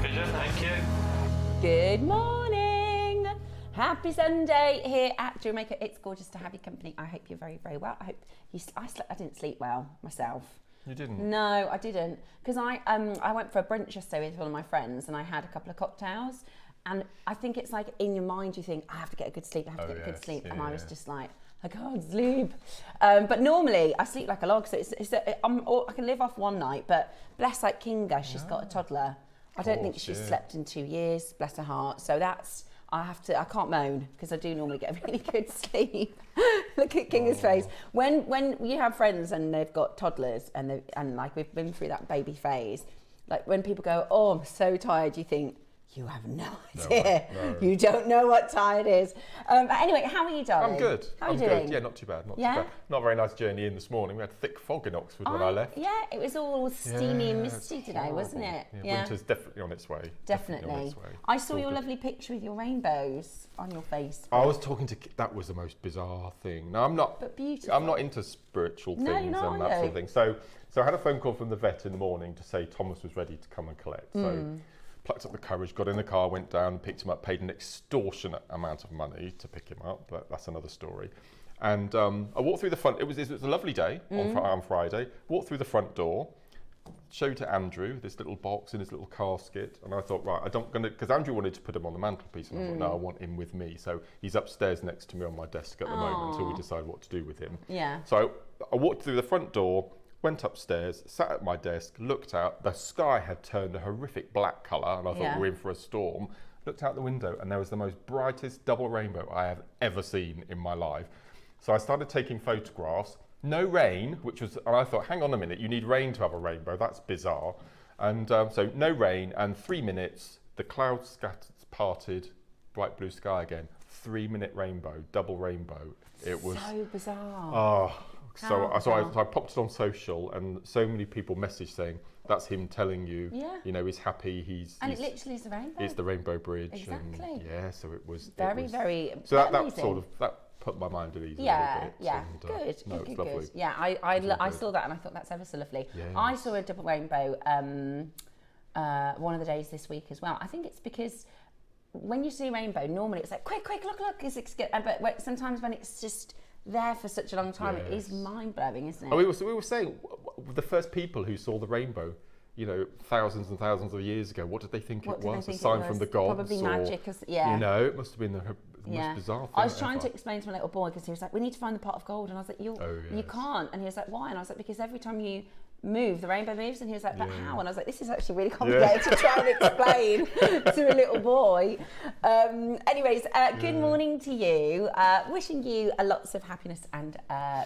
Pigeon, thank you. Good morning. Happy Sunday here at JewelleryMaker. It's gorgeous to have your company. I hope you're very, very well. I hope you. I didn't sleep well myself. You didn't? No, I didn't, because I went for a brunch yesterday with one of my friends, and I had a couple of cocktails, and I think it's like in your mind you think I have to get a good sleep, a good sleep, and I was just like, I can't sleep. But normally I sleep like a log, so I can live off one night. But bless like Kinga, she's got a toddler. I don't think she's slept in 2 years. Bless her heart. So that's. I can't moan because I do normally get a really good sleep. Look at Kinga's face. When you have friends and they've got toddlers and like we've been through that baby phase, like when people go, oh, I'm so tired, you think, you have no idea. No. You don't know what tired is. But anyway, how are you, darling? I'm good. How are you doing? Good. Yeah, not too bad. Not too bad. Not a very nice journey in this morning. We had thick fog in Oxford when I left. Yeah, it was all steamy and misty today, wasn't it? Yeah. Winter's definitely on its way. Definitely. I saw your lovely picture with your rainbows on your face. I was talking to. That was the most bizarre thing. No, I'm not. But beautiful. I'm not into spiritual things and that sort of thing. So I had a phone call from the vet in the morning to say Thomas was ready to come and collect. So. Plucked up the courage, got in the car, went down, picked him up, paid an extortionate amount of money to pick him up, but that's another story. And I walked through the front, it was a lovely day on Friday, walked through the front door, showed to Andrew this little box in his little casket, and I thought, right, because Andrew wanted to put him on the mantelpiece, and I thought, no, I want him with me. So he's upstairs next to me on my desk at the moment until we decide what to do with him. Yeah. So I walked through the front door, went upstairs, sat at my desk, looked out. The sky had turned a horrific black colour, and I thought we're in for a storm. Looked out the window, and there was the most brightest double rainbow I have ever seen in my life. So I started taking photographs. No rain, and I thought, hang on a minute, you need rain to have a rainbow. That's bizarre. And so no rain, and 3 minutes, the clouds scattered, parted, bright blue sky again. 3-minute rainbow, double rainbow. It was so bizarre. Oh. So I popped it on social, and so many people messaged saying that's him telling you, you know, he's happy. It literally is the rainbow. It's the Rainbow Bridge. Exactly. And so it was very. So that put my mind at ease a little bit. Yeah. Good. Yeah, I saw that and I thought that's ever so lovely. Yes. I saw a double rainbow one of the days this week as well. I think it's because when you see a rainbow, normally it's like quick, look, it's good. But sometimes when it's just there for such a long time, it is mind-blowing, isn't it? We were saying the first people who saw the rainbow, you know, thousands and thousands of years ago, what did they think it was? A sign from the gods? Probably magic, you know, it must have been the most bizarre thing. I was trying to explain to my little boy, because he was like, we need to find the pot of gold, and I was like, you can't. And he was like, why? And I was like, because every time you move, the rainbow moves. And he was like, but how? And I was like, this is actually really complicated to try and explain to a little boy. Anyways, good morning to you. Wishing you lots of happiness and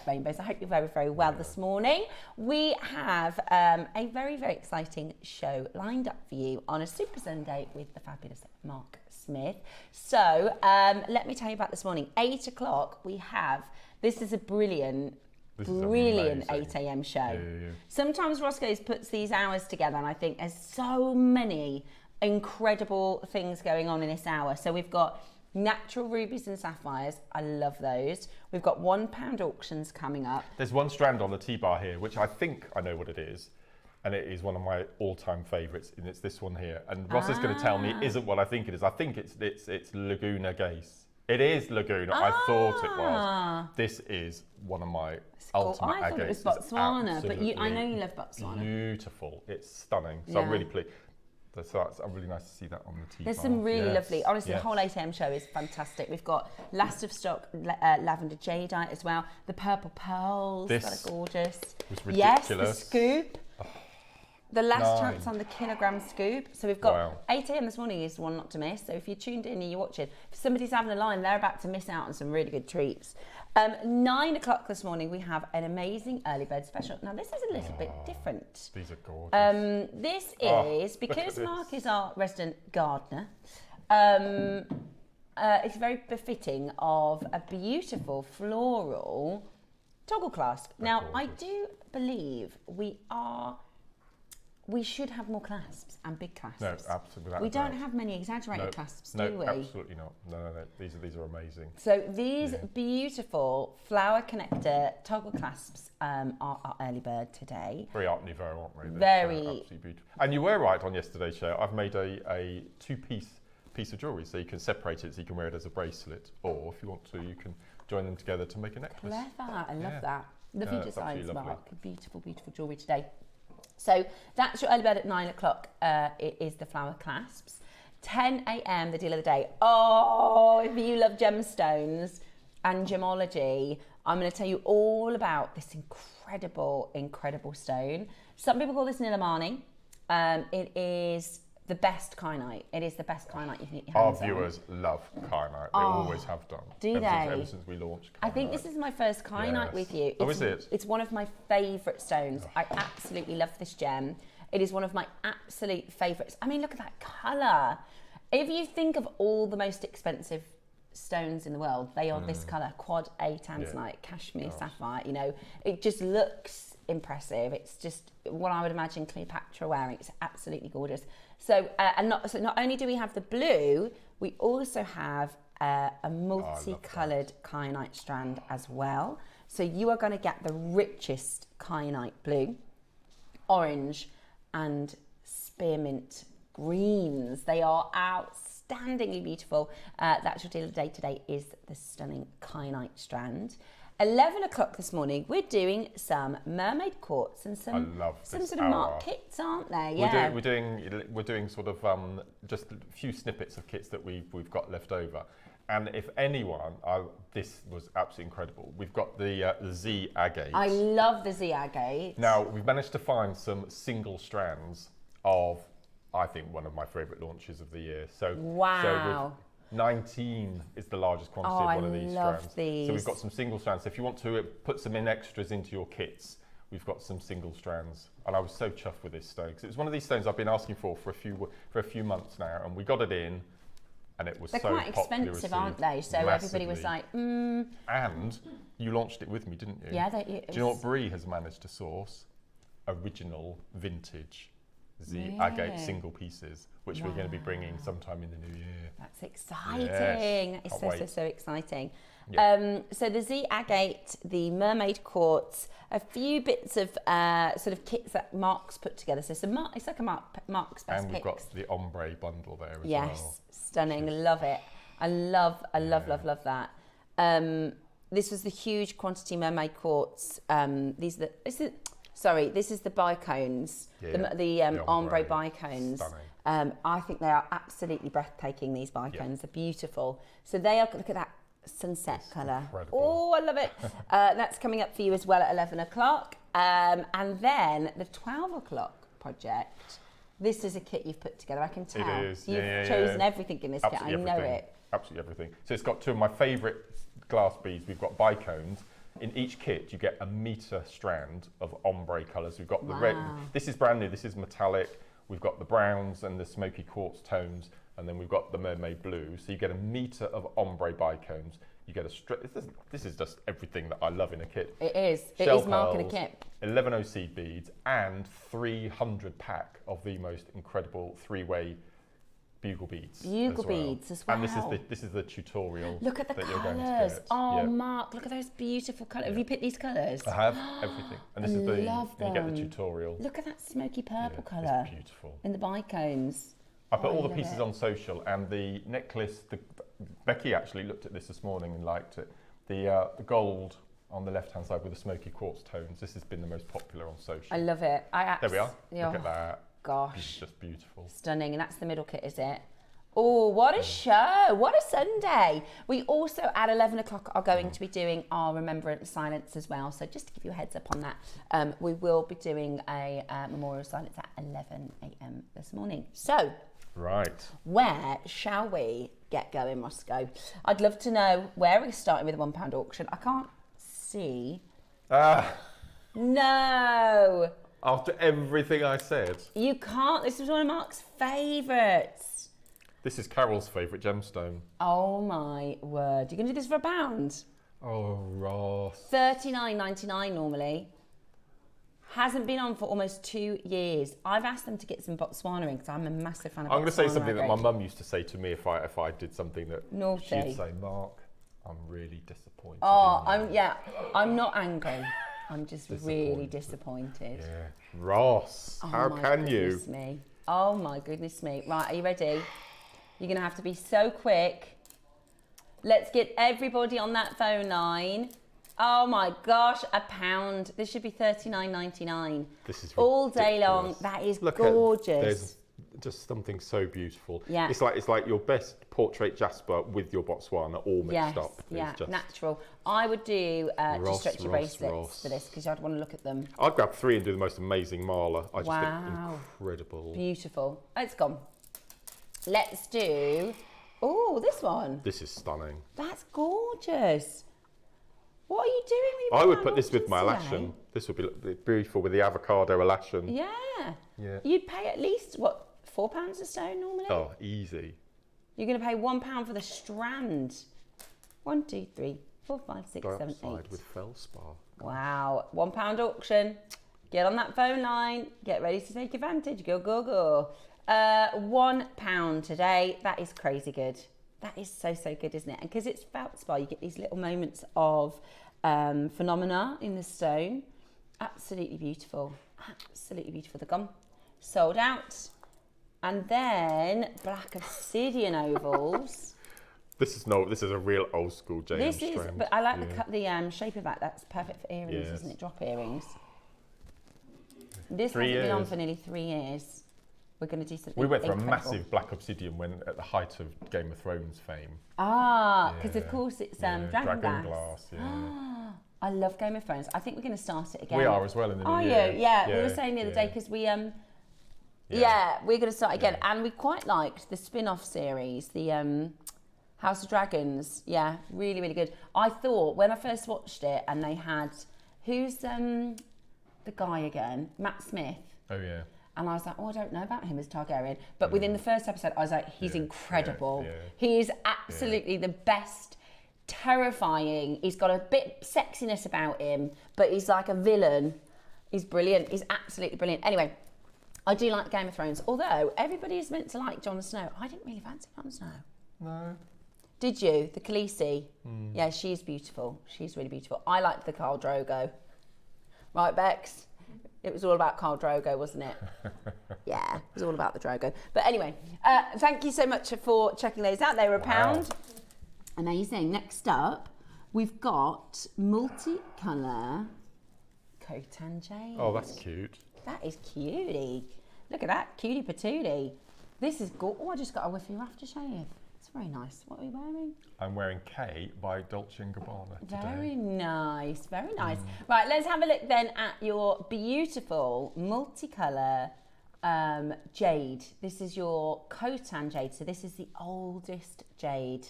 rainbows. I hope you're very, very well this morning. We have a very, very exciting show lined up for you on a Super Sunday with the fabulous Mark Smith. So let me tell you about this morning. 8 o'clock, we have, this is a brilliant 8 a.m. show. Sometimes Roscoe's puts these hours together, and I think there's so many incredible things going on in this hour. So we've got natural rubies and sapphires. I love those. We've got £1 auctions coming up. There's one strand on the T-bar here, which I think I know what it is. And it is one of my all-time favourites, and it's this one here. And Ross is going to tell me it isn't what I think it is. I think it's Laguna Gaze. It is Laguna. I thought it was. This is one of my ultimate agates. I thought it was Botswana, but I know you love Botswana. Beautiful. It's stunning. So I'm really pleased. So it's really nice to see that on the T-bar. There's some really lovely, honestly, the whole 8 a.m. show is fantastic. We've got last of stock lavender jadeite as well. The purple pearls that are gorgeous. Was ridiculous. Yes, the scoop. The last chance on the kilogram scoop. So we've got 8 a.m. this morning is the one not to miss. So if you're tuned in and you're watching, if somebody's having a line, they're about to miss out on some really good treats. 9 o'clock this morning, we have an amazing early bird special. Now, this is a little bit different. These are gorgeous. This is, because Mark is our resident gardener, it's very befitting of a beautiful floral toggle clasp. Now, I do believe we are we should have more clasps and big clasps. No, absolutely. We don't have many exaggerated clasps, do we? No, absolutely not. No. These are amazing. So these beautiful flower connector toggle clasps are our early bird today. Very Art Nouveau, aren't they? Very. Absolutely beautiful. And you were right on yesterday's show. I've made a two-piece of jewellery, so you can separate it so you can wear it as a bracelet, or if you want to, you can join them together to make a necklace. Clever. I love that. Lovely designs, Mark. Beautiful, beautiful jewellery today. So that's your early bird at 9 o'clock. It is the flower clasps. 10 a.m. the deal of the day. Oh, if you love gemstones and gemology, I'm going to tell you all about this incredible, incredible stone. Some people call this Nilamani. It is the best kyanite. It is the best kyanite you can get your hands on. Our viewers love kyanite. They always have done. Do they? Ever since we launched kyanite. I think this is my first kyanite with you. Is it? It's one of my favourite stones. I absolutely love this gem. It is one of my absolute favourites. I mean, look at that colour. If you think of all the most expensive stones in the world, they are this colour, quad A tanzanite, cashmere sapphire. You know, it just looks impressive. It's just what I would imagine Cleopatra wearing. It's absolutely gorgeous. So, not only do we have the blue, we also have a multicoloured kyanite strand as well. So you are going to get the richest kyanite blue, orange, and spearmint greens. They are outstandingly beautiful. That's your deal of the day today, is the stunning kyanite strand. 11 o'clock this morning, we're doing some mermaid quartz and some sort of mark kits, aren't they? Yeah. We're doing sort of just a few snippets of kits that we've got left over. And if anyone, this was absolutely incredible. We've got the Z Agate. I love the Z Agate. Now, we've managed to find some single strands of, I think, one of my favourite launches of the year. So, wow. So 19 is the largest quantity of one of these strands. These. So we've got some single strands. So if you want to put some extras into your kits, we've got some single strands. And I was so chuffed with this stone because it's one of these stones I've been asking for a few months now, and we got it in, and it was They're so quite expensive, received, aren't they? So everybody was like, And you launched it with me, didn't you? Yeah. Do you know what Brie has managed to source? Original vintage Z Agate single pieces, which we're going to be bringing sometime in the new year. That's exciting. Yes. It's so exciting. Yeah. So the Z Agate, the mermaid quartz, a few bits of sort of kits that Mark's put together. So it's like a Mark's best And we've picks. got the Ombre bundle there as well. Yes, stunning. Love it. I love that. This was the huge quantity mermaid quartz. This is the bicones, the ombre bicones. I think they are absolutely breathtaking, these bicones. They're beautiful. So they are, look at that sunset colour. Incredible. Oh, I love it. That's coming up for you as well at 11 o'clock. And then the 12 o'clock project. This is a kit you've put together, I can tell. It is. You've chosen everything in this kit, I know it. Absolutely everything. So it's got two of my favourite glass beads. We've got bicones. In each kit, you get a metre strand of ombre colours. We've got the red. This is brand new. This is metallic. We've got the browns and the smoky quartz tones, and then we've got the mermaid blue. So you get a metre of ombre bicones. You get this is just everything that I love in a kit. It is. Shell It is Mark in a pearls, kit. 11 seed beads, and 300 pack of the most incredible three-way bugle beads. As well. And this is the tutorial. Look at the colours. Oh, Mark, look at those beautiful colours. Have you picked these colours? I have everything. And this is you get the tutorial. Look at that smoky purple colour. It's beautiful. In the bicones. I put all the pieces on social, and the necklace, Becky actually looked at this morning and liked it. The gold on the left-hand side with the smoky quartz tones, this has been the most popular on social. I love it. There we are. Look at that. Gosh. It's just beautiful. Stunning. And that's the middle kit, is it? Oh, what a show. What a Sunday. We also, at 11 o'clock, are going to be doing our Remembrance Silence as well. So just to give you a heads up on that, we will be doing a memorial silence at 11 a.m. this morning. So, right. Where shall we get going, Roscoe? I'd love to know where we're starting with a £1 auction. I can't see. No. After everything I said. You can't. This was one of Mark's favourites. This is Carol's favourite gemstone. Oh my word. You're going to do this for £1? Oh, Ross. $39.99 normally. Hasn't been on for almost 2 years. I've asked them to get some Botswana in because I'm a massive fan of Botswana. I'm going to say something that my mum used to say to me if I did something that naughty. She'd say, Mark, I'm really disappointed. Oh, I'm not angry. I'm just really disappointed. Yeah. Ross, how can you? Me. Oh my goodness me. Right, are you ready? You're going to have to be so quick. Let's get everybody on that phone line. Oh my gosh, £1. This should be $39.99. This is ridiculous. All day long. That is gorgeous. There's just something so beautiful. Yeah. It's like your best portrait jasper with your Botswana all mixed up. Yeah, just natural. I would do just stretchy bracelets for this because I'd want to look at them. I'd grab 3 and do the most amazing mala. I just think incredible. Beautiful. Oh, it's gone. Let's do, this one. This is stunning. That's gorgeous. What are you doing with your I would put this with my alashan. This would be beautiful with the avocado alashan. Yeah. You'd pay at least, what, £4 a stone normally? Oh, easy. You're going to pay £1 for the strand. 1, 2, 3, 4, 5, 6, 7, 8. With feldspar. Wow. £1 auction. Get on that phone line. Get ready to take advantage. Go, go, go. £1 today. That is crazy good. That is so good, isn't it? And because it's feldspar, you get these little moments of phenomena in the stone. Absolutely beautiful. Absolutely beautiful. They're gone. Sold out. And then black obsidian ovals. This is a real old school JM strand. But I like the shape of that. That's perfect for earrings, isn't it? Drop earrings. This hasn't been on for nearly 3 years. We're going to do something. We went for a massive black obsidian when at the height of Game of Thrones fame. Because of course it's dragon glass. Yeah. I love Game of Thrones. I think we're going to start it again. We are as well in the new year. Are you? Yeah, we were saying the other day because we we're going to start again, and we quite liked the spin-off series, the House of Dragons. Yeah, really good. I thought when I first watched it, and they had who's the guy again, Matt Smith. Oh yeah. And I was like, I don't know about him as Targaryen. But within the first episode, I was like, he's incredible. He is absolutely the best, terrifying. He's got a bit sexiness about him, but he's like a villain. He's brilliant. He's absolutely brilliant. Anyway, I do like Game of Thrones. Although everybody is meant to like Jon Snow. I didn't really fancy Jon Snow. No. Did you? The Khaleesi? Yeah, she's beautiful. She's really beautiful. I liked the Khal Drogo. Right, Bex? It was all about Khal Drogo, wasn't it? Yeah, it was all about the Drogo. But anyway, thank you so much for checking those out. They were £1. Amazing. Next up, we've got multicolour Khotan jade. Oh, that's cute. That is cutie. Look at that, cutie patootie. This is good. Oh, I just got a whiffy aftershave. It's very nice. What are you wearing? I'm wearing K by Dolce & Gabbana today. Very nice, very nice. Right, let's have a look then at your beautiful multicolour jade. This is your Khotan jade. So this is the oldest jade.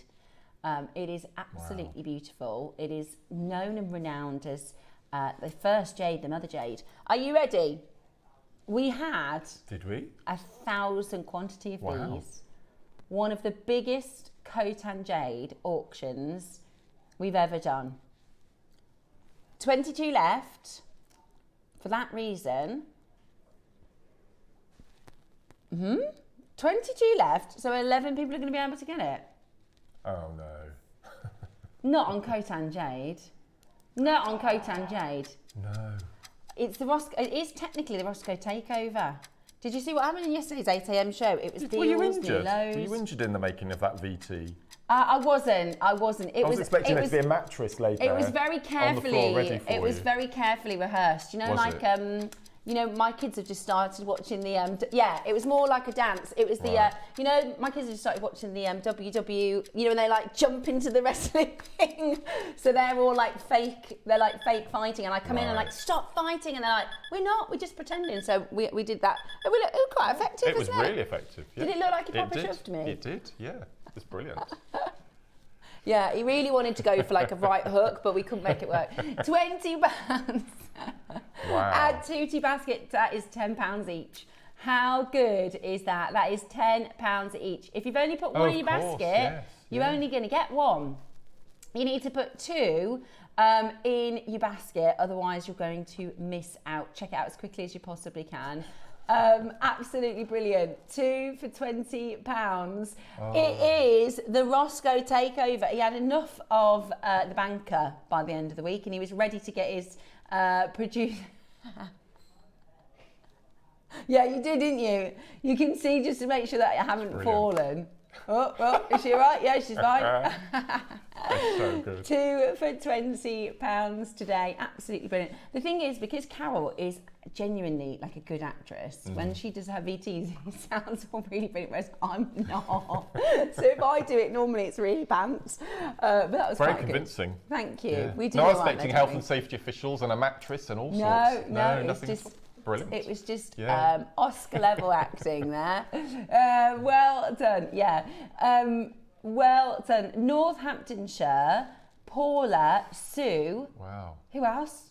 It is absolutely beautiful. It is known and renowned as the first jade, the mother jade. Are you ready? We had... Did we? 1,000 quantity of these. One of the biggest Khotan jade auctions we've ever done. 22 left. For that reason... 22 left, so 11 people are going to be able to get it. Oh no. Not on Khotan jade. Not on Khotan jade. No. It's the Roscoe. It is technically the Roscoe takeover. Did you see what happened in yesterday's 8 a.m. show? It was deals, Were you injured? lows. Were you injured in the making of that VT? I wasn't. I was expecting there to be a mattress later. It was very carefully. It was very carefully rehearsed. You know, you know, my kids have just started watching the, it was more like a dance. It was the, you know, my kids have just started watching the WW, you know, when they like jump into the wrestling thing. So they're all like fake fighting. And I come in and like, stop fighting. And they're like, we're not, we're just pretending. So we did that. It was quite effective, It was really effective. Yeah. Did it look like he proper shoved me? It did, yeah. It's brilliant. Yeah, he really wanted to go for like a right hook, but we couldn't make it work. £20. Wow. Add 2 to basket, that is £10 each. How good is that? That is £10 each. If you've only put one in your basket, you're only going to get one. You need to put 2 in your basket, otherwise you're going to miss out. Check it out as quickly as you possibly can. Absolutely brilliant. 2 for £20. Oh. It is the Roscoe takeover. He had enough of the banker by the end of the week, and he was ready to get his producer. Yeah, you did, didn't you? You can see, just to make sure that you haven't fallen. Oh, is she all right? Yeah, she's fine. That's so good. 2 for £20 today. Absolutely brilliant. The thing is, because Carol is genuinely like a good actress, when she does her VTs, it sounds all really brilliant, whereas I'm not. So if I do it, normally it's really pants. But that was very quite convincing. Good. Thank you. Yeah. We did. No, I was expecting health and safety officials and a mattress and all sorts. No, nothing. It's just. Brilliant. It was just Oscar level acting there. Well done, yeah. Well done. Northamptonshire, Paula, Sue. Wow. Who else?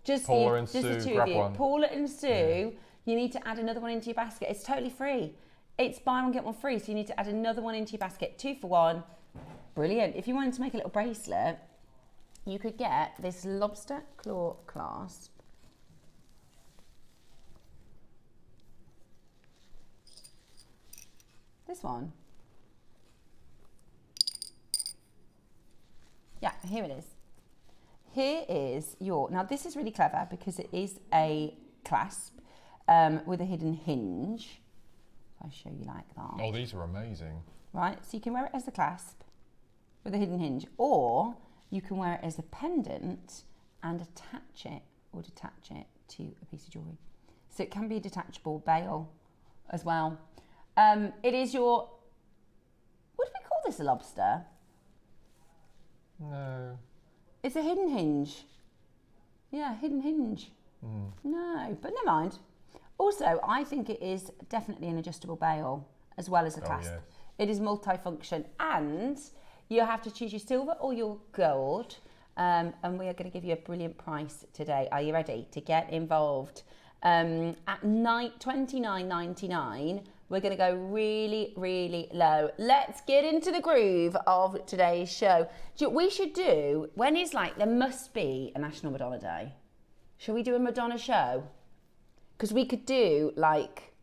Just Paula and just Sue, the 2 grab of you. one. Paula and Sue, you need to add another one into your basket. It's totally free. It's buy one, get one free, so you need to add another one into your basket. 2 for 1. Brilliant. If you wanted to make a little bracelet, you could get this lobster claw clasp. This one. Yeah, here it is. Here is your, now this is really clever because it is a clasp with a hidden hinge. If I show you like that. Oh, these are amazing. Right, so you can wear it as a clasp with a hidden hinge, or you can wear it as a pendant and attach it or detach it to a piece of jewellery. So it can be a detachable bail as well. It is your, what do we call this, a lobster? No. It's a hidden hinge. Yeah, hidden hinge. No, but never mind. Also, I think it is definitely an adjustable bail as well as a clasp. Yes. It is multifunction, and you have to choose your silver or your gold, and we are going to give you a brilliant price today. Are you ready to get involved? At $29.99, we're going to go really, really low. Let's get into the groove of today's show. We should do, when is like, there must be a National Madonna Day. Shall we do a Madonna show? Because we could do like,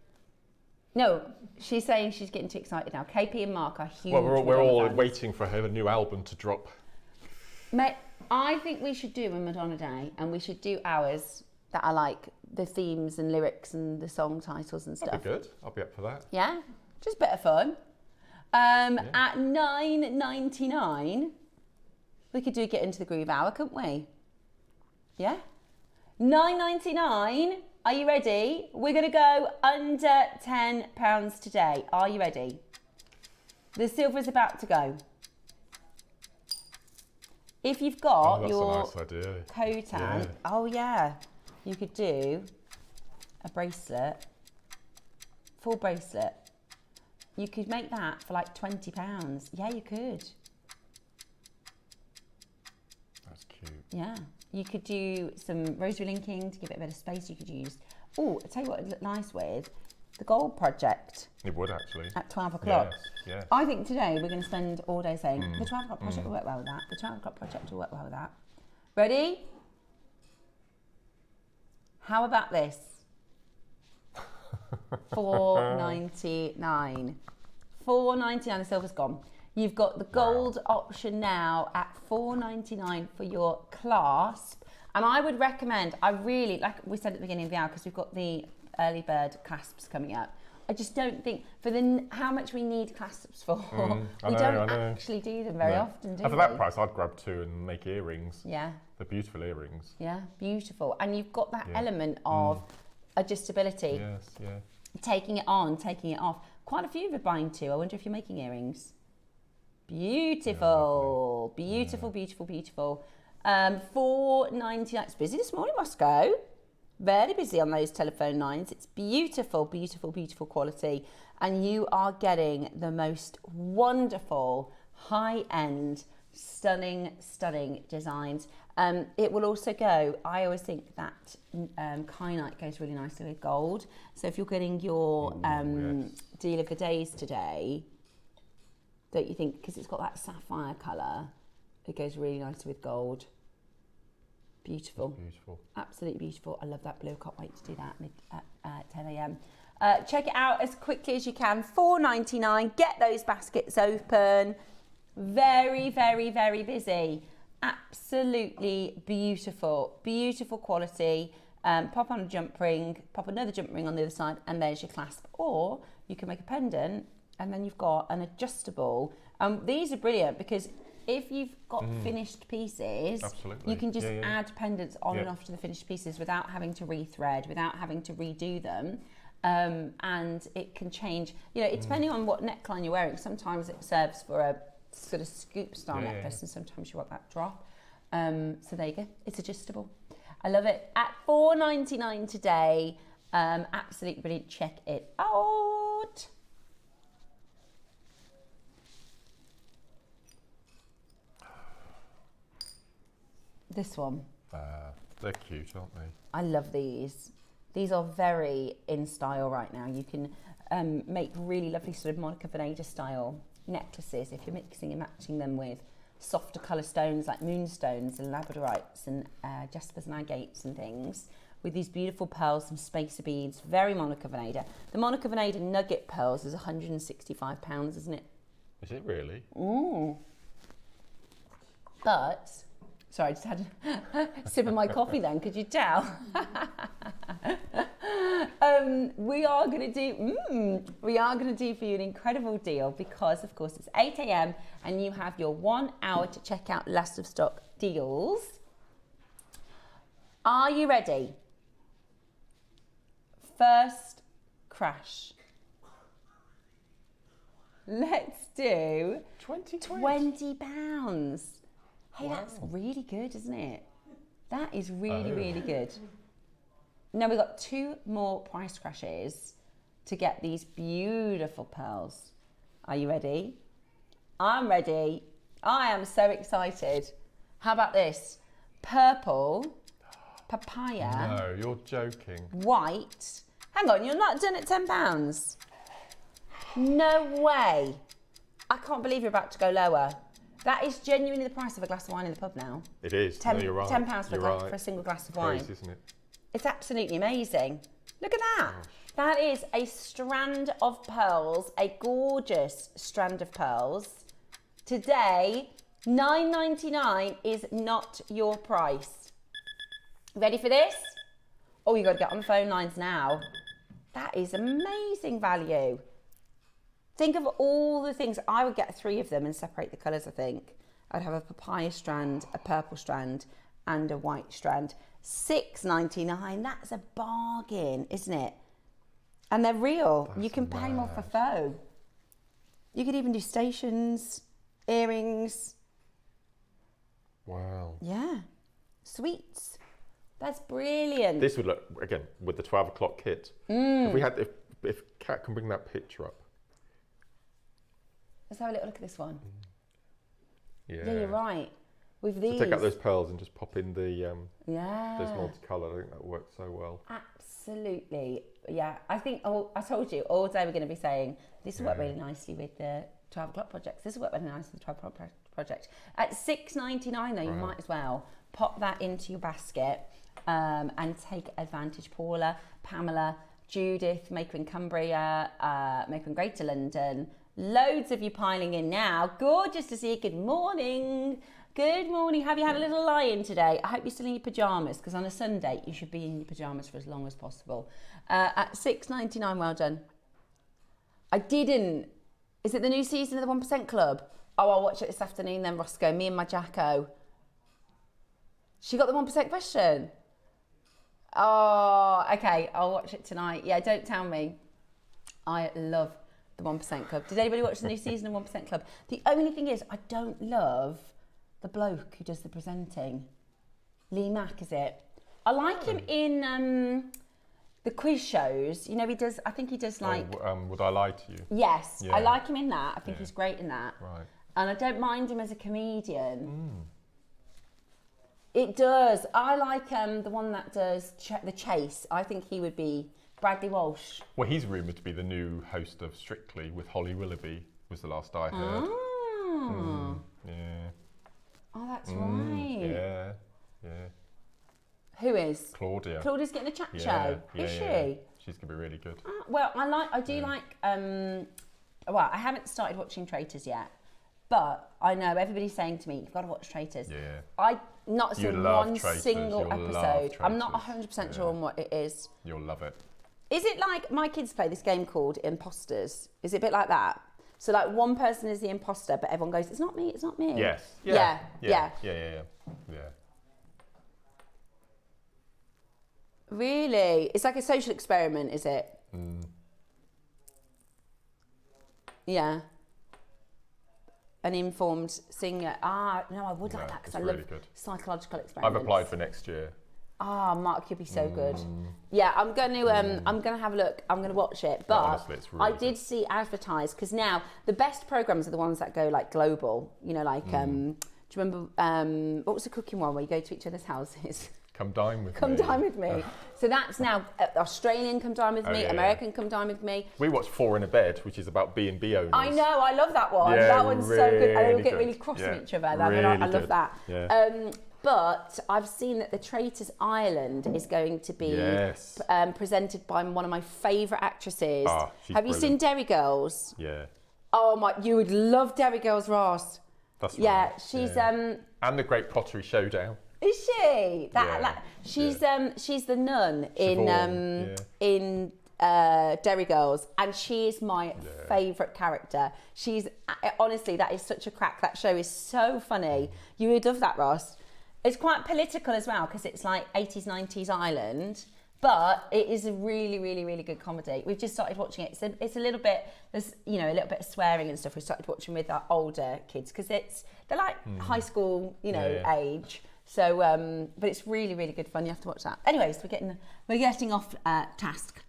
no, she's saying she's getting too excited now. KP and Mark are huge. Well, we're all fans. waiting for her new album to drop. Mate, I think we should do a Madonna Day, and we should do ours that are like the themes and lyrics and the song titles and stuff. That'd be good. I'll be up for that. Yeah, just a bit of fun. At $9.99, we could do Get Into the Groove Hour, couldn't we? Yeah? $9.99. Are you ready? We're going to go under £10 today. Are you ready? The silver's about to go. If you've got your that's a nice idea. Khotan, oh yeah, you could do a bracelet, full bracelet. You could make that for like £20. Yeah, you could. That's cute. Yeah. You could do some rosary linking to give it a bit of space. You could use, oh, I'll tell you what it'd look nice with, the gold project. It would actually. At 12 o'clock. Yes, yes. I think today we're going to spend all day saying, the 12 o'clock project will work well with that. The 12 o'clock project will work well with that. Ready? How about this? $4.99. $4.99, the silver's gone. You've got the gold option now at $4.99 for your clasp. And I would recommend, I really, like we said at the beginning of the hour, because we've got the early bird clasps coming up. I just don't think, for how much we need clasps for, we don't actually do them very often, do we? And for that price, I'd grab 2 and make earrings. Yeah. They're beautiful earrings. Yeah, beautiful. And you've got that element of adjustability. Yes, yeah. Taking it on, taking it off. Quite a few of you are buying 2. I wonder if you're making earrings. Beautiful, beautiful, beautiful, beautiful. $4.99. It's busy this morning, Moscow. Very busy on those telephone lines. It's beautiful, beautiful, beautiful quality. And you are getting the most wonderful, high-end, stunning, stunning designs. It will also go, I always think that kyanite goes really nicely with gold. So if you're getting your deal of the days today, don't you think, because it's got that sapphire colour, It goes really nicely with gold. Beautiful. That's beautiful. Absolutely beautiful. I love that blue. Can't wait to do that at 10 a.m. Check it out as quickly as you can. $4.99. Get those baskets open. Very, very, very busy. Absolutely beautiful. Beautiful quality. Pop on a jump ring, pop another jump ring on the other side, and there's your clasp. Or you can make a pendant, and then you've got an adjustable. These are brilliant because if you've got finished pieces, you can just add pendants on and off to the finished pieces without having to rethread, without having to redo them. And it can change, you know, it depending on what neckline you're wearing. Sometimes it serves for a sort of scoop style necklace, and sometimes you want that drop. So there you go, it's adjustable. I love it. At $4.99 today. Absolutely brilliant. Check it out. This one. They're cute, aren't they? I love these. These are very in style right now. You can make really lovely sort of Monica Vinader style necklaces if you're mixing and matching them with softer colour stones like moonstones and labradorites and jaspers and agates and things, with these beautiful pearls and spacer beads. Very Monica Vinader. The Monica Vinader nugget pearls is £165, isn't it? Is it really? But, sorry, I just had a sip of my coffee then, could you tell? We are going to do for you an incredible deal because, of course, it's 8 a.m. and you have your 1 hour to check out last of stock deals. Are you ready? First crash. Let's do £20. Hey, wow. That's really good, isn't it? That is really, really good. Now we've got 2 more price crashes to get these beautiful pearls. Are you ready? I'm ready. I am so excited. How about this? Purple, papaya. No, you're joking. White. Hang on, you're not done at £10? No way. I can't believe you're about to go lower. That is genuinely the price of a glass of wine in the pub now. It is. No, you're right. £10 for a single glass of wine. Crazy, isn't it? It's absolutely amazing. Look at that. Gosh. That is a strand of pearls, a gorgeous strand of pearls. Today, $9.99 is not your price. Ready for this? Oh, you got to get on the phone lines now. That is amazing value. Think of all the things. I would get 3 of them and separate the colours, I think. I'd have a papaya strand, a purple strand, and a white strand. $6.99, that's a bargain, isn't it? And they're real. That's you can pay more for faux. You could even do stations, earrings. Wow. Yeah. Sweets. That's brilliant. This would look, again, with the 12 o'clock kit. If Kat can bring that picture up. Let's have a little look at this one. Yeah, you're right. With these, so take out those pearls and just pop in the those multicolour. I think that works so well. Absolutely, yeah. I think I told you all day we're going to be saying this will work really nicely with the 12 o'clock projects. This will work really nicely with the 12 o'clock project. At $6.99 though, you might as well pop that into your basket and take advantage. Paula, Pamela, Judith, Maker in Cumbria, Maker in Greater London. Loads of you piling in now. Gorgeous to see you. Good morning. Good morning. Have you had a little lie-in today? I hope you're still in your pyjamas, because on a Sunday you should be in your pyjamas for as long as possible. At $6.99, well done. I didn't. Is it the new season of the 1% Club? Oh, I'll watch it this afternoon then, Roscoe. Me and my Jacko. She got the 1% question. Oh, okay. I'll watch it tonight. Yeah, don't tell me. I love the 1% Club. Did anybody watch the new season of 1% Club? The only thing is, I don't love the bloke who does the presenting. Lee Mack, is it? I like him in the quiz shows. You know, he does, I think he does like... Would I Lie to You? Yes, I like him in that. I think he's great in that. Right. And I don't mind him as a comedian. It does. I like the one that does The Chase. I think he would be Bradley Walsh. Well, he's rumoured to be the new host of Strictly with Holly Willoughby, was the last I heard. Oh. Yeah. Oh, that's right. Yeah, yeah. Who is? Claudia. Claudia's getting a chat show. Is she? She's gonna be really good. Well, I do like. Well, I haven't started watching Traitors yet, but I know everybody's saying to me, "You've got to watch Traitors." Yeah. I not seen one Traitors. single You'll episode. I'm not 100% sure on what it is. You'll love it. Is it like my kids play this game called Imposters? Is it a bit like that? So like one person is the imposter, but everyone goes, "It's not me. It's not me." Yes. Yeah. Really? It's like a social experiment, is it? Yeah. An informed singer. No, I would like that because I love psychological experiments. I've applied for next year. Mark, you'd be so good. Yeah, I'm going to have a look. I'm going to watch it. But honestly, it's really I did see advertised because now the best programs are the ones that go like global. You know, like do you remember what was the cooking one where you go to each other's houses? Come dine with me. Come dine with me. So that's now Australian Come Dine with me, American Come Dine with me. We watched 4 in a Bed, which is about B&B owners. I know, I love that one. Yeah, that one's so good. And they all get really cross with each other. Really I love that. Yeah. But I've seen that the Traitors Island is going to be presented by one of my favourite actresses. Have you seen Derry Girls? Yeah. Oh my, you would love Derry Girls, Ross. That's right. Yeah, she's and the Great Pottery Showdown. Is she? She's the nun in Derry Girls, and she is my favourite character. She's honestly, that is such a crack. That show is so funny. You would love that, Ross. It's quite political as well because it's like 80s, 90s Ireland, but it is a really, really, really good comedy. We've just started watching it. It's a little bit, there's a little bit of swearing and stuff. We started watching with our older kids because they're like high school, age. So, but it's really, really good fun. You have to watch that. Anyways, we're getting off task.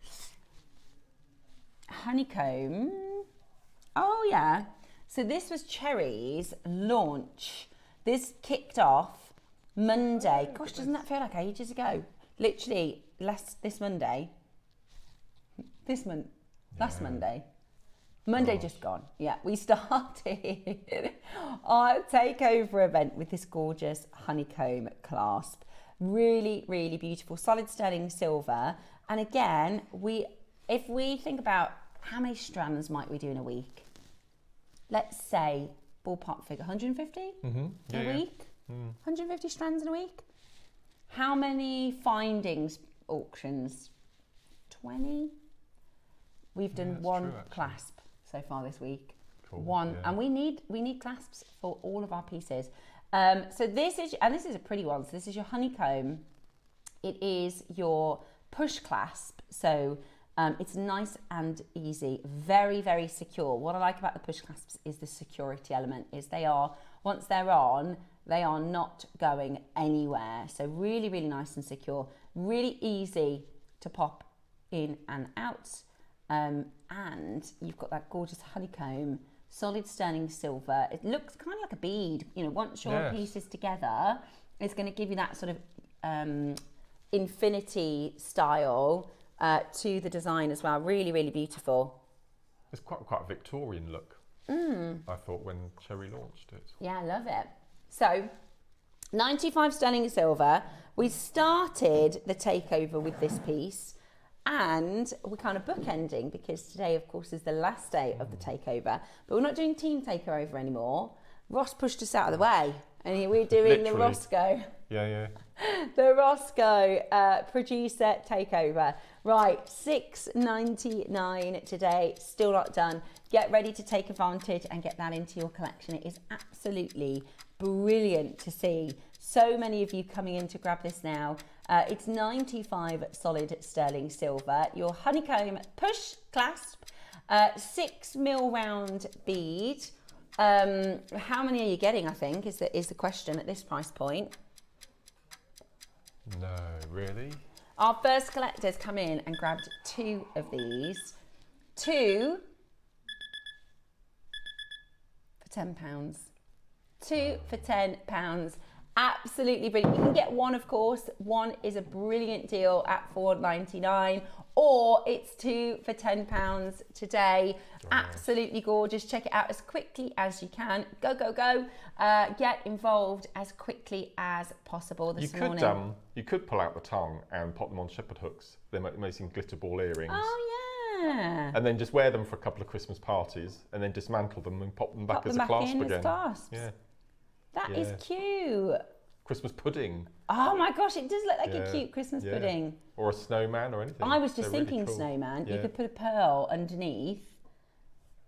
Honeycomb. Oh yeah. So this was Cherry's launch. This kicked off Monday. Gosh, doesn't that feel like ages ago? Literally, this Monday. Last Monday. Monday just gone. Yeah, we started our takeover event with this gorgeous honeycomb clasp. Really, really beautiful, solid sterling silver. And again, if we think about how many strands might we do in a week? Let's say ballpark figure 150 a week. 150 strands in a week. How many findings auctions? 20. We've done one clasp so far this week. Cool, and we need clasps for all of our pieces. So this is a pretty one. So this is your honeycomb. It is your push clasp. So it's nice and easy, very, very secure. What I like about the push clasps is the security element. Once they're on, they are not going anywhere. So really, really nice and secure. Really easy to pop in and out. And you've got that gorgeous honeycomb, solid sterling silver. It looks kind of like a bead. Once your piece is together, it's going to give you that sort of infinity style to the design as well. Really, really beautiful. It's quite a Victorian look. I thought when Cherry launched it. Yeah, I love it. So, 95 sterling silver. We started the takeover with this piece. And we're kind of bookending because today, of course, is the last day of the takeover. But we're not doing team takeover anymore. Ross pushed us out of the way, and we're doing the Roscoe. Yeah. The Roscoe producer takeover. Right, $6.99 today. Still not done. Get ready to take advantage and get that into your collection. It is absolutely brilliant to see so many of you coming in to grab this now. It's 95 solid sterling silver. Your honeycomb push clasp, 6mm round bead. How many are you getting, I think, is the question at this price point. No, really? Our first collectors come in and grabbed 2 of these. 2 for £10. 2 for £10. Absolutely brilliant. You can get 1, of course. 1 is a brilliant deal at $4.99. or it's 2 for £10 today. Absolutely gorgeous. Check it out as quickly as you can. Go, go, go. Get involved as quickly as possible this morning. You could pull out the tongue and pop them on shepherd hooks. They're amazing glitter ball earrings. Oh, yeah. And then just wear them for a couple of Christmas parties and then dismantle them and pop them back as a clasp again. Yeah. That is cute. Christmas pudding. Oh my gosh, it does look like a cute Christmas pudding. Or a snowman or anything. I was just thinking really cool. Snowman. Yeah. You could put a pearl underneath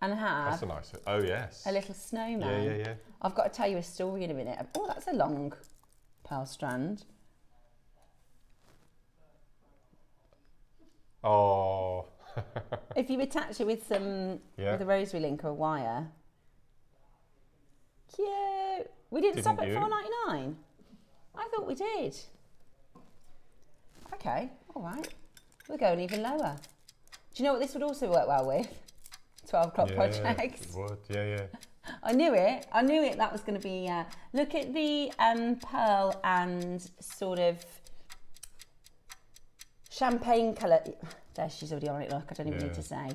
and have that's a nice, oh yes, a little snowman. Yeah. I've got to tell you a story in a minute. Oh, that's a long pearl strand. Oh. If you attach it with some with a rosary link or a wire. Cute. We didn't stop at $4.99. I thought we did. Okay, all right. We're going even lower. Do you know what this would also work well with? 12 o'clock projects. It would, yeah. I knew it. That was going to be. Look at the pearl and sort of champagne colour. There, she's already on it. Look, I don't even need to say.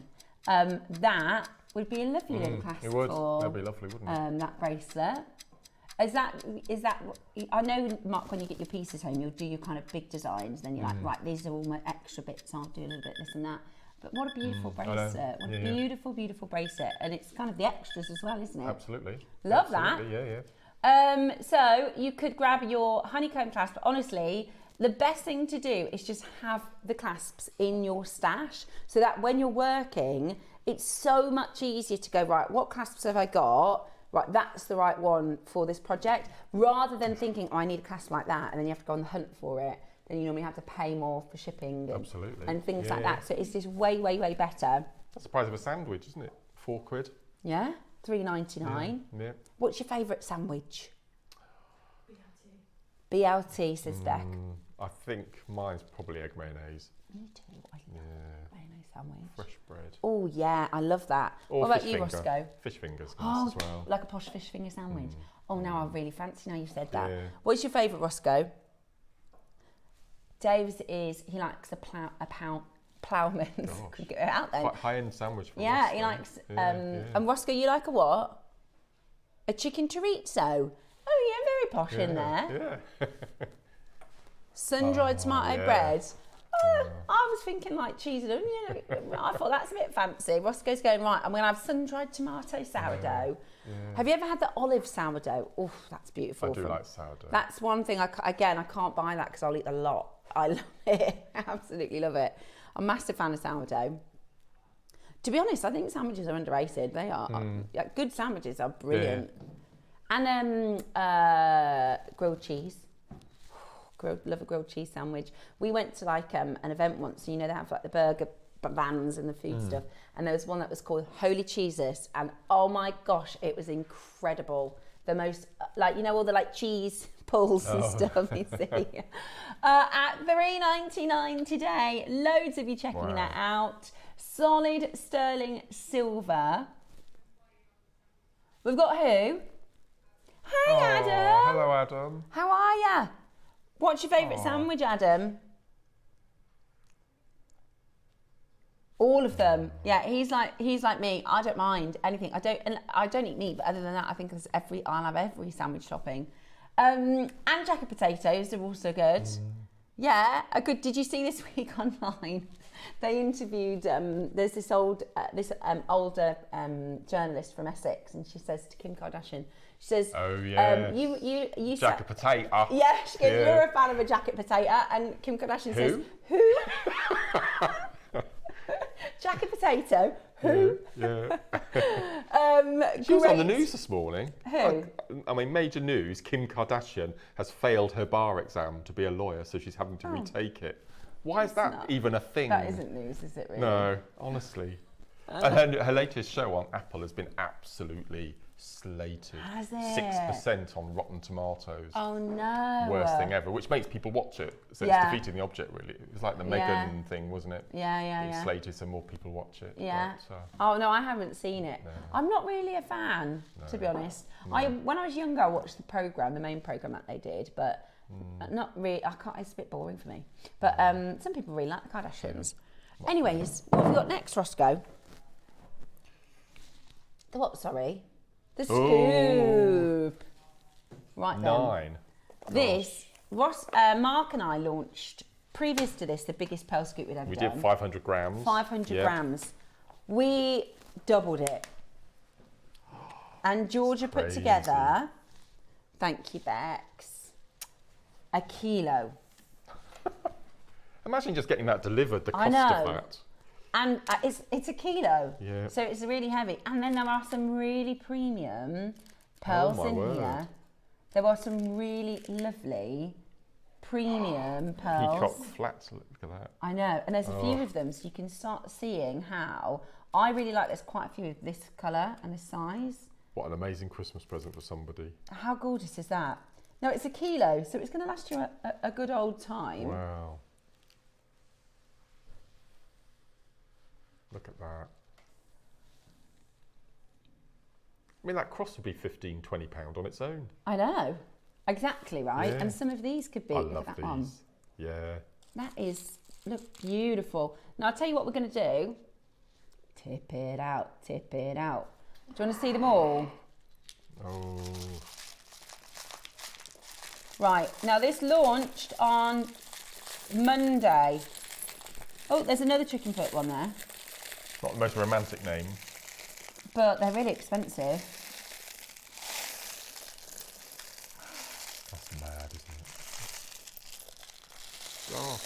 That would be a lovely little clasp. It would. For, that'd be lovely, wouldn't it? That bracelet. Is that? I know, Mark, when you get your pieces home, you'll do your kind of big designs. Then you're like, right, these are all my extra bits. I'll do a little bit this and that. But what a beautiful bracelet! What a beautiful, beautiful bracelet, and it's kind of the extras as well, isn't it? Absolutely. Love that. Yeah. So you could grab your honeycomb clasp. But honestly, the best thing to do is just have the clasps in your stash, so that when you're working, it's so much easier to go, right, what clasps have I got? Right, that's the right one for this project, rather than thinking, oh, I need a clasp like that, and then you have to go on the hunt for it. Then you normally have to pay more for shipping and things like that. So it's just way, way, way better. That's the price of a sandwich, isn't it? £4. Yeah, $3.99. Yeah. What's your favourite sandwich? BLT, says Deck. I think mine's probably egg mayonnaise. Me too. I love mayonnaise sandwich. Fresh bread. Oh yeah, I love that. Or what about you, Roscoe? Fish fingers, nice as well. Like a posh fish finger sandwich. Oh, now I really fancy. Now you've said that. Yeah. What's your favourite, Roscoe? Dave's he likes a ploughman's. Could get it out then. Quite high-end sandwich. For Roscoe. He likes. And Roscoe, you like a what? A chicken chorizo. Oh yeah, very posh in there. Yeah. Sun-dried tomato bread. I was thinking like cheese and onion. I thought that's a bit fancy. Roscoe's going, right, I'm going to have sun-dried tomato sourdough. Yeah. Have you ever had the olive sourdough? Oh, that's beautiful. I do like sourdough. That's one thing, I can't buy that because I'll eat a lot. I love it. I absolutely love it. I'm a massive fan of sourdough. To be honest, I think sandwiches are underrated. They are. Good sandwiches are brilliant. Yeah. And grilled cheese. Love a grilled cheese sandwich. We went to like an event once, so, you know, they have like the burger vans and the food stuff, and there was one that was called Holy Cheeses, and oh my gosh, it was incredible. The most, like, you know, all the like cheese pulls and stuff you see. At $3.99 today. Loads of you checking that out. Solid sterling silver. We've got who? Hey, Adam. Hello, Adam. How are you? What's your favourite sandwich, Adam? All of them. Yeah, he's like me. I don't mind anything. I don't eat meat, but other than that, I think I'll have every sandwich topping. And jacket potatoes are also good. Yeah, good. Did you see this week online? They interviewed. There's this older journalist from Essex, and she says to Kim Kardashian, she says, "Oh yeah, you jacket potato." Yeah, she goes, "You're a fan of a jacket potato," and Kim Kardashian says, "Who?" Jacket potato. Who? Yeah. She was on the news this morning. Who? I mean, major news. Kim Kardashian has failed her bar exam to be a lawyer, so she's having to retake it. Why is that even a thing? That isn't news, is it really? No, honestly. And her latest show on Apple has been absolutely slated. Has it? 6% on Rotten Tomatoes. Oh no. Worst thing ever, which makes people watch it. So it's defeating the object, really. It was like the Meghan thing, wasn't it? Yeah. It's slated so more people watch it. Yeah. But, oh no, I haven't seen it. No. I'm not really a fan, to be honest. No. When I was younger, I watched the main program that they did, but not really. It's a bit boring for me. But some people really like the Kardashians. Anyways, what have we got next, Roscoe? The what, sorry? The scoop. Right then. 9. This, Mark and I launched, previous to this, the biggest pearl scoop we'd ever done. We did 500 grams. 500 grams. We doubled it. And Georgia put together, thank you, Bex, a kilo. Imagine just getting that delivered, the cost of that. And it's a kilo. Yeah. So it's really heavy. And then there are some really premium pearls in here. There are some really lovely premium pearls. Peacock flats, look at that. I know. And there's a few of them, so you can start seeing how. I really like there's quite a few of this colour and this size. What an amazing Christmas present for somebody. How gorgeous is that? Now it's a kilo, so it's going to last you a good old time. Wow. Look at that. I mean, that cross would be £15–20 on its own. I know. Exactly right. Yeah. And some of these could be. I love that these. one. Yeah. That is, look, beautiful. Now I'll tell you what we're going to do. Tip it out, tip it out. Do you want to see them all? Oh. Right, now this launched on Monday. Oh, there's another chicken foot one there. Not the most romantic name. But they're really expensive. That's mad, isn't it? Oh.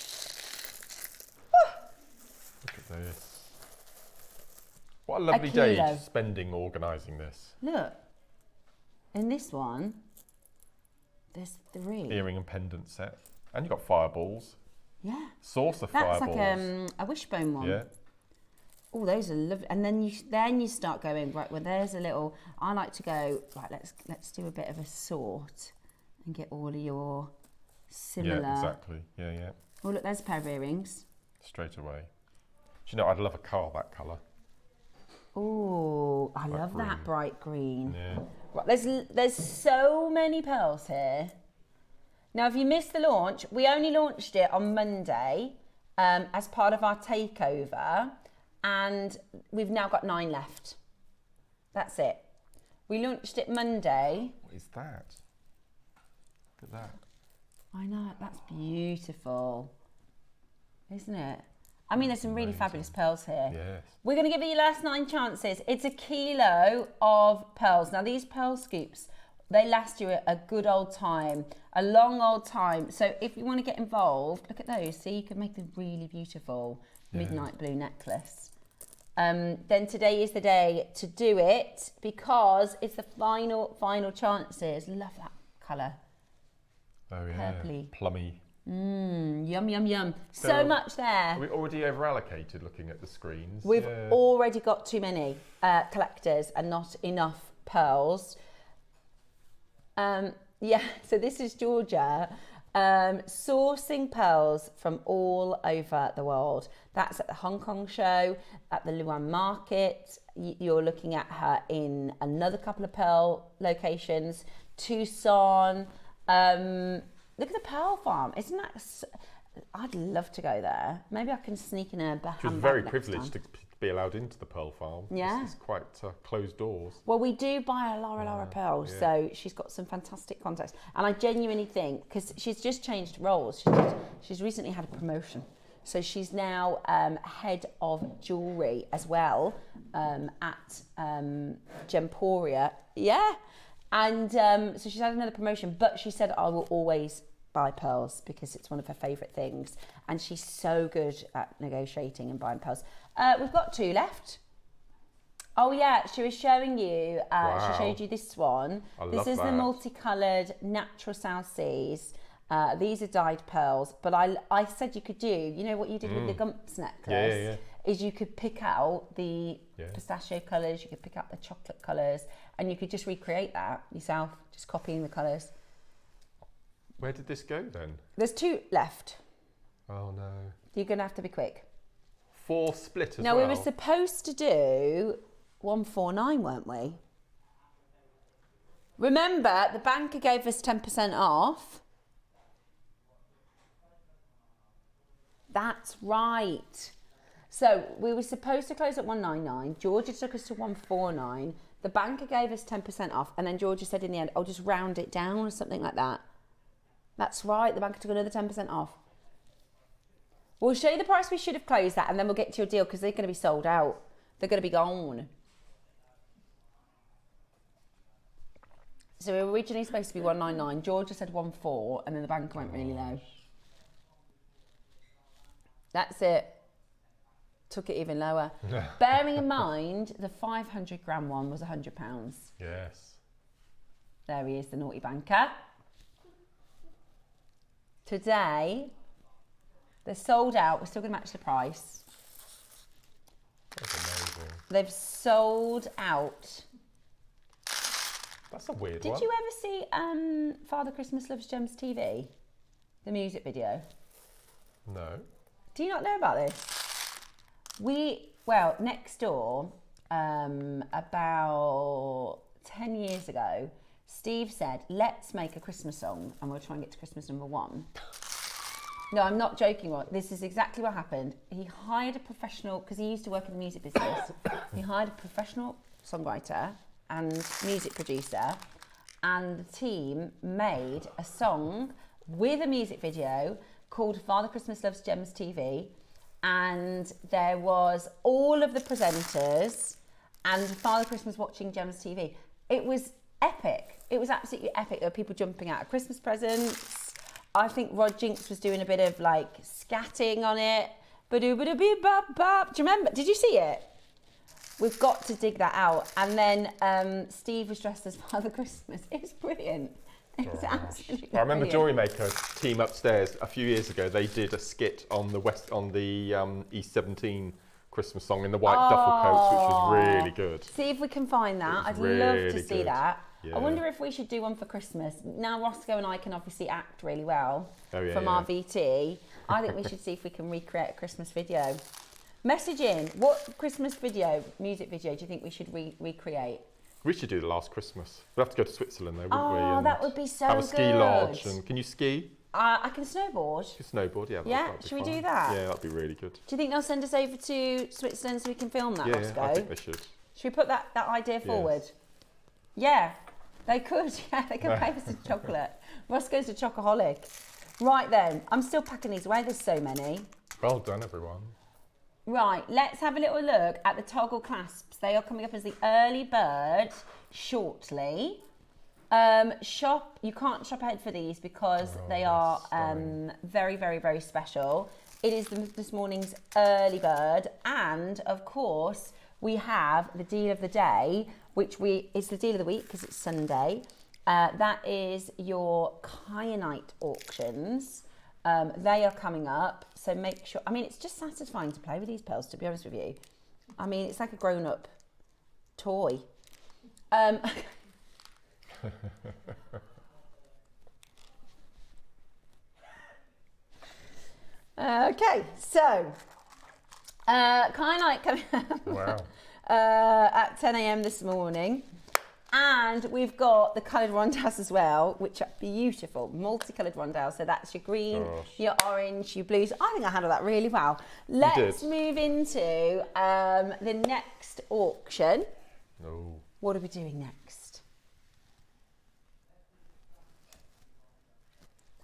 Look at this. What a lovely day spending organising this. Look, in this one, there's 3. Earring and pendant set. And you've got fireballs. Yeah. Saucer That's fireballs. like a wishbone one. Yeah. Oh, those are lovely. And then you start going, right, well, there's a little, I like to go, right, let's do a bit of a sort and get all of your similar. Yeah, exactly. Yeah, yeah. Oh, look, there's a pair of earrings. Straight away. Do you know, I'd love a car that colour. Oh, I love that bright green. Yeah. Right, there's so many pearls here. Now, if you missed the launch, we only launched it on Monday as part of our takeover, and we've now got 9 left. That's it. We launched it Monday. What is that? Look at that. I know, that's beautiful, isn't it? I mean, there's some really fabulous pearls here. Yes. We're going to give you your last 9 chances. It's a kilo of pearls. Now, these pearl scoops, they last you a good old time, a long old time. So if you want to get involved, look at those. See, you can make a really beautiful midnight blue necklace. Then today is the day to do it because it's the final chances. Love that colour. Oh, yeah. Purpley. Plummy. Yum, yum, yum. So much there. Are we already over allocated looking at the screens? We've already got too many collectors and not enough pearls. Yeah, so this is Georgia sourcing pearls from all over the world. That's at the Hong Kong show, at the Luan market. You're looking at her in another couple of pearl locations, Tucson. Look at the pearl farm. Isn't that... I'd love to go there. Maybe I can sneak in a handbag. She was very privileged to be allowed into the pearl farm. Yeah. It's quite closed doors. Well, we do buy a Laura pearls, so she's got some fantastic contacts. And I genuinely think, because she's just changed roles, she's recently had a promotion. So she's now head of jewellery as well at Gemporia. Yeah. And so she's had another promotion, but she said, I will always buy pearls because it's one of her favourite things. And she's so good at negotiating and buying pearls. We've got 2 left. Oh yeah, she was showing you, she showed you this one. This is the multicoloured natural South Seas. These are dyed pearls, but I said you could do, you know what you did with the Gumps necklace? Is you could pick out the pistachio colours, you could pick out the chocolate colours, and you could just recreate that yourself, just copying the colours. Where did this go then? There's 2 left. Oh no. You're going to have to be quick. 4 split as well. Now, we were supposed to do 149, weren't we? Remember, the banker gave us 10% off. That's right. So we were supposed to close at 199. Georgia took us to 149. The banker gave us 10% off, and then Georgia said in the end, "I'll just round it down," or something like that. That's right. The banker took another 10% off. We'll show you the price we should have closed at, and then we'll get to your deal because they're going to be sold out. They're going to be gone. So we were originally supposed to be 199. Georgia said 14, and then the banker went really low. That's it. Took it even lower. Bearing in mind, the 500 gram one was £100. Yes. There he is, the naughty banker. Today, they're sold out. We're still going to match the price. That's amazing. They've sold out. That's a weird one. Did you ever see Father Christmas Loves Gems TV? The music video? No. Do you not know about this? Next door, about 10 years ago, Steve said, let's make a Christmas song and we'll try and get to Christmas number 1. No, I'm not joking. This is exactly what happened. He hired a professional, because he used to work in the music business. He hired a professional songwriter and music producer, and the team made a song with a music video called Father Christmas Loves Gems TV. And there was all of the presenters and Father Christmas watching Gems TV. It was epic. It was absolutely epic. There were people jumping out of Christmas presents. I think Rod Jinx was doing a bit of like scatting on it. Ba-doo-ba-doo-bee-bop-bop. Do you remember? Did you see it? We've got to dig that out. And then Steve was dressed as Father Christmas. It was brilliant. It was absolutely I remember brilliant. JewelleryMaker team upstairs a few years ago. They did a skit on the E17 Christmas song in the white duffel coats, which was really good. See if we can find that. I'd love to see that. Yeah. I wonder if we should do one for Christmas. Now Roscoe and I can obviously act really well from our VT. I think we should see if we can recreate a Christmas video. Message in, what Christmas video, music video, do you think we should recreate? We should do the last Christmas. We'd have to go to Switzerland though, wouldn't we? Oh, that would be so good. Have a ski lodge. And can you ski? I can snowboard. You can snowboard, yeah. Yeah, should we do that? Yeah, that'd be really good. Do you think they'll send us over to Switzerland so we can film that, Roscoe? Yeah, I think they should. Should we put that idea forward? Yeah, they could. Yeah, they could pay for some chocolate. Roscoe's a chocoholic. Right then, I'm still packing these away. There's so many. Well done, everyone. Right, let's have a little look at the toggle clasps. They are coming up as the early bird shortly. You can't shop ahead for these because they are very, very, very special. It is this morning's early bird, and of course we have the deal of the day, which is the deal of the week because it's Sunday. That is your Kyanite auctions. They are coming up, so make sure. I mean, it's just satisfying to play with these pearls, to be honest with you. I mean, it's like a grown-up toy. Okay, so Kyanite coming up at 10 a.m. this morning. And we've got the coloured rondelles as well, which are beautiful, multicoloured rondelles. So that's your green, your orange, your blues. I think I handled that really well. Let's move into the next auction. No. What are we doing next?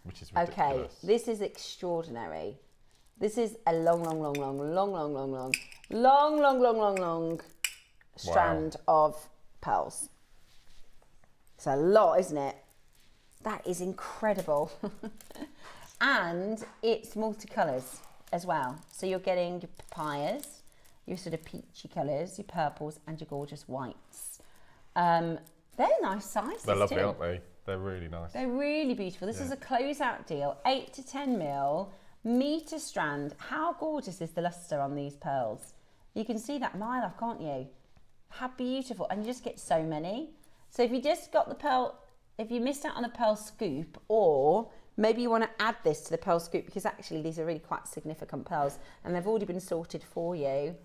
Which is ridiculous. Okay, this is extraordinary. This is a long strand of pearls. It's a lot, isn't it? That is incredible. And it's multicolours as well. So you're getting your papayas, your sort of peachy colours, your purples, and your gorgeous whites. They're nice sizes. They're lovely, aren't they? They're really nice. They're really beautiful. This is a closeout deal, 8 to 10 mil, metre strand. How gorgeous is the lustre on these pearls? You can see that mile off, can't you? How beautiful. And you just get so many. So if you just got the pearl, if you missed out on the pearl scoop, or maybe you want to add this to the pearl scoop, because actually these are really quite significant pearls and they've already been sorted for you.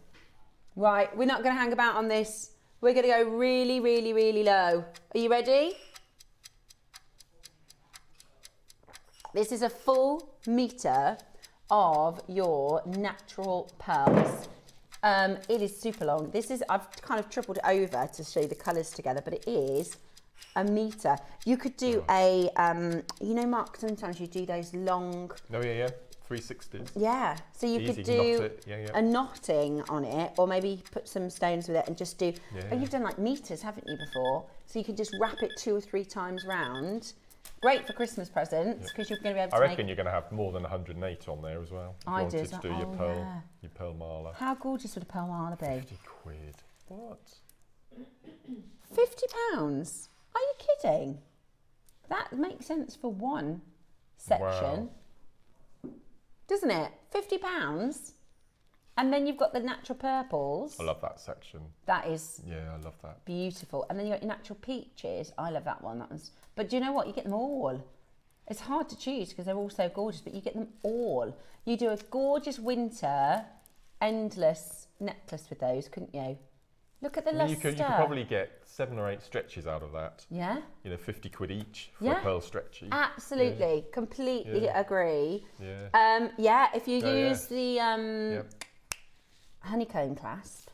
Right, we're not going to hang about on this. We're going to go really, really, really low. Are you ready? This is a full metre of your natural pearls. It is super long. I've kind of tripled it over to show the colours together, but it is a metre. You could do a, you know, Mark, sometimes you do those long... Oh, yeah. 360s. Yeah, so you could do a knotting on it, or maybe put some stones with it and just do... Oh, you've done like metres, haven't you, before? So you can just wrap it 2 or 3 times round. Great for Christmas presents, because you're going to be able to I reckon you're going to have more than 150 on there as well. If you wanted to do your pearl mala. How gorgeous would a pearl mala be? 50 quid. What? £50? Are you kidding? That makes sense for one section. Wow. Doesn't it? £50? And then you've got the natural purples. I love that section. That is... Yeah, I love that. Beautiful. And then you've got your natural peaches. I love that one. But do you know what? You get them all. It's hard to choose because they're all so gorgeous, but you get them all. You do a gorgeous winter, endless necklace with those, couldn't you? Look at the luster. You could probably get 7 or 8 stretches out of that. Yeah. You know, 50 quid each for a pearl stretchy. Absolutely. Yeah. Completely agree. Yeah. If you use the honeycomb clasp,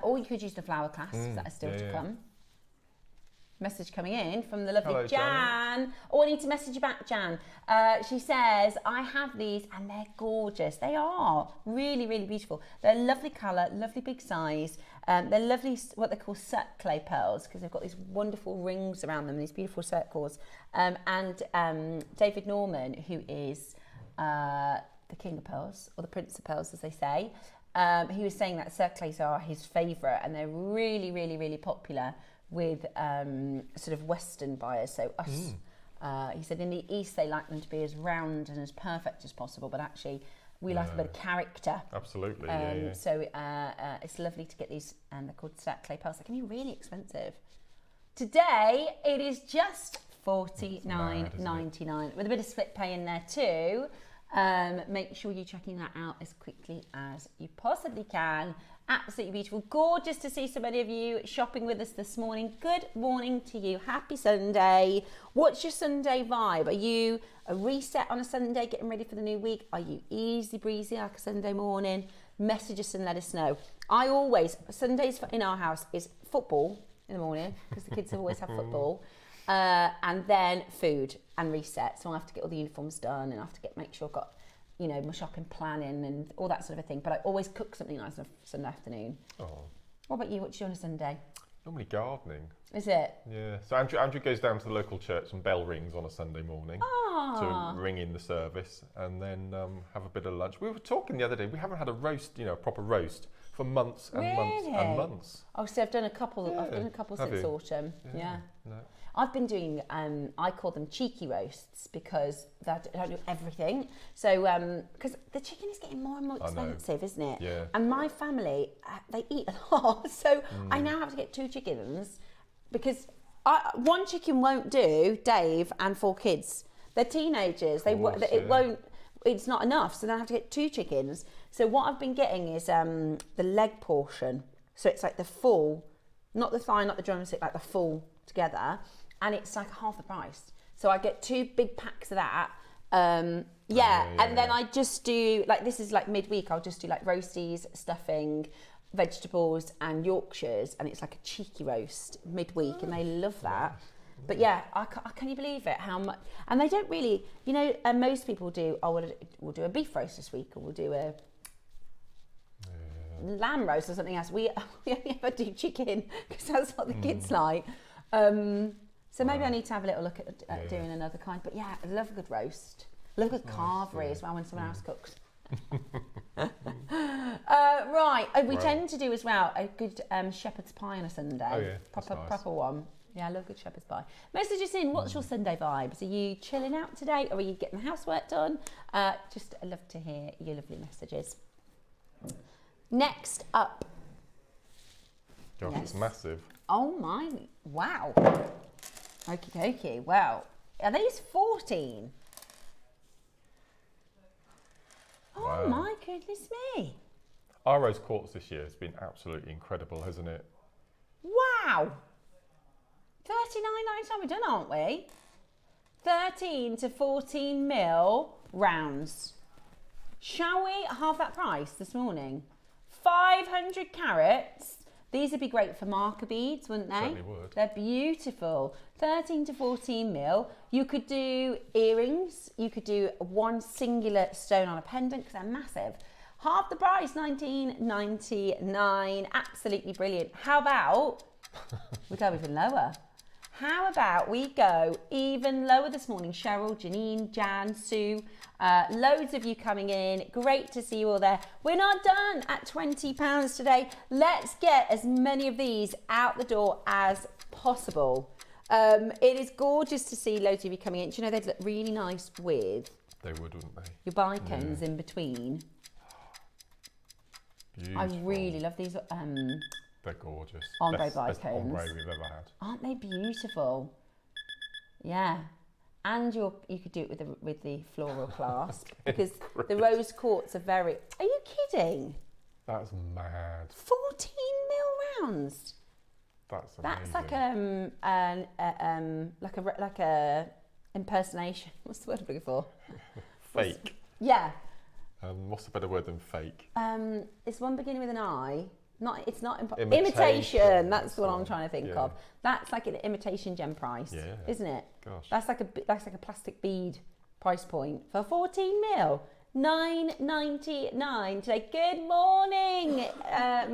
or you could use the flower clasps that are still to come. Message coming in from the lovely Hello, Jan. Oh, I need to message you back, Jan. She says, I have these and they're gorgeous. They are really, really beautiful. They're lovely colour, lovely big size. They're lovely, what they call cercle pearls, because they've got these wonderful rings around them, these beautiful circles. And David Norman, who is the King of Pearls, or the Prince of Pearls, as they say, he was saying that circles are his favourite, and they're really, really, really popular with sort of Western buyers, so us. He said in the East they like them to be as round and as perfect as possible, but actually we like a bit of character. Absolutely, So it's lovely to get these, and they're called stacked clay pearls. They can be really expensive. Today it is just $49.99 with a bit of split pay in there too. Make sure you're checking that out as quickly as you possibly can. Absolutely beautiful. Gorgeous to see so many of you shopping with us this morning. Good morning to you. Happy Sunday. What's your Sunday vibe? Are you a reset on a Sunday, getting ready for the new week? Are you easy breezy like a Sunday morning? Message us and let us know. Sundays in our house is football in the morning, because the kids always have football. And then food and reset. So I have to get all the uniforms done, and I have to make sure I've got, you know, my shopping planning and all that sort of a thing. But I always cook something nice on a Sunday afternoon. Oh. What about you? What do you do on a Sunday? Normally gardening. Is it? Yeah. So Andrew goes down to the local church and bell rings on a Sunday morning to ring in the service, and then have a bit of lunch. We were talking the other day, we haven't had a roast, you know, a proper roast for months and months and months. Oh, so I've done a couple. I've done a couple since autumn. Yeah. No. I've been doing, I call them cheeky roasts, because I don't do everything. So, because the chicken is getting more and more expensive, isn't it? Yeah. And my family, they eat a lot. So I now have to get 2 chickens, because one chicken won't do Dave and 4 kids. They're teenagers. It's not enough. So then I have to get 2 chickens. So what I've been getting is the leg portion. So it's like the full, not the thigh, not the drumstick, like the full together. And it's like half the price. So I get 2 big packs of that. And then I just do, like, this is like midweek, I'll just do like roasties, stuffing, vegetables and Yorkshires, and it's like a cheeky roast midweek, and they love that. But yeah, can you believe it? How much? And they don't really, you know, most people do, we'll do a beef roast this week, or we'll do a lamb roast or something else. We only ever do chicken, because that's what the kids like. So maybe I need to have a little look at doing another kind. But yeah, I love a good roast. I love a good carvery as well when someone else cooks. We tend to do as well a good shepherd's pie on a Sunday. Oh yeah, proper one. Yeah, I love good shepherd's pie. Message us in. What's your Sunday vibes? Are you chilling out today, or are you getting the housework done? I love to hear your lovely messages. Next up. Gosh, it's massive. Oh my! Wow. Okie dokie. Wow. Are these 14? Oh my goodness me. Our rose quartz this year has been absolutely incredible, hasn't it? Wow. 39.99 we're done, aren't we? 13 to 14 mil rounds. Shall we half that price this morning? 500 carats. These would be great for marker beads, wouldn't they? Certainly would. They're beautiful. 13 to 14 mil. You could do earrings. You could do one singular stone on a pendant because they're massive. Half the price, $19.99. Absolutely brilliant. How about, we go even lower. How about we go even lower this morning? Cheryl, Janine, Jan, Sue, loads of you coming in. Great to see you all there. We're not done at £20 today. Let's get as many of these out the door as possible. It is gorgeous to see loads of you coming in. Do you know they'd look really nice with... They would, wouldn't they? Your bicones in between. Beautiful. I really love these. They're gorgeous. Ombre best bicones. ombre we've ever had. Aren't they beautiful? Yeah. And you could do it with the floral clasp because the rose quartz are very... Are you kidding? That's mad. 14 mil rounds. That's amazing. That's like a impersonation. What's the word I'm looking for? Fake. Yeah. What's a better word than fake? It's one beginning with an I. It's not imitation. That's what I'm trying to think of. That's like an imitation gem price, isn't it? Gosh. That's like a plastic bead price point for 14 mil. $9.99 today. Good morning,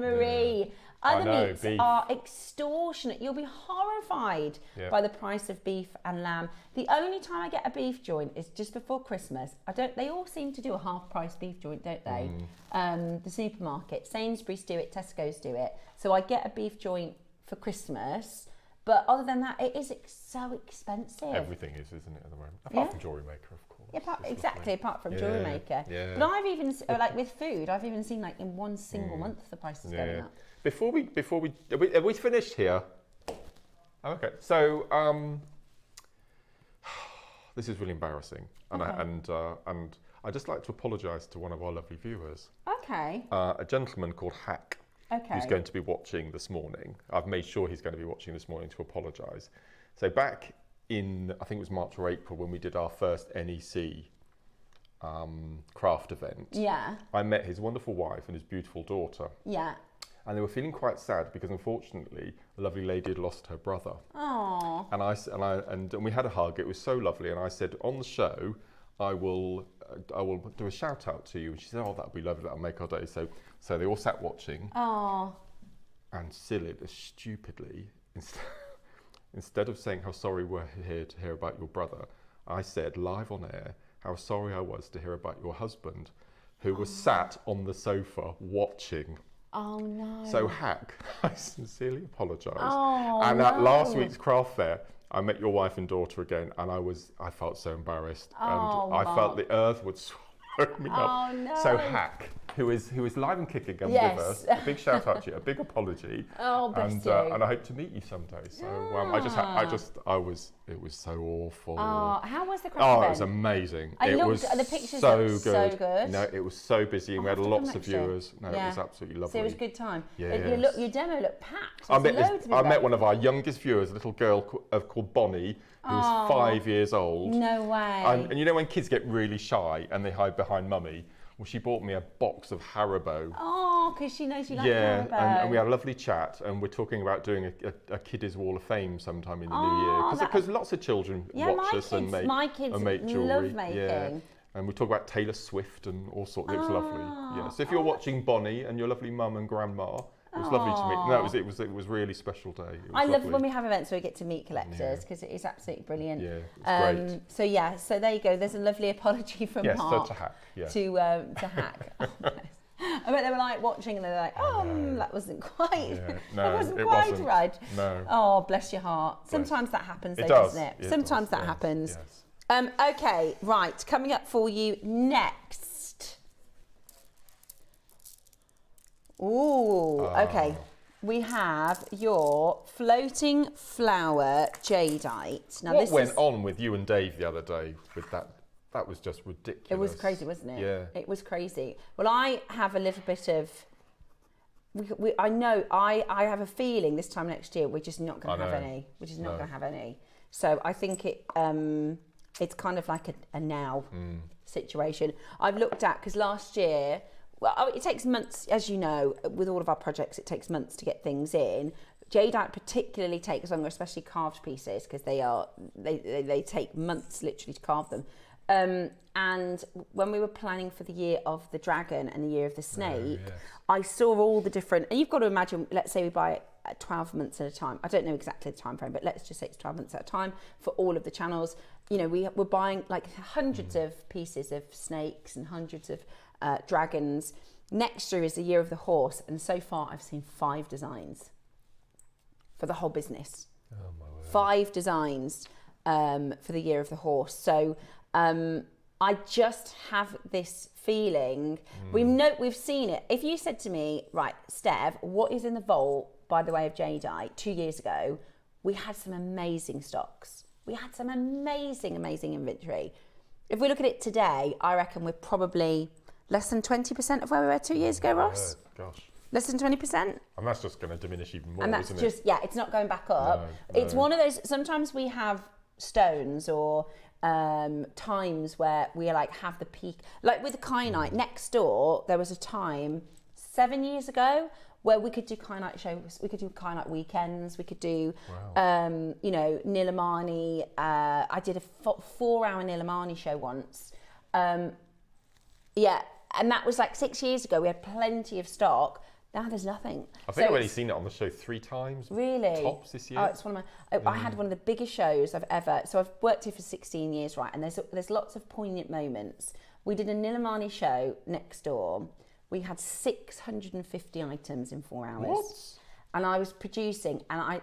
Marie. Other meats are extortionate. You'll be horrified by the price of beef and lamb. The only time I get a beef joint is just before Christmas. They all seem to do a half price beef joint, don't they? The supermarket, Sainsbury's do it, Tesco's do it. So I get a beef joint for Christmas. But other than that, it is so expensive. Everything is, isn't it, at the moment? Apart from JewelleryMaker, of course. Yeah, apart from JewelleryMaker. Yeah. But I've even, like with food, I've even seen like in one single month the prices going up. Before we, have we finished here? Okay, so this is really embarrassing, and I'd just like to apologise to one of our lovely viewers. Okay. A gentleman called Hack. Okay. Who's going to be watching this morning. I've made sure he's going to be watching this morning to apologise. So back in, I think it was March or April, when we did our first NEC craft event, I met his wonderful wife and his beautiful daughter. Yeah. And they were feeling quite sad because unfortunately the lovely lady had lost her brother. Aww. And we had a hug. It was so lovely. And I said, on the show, I will do a shout out to you. And she said, oh, that'd be lovely. That'll make our day. So they all sat watching. Oh. And stupidly, instead of saying how sorry we're here to hear about your brother, I said live on air how sorry I was to hear about your husband, who was sat on the sofa watching. Oh no. So Hack, I sincerely apologise. Oh, and at last week's craft fair, I met your wife and daughter again, and I felt so embarrassed, and I felt the earth would swallow me up. Oh no. So Hack, who is live and kicking again with us, a big shout out to you, a big apology. Oh, bless you. And I hope to meet you someday. So it was so awful. Oh, how was the craft event? Oh, it was amazing. The pictures looked so good. No, it was so busy, and we had lots of viewers. No, it was absolutely lovely. So it was a good time. Yeah. Your demo looked packed. I met one of our youngest viewers, a little girl called Bonnie, who was 5 years old. No way. And you know when kids get really shy and they hide behind mummy? Well, she bought me a box of Haribo. Oh, because she knows you like Haribo. Yeah, and we had a lovely chat, and we're talking about doing a Kiddies Wall of Fame sometime in the new year. Because lots of children watch us and make jewellery. Love making. Yeah. And we talk about Taylor Swift and all sorts. It was lovely. Yeah. So if you're watching Bonnie and your lovely mum and grandma, it was lovely to meet. No, it was a really special day. I love when we have events where we get to meet collectors because it is absolutely brilliant. Yeah, it's great. So there you go. There's a lovely apology from Mark to Hack. Yeah. To Hack. I bet they were like watching and they're like, that wasn't quite. Yeah. That wasn't quite right. No. Oh, bless your heart. Sometimes that happens, though, doesn't it? Sometimes that happens. Yes. Okay, right. Coming up for you next. Ooh, okay. We have your floating flower jadeite. Now, what went on with you and Dave the other day with that? That was just ridiculous. It was crazy, wasn't it? Yeah. It was crazy. Well, I have a little bit of... I know, I have a feeling this time next year we're just not going to have any. We're just not going to have any. So I think it's kind of like a now situation. I've looked at, because last year, well, it takes months, as you know, with all of our projects, it takes months to get things in. Jadeite particularly takes longer, especially carved pieces, because they take months literally to carve them. And when we were planning for the year of the dragon and the year of the snake, I saw all the different, and you've got to imagine, let's say we buy it at 12 months at a time. I don't know exactly the time frame, but let's just say it's 12 months at a time for all of the channels. You know, we're buying like hundreds of pieces of snakes and hundreds of dragons. Next year is the year of the horse, and so far I've seen 5 designs for the whole business. Oh my word. 5 designs for the year of the horse. So I just have this feeling, we've seen it. If you said to me, right, Stev, what is in the vault by the way of jadeite 2 years ago, we had some amazing stocks. We had some amazing inventory. If we look at it today, I reckon we're probably less than 20% of where we were 2 years ago, Ross. Gosh. Less than 20%. And that's just going to diminish even more, and that's isn't just, it? yeah, it's not going back up. No. It's one of those, sometimes we have stones or times where we like have the peak. Like with the kyanite, next door, there was a time 7 years ago where we could do kyanite shows, we could do kyanite weekends, we could do, you know, Nilamani. I did a 4-hour Nilamani show once. Yeah, and that was like 6 years ago. We had plenty of stock. Now there's nothing. I think I've only seen it on the show 3 times. Really? Tops this year. Oh, it's one of my. I had one of the biggest shows I've ever. So I've worked here for 16 years, right? And there's lots of poignant moments. We did a Nilamani show next door. We had 650 items in 4 hours. What? And I was producing, and I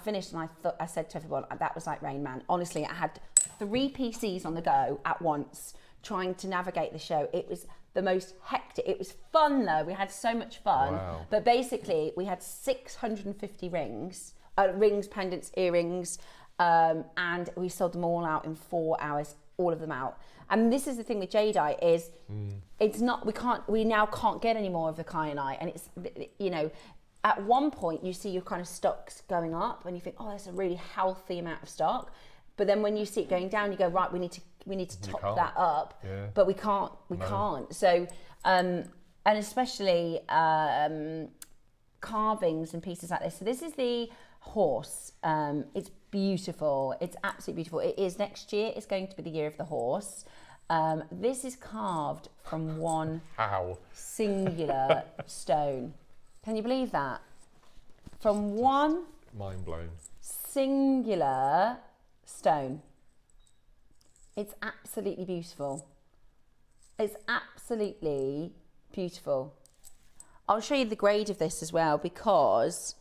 finished, and I said to everyone, that was like Rain Man. Honestly, I had 3 PCs on the go at once, trying to navigate the show. It was the most hectic. It was fun though. We had so much fun. Wow. But basically, we had 650 rings, pendants, earrings, and we sold them all out in 4 hours, all of them out. And this is the thing with jadeite is, it's not. We now can't get any more of the kyanite, and it's, you know. At one point, you see your kind of stocks going up, and you think, oh, that's a really healthy amount of stock. But then when you see it going down, you go, right, we need to top that up. Yeah. But we can't. So, and especially carvings and pieces like this. So this is the horse. It's beautiful. It's absolutely beautiful. It is next year. It's going to be the year of the horse. This is carved from one singular stone. Can you believe that? From one mind blown singular stone. It's absolutely beautiful. It's absolutely beautiful. I'll show you the grade of this as well, because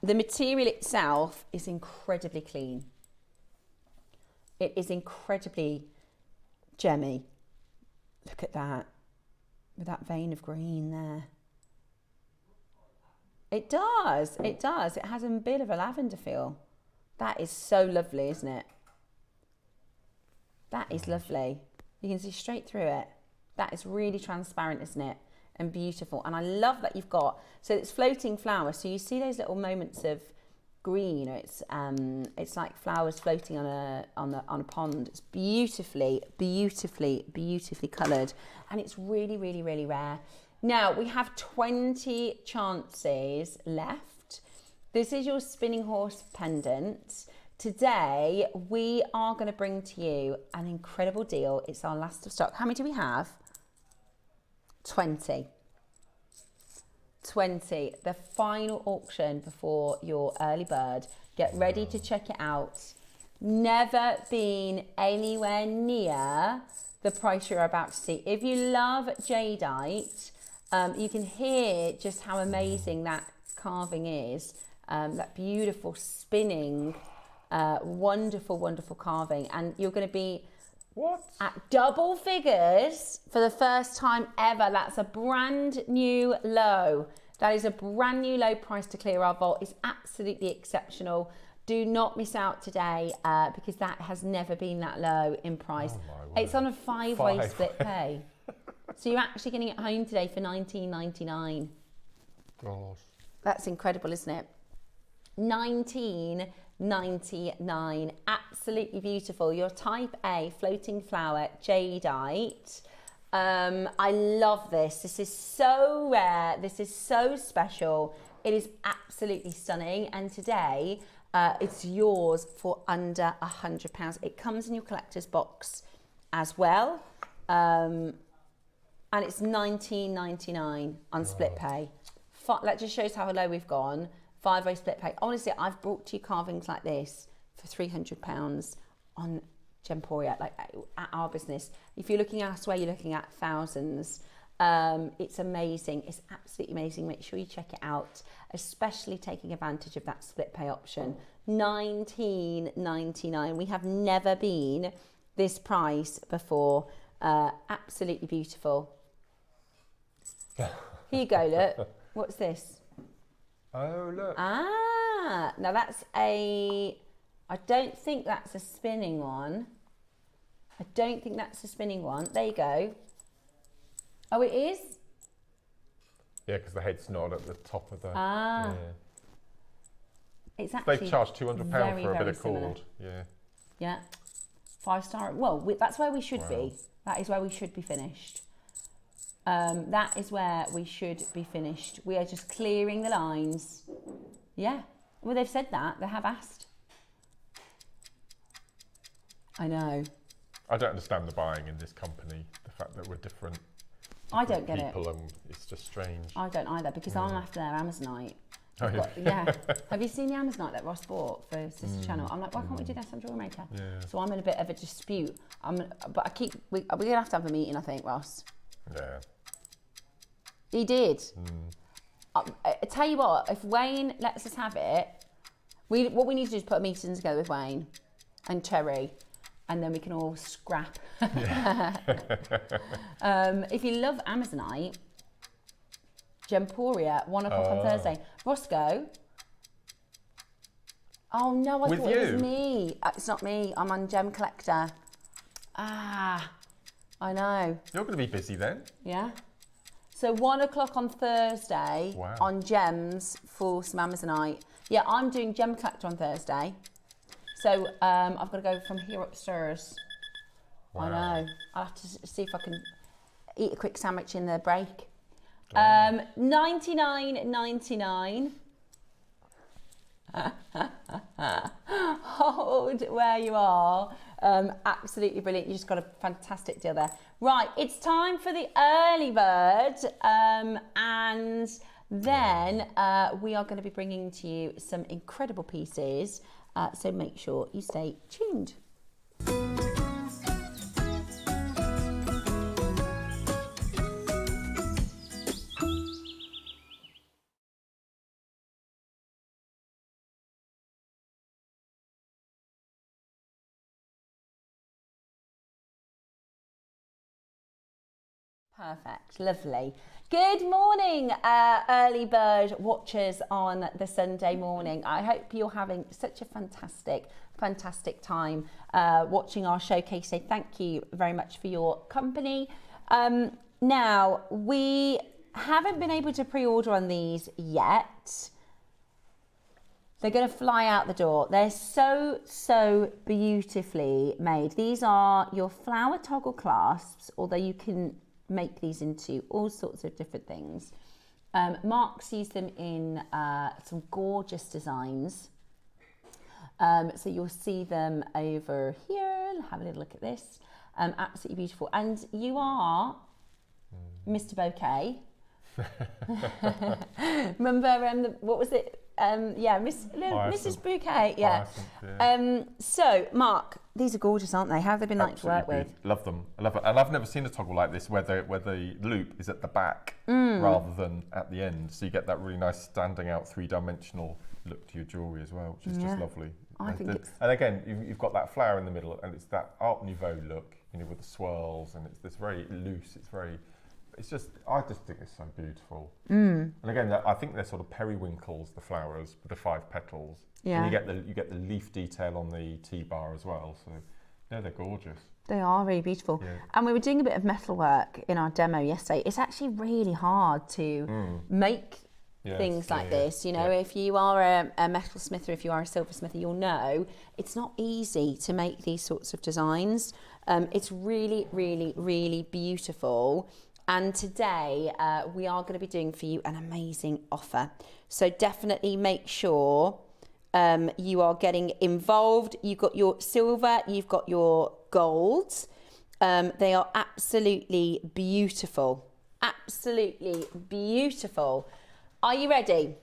the material itself is incredibly clean. It is incredibly gemmy. Look at that, with that vein of green there. It does. It has a bit of a lavender feel. That is so lovely, isn't it? That is lovely. You can see straight through it. That is really transparent, isn't it? And beautiful. And I love that you've got, so it's floating flowers. So you see those little moments of green, or it's like flowers floating on a pond. It's beautifully coloured, and it's really, really, really rare. Now, we have 20 chances left. This is your spinning horse pendant. Today, we are going to bring to you an incredible deal. It's our last of stock. How many do we have? 20. 20. The final auction before your early bird. Get ready to check it out. Never been anywhere near the price you're about to see. If you love jadeite, you can hear just how amazing that carving is. That beautiful spinning, wonderful carving. And you're going to be at double figures for the first time ever. That's a brand new low. That is a brand new low price to clear our vault. It's absolutely exceptional. Do not miss out today, because that has never been that low in price. It's on a 5-way split pay. So you're actually getting it home today for $19.99. Gosh. That's incredible, isn't it? $19.99. $29.99. Absolutely beautiful. Your type A floating flower jadeite. I love this. This is so rare. This is so special. It is absolutely stunning. And today, it's yours for under £100. It comes in your collector's box as well. And it's $19.99 on split pay. That just shows how low we've gone. 5-way split pay. Honestly, I've brought to you carvings like this for £300 on Gemporia, like at our business. If you're looking elsewhere, you're looking at thousands. It's amazing. It's absolutely amazing. Make sure you check it out, especially taking advantage of that split pay option. $19.99. We have never been this price before. Absolutely beautiful. Here you go, look. What's this? Oh, look. Ah, now that's I don't think that's a spinning one. I don't think that's a spinning one. There you go. Oh, it is? Yeah, because the head's not at the top of the... Ah. Yeah. It's actually they've charged £200 very, for a bit very of similar. cord. Yeah. Yeah. 5-star. Well, that's where we should be. That is where we should be finished. That is where we should be finished. We are just clearing the lines. Yeah. Well, they've said that. They have asked. I know. I don't understand the buying in this company. The fact that we're different. I don't get people, it. It's just strange. I don't either, because I'm after their Amazonite. Oh, Yeah. Have you seen the Amazonite that Ross bought for Sister Channel? I'm like, why can't we do this on JewelleryMaker? Yeah. So I'm in a bit of a dispute. But we're going to have a meeting, I think, Ross. Yeah. He did. I tell you what, if Wayne lets us have it, what we need to do is put a meeting together with Wayne and Cherry, and then we can all scrap. Yeah. If you love Amazonite, Gemporia, 1 o'clock on Thursday. Roscoe. Oh no, I thought it was me. It's not me. I'm on Gem Collector. Ah, I know. You're going to be busy then. Yeah. So 1 o'clock on Thursday on Gems for some Amazonite. Yeah, I'm doing Gem Collector on Thursday. So I've got to go from here upstairs. Wow. I know. I'll have to see if I can eat a quick sandwich in the break. $99.99. Hold where you are. Absolutely brilliant. You just got a fantastic deal there. Right, it's time for the early bird, and then we are going to be bringing to you some incredible pieces. So make sure you stay tuned. Perfect, lovely. Good morning, early bird watchers on the Sunday morning. I hope you're having such a fantastic time watching our showcase. So thank you very much for your company. Now, we haven't been able to pre-order on these yet. They're going to fly out the door. They're so beautifully made. These are your flower toggle clasps, although you can make these into all sorts of different things. Mark sees them in some gorgeous designs. So you'll see them over here. Have a little look at this. Absolutely beautiful. And you are Mr. Bouquet. Remember, what was it? Mrs. Bouquet. Yeah. So, Mark, these are gorgeous, aren't they? How have they been like to work with? Love them. I love it. And I've never seen a toggle like this where the loop is at the back rather than at the end. So you get that really nice standing out 3-dimensional look to your jewellery as well, which is just lovely. And again, you've got that flower in the middle, and it's that Art Nouveau look, with the swirls, and it's this very loose. I just think it's so beautiful. And again, I think they're sort of periwinkles, the flowers with the 5 petals. Yeah. And you get the leaf detail on the T-bar as well. So yeah, they're gorgeous. They are really beautiful. Yeah. And we were doing a bit of metalwork in our demo yesterday. It's actually really hard to make things like this. You know, if you are a metalsmith or if you are a silversmith, you'll know it's not easy to make these sorts of designs. It's really, really, really beautiful. And today we are going to be doing for you an amazing offer. So definitely make sure you are getting involved. You've got your silver, you've got your gold. They are absolutely beautiful. Absolutely beautiful. Are you ready?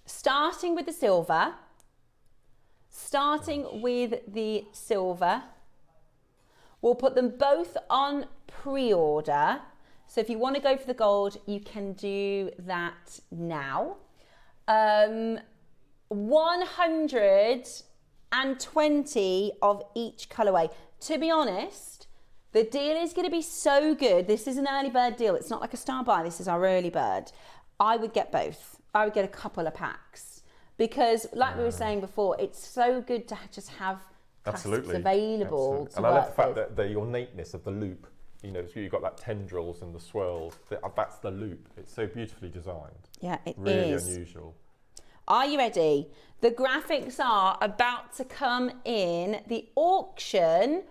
Starting with the silver. We'll put them both on pre-order. So if you want to go for the gold, you can do that now. 120 of each colourway. To be honest, the deal is going to be so good. This is an early bird deal. It's not like a star buy. This is our early bird. I would get both. I would get a couple of packs because, like we were saying before, it's so good to just have plastics available. And I love the fact that the ornateness of the loop. You know, so you've got that tendrils and the swirls. That's the loop. It's so beautifully designed. Yeah, it is. Really unusual. Are you ready? The graphics are about to come in. The auction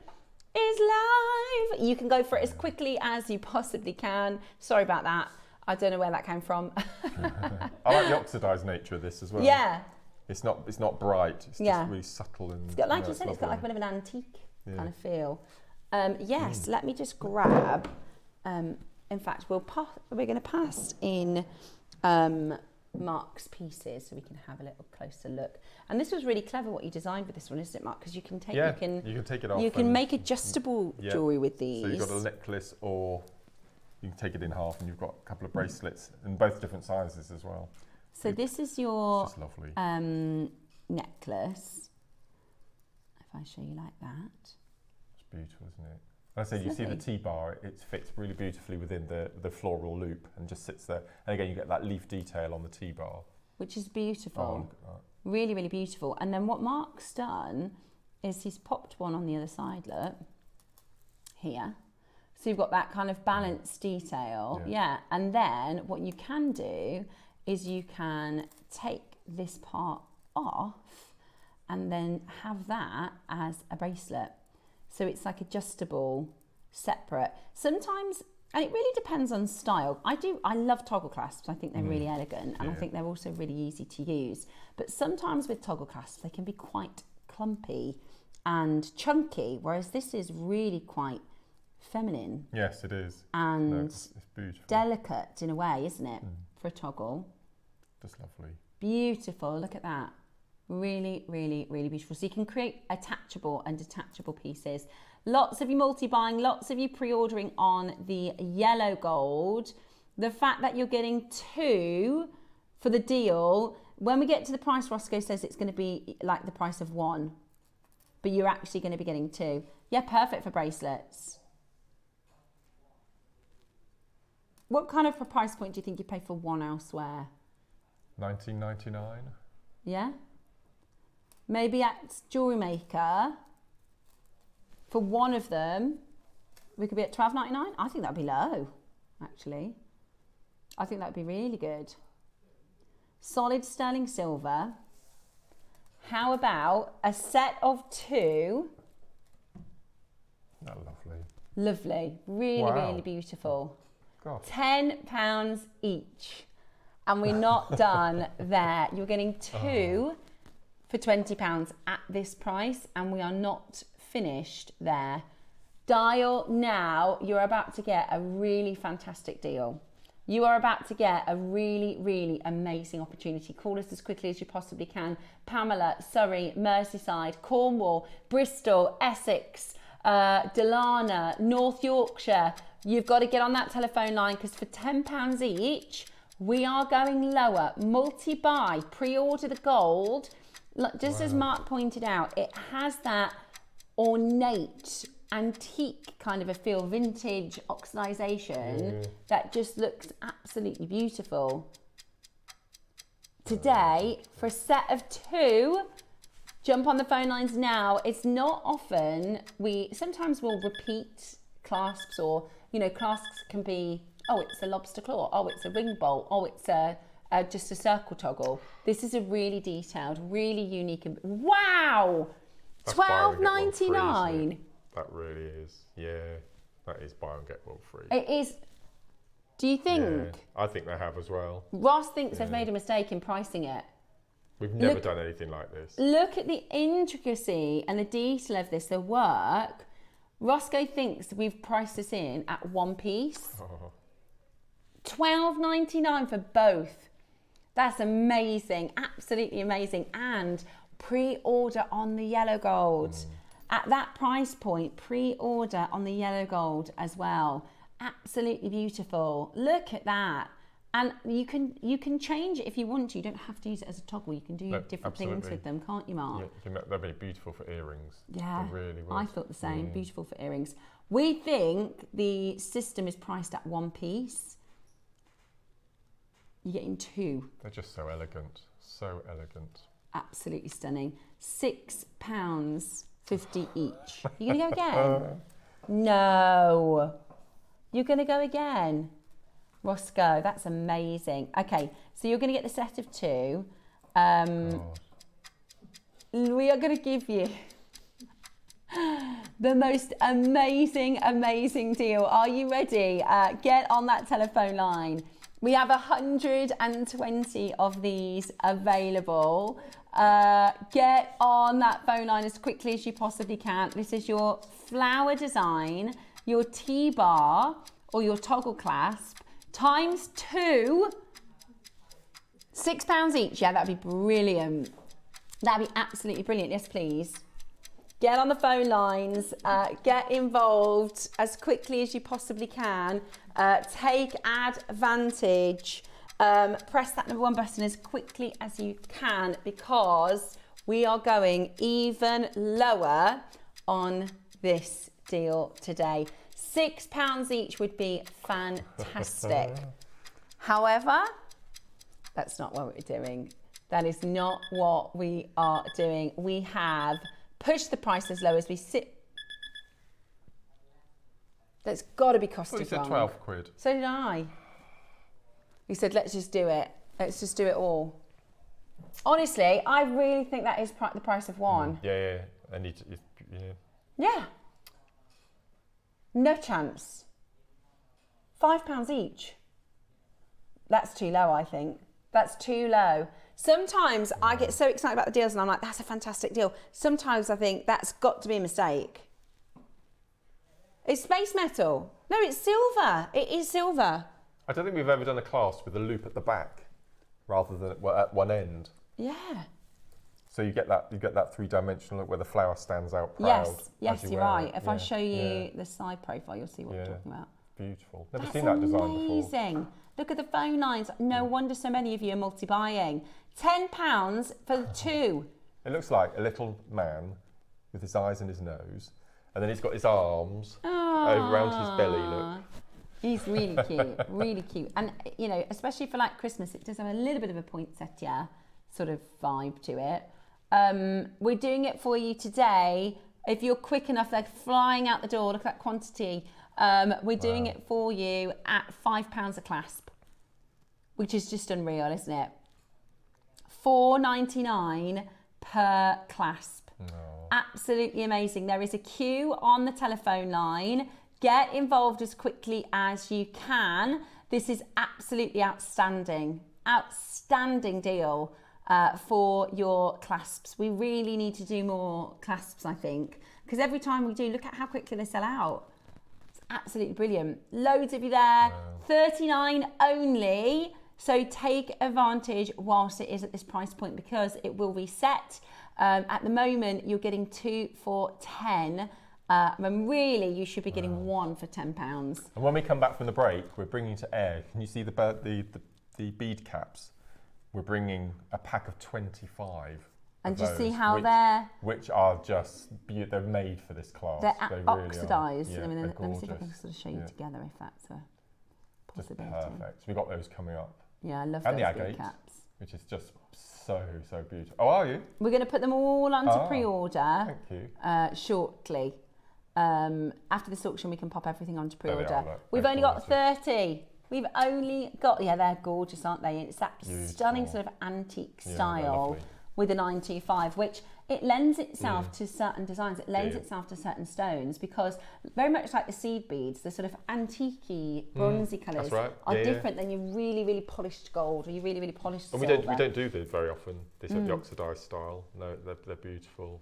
is live. You can go for it as quickly as you possibly can. Sorry about that. I don't know where that came from. I like the oxidized nature of this as well. Yeah. It's not bright. It's just really subtle and. It's got, like you said, it's got like a bit of an antique kind of feel. Yes. Let me just grab. In fact, we're going to pass in Mark's pieces so we can have a little closer look. And this was really clever what you designed with this one, isn't it, Mark? Because you can take you can take it off. You can make adjustable jewelry with these. So you've got a necklace, or you can take it in half, and you've got a couple of bracelets in both different sizes as well. So this is your lovely. necklace. If I show you like that. It's beautiful, isn't it? I say you see the T-bar, it fits really beautifully within the floral loop and just sits there. And again, you get that leaf detail on the T-bar. Which is beautiful. Oh, look at that. Really, really beautiful. And then what Mark's done is he's popped one on the other side, look, here. So you've got that kind of balanced detail. Yeah. And then what you can do is you can take this part off and then have that as a bracelet. So it's like adjustable, separate. Sometimes, and it really depends on style. I love toggle clasps. I think they're really elegant, and I think they're also really easy to use. But sometimes with toggle clasps, they can be quite clumpy and chunky, whereas this is really quite feminine. Yes, it is. And it's beautiful. Delicate in a way, isn't it, for a toggle? Just lovely. Beautiful. Look at that. Really, really, really beautiful. So you can create attachable and detachable pieces. Lots of you multi-buying, lots of you pre-ordering on the yellow gold. The fact that you're getting two for the deal, when we get to the price, Roscoe says it's going to be like the price of one, but you're actually going to be getting two. Yeah, perfect for bracelets. What kind of a price point do you think you pay for one elsewhere? $19.99. Yeah? Maybe at JewelleryMaker, for one of them, we could be at $12.99. I think that'd be low, actually. I think that'd be really good. Solid sterling silver. How about a set of two? That's lovely. Lovely. Really, really beautiful. God. £10 each. And we're not done there. You're getting two for £20 at this price, and we are not finished there. Dial now. You're about to get a really fantastic deal. You are about to get a really, really amazing opportunity. Call us as quickly as you possibly can. Pamela, Surrey, Merseyside, Cornwall, Bristol, Essex, Delana, North Yorkshire. You've got to get on that telephone line, because for £10 each, we are going lower. Multi-buy, pre-order the gold. Just as Mark pointed out, it has that ornate, antique kind of a feel, vintage oxidization that just looks absolutely beautiful. Today, for a set of two, jump on the phone lines now. It's not often sometimes we'll repeat clasps, or, clasps can be oh, it's a lobster claw, oh, it's a ring bolt, oh, it's just a circle toggle. This is a really detailed, really unique, and wow, $12.99. That really is, yeah. That is buy and get one free. It is. Do you think? Yeah, I think they have as well. Ross thinks they've made a mistake in pricing it. We've never done anything like this. Look at the intricacy and the detail of this, the work. Roscoe thinks we've priced this in at one piece. Oh. $12.99 for both. That's amazing, absolutely amazing. And pre-order on the yellow gold. At that price point, pre-order on the yellow gold as well. Absolutely beautiful. Look at that. And you can change it if you want to. You don't have to use it as a toggle. You can do different things with them, can't you, Mark? Yeah, they'd be beautiful for earrings. Yeah, they really would. I thought the same. Beautiful for earrings. We think the system is priced at one piece. You're getting two. They're just so elegant. So elegant. Absolutely stunning. £6.50 each. You're going to go again? No. You're going to go again? Roscoe, that's amazing. Okay, so you're going to get the set of two. We are going to give you the most amazing deal. Are you ready? Get on that telephone line. We have 120 of these available. Get on that phone line as quickly as you possibly can. This is your flower design, your T-bar or your toggle clasp, ×2, £6 each. Yeah, that'd be brilliant. That'd be absolutely brilliant. Yes, please. Get on the phone lines, get involved as quickly as you possibly can. Take advantage. Press that number 1 button as quickly as you can because we are going even lower on this deal today. £6 each would be fantastic. However, that's not what we're doing. That is not what we are doing. We have pushed the price as low as we sit. That's got to be costed wrong. You said 12 quid. So did I. He said, let's just do it. Let's just do it all. Honestly, I really think that is the price of one. Yeah. I need to, Yeah. No chance. £5 each. That's too low, I think. That's too low. Sometimes I get so excited about the deals and I'm like, that's a fantastic deal. Sometimes I think that's got to be a mistake. It's space metal. No, it's silver. It is silver. I don't think we've ever done a clasp with a loop at the back rather than at one end. Yeah. So you get that three-dimensional look where the flower stands out proud. Yes, you're right. If I show you the side profile, you'll see what we're talking about. Beautiful. Never seen that design before. Amazing. Look at the phone lines. No wonder so many of you are multi-buying. £10 for the two. It looks like a little man with his eyes and his nose, and then he's got his arms over around his belly. Look. He's really cute, really cute. And, you know, especially for like Christmas, it does have a little bit of a poinsettia sort of vibe to it. We're doing it for you today. If you're quick enough, they're flying out the door. Look at that quantity. We're doing it for you at £5 a clasp, which is just unreal, isn't it? $4.99 per clasp. Absolutely amazing. There is a queue on the telephone line. Get involved as quickly as you can. This is absolutely outstanding. Outstanding deal for your clasps. We really need to do more clasps, I think, because every time we do, look at how quickly they sell out. It's absolutely brilliant. Loads of you there. Wow. 39 only. So take advantage whilst it is at this price point because it will reset. At the moment, you're getting 2 for £10. And really, you should be getting 1 for £10. And when we come back from the break, we're bringing to air. Can you see the bead caps? We're bringing a pack of 25. And just see how which are just they're made for this class. They're oxidised. Yeah, let me see if I can sort of show you together if that's a possibility. Just perfect. So we've got those coming up. Yeah, I love those bead agates, caps. which is just so beautiful. Oh, are you? We're going to put them all onto pre-order. Thank you. Shortly. After this auction, we can pop everything onto pre-order. We've only got 30. We've only got, they're gorgeous, aren't they? It's that Beautiful. Stunning sort of antique style lovely. with a 925, which it lends itself to certain designs. It lends itself to certain stones because very much like the seed beads, the sort of antique-y, bronzy colours are different than your really, really polished gold or your really, really polished silver. And we don't do these very often, this the oxidised style. No, they're beautiful.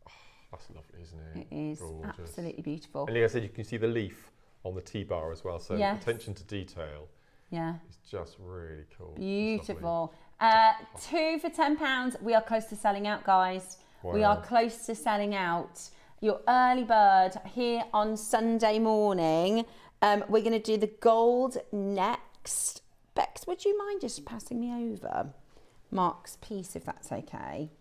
Oh, that's lovely, isn't it? It is gorgeous. Absolutely beautiful. And like I said, you can see the leaf on the T-bar as well, so attention to detail. Yeah. It's just really cool. Beautiful. 2 for £10. We are close to selling out, guys. Wow. We are close to selling out. Your early bird here on Sunday morning. We're going to do the gold next. Bex, would you mind just passing me over Mark's piece, if that's okay?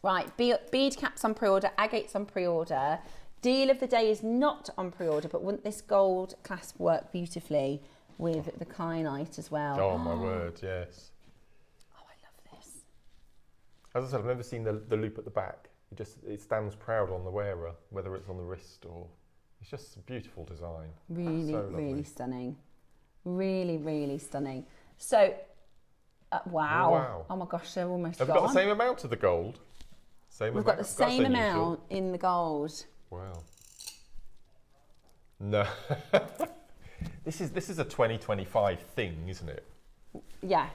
Right, bead caps on pre-order, agates on pre-order. Deal of the day is not on pre-order, but wouldn't this gold clasp work beautifully with the kyanite as well? Oh, my word, yes. Oh, I love this. As I said, I've never seen the loop at the back. It stands proud on the wearer, whether it's on the wrist or... It's just a beautiful design. Really, really stunning. Really, really stunning. So, wow. Oh my gosh, they're almost gone. Have we got the same amount of the gold? We've got the same amount in the gold. Wow. No. This is a 2025 thing, isn't it? Yeah.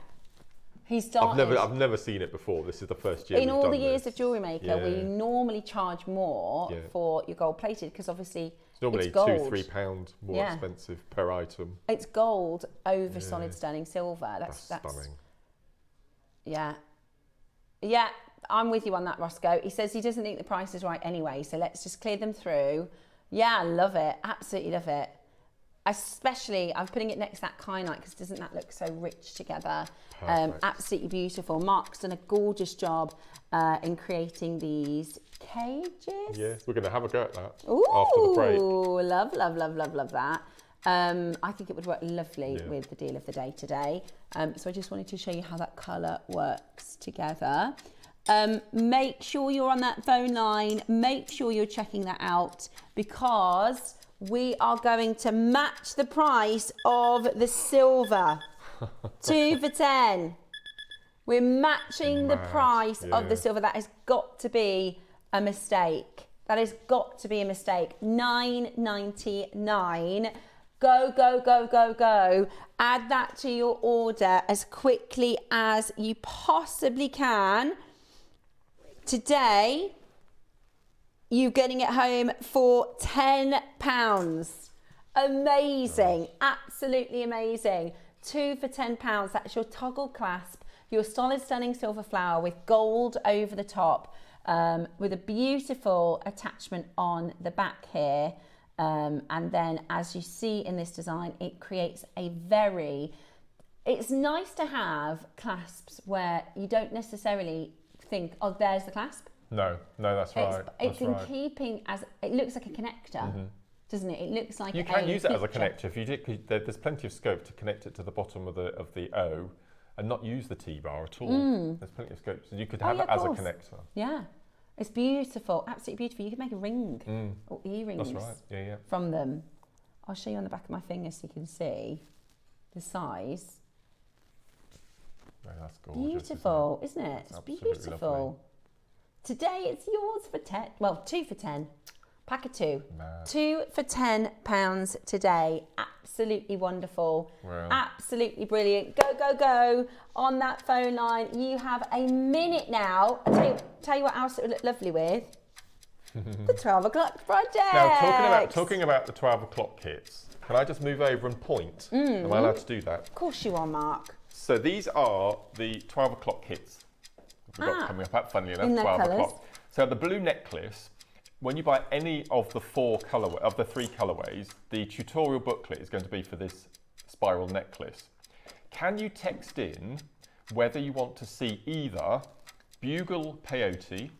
He started. I've never seen it before. This is the first year. In all the years of Jewellery Maker, we normally charge more for your gold plated because obviously it's normally £2-3 more expensive per item. It's gold over solid sterling silver. That's stunning. Yeah. Yeah, I'm with you on that, Roscoe. He says he doesn't think the price is right anyway, so let's just clear them through. Yeah, I love it. Absolutely love it. Especially, I'm putting it next to that kyanite because doesn't that look so rich together? Absolutely beautiful. Mark's done a gorgeous job in creating these cages. Yeah, we're going to have a go at that after the break. Love, love, love, love, love that. I think it would work lovely with the deal of the day today. So I just wanted to show you how that colour works together. Make sure you're on that phone line. Make sure you're checking that out because we are going to match the price of the silver. 2 for 10. We're matching the price of the silver. That has got to be a mistake. That has got to be a mistake. £9.99. Go, go, go, go, go. Add that to your order as quickly as you possibly can. Today, you're getting it home for £10. Amazing. Absolutely amazing. 2 for £10. That's your toggle clasp, your solid stunning silver flower with gold over the top, with a beautiful attachment on the back here. And then as you see in this design, it creates it's nice to have clasps where you don't necessarily think, oh, there's the clasp. No, that's right. It's in keeping it looks like a connector, doesn't it? It looks like you can use it as a connector if you did. There's plenty of scope to connect it to the bottom of the O, and not use the T-bar at all. There's plenty of scope, so you could have it as a connector. Yeah, it's beautiful, absolutely beautiful. You could make a ring or earrings. That's right. Yeah. From them. I'll show you on the back of my finger so you can see the size. Oh, that's gorgeous. Beautiful, isn't it? It's beautiful. Lovely. Today it's yours for 10. Well, 2 for 10. Pack of 2. Mad. 2 for £10 today. Absolutely wonderful. Wow. Absolutely brilliant. Go, go, go on that phone line. You have a minute now. I'll tell you what else it would look lovely with. The 12 o'clock project. Now, talking about the 12 o'clock kits, can I just move over and point? Am I allowed to do that? Of course you are, Mark. So these are the 12 o'clock kits we've got coming up, funnily enough, 12 o'clock. So the blue necklace, when you buy any of the 3 colorways, the tutorial booklet is going to be for this spiral necklace. Can you text in whether you want to see either bugle peyote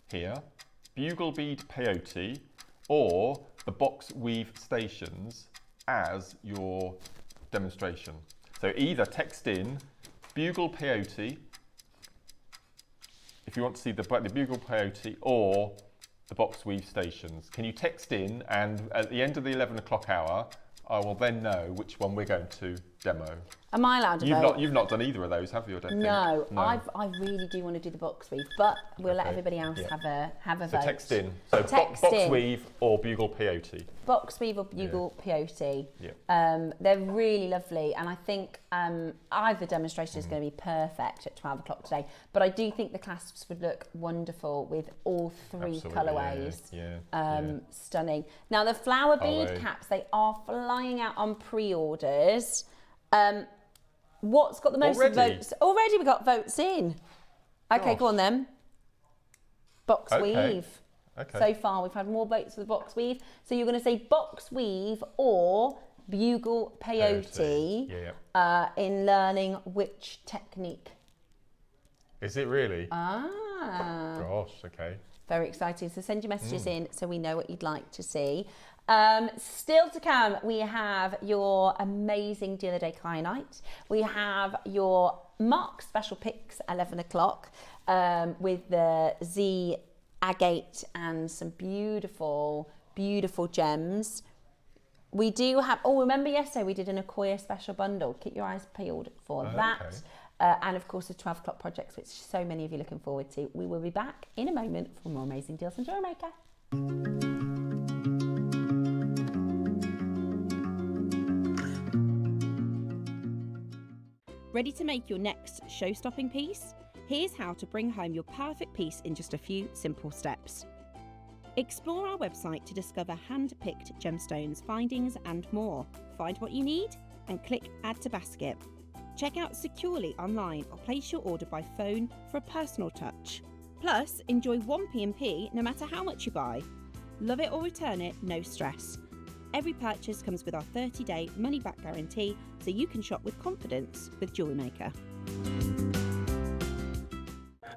here, bugle bead peyote, or the box weave stations as your demonstration? So either text in bugle peyote if you want to see the bugle peyote or the box weave stations. Can you text in, and at the end of the 11 o'clock hour, I will then know which one we're going to demo. Am I allowed to vote? You've not done either of those, have you? I don't no, think. No, I really do want to do the box weave, but we'll let everybody else have a vote. So text in. So box weave or bugle peyote. Box weave or bugle peyote. Yeah. They're really lovely, and I think either demonstration is going to be perfect at 12 o'clock today. But I do think the clasps would look wonderful with all three colourways. Stunning. Now the flower bead caps, they are flying out on pre-orders. What's got the most votes? Already we got votes in. Okay, go on then. Box weave. Okay. So far we've had more votes for the box weave. So you're going to say box weave or bugle peyote in learning which technique. Is it really? Ah. Gosh, okay. Very exciting. So send your messages in so we know what you'd like to see. Still to come, we have your amazing Deal a Day Kyanite. We have your Mark special picks at 11 o'clock with the Z agate and some beautiful, beautiful gems. We do have, remember yesterday we did an Akoya special bundle. Keep your eyes peeled for that. Okay. And of course the 12 o'clock projects, which so many of you are looking forward to. We will be back in a moment for more amazing deals on JewelleryMaker. Ready to make your next show-stopping piece? Here's how to bring home your perfect piece in just a few simple steps. Explore our website to discover hand-picked gemstones, findings and more. Find what you need and click Add to Basket. Check out securely online or place your order by phone for a personal touch. Plus, enjoy 1P&P no matter how much you buy. Love it or return it, no stress. Every purchase comes with our 30-day money-back guarantee, so you can shop with confidence with JewelleryMaker.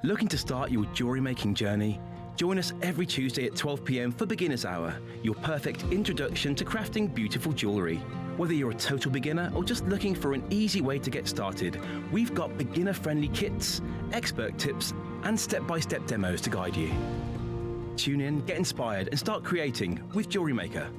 Looking to start your jewellery making journey? Join us every Tuesday at 12 p.m. for Beginner's Hour, your perfect introduction to crafting beautiful jewellery. Whether you're a total beginner or just looking for an easy way to get started, we've got beginner-friendly kits, expert tips, and step-by-step demos to guide you. Tune in, get inspired, and start creating with JewelleryMaker.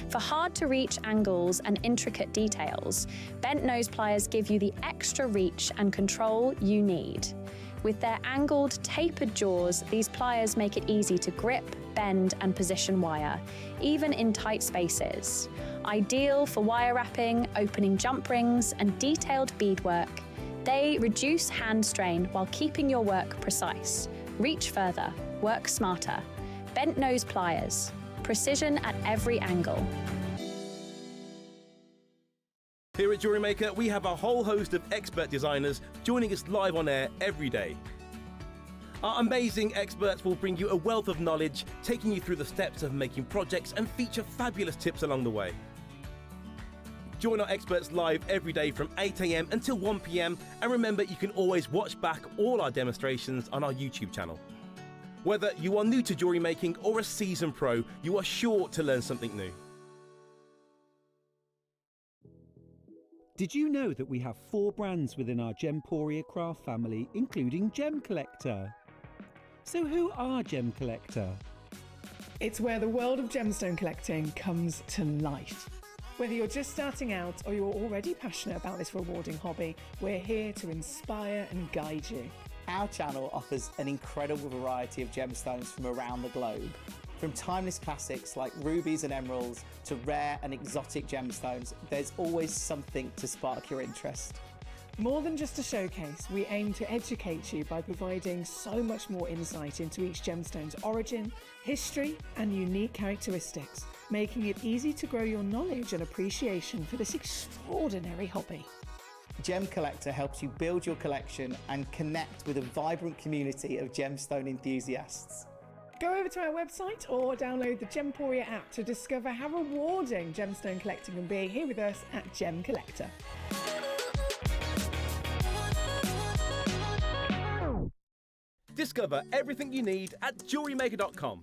For hard-to-reach angles and intricate details, bent nose pliers give you the extra reach and control you need. With their angled, tapered jaws, these pliers make it easy to grip, bend, and position wire, even in tight spaces. Ideal for wire wrapping, opening jump rings, and detailed beadwork, they reduce hand strain while keeping your work precise. Reach further, work smarter. Bent nose pliers. Precision at every angle. Here at JewelleryMaker, we have a whole host of expert designers joining us live on air every day. Our amazing experts will bring you a wealth of knowledge, taking you through the steps of making projects and feature fabulous tips along the way. Join our experts live every day from 8 a.m. until 1 p.m. And remember, you can always watch back all our demonstrations on our YouTube channel. Whether you are new to jewellery making or a seasoned pro, you are sure to learn something new. Did you know that we have 4 brands within our Gemporia craft family, including Gem Collector? So who are Gem Collector? It's where the world of gemstone collecting comes to life. Whether you're just starting out or you're already passionate about this rewarding hobby, we're here to inspire and guide you. Our channel offers an incredible variety of gemstones from around the globe. From timeless classics like rubies and emeralds to rare and exotic gemstones, there's always something to spark your interest. More than just a showcase, we aim to educate you by providing so much more insight into each gemstone's origin, history, and unique characteristics, making it easy to grow your knowledge and appreciation for this extraordinary hobby. Gem Collector helps you build your collection and connect with a vibrant community of gemstone enthusiasts. Go over to our website or download the Gemporia app to discover how rewarding gemstone collecting can be here with us at Gem Collector. Discover everything you need at JewelleryMaker.com.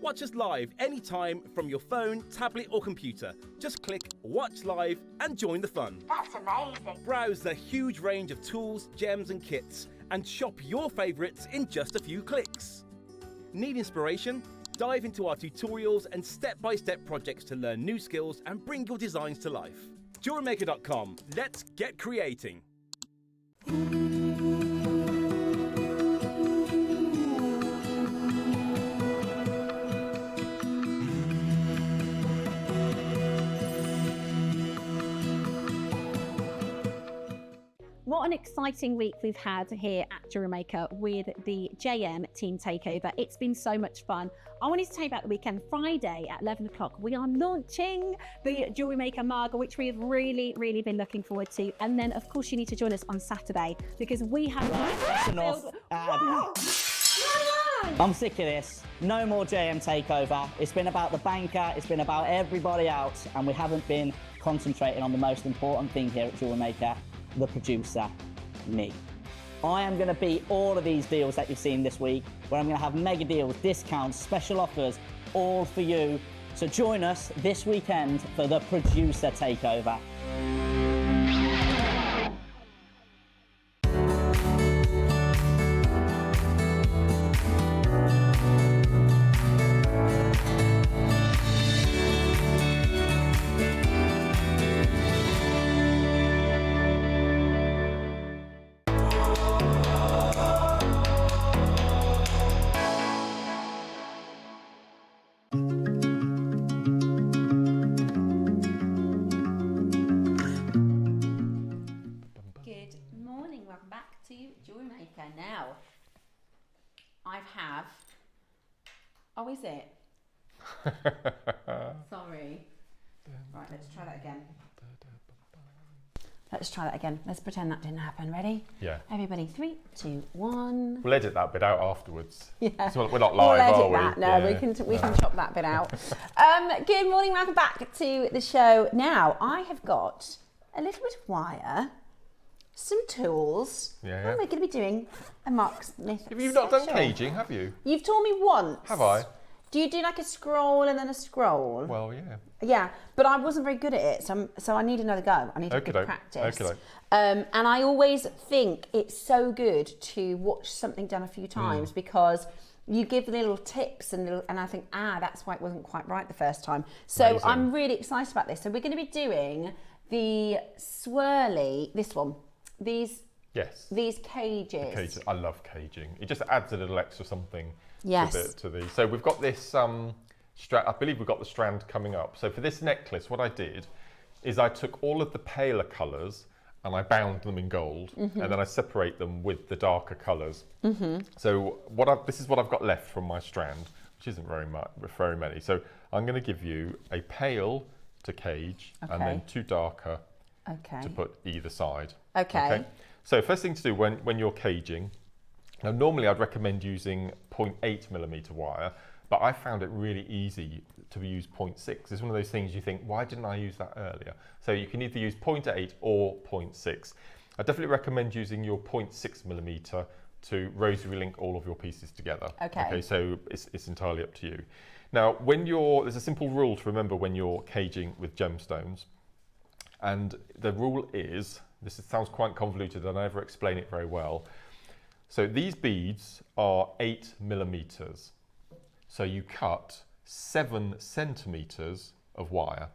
Watch us live anytime from your phone, tablet or computer. Just click Watch Live and join the fun. That's amazing. Browse the huge range of tools, gems and kits and shop your favourites in just a few clicks. Need inspiration? Dive into our tutorials and step-by-step projects to learn new skills and bring your designs to life. JewelleryMaker.com. Let's get creating. What an exciting week we've had here at JewelleryMaker with the JM Team Takeover. It's been so much fun. I wanted to tell you about the weekend. Friday at 11 o'clock, we are launching the JewelleryMaker mug, which we have really been looking forward to. And then, of course, you need to join us on Saturday because we have... I'm sick of this. No more JM Takeover. It's been about the banker, it's been about everybody else, and we haven't been concentrating on the most important thing here at JewelleryMaker, the producer, me. I am going to beat all of these deals that you've seen this week, where I'm going to have mega deals, discounts, special offers, all for you. So join us this weekend for the producer takeover. Now, oh, is it? Sorry. Right, let's try that again. Let's pretend that didn't happen. Ready? Yeah. Everybody, 3, 2, 1. We'll edit that bit out afterwards. Yeah. So we're not live, are we? We'll edit that. No, yeah. we can chop that bit out. Good morning, welcome back to the show. Now, I have got a little bit of wire, some tools, and we're going to be doing a Mark Smith Have you not done caging, have you? You've told me once. Have I? Do you do like a scroll and then a scroll? Well, yeah. Yeah, but I wasn't very good at it, so I need another go. I need a good practice. And I always think it's so good to watch something done a few times because you give little tips and I think, that's why it wasn't quite right the first time. So amazing. I'm really excited about this. So we're going to be doing the swirly, this one. These cages. Cages. I love caging. It just adds a little extra something to the. So we've got this I believe we've got the strand coming up. So for this necklace, what I did is I took all of the paler colours and I bound them in gold, and then I separate them with the darker colours. So this is what I've got left from my strand, which isn't very many. So I'm going to give you a pale to cage and then 2 darker to put either side. Okay. So first thing to do when you're caging, now normally I'd recommend using 0.8mm wire, but I found it really easy to use 0.6. It's one of those things you think, why didn't I use that earlier? So you can either use 0.8 or 0.6. I definitely recommend using your 0.6mm to rosary link all of your pieces together. Okay, so it's entirely up to you. Now, there's a simple rule to remember when you're caging with gemstones. And the rule is, this sounds quite convoluted and I never explain it very well. So these beads are 8mm. So you cut 7 centimetres of wire.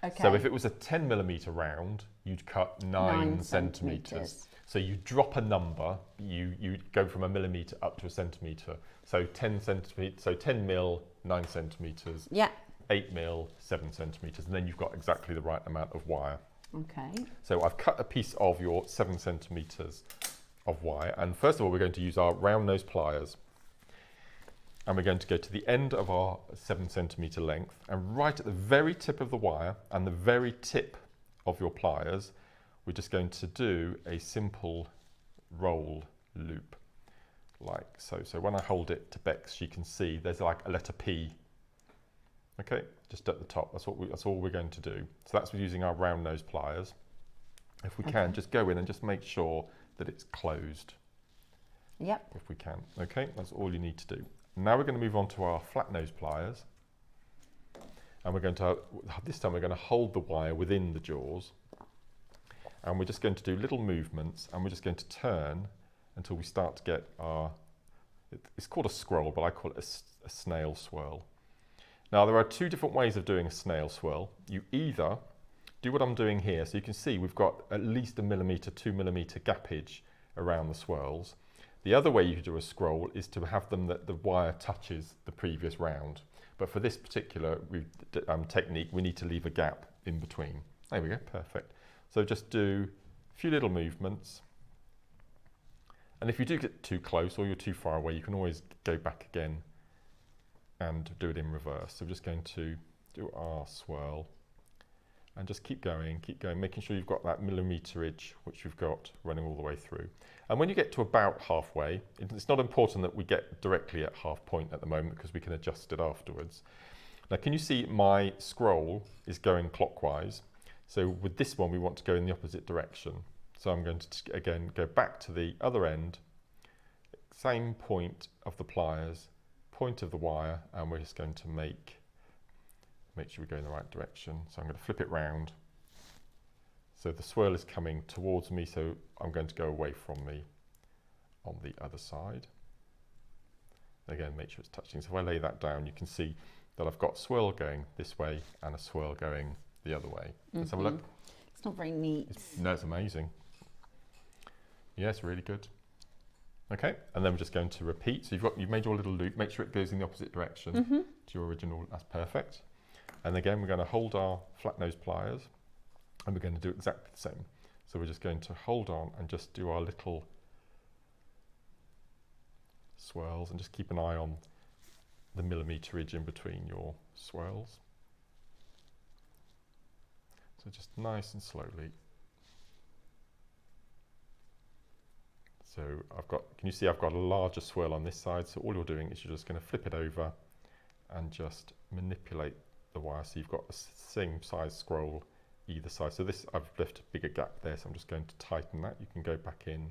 Okay. So if it was a 10mm round, you'd cut 9 centimetres. So you drop a number, you go from a millimetre up to a centimetre. So 10 centimetres, so 10 mil, 9 centimetres. Yeah. 8 mil, 7 centimetres, and then you've got exactly the right amount of wire. Okay. So I've cut a piece of your 7 centimetres of wire, and first of all we're going to use our round nose pliers, and we're going to go to the end of our 7 centimetre length, and right at the very tip of the wire and the very tip of your pliers, we're just going to do a simple roll loop, like so. So when I hold it to Bex, she can see there's like a letter P. Okay, just at the top. That's all we're going to do. So that's using our round nose pliers. If we can, just go in and just make sure that it's closed. Yep. If we can. Okay, that's all you need to do. Now we're going to move on to our flat nose pliers. And we're going to, this time we're going to hold the wire within the jaws. And we're just going to do little movements, and we're just going to turn until we start to get our, it's called a scroll, but I call it a snail swirl. Now there are two different ways of doing a snail swirl. You either do what I'm doing here, so you can see we've got at least 1 millimetre, 2 millimetre gappage around the swirls. The other way you do a scroll is to have them that the wire touches the previous round. But for this particular technique, we need to leave a gap in between. There we go, perfect. So just do a few little movements. And if you do get too close or you're too far away, you can always go back again and do it in reverse. So we're just going to do our swirl and just keep going, making sure you've got that millimeterage, which you've got running all the way through. And when you get to about halfway, it's not important that we get directly at half point at the moment because we can adjust it afterwards. Now, can you see my scroll is going clockwise? So with this one, we want to go in the opposite direction. So I'm going to, again, go back to the other end, same point of the pliers, point of the wire, and we're just going to make sure we go in the right direction. So I'm going to flip it round. So the swirl is coming towards me, so I'm going to go away from me on the other side. Again, make sure it's touching. So if I lay that down, you can see that I've got swirl going this way and a swirl going the other way. Let's have a look. It's not very neat. No, it's amazing. Yes, really good. Okay, and then we're just going to repeat. So you've made your little loop. Make sure it goes in the opposite direction to your original. That's perfect. And again, we're going to hold our flat nose pliers, and we're going to do exactly the same. So we're just going to hold on and just do our little swirls, and just keep an eye on the millimeterage in between your swirls. So just nice and slowly. So can you see I've got a larger swirl on this side, so all you're doing is you're just going to flip it over and just manipulate the wire so you've got the same size scroll either side. So this, I've left a bigger gap there, so I'm just going to tighten that. You can go back in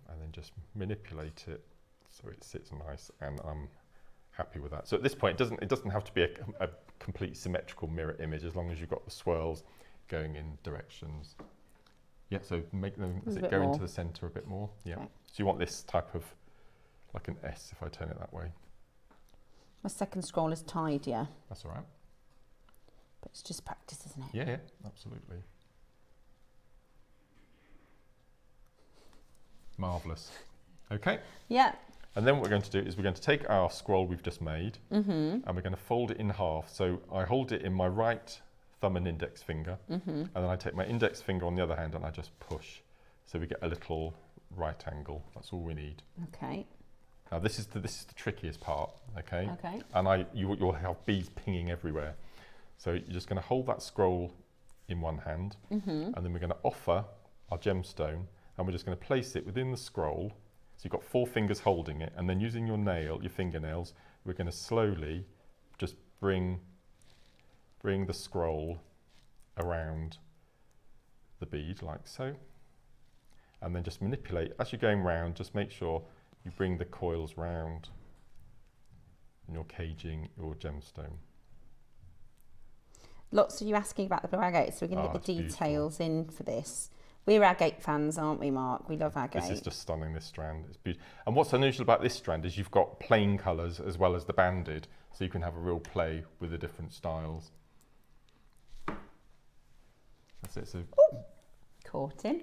and then just manipulate it so it sits nice, and I'm happy with that. So at this point, it doesn't have to be a complete symmetrical mirror image as long as you've got the swirls going in directions. Yeah, so make them go into the centre a bit more. Yeah. Okay. So you want this type of, like an S if I turn it that way. My second scroll is tied, yeah. That's all right. But it's just practice, isn't it? Yeah, absolutely. Marvellous. Okay. Yeah. And then what we're going to do is we're going to take our scroll we've just made and we're going to fold it in half. So I hold it in my right thumb and index finger, and then I take my index finger on the other hand and I just push. So we get a little right angle. That's all we need. Okay. Now this is the trickiest part, okay? Okay. And you'll have beads pinging everywhere. So you're just going to hold that scroll in one hand, and then we're going to offer our gemstone, and we're just going to place it within the scroll. So you've got 4 fingers holding it, and then using your fingernails, we're going to slowly just bring the scroll around the bead like so, and then just manipulate as you're going round. Just make sure you bring the coils round and you're caging your gemstone. Lots of you asking about the blue agate, so we're going to get the details in for this. We're agate fans, aren't we, Mark? We love agate. This is just stunning, this strand. It's beautiful. And what's unusual about this strand is you've got plain colours as well as the banded, so you can have a real play with the different styles. That's it. So caught him.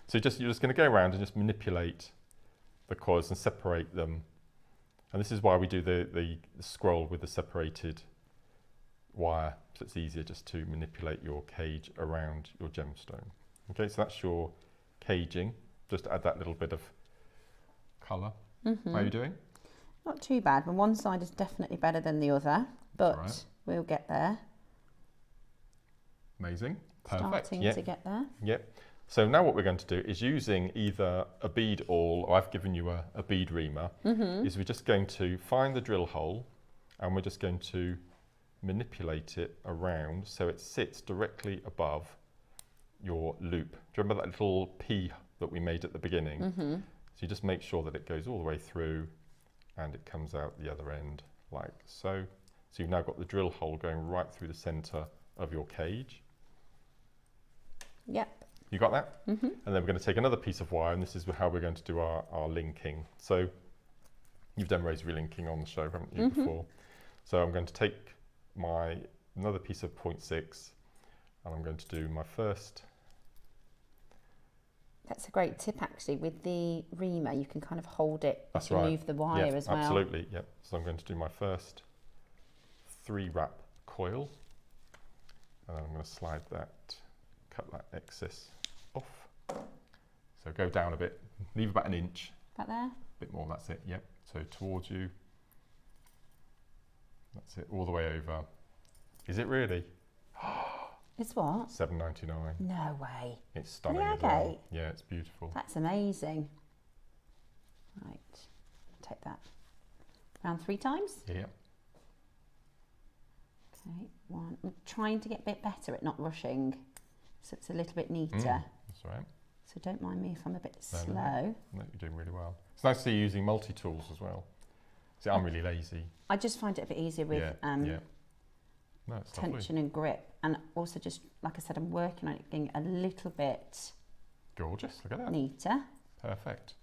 So you're just going to go around and just manipulate the coils and separate them. And this is why we do the scroll with the separated wire, so it's easier just to manipulate your cage around your gemstone. Okay, so that's your caging. Just add that little bit of colour. How are you doing? Not too bad. Well, one side is definitely better than the other, but we'll get there. Amazing. Perfect. Starting to get there. Yep. So now what we're going to do is using either a bead awl, or I've given you a bead reamer, is we're just going to find the drill hole and we're just going to manipulate it around so it sits directly above your loop. Do you remember that little P that we made at the beginning. So you just make sure that it goes all the way through and it comes out the other end like so. So you've now got the drill hole going right through the centre of your cage. Yep. You got that? And then we're going to take another piece of wire, and this is how we're going to do our linking. So you've done rosary linking on the show, haven't you, before? So I'm going to take another piece of 0.6, and I'm going to do my first. That's a great tip, actually. With the reamer, you can kind of hold it That's to right. move the wire as well. Absolutely, yep. So I'm going to do my first 3-wrap coil, and then I'm going to slide that, cut that excess off. So go down a bit, leave about an inch. About there? A bit more, that's it, yep. So towards you. That's it, all the way over. Is it really? It's what? $7.99. No way. It's stunning. Green as well. Agate? Yeah, it's beautiful. That's amazing. Right, take that. Round 3 times? Yeah. Okay, 1. I'm trying to get a bit better at not rushing, so it's a little bit neater. That's right. So don't mind me if I'm a bit slow. No, you're doing really well. It's nice to see you using multi-tools as well. See, I'm really lazy. I just find it a bit easier with No, it's tension lovely. and grip, and also just, like I said, I'm working on it getting a little bit Gorgeous, look at that. neater. Perfect.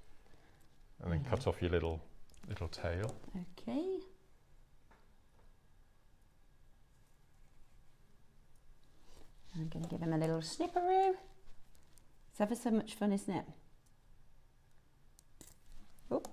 And then cut off your little tail. Okay. I'm going to give him a little snipperoo. It's ever so much fun, isn't it? Oop.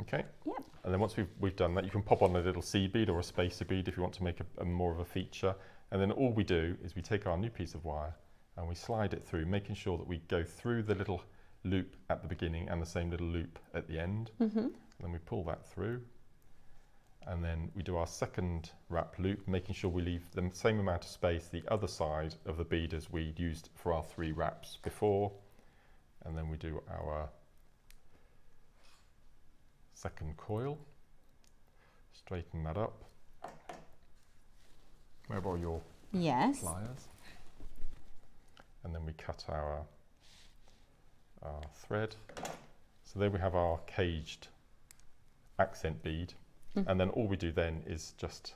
Okay. Yep. And then once we've done that, you can pop on a little seed bead or a spacer bead if you want to make a more of a feature. And then all we do is we take our new piece of wire and we slide it through, making sure that we go through the little loop at the beginning and the same little loop at the end. And then we pull that through. And then we do our second wrap loop, making sure we leave the same amount of space the other side of the bead as we used for our 3 wraps before. And then we do our second coil, straighten that up. Where are your pliers? And then we cut our thread. So there we have our caged accent bead. And then all we do then is just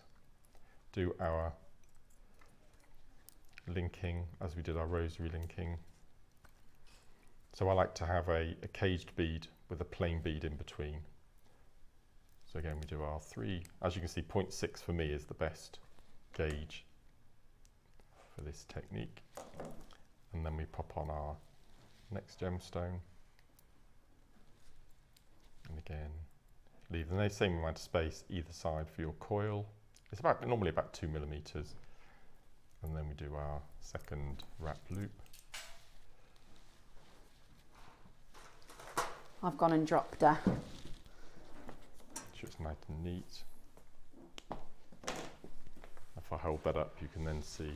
do our linking as we did our rosary linking. So I like to have a caged bead with a plain bead in between. So again, we do our 3, as you can see, 0.6 for me is the best gauge for this technique. And then we pop on our next gemstone. And again, leave the same amount of space either side for your coil. It's normally about 2 millimeters. And then we do our second wrap loop. I've gone and dropped her. Sure it's nice and neat. If I hold that up, you can then see.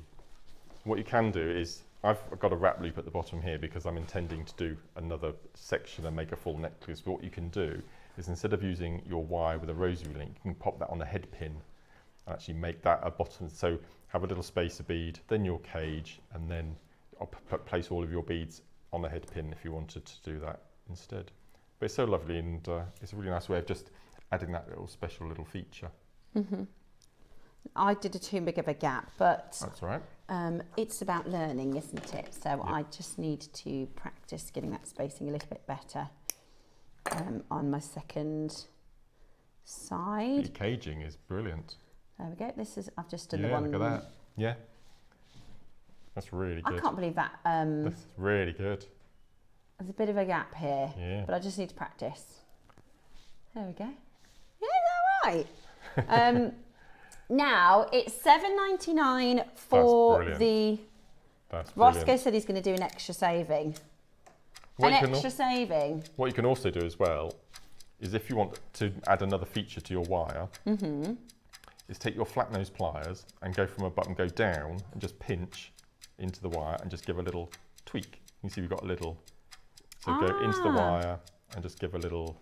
What you can do is, I've got a wrap loop at the bottom here because I'm intending to do another section and make a full necklace. But what you can do is, instead of using your wire with a rosary link, you can pop that on a head pin and actually make that a bottom. So have a little spacer bead, then your cage, and then I'll place all of your beads on a head pin if you wanted to do that instead. But it's so lovely, and it's a really nice way of just adding that little special little feature. I did a too big of a gap, but that's all right. It's about learning, isn't it? So I just need to practice getting that spacing a little bit better on my second side. Your caging is brilliant. There we go. This is, I've just done the one. Look at that. Yeah. That's really good. I can't believe that. That's really good. There's a bit of a gap here, but I just need to practice. There we go. Yeah, is that right? Now it's $7.99 for the. That's Roscoe brilliant. said he's going to do an extra saving. Saving. What you can also do as well is, if you want to add another feature to your wire, is take your flat nose pliers and go from a button, go down and just pinch into the wire and just give a little tweak. You see we've got a little, so go into the wire and just give a little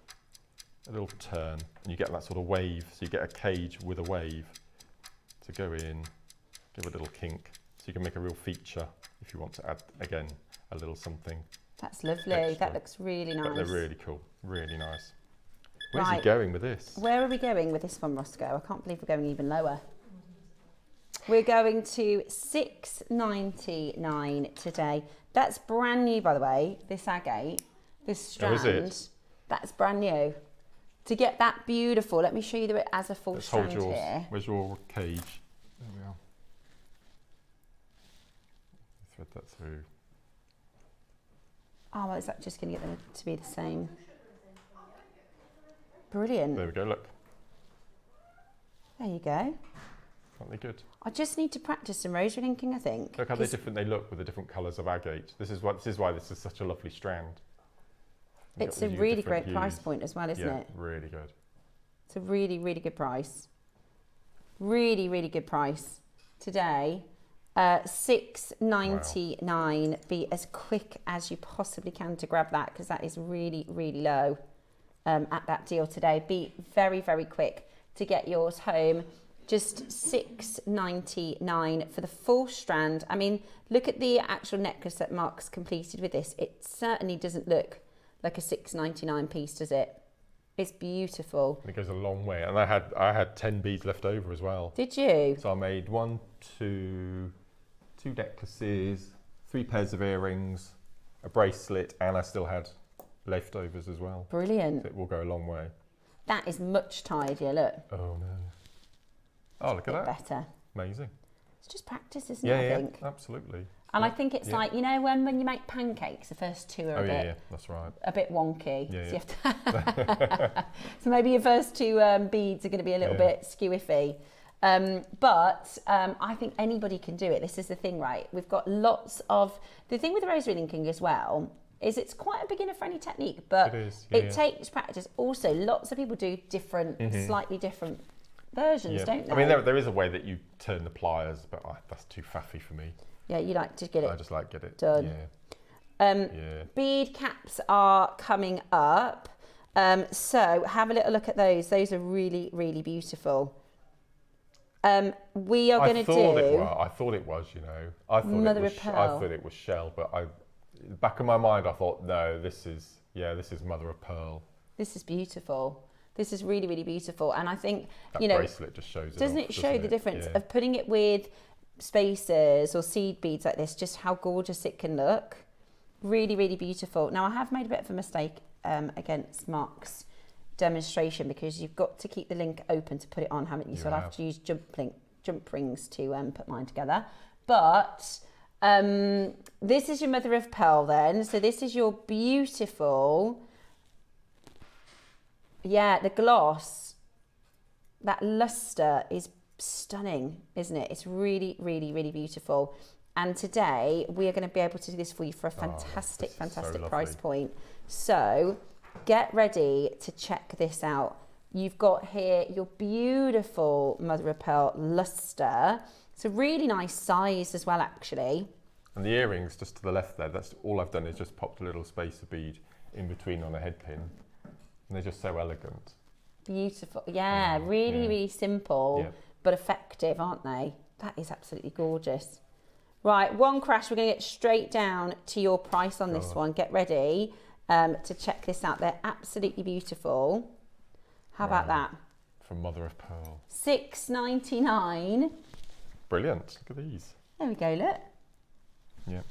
turn, and you get that sort of wave. So you get a cage with a wave. So go in, give a little kink, so you can make a real feature if you want to add, again, a little something. That's lovely. Extra. That looks really nice. But they're really cool, really nice. Where's Right. he going with this? Where are we going with this one, Roscoe? I can't believe we're going even lower. We're going to $6.99 today. That's brand new, by the way, this agate, this strand. Oh, is it? That's brand new. To get that beautiful, let me show you it as a full Let's strand hold yours. here. Where's your cage? There we are. Thread that through. Oh, well, is that just going to get them to be the same? Brilliant. There we go, look. There you go. Aren't they good? I just need to practice some rosary inking, I think. Look how different they look with the different colours of agate. This is why this is such a lovely strand. You've It's got a the really different great price hues. point as well, isn't Yeah, it? really good. It's a really, really good price. Really, really good price. Today, $6.99. Be as quick as you possibly can to grab that because that is really, really low at that deal today. Be very, very quick to get yours home. Just $6.99 for the full strand. I mean, look at the actual necklace that Mark's completed with this. It certainly doesn't look like a $6.99 piece, does it? It's beautiful. And it goes a long way. And I had 10 beads left over as well. Did you? So I made two necklaces, 3 pairs of earrings, a bracelet, and I still had leftovers as well. Brilliant. So it will go a long way. That is much tidier, look. Oh no. Oh, look at that. Better. Amazing. It's just practice, isn't it, I think? Absolutely. And I think it's like, you know, when you make pancakes, the first two are that's right. a bit wonky. Yeah, so, you have to so maybe your first two beads are going to be a little bit skew-iffy. But I think anybody can do it. This is the thing, right? We've got lots of... The thing with the rosary inking as well is it's quite a beginner-friendly technique, but it takes practice. Also, lots of people do different, slightly different versions, don't they? I mean, there is a way that you turn the pliers, but that's too faffy for me. Yeah, you like to get it I just like get it done. Yeah. Bead caps are coming up. So have a little look at those. Those are really, really beautiful. We are going to do... I thought it was, you know. I thought it was shell, but back in my mind, I thought, no, this is mother of pearl. This is beautiful. This is really, really beautiful. And I think, that you know... bracelet just shows it Doesn't off, it show the difference Yeah. of putting it with spacers or seed beads like this, just how gorgeous it can look. Really, really beautiful. Now, I have made a bit of a mistake against Mark's demonstration because you've got to keep the link open to put it on, haven't you? So I'll have to use jump rings to put mine together. But this is your mother of pearl then. So this is your beautiful, the gloss, that luster is stunning, isn't it? It's really, really, really beautiful. And today we are going to be able to do this for you for a fantastic, fantastic price point. So get ready to check this out. You've got here your beautiful mother of pearl luster. It's a really nice size as well, actually. And the earrings just to the left there, that's all I've done is just popped a little spacer bead in between on a head pin. And they're just so elegant. Beautiful. Yeah, really, really simple, but effective, aren't they? That is absolutely gorgeous. Right, one crash, we're going to get straight down to your price on this one. Get ready to check this out. They're absolutely beautiful. How about that? From mother of pearl. $6.99. Brilliant. Look at these. There we go, look. Yeah.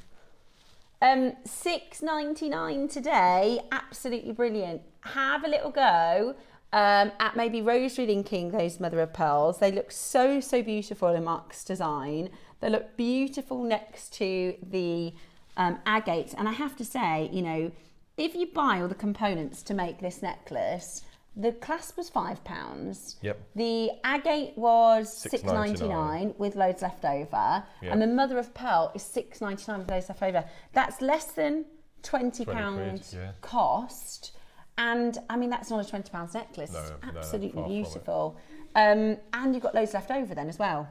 $6.99 today. Absolutely brilliant. Have a little go at maybe rosary inking those mother of pearls. They look so, so beautiful in Mark's design. They look beautiful next to the agates. And I have to say, you know, if you buy all the components to make this necklace, the clasp was £5. Yep. The agate was $6.99 with loads left over. Yep. And the mother of pearl is $6.99 with loads left over. That's less than £20 cost. And I mean, that's not a £20 necklace. No, it's absolutely beautiful. It. And you've got loads left over then as well,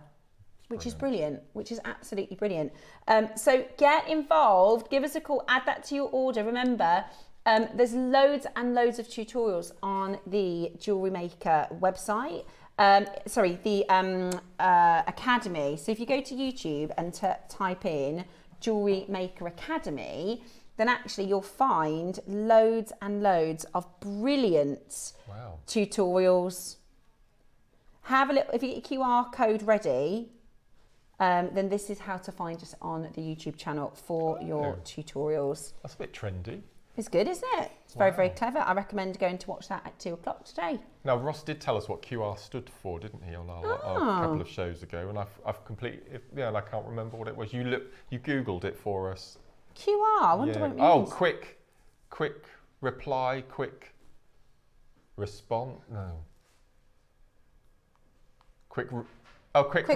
which is brilliant, which is absolutely brilliant. So get involved, give us a call, add that to your order. Remember, there's loads and loads of tutorials on the JewelleryMaker website. The Academy. So if you go to YouTube and type in Jewellery Maker Academy, then actually you'll find loads and loads of brilliant tutorials. Have a look, if you get your QR code ready, then this is how to find us on the YouTube channel for your tutorials. That's a bit trendy. It's good, isn't it? It's very, very clever. I recommend going to watch that at 2 o'clock today. Now, Ross did tell us what QR stood for, didn't he, on our couple of shows ago? And I've completely, and I can't remember what it was. You Googled it for us. QR, I wonder what it means. Oh, quick reply, quick response. No. Quick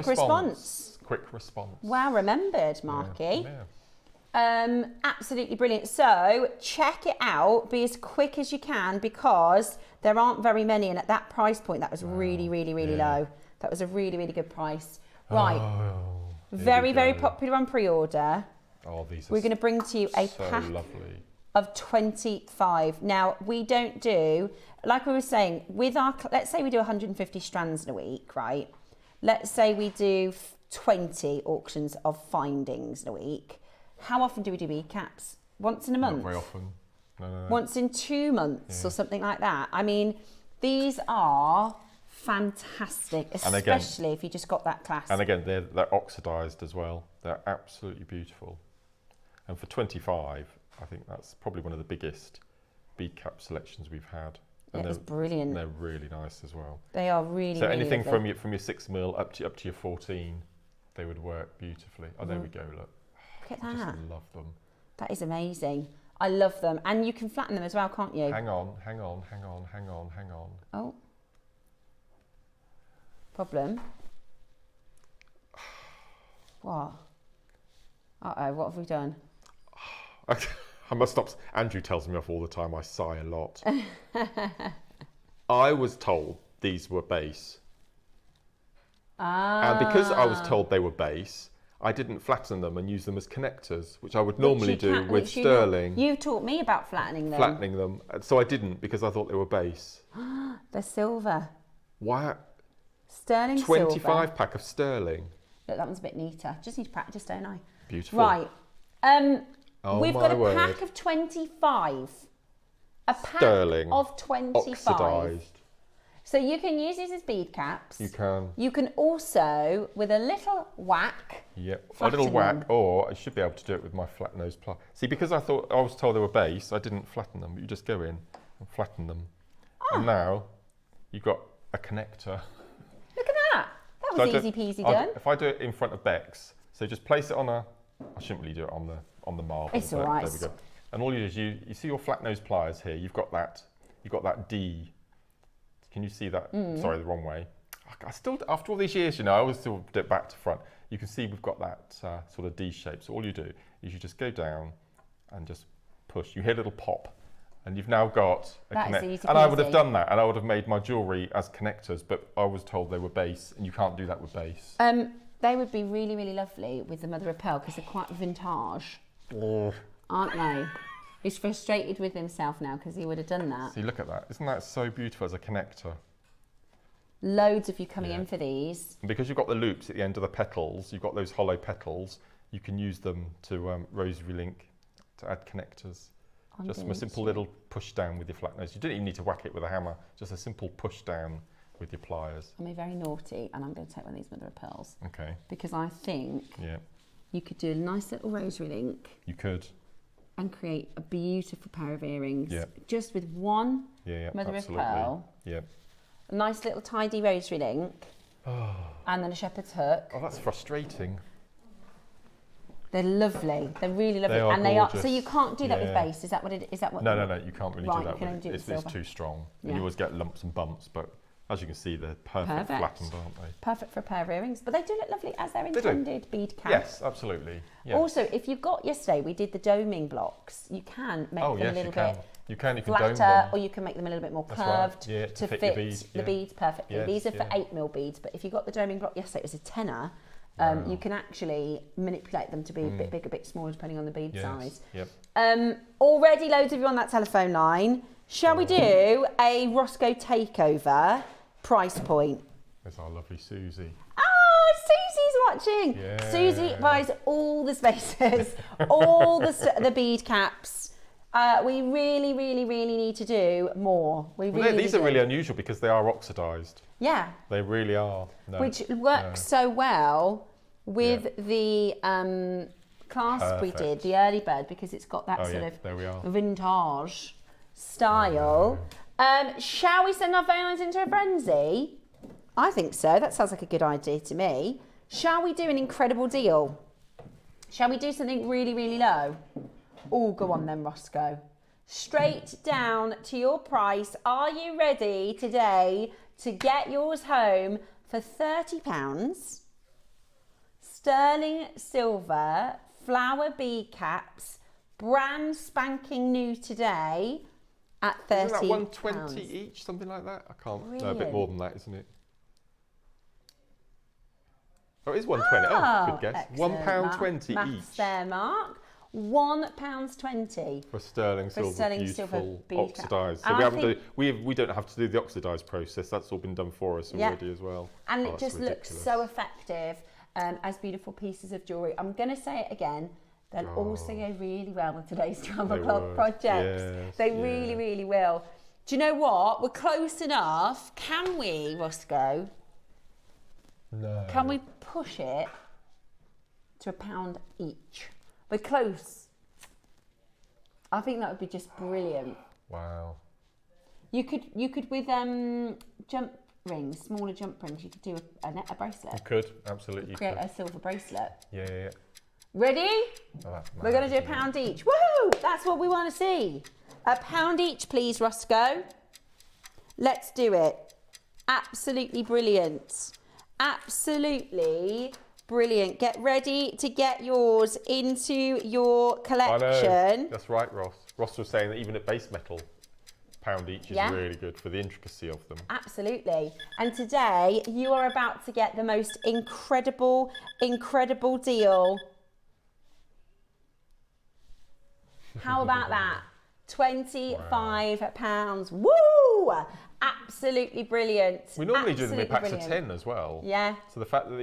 response. Quick response. Well remembered, Marky. Yeah. Absolutely brilliant. So check it out. Be as quick as you can because there aren't very many, and at that price point, that was really, really, really low. That was a really, really good price. Right. Very, very popular on pre-order. Oh, these are We're going to bring to you a pack of 25. Now, we don't do, like we were saying, with our, let's say we do 150 strands in a week, right? Let's say we do 20 auctions of findings in a week. How often do we do bead caps? Once in a month? Not very often. No. Once in 2 months or something like that. I mean, these are fantastic, especially if you just got that class. And again, they're oxidised as well. They're absolutely beautiful. And for 25, I think that's probably one of the biggest bead cap selections we've had. And it's brilliant. They're really nice as well. They are really, so really anything lovely. from your 6 mil up to your 14, they would work beautifully. Oh, there we go, look. Look at that. I just love them. That is amazing. I love them. And you can flatten them as well, can't you? Hang on. Oh. Problem. What? Uh-oh, what have we done? I must stop. Andrew tells me off all the time. I sigh a lot. I was told these were base. And because I was told they were base, I didn't flatten them and use them as connectors, which I would normally do with sterling. You taught me about flattening them. So I didn't because I thought they were base. They're silver. Why? Sterling 25 silver. pack of sterling. Look, that one's a bit neater. Just need to practice, don't I? Beautiful. Right. We've got a pack of 25. A pack sterling. of 25. Oxidised. So you can use these as bead caps. You can. You can also, with a little whack. Yep, a little whack, or I should be able to do it with my flat nose plier. See, because I was told they were base, I didn't flatten them. You just go in and flatten them. And now you've got a connector. Look at that. That was easy peasy done. If I do it in front of Bex, so just place it on I shouldn't really do it on the marble. It's all right. There we go. And all you do is you see your flat nose pliers here. You've got that D. Can you see that? Sorry, the wrong way. I still, after all these years, I always still do it back to front. You can see we've got that sort of D shape. So all you do is you just go down and just push. You hear a little pop, and you've now got a connector. And I would have done that, and I would have made my jewellery as connectors, but I was told they were base, and you can't do that with base. They would be really, really lovely with the mother of pearl because they're quite vintage, aren't they? He's frustrated with himself now because he would have done that. See, look at that. Isn't that so beautiful as a connector? Loads of you coming in for these. And because you've got the loops at the end of the petals, you've got those hollow petals, you can use them to rosary link to add connectors. Just from a simple little push down with your flat nose. You don't even need to whack it with a hammer, just a simple push down with your pliers. I'm very naughty and I'm going to take one of these mother of pearls. Okay. Because I think you could do a nice little rosary link. You could. And create a beautiful pair of earrings just with one mother of pearl. Yeah. A nice little tidy rosary link. And then a shepherd's hook. Oh, that's frustrating. They're lovely. They're really lovely. They are gorgeous. So you can't do that with base. Is that what it is? That what? No. You can't really do that. You can only do it with silver. It's too strong. Yeah. You always get lumps and bumps, but as you can see, they're perfect flattened, aren't they? Perfect for a pair of earrings, but they do look lovely as they're intended bead caps. Yes, absolutely. Yes. Also, if you got yesterday, we did the doming blocks. You can make them a little bit flatter, them. Or you can make them a little bit more curved to fit the beads perfectly. Yes, these are for 8mm beads, but if you got the doming block yesterday, it was a tenner. You can actually manipulate them to be a bit bigger, a bit smaller, depending on the bead size. Yep. Already loads of you on that telephone line. Shall we do a Roscoe takeover price point? There's our lovely Susie. Oh, Susie's watching. Yeah. Susie buys all the spaces, all the bead caps. We really need to do more. These are really unusual because they are oxidised. Yeah. They really are. Which works so well with the clasp we did, the early bird, because it's got that sort of vintage style. Shall we send our phone lines into a frenzy? I think so. That sounds like a good idea to me. Shall we do an incredible deal? Shall we do something really low? Oh, go on then, Roscoe. Straight down to your price. Are you ready today to get yours home for £30? Sterling silver, flower bead caps, brand spanking new today at £30. Isn't that 120 each, something like that? I can't. Brilliant. No, a bit more than that, isn't it? Oh, it is 120. Oh, good guess. £1.20 each. There, Mark. £1.20 for sterling silver, beautiful, oxidised. So we don't have to do the oxidised process. That's all been done for us already as well. And it just looks so effective as beautiful pieces of jewellery. I'm going to say it again. They'll also go really well with today's 12 o'clock projects. Yes, they really will. Do you know what? We're close enough. Can we, Roscoe? No. Can we push it to £1 each? We're close. I think that would be just brilliant. Wow. You could with jump rings, smaller jump rings, you could do a bracelet. You could, absolutely. Create a silver bracelet. Yeah. Ready? We're going to do £1 each. Woohoo! That's what we want to see. £1 each, please, Roscoe. Let's do it. Absolutely brilliant. Absolutely brilliant. Get ready to get yours into your collection. I know. That's right, Ross. Ross was saying that even at base metal, £1 each is really good for the intricacy of them. Absolutely. And today you are about to get the most incredible deal. How about that? £25. Woo! Absolutely brilliant. We normally do them in packs of 10 as well. Yeah. So the fact that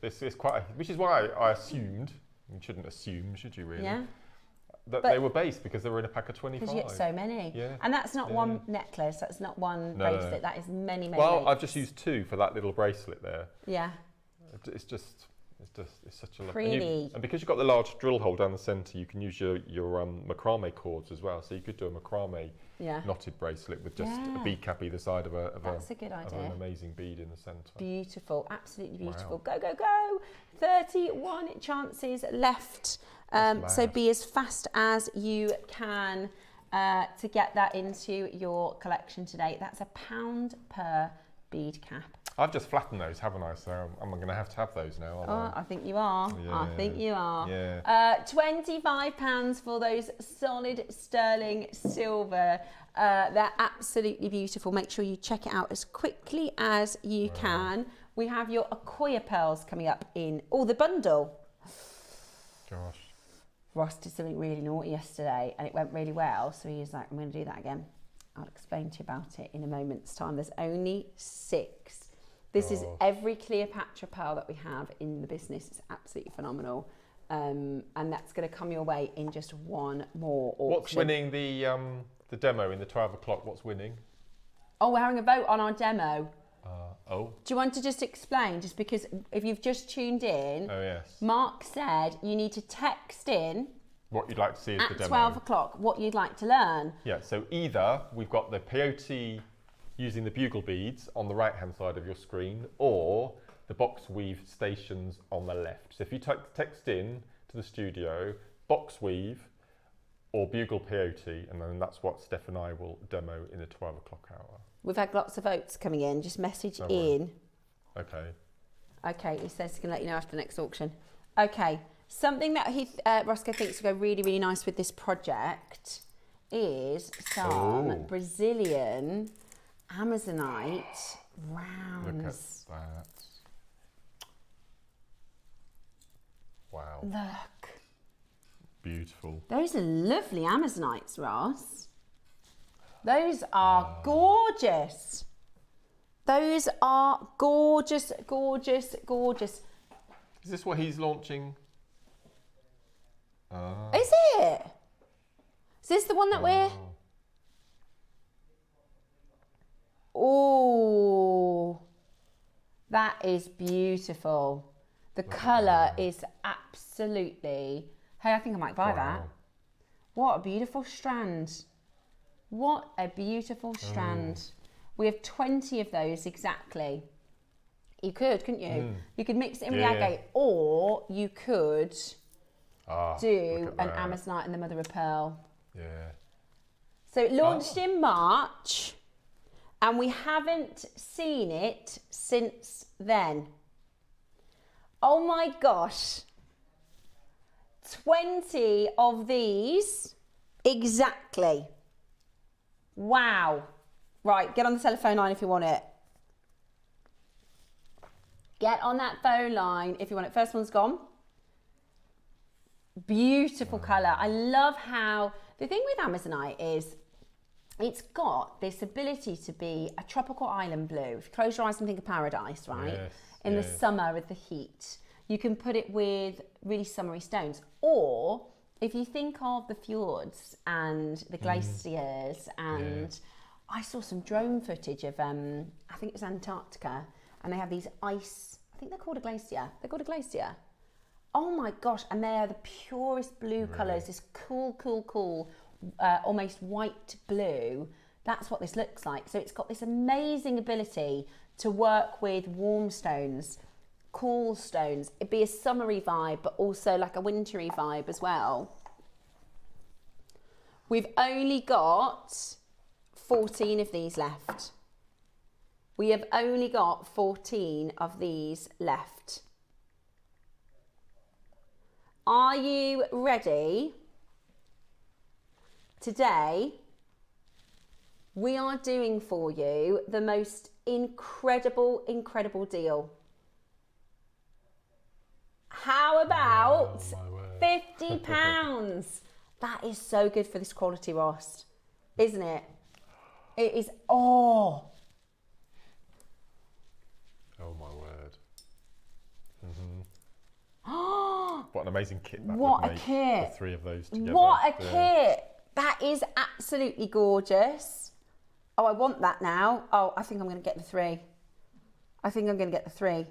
this is quite, which is why I assumed, you shouldn't assume, should you really? Yeah. That they were based because they were in a pack of 25. Because you get so many. Yeah. And that's not one necklace, that's not one bracelet, that is many. Well, I've just used 2 for that little bracelet there. Yeah. It's such a lovely. Pretty. And because you've got the large drill hole down the centre, you can use your macrame cords as well. So you could do a macrame knotted bracelet with just a bead cap either side of That's a good idea. Of an amazing bead in the centre. Beautiful, absolutely beautiful. Wow. Go. 31 chances left. So be as fast as you can to get that into your collection today. That's £1 per bead cap. I've just flattened those, haven't I? So I'm going to have those now. I think you are. Yeah. I think you are. Yeah. £25 for those solid sterling silver. They're absolutely beautiful. Make sure you check it out as quickly as you can. We have your Acquia pearls coming up in the bundle. Gosh. Ross did something really naughty yesterday and it went really well. So he was like, I'm going to do that again. I'll explain to you about it in a moment's time. There's only 6. This is every Cleopatra pearl that we have in the business. It's absolutely phenomenal. And that's going to come your way in just one more auction. What's winning the demo in the 12 o'clock? What's winning? Oh, we're having a vote on our demo. Do you want to just explain? Just because if you've just tuned in, Mark said you need to text in what you'd like to see as the demo. At 12 o'clock, what you'd like to learn. Yeah, so either we've got the peyote using the bugle beads on the right-hand side of your screen, or the box weave stations on the left. So if you text in to the studio, box weave or bugle peyote, and then that's what Steph and I will demo in the 12 o'clock hour. We've had lots of votes coming in. Just message in. Okay. He says he can let you know after the next auction. Okay. Something that Roscoe thinks will go really nice with this project is some Brazilian Amazonite rounds. Look at that. Wow. Look. Beautiful. Those are lovely Amazonites, Ross. Those are gorgeous. Those are gorgeous. Is this what he's launching? Is it? Is this the one that we're... Oh, that is beautiful. The colour is absolutely... Hey, I think I might buy that. What a beautiful strand. What a beautiful strand. We have 20 of those exactly. You could, couldn't you? You could mix it in with agate, or you could do an amazonite and the mother of pearl. Yeah. So it launched in March, and we haven't seen it since then. Oh my gosh. 20 of these exactly. Wow. Right, get on the telephone line if you want it. Get on that phone line if you want it. First one's gone. Beautiful colour. I love how, the thing with amazonite is it's got this ability to be a tropical island blue. If you close your eyes and think of paradise, right? Yes, in the summer with the heat. You can put it with really summery stones. Or if you think of the fjords and the glaciers and I saw some drone footage of, I think it was Antarctica, and they have these ice, I think they're called a glacier. They're called a glacier. Oh my gosh, and they are the purest blue colours, this cool, almost white blue. That's what this looks like. So it's got this amazing ability to work with warm stones, cool stones. It'd be a summery vibe, but also like a wintry vibe as well. We've only got 14 of these left. We have only got 14 of these left. Are you ready? Today, we are doing for you the most incredible deal. How about £50? That is so good for this quality, Ross, isn't it? It is, oh my word. What an amazing kit that what would a make, kit. the three of those together. What a kit. That is absolutely gorgeous. Oh, I want that now. Oh, I think I'm going to get the 3. I think I'm going to get the 3.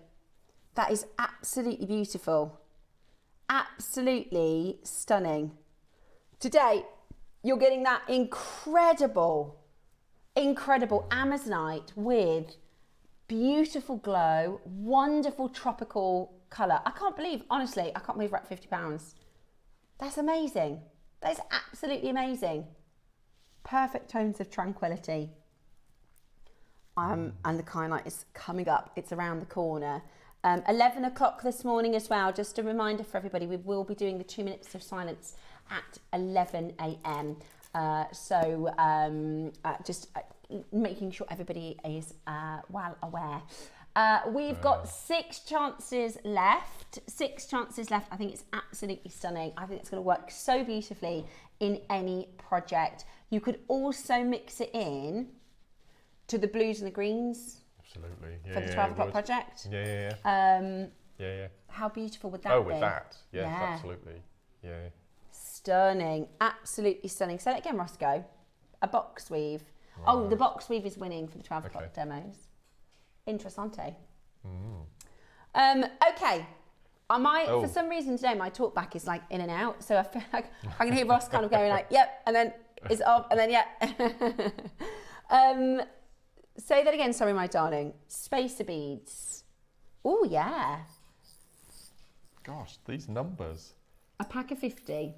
That is absolutely beautiful. Absolutely stunning. Today, you're getting that incredible amazonite with beautiful glow, wonderful tropical colour. I can't believe, honestly, I can't believe we're at £50. That's amazing. That is absolutely amazing. Perfect tones of tranquility. And the kyanite is coming up. It's around the corner. 11 o'clock this morning as well. Just a reminder for everybody, we will be doing the 2 minutes of silence at 11 a.m. Just making sure everybody is well aware. We've got 6 chances left. 6 chances left. I think it's absolutely stunning. I think it's going to work so beautifully in any project. You could also mix it in to the blues and the greens. Absolutely. For the 12 o'clock project. Yeah. How beautiful would that be? Oh, with that. Yes, absolutely. Yeah. Stunning. Absolutely stunning. Say that again, Roscoe. A box weave. Right. Oh, the box weave is winning for the 12 o'clock demos. Interessante. Okay. I might, for some reason today, my talk back is like in and out. So I feel like I can hear Ross kind of going like, yep, and then it's off, and then say that again, sorry, my darling. Spacer beads. Oh, yeah. Gosh, these numbers. A pack of 50.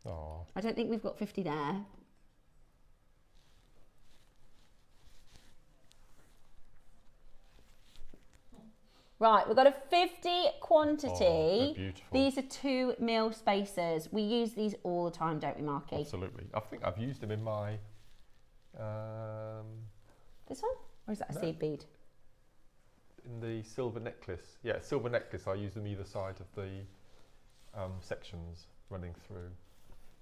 Oh. I don't think we've got 50 there. Right, we've got a 50 quantity. Oh, beautiful. These are 2 mil spacers. We use these all the time, don't we, Marky? Absolutely. I think I've used them in my... This one? Or is that a seed bead? In the silver necklace. Yeah, silver necklace. I use them either side of the sections running through.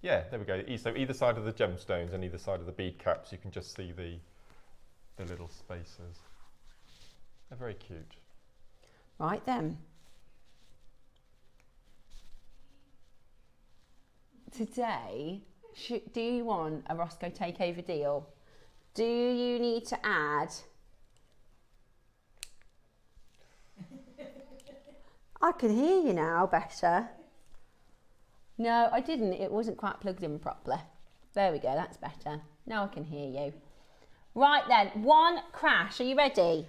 Yeah, there we go. So either side of the gemstones and either side of the bead caps, you can just see the little spacers. They're very cute. Right then. today, do you want a Roscoe takeover deal? Do you need to add... I can hear you now better. No, I didn't. It wasn't quite plugged in properly. There we go, that's better. Now I can hear you. Right then, one crash. Are you ready?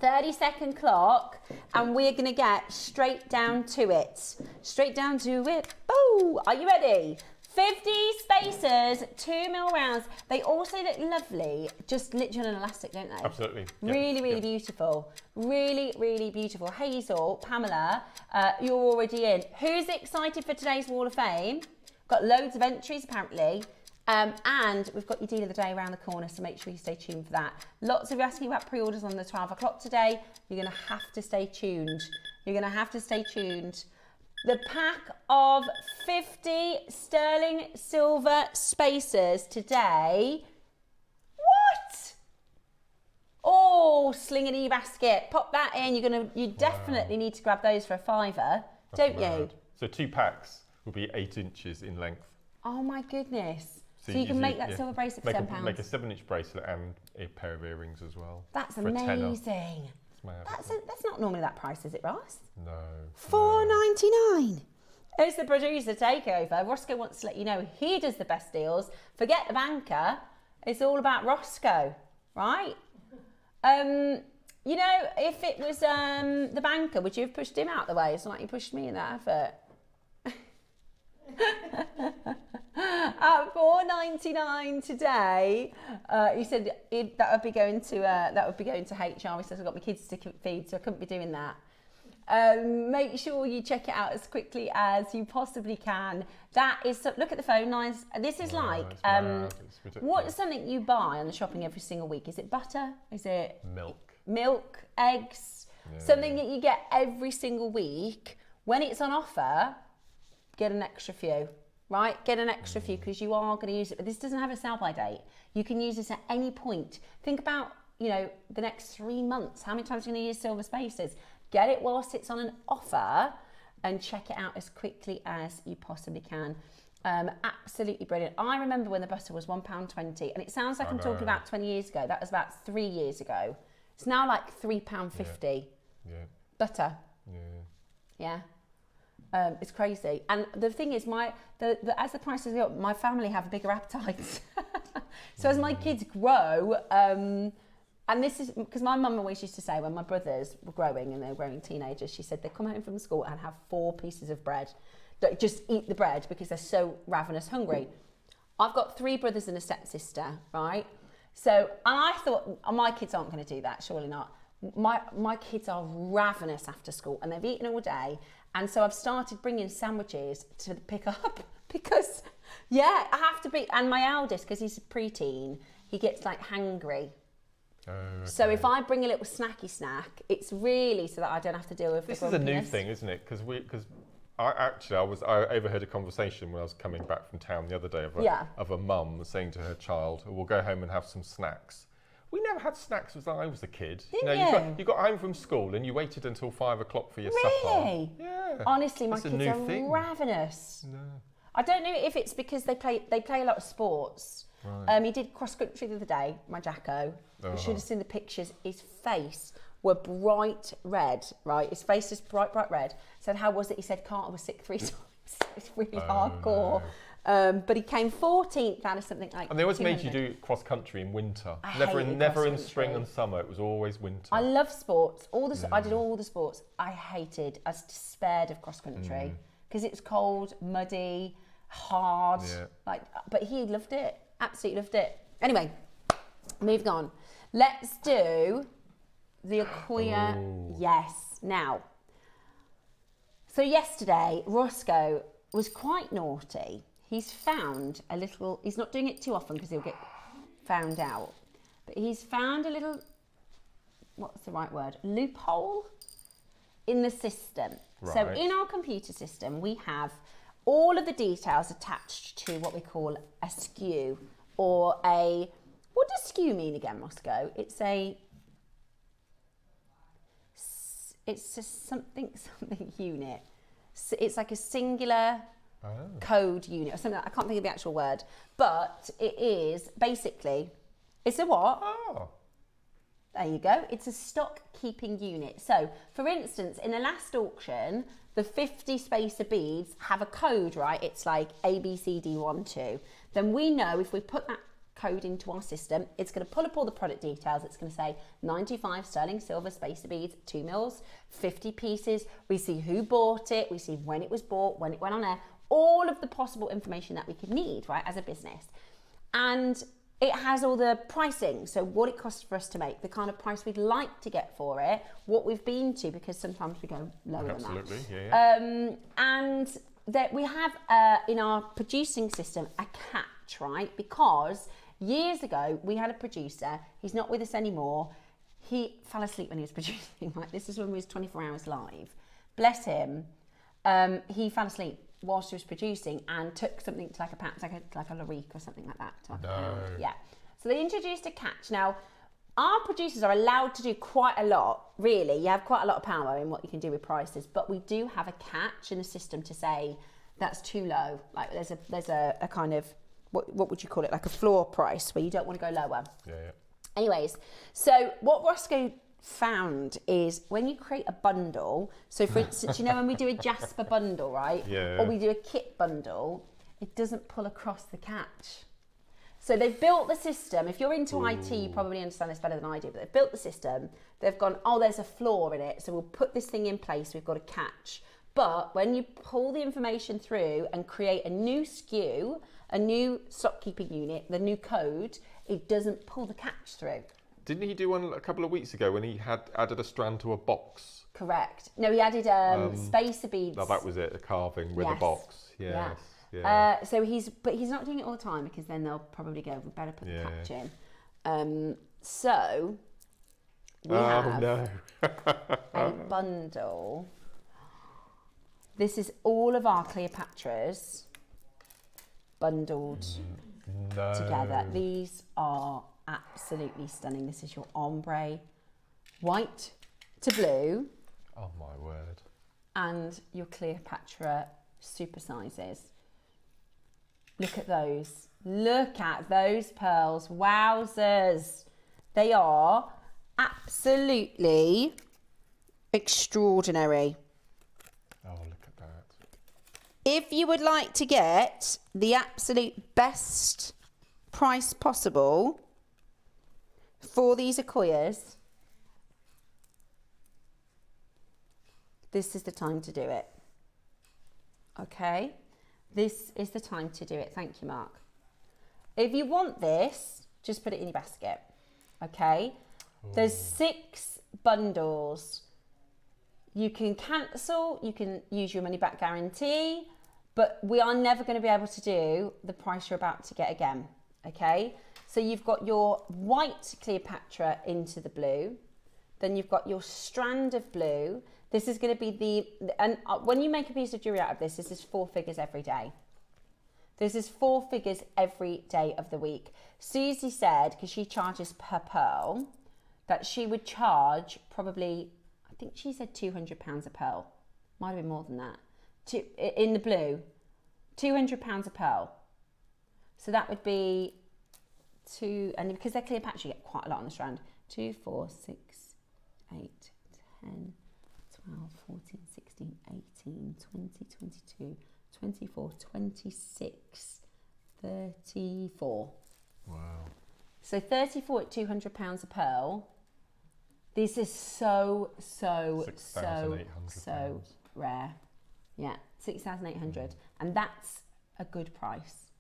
30-second clock, and we're going to get straight down to it. Straight down to it. Oh, are you ready? 50 spacers, 2mm rounds. They also look lovely, just literally on an elastic, don't they? Absolutely. Really beautiful. Really, really beautiful. Hazel, Pamela, you're already in. Who's excited for today's Wall of Fame? Got loads of entries apparently. And we've got your deal of the day around the corner, so make sure you stay tuned for that. Lots of you asking about pre-orders on the 12 o'clock today. You're going to have to stay tuned. You're going to have to stay tuned. The pack of 50 sterling silver spacers today. What? Oh, slinging basket. Pop that in. You definitely need to grab those for a £5, don't you? So 2 packs will be 8 inches in length. Oh my goodness. So you can make that silver bracelet for £10. Make a 7-inch bracelet and a pair of earrings as well. That's amazing. That's not normally that price, is it, Ross? No. $4.99. It's the producer takeover. Roscoe wants to let you know he does the best deals. Forget the banker. It's all about Roscoe, right? You know, if it was the banker, would you have pushed him out the way? It's not like you pushed me in that effort. At $4.99 today, he said that would be going to HR. He says I've got my kids to feed, so I couldn't be doing that. Make sure you check it out as quickly as you possibly can. That is, look at the phone lines. This is what's something you buy on the shopping every single week? Is it butter? Is it milk, eggs? Something that you get every single week. When it's on offer, get an extra few. Right, get an extra few because you are going to use it. But this doesn't have a sell-by date. You can use this at any point. Think about, you know, the next 3 months. How many times are you going to use silver spacers? Get it whilst it's on an offer and check it out as quickly as you possibly can. Absolutely brilliant. I remember when the butter was £1.20, and it sounds like I'm talking about 20 years ago. That was about 3 years ago. It's now like £3.50. Yeah. Butter. Yeah. It's crazy, and the thing is, as the prices go up, my family have bigger appetites. So as my kids grow, and this is because my mum always used to say when my brothers were growing and they were growing teenagers, she said they'd come home from school and have 4 pieces of bread. Like, just eat the bread because they're so ravenous hungry. I've got 3 brothers and a stepsister, right? So, and I thought, my kids aren't going to do that, surely not. My kids are ravenous after school and they've eaten all day. And so I've started bringing sandwiches to pick up because, I have to be. And my eldest, because he's a preteen, he gets like hangry. Oh, okay. So if I bring a little snacky snack, it's really so that I don't have to deal with this the is a new thing, isn't it? Because I overheard a conversation when I was coming back from town the other day of a mum saying to her child, "We'll go home and have some snacks." We never had snacks as I was a kid. You got home from school and you waited until 5 o'clock for your supper. Really? Yeah. Honestly, my kids are ravenous. No. I don't know if it's because they play a lot of sports. Right. He did cross country the other day, my Jacko. You should have seen the pictures. His face were bright red, right? His face is bright red. Said, how was it? He said, Carter was sick 3 times. It's really hardcore. No. But he came 14th out of something like. And they always made you do cross country in winter. Never in spring and summer. It was always winter. I love sports. I did all the sports. I despaired of cross country because it's cold, muddy, hard. Yeah. But he loved it. Absolutely loved it. Anyway, moving on. Let's do the Acquia. Yes. Now. So yesterday, Roscoe was quite naughty. He's found a little, he's not doing it too often because he'll get found out, but he's found a little, what's the right word, loophole in the system. Right. So in our computer system, we have all of the details attached to what we call a SKU or what does SKU mean again, Roscoe? It's a something unit. So it's like a singular code unit or something. I can't think of the actual word, but it is basically, it's a what? Oh. There you go. It's a stock keeping unit. So, for instance, in the last auction, the 50 spacer beads have a code, right? It's like ABCD12. Then we know if we put that code into our system, it's going to pull up all the product details. It's going to say 95 sterling silver spacer beads, 2 mils, 50 pieces. We see who bought it. We see when it was bought, when it went on air, all of the possible information that we could need, right, as a business. And it has all the pricing, so what it costs for us to make, the kind of price we'd like to get for it, what we've been to, because sometimes we go lower than that. Absolutely, yeah. And that we have in our producing system a catch, right? Because years ago we had a producer, he's not with us anymore. He fell asleep when he was producing. Like, this is when we was 24 hours live. Bless him. He fell asleep whilst he was producing and took something to like a pound, like a larique or something like that. To like a pound. Yeah. So they introduced a catch. Now, our producers are allowed to do quite a lot, really. You have quite a lot of power in what you can do with prices, but we do have a catch in the system to say that's too low. Like there's a kind of, what would you call it? Like a floor price where you don't want to go lower. Yeah. Anyways, so what Roscoe found is when you create a bundle, so for instance, you know when we do a Jasper bundle, right? Yeah. Or we do a kit bundle, it doesn't pull across the catch. So they've built the system. If you're into IT, you probably understand this better than I do, but they've built the system. They've gone, oh, there's a flaw in it, so we'll put this thing in place, we've got a catch. But when you pull the information through and create a new SKU, a new stock keeping unit, the new code, it doesn't pull the catch through. Didn't he do one a couple of weeks ago when he had added a strand to a box? Correct. No, he added spacer beads. No, that was it, a carving with a box. Yes. Yeah. So he's not doing it all the time because then they'll probably go, we better put the catch in. So we have a bundle. This is all of our Cleopatras bundled together. These are absolutely stunning. This is your ombre, white to blue. Oh my word. And your Cleopatra super sizes. Look at those. Look at those pearls. Wowzers. They are absolutely extraordinary. Oh, look at that. If you would like to get the absolute best price possible for these Akoyas, this is the time to do it. Okay? This is the time to do it. Thank you, Mark. If you want this, just put it in your basket. Okay? There's 6 bundles. You can cancel, you can use your money back guarantee, but we are never going to be able to do the price you're about to get again. Okay? So you've got your white Cleopatra into the blue. Then you've got your strand of blue. This is going to be and when you make a piece of jewelry out of this, this is 4 figures every day. This is 4 figures every day of the week. Susie said, because she charges per pearl, that she would charge probably, I think she said £200 a pearl. Might have been more than that. In the blue, £200 a pearl. So that would be and because they're Cleopatra, you get quite a lot on the strand. 2, 4, 6, 8, 10, 12, 14, 16, 18, 20, 22, 24, 26, 34. Wow. So 34 at £200 a pearl. This is so rare. Yeah, 6,800. And that's a good price.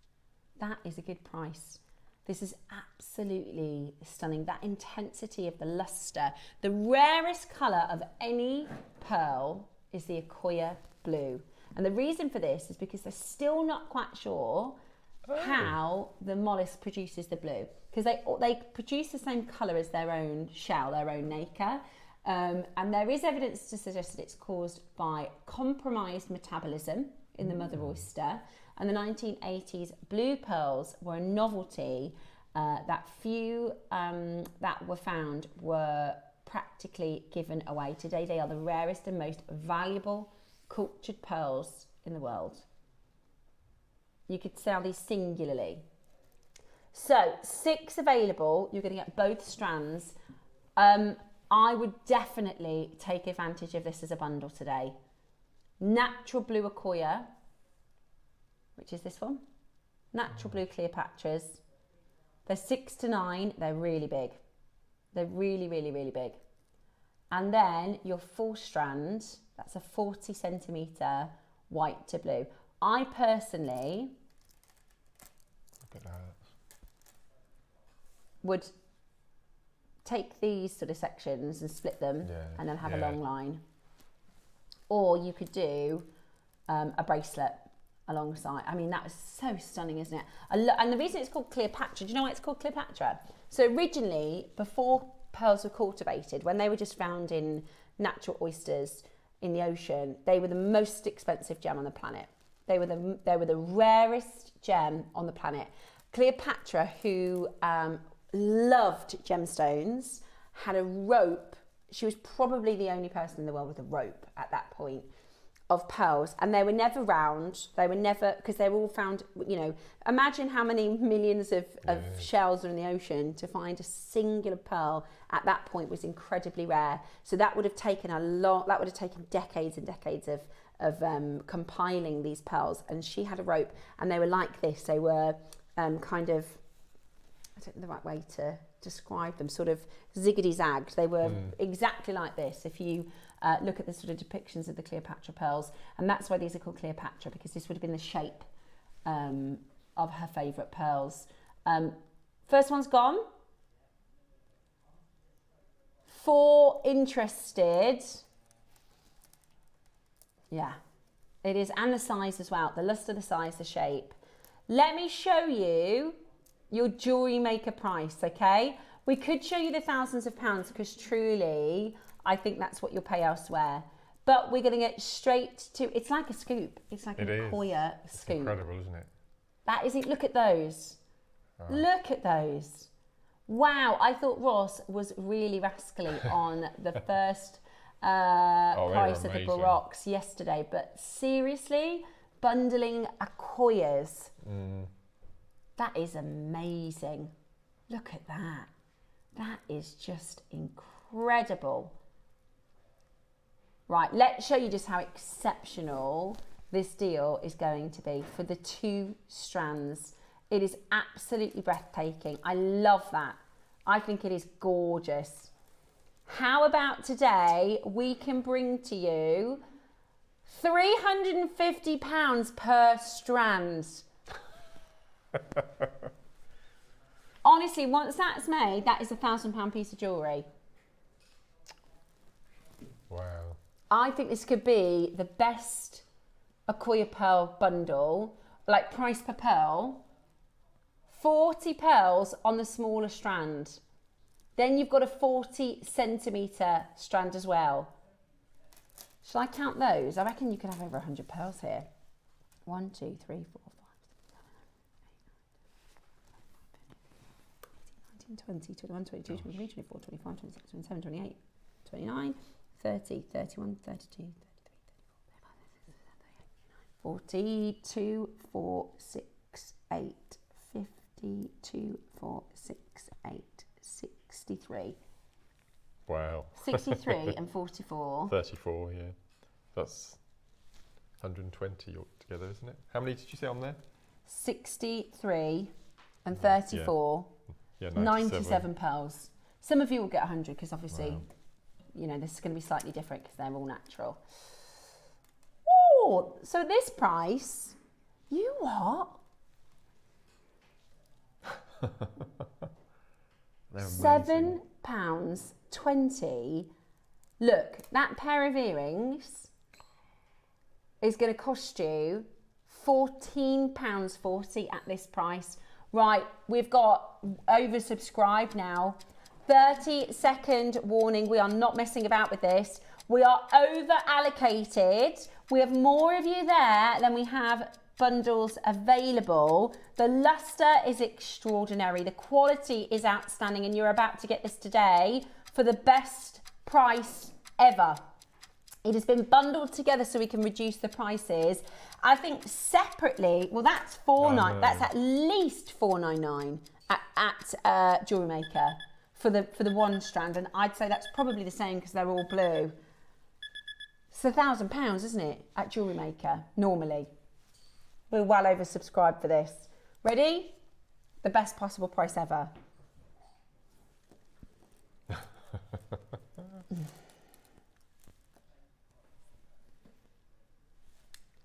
That is a good price. This is absolutely stunning. That intensity of the luster. The rarest colour of any pearl is the Akoya blue. And the reason for this is because they're still not quite sure how the mollusk produces the blue. Because they produce the same colour as their own shell, their own nacre. And there is evidence to suggest that it's caused by compromised metabolism in the mother oyster. And the 1980s blue pearls were a novelty that few that were found were practically given away. Today they are the rarest and most valuable cultured pearls in the world. You could sell these singularly. So 6 available. You're going to get both strands. I would definitely take advantage of this as a bundle today. Natural blue Accoya, which is this one. Natural blue Cleopatras. They're 6 to 9. They're really big. They're really, really, really big. And then your 4 strand, that's a 40 centimetre white to blue. I personally would take these sort of sections and split them and then have a long line. Or you could do a bracelet alongside. I mean, that was so stunning, isn't it? And the reason it's called Cleopatra, do you know why it's called Cleopatra? So originally, before pearls were cultivated, when they were just found in natural oysters in the ocean, they were the most expensive gem on the planet. They were the rarest gem on the planet. Cleopatra, who loved gemstones, had a rope. She was probably the only person in the world with a rope at that point of pearls, and they were never round. They were never, because they were all found, you know, imagine how many millions of shells are in the ocean. To find a singular pearl at that point was incredibly rare. So that would have taken decades and decades of compiling these pearls. And she had a rope, and they were like this. They were kind of, I don't know the right way to describe them, sort of ziggity-zagged. They were exactly like this. If you look at the sort of depictions of the Cleopatra pearls, and that's why these are called Cleopatra, because this would have been the shape of her favourite pearls. First one's gone. 4 interested. Yeah, it is, and the size as well, the luster, the size, the shape. Let me show you your jewellery maker price, okay? We could show you the thousands of pounds, because truly, I think that's what you'll pay elsewhere. But we're going to get straight to, it's like a scoop. It's like a Accoya scoop. It's incredible, isn't it? That is it. Look at those. Oh. Look at those. Wow, I thought Ross was really rascally on the first price of the Baroques yesterday. But seriously, bundling Accoyas. That is amazing. Look at that. That is just incredible. Right, let's show you just how exceptional this deal is going to be for the 2 strands. It is absolutely breathtaking. I love that. I think it is gorgeous. How about today we can bring to you £350 per strand. Honestly, once that's made, that is a £1,000 piece of jewellery. Wow. I think this could be the best Accoya pearl bundle, like price per pearl. 40 pearls on the smaller strand. Then you've got a 40 centimetre strand as well. Shall I count those? I reckon you could have over 100 pearls here. 1, 2, 3, 4, 5, 6, 7, 8, 9, 10, 20, 21, 22, 23, 24, 25, 26, 27, 28, 29, 30, 31, 32, 33, 34, 42, 4, 6, 8, 52, 4, 6, 8, 63. Wow. 63 and 44. 34, yeah. That's 120 altogether, isn't it? How many did you say on there? 63 and 34. Yeah, 97 pearls. Some of you will get 100 because obviously, you know, this is going to be slightly different because they're all natural. Oh, so this price, you what? £7.20. Look, that pair of earrings is going to cost you £14.40 at this price. Right, we've got oversubscribed now. 30-second warning. We are not messing about with this. We are over allocated. We have more of you there than we have bundles available. The luster is extraordinary. The quality is outstanding, and you're about to get this today for the best price ever. It has been bundled together so we can reduce the prices. I think separately, well, that's that's at least £4.99 at Jewellery Maker for the one strand, and I'd say that's probably the same because they're all blue. It's £1,000, isn't it, at Jewellery Maker normally? We're well oversubscribed for this. Ready? The best possible price ever.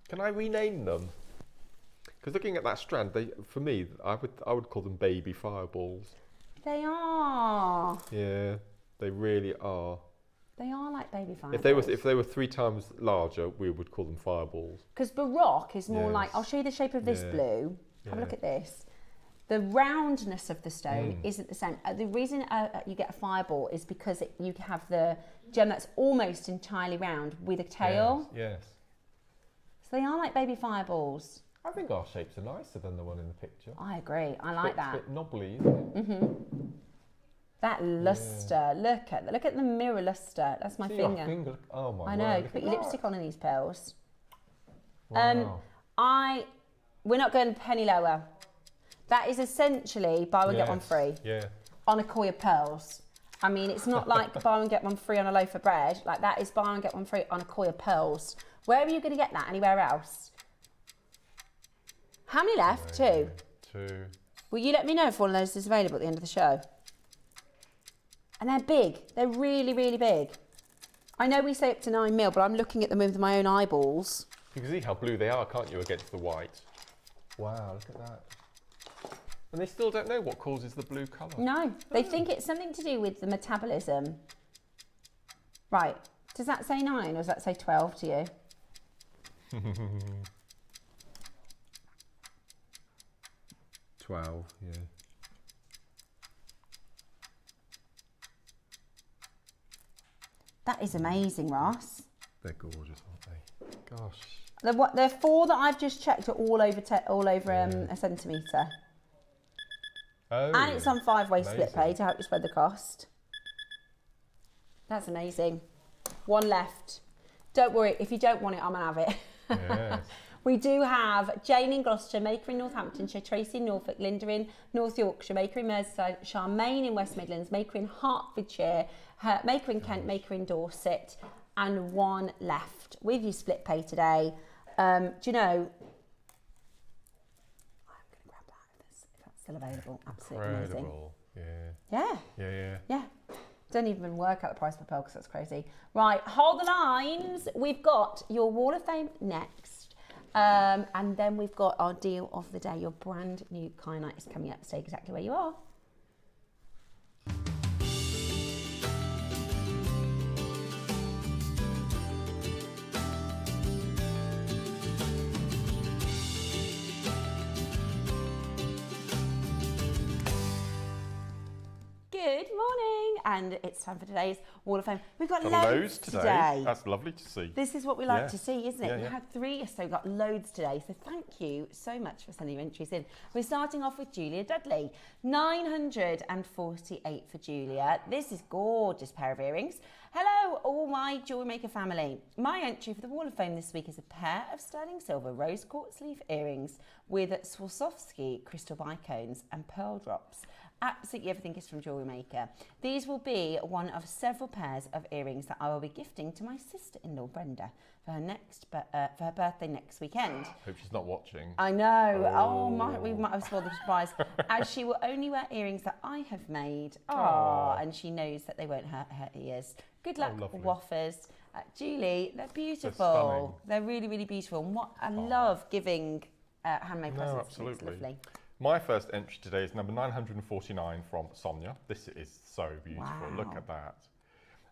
Can I rename them? Because looking at that strand, for me, I would call them baby fireballs. They are. Yeah, they really are. They are like baby fireballs. If they were 3 times larger, we would call them fireballs. Because Baroque is more like, I'll show you the shape of this blue. Have a look at this. The roundness of the stone isn't the same. The reason you get a fireball is because you have the gem that's almost entirely round with a tail. Yes. So they are like baby fireballs. I think our shapes are nicer than the one in the picture. I agree. I like that. It's a bit knobbly, isn't it? Mm-hmm. That luster. Look at the mirror luster. That's my finger. Oh my! I know. You put your lipstick on in these pearls. Wow. We're not going a penny lower. That is essentially buy one get one free. Yeah. On a coil of pearls. I mean, it's not like buy one get one free on a loaf of bread. Like that is buy one get one free on a coil of pearls. Where are you going to get that? Anywhere else? How many left? 2. 2. Will you let me know if one of those is available at the end of the show? And they're big. They're really, really big. I know we say up to 9mm, but I'm looking at them with my own eyeballs. You can see how blue they are, can't you, against the white? Wow, look at that. And they still don't know what causes the blue colour. No, they think it's something to do with the metabolism. Right, does that say 9 or does that say 12 to you? 12, yeah. That is amazing, Ross. They're gorgeous, aren't they? Gosh. The 4 that I've just checked are all over a centimetre. Oh, and it's on 5-way split pay to help you spread the cost. That's amazing. 1 left. Don't worry, if you don't want it, I'm going to have it. Yes. We do have Jane in Gloucester, Maker in Northamptonshire, Tracy in Norfolk, Linda in North Yorkshire, Maker in Merseyside, Charmaine in West Midlands, Maker in Hertfordshire, Maker in Kent, Maker in Dorset, and 1 left with your split pay today. Do you know, I'm going to grab that if that's still available. Absolutely amazing. Yeah. Don't even work out the price per pearl because that's crazy. Right, hold the lines. We've got your Wall of Fame next. And then we've got our deal of the day. Your brand new kyanite is coming up. Stay exactly where you are. Good morning, and it's time for today's Wall of Fame. We've got loads today. That's lovely to see. This is what we like to see, isn't it? Yeah, We had 3, so we got loads today. So thank you so much for sending your entries in. We're starting off with Julia Dudley. 948 for Julia. This is gorgeous pair of earrings. Hello, all my Jewellery Maker family. My entry for the Wall of Fame this week is a pair of sterling silver rose quartz leaf earrings with Swarovski crystal bicones and pearl drops. Absolutely everything is from Jewellery Maker. These will be one of several pairs of earrings that I will be gifting to my sister-in-law Brenda for her birthday next weekend. Hope she's not watching. I know. We might have spoiled the surprise. As she will only wear earrings that I have made. And she knows that they won't hurt her ears. Good luck, waffers. Julie, they're beautiful. They're really, really beautiful. And what I love giving handmade presents. Absolutely. It's lovely. My first entry today is number 949 from Sonia. This is so beautiful. Wow. Look at that.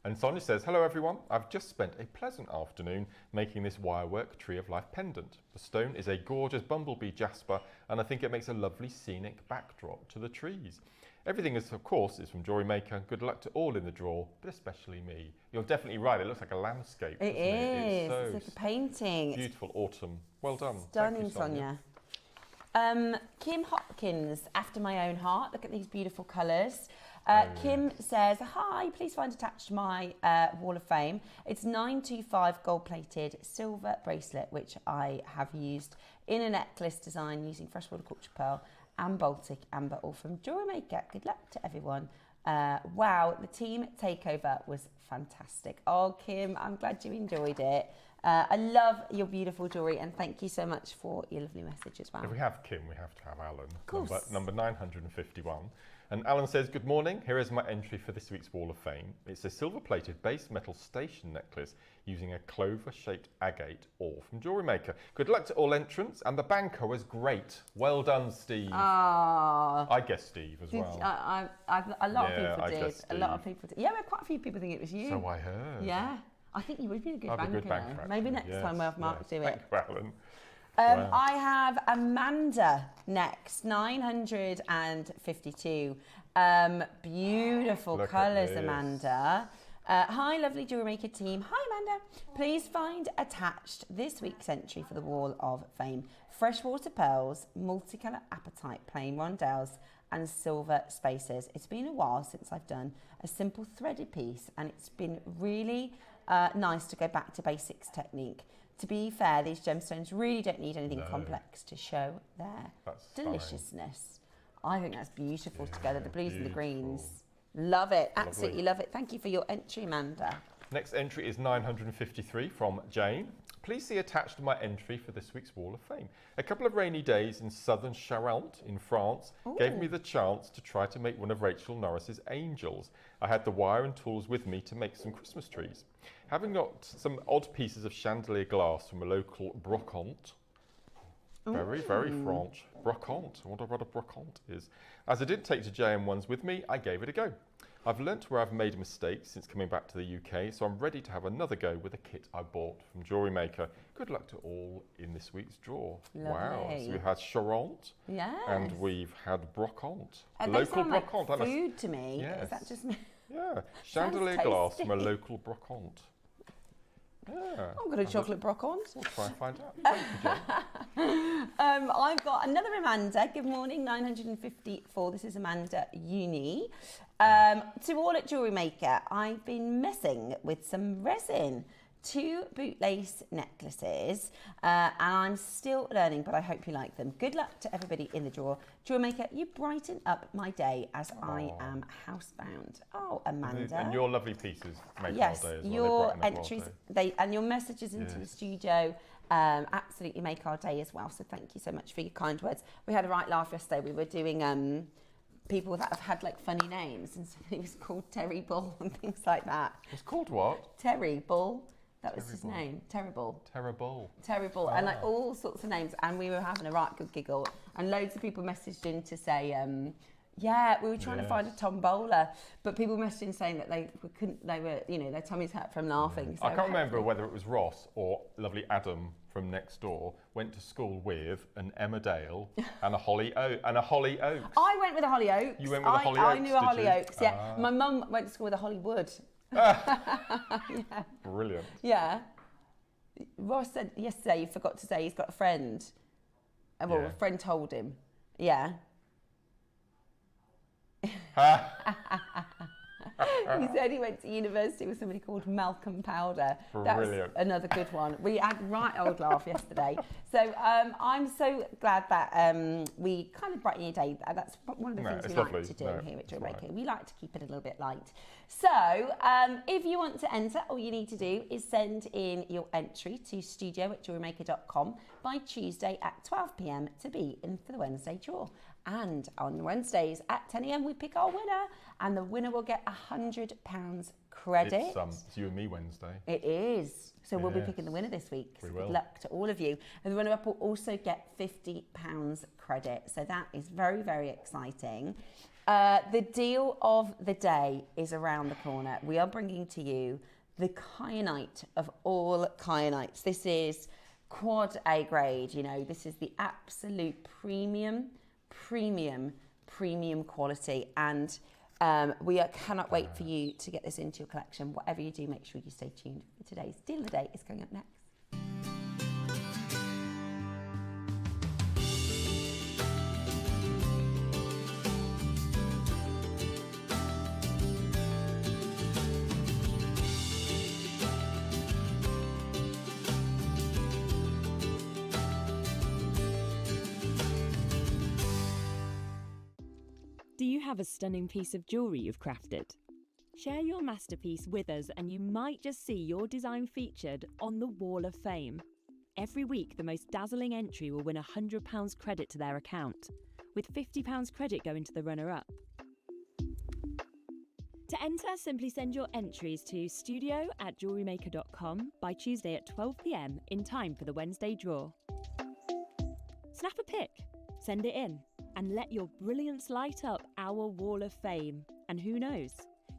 And Sonia says, hello everyone. I've just spent a pleasant afternoon making this wirework Tree of Life pendant. The stone is a gorgeous bumblebee jasper, and I think it makes a lovely scenic backdrop to the trees. Everything is, of course, is from Jewellery Maker. Good luck to all in the draw, but especially me. You're definitely right. It looks like a landscape. It is. It's like a painting. Beautiful autumn. Well done. Stunning, Thank you, Sonia. Kim Hopkins, After My Own Heart. Look at these beautiful colours. Kim says, hi, please find attached my Wall of Fame. It's 925 gold-plated silver bracelet, which I have used in a necklace design using freshwater culture pearl and Baltic amber, all from JewelleryMaker. Good luck to everyone. Wow, the team takeover was fantastic. Oh, Kim, I'm glad you enjoyed it. I love your beautiful jewellery, and thank you so much for your lovely message as well. If we have Kim, we have to have Alan. Of course. Number 951. And Alan says, good morning. Here is my entry for this week's Wall of Fame. It's a silver-plated base metal station necklace using a clover-shaped agate, all from JewelleryMaker. Good luck to all entrants, and the banker was great. Well done, Steve. I guess Steve as well. A lot of people did. A lot of people did. Yeah, well, quite a few people think it was you. So I heard. Yeah. I think you would be a good I'd banker. be a good banker, Maybe next time we'll have Mark do it. Thank you, Alan. Wow. I have Amanda next, 952. Beautiful colours, Amanda. Hi, lovely JewelleryMaker team. Hi, Amanda. Please find attached this week's entry for the Wall of Fame. Freshwater pearls, multicolour apatite plain rondelles, and silver spacers. It's been a while since I've done a simple threaded piece, and it's been really nice to go back to basics technique. To be fair, these gemstones really don't need anything complex to show their deliciousness. I think that's beautiful together, the blues and the greens. Love it, absolutely love it. Thank you for your entry, Amanda. Next entry is 953 from Jane. Please see attached to my entry for this week's Wall of Fame. A couple of rainy days in southern Charente in France gave me the chance to try to make one of Rachel Norris's angels. I had the wire and tools with me to make some Christmas trees. Having got some odd pieces of chandelier glass from a local brocante, very French, brocante, I wonder what a brocante is. As I didn't take to JM ones with me, I gave it a go. I've learnt where I've made mistakes since coming back to the UK, so I'm ready to have another go with a kit I bought from JewelleryMaker. Good luck to all in this week's draw. Lovely. Wow, so we've had Charente, and we've had brocante. Local brocante. Like food to me. Yes. Is that just me? Yeah, chandelier glass from a local brocante. Yeah. I've got a chocolate brocante. We'll try and find out. Thank you, Jane. I've got another Amanda. Good morning, 954. This is Amanda Uni. To all at JewelleryMaker, I've been messing with some resin. 2 bootlace necklaces, and I'm still learning, but I hope you like them. Good luck to everybody in the draw. JewelleryMaker, you brighten up my day as I am housebound. Oh, Amanda. And your lovely pieces make our day as well. Your entries and your messages into the studio absolutely make our day as well. So thank you so much for your kind words. We had a right laugh yesterday. We were doing people that have had like funny names, and so he was called Terry Bull and things like that. It's called what? Terry Bull. That was his name. Terrible. Terrible. And like all sorts of names. And we were having a right good giggle. And loads of people messaged in to say, we were trying to find a tombola, but people messaged in saying that they were, their tummies hurt from laughing. So I can't remember whether it was Ross or lovely Adam from next door went to school with an Emma Dale and a Holly Oaks. I went with a Holly Oaks. You went with a Holly Oaks, I knew a Holly Oaks, yeah. My mum went to school with a Hollywood. Yeah. Brilliant. Yeah. Ross said yesterday he forgot to say he's got a friend. A friend told him. Yeah. He said he went to university with somebody called Malcolm Powder. Brilliant. That's another good one. We had a right old laugh yesterday. So I'm so glad that we kind of brighten your day. That's one of the things we like to do here at JewelleryMaker. We like to keep it a little bit light. So if you want to enter, all you need to do is send in your entry to studio@jewellerymaker.com by Tuesday at 12 p.m. to be in for the Wednesday draw. And on Wednesdays at 10 a.m. we pick our winner, and the winner will get £100 credit. It's you and me Wednesday. It is. So we'll be picking the winner this week. So good luck to all of you. And the runner-up will also get £50 credit. So that is very, very exciting. The deal of the day is around the corner. We are bringing to you the kyanite of all kyanites. This is quad A grade. This is the absolute premium quality, and we cannot wait for you to get this into your collection. Whatever you do, make sure you stay tuned for today's deal of the day. Is coming up next. have a stunning piece of jewellery you've crafted? Share your masterpiece with us and you might just see your design featured on the Wall of Fame. Every week, the most dazzling entry will win £100 credit to their account, with £50 credit going to the runner-up. To enter, simply send your entries to studio@jewellerymaker.com by Tuesday at 12 p.m. in time for the Wednesday draw. Snap a pic, send it in, and let your brilliance light up our Wall of Fame. And who knows,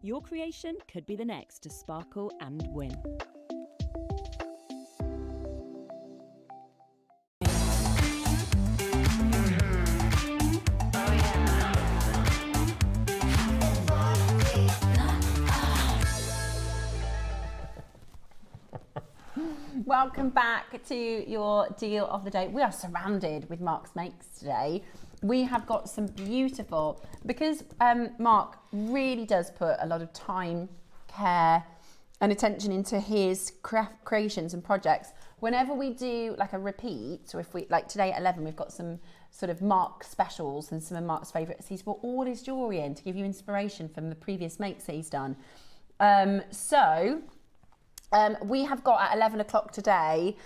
your creation could be the next to sparkle and win. Welcome back to your deal of the day. We are surrounded with Mark's makes today. We have got some beautiful, because Mark really does put a lot of time, care and attention into his craft creations and projects. Whenever we do like a repeat, so if we, like today at 11, we've got some sort of Mark specials and some of Mark's favourites. He's brought all his jewellery in to give you inspiration from the previous makes that he's done. We have got at 11 o'clock today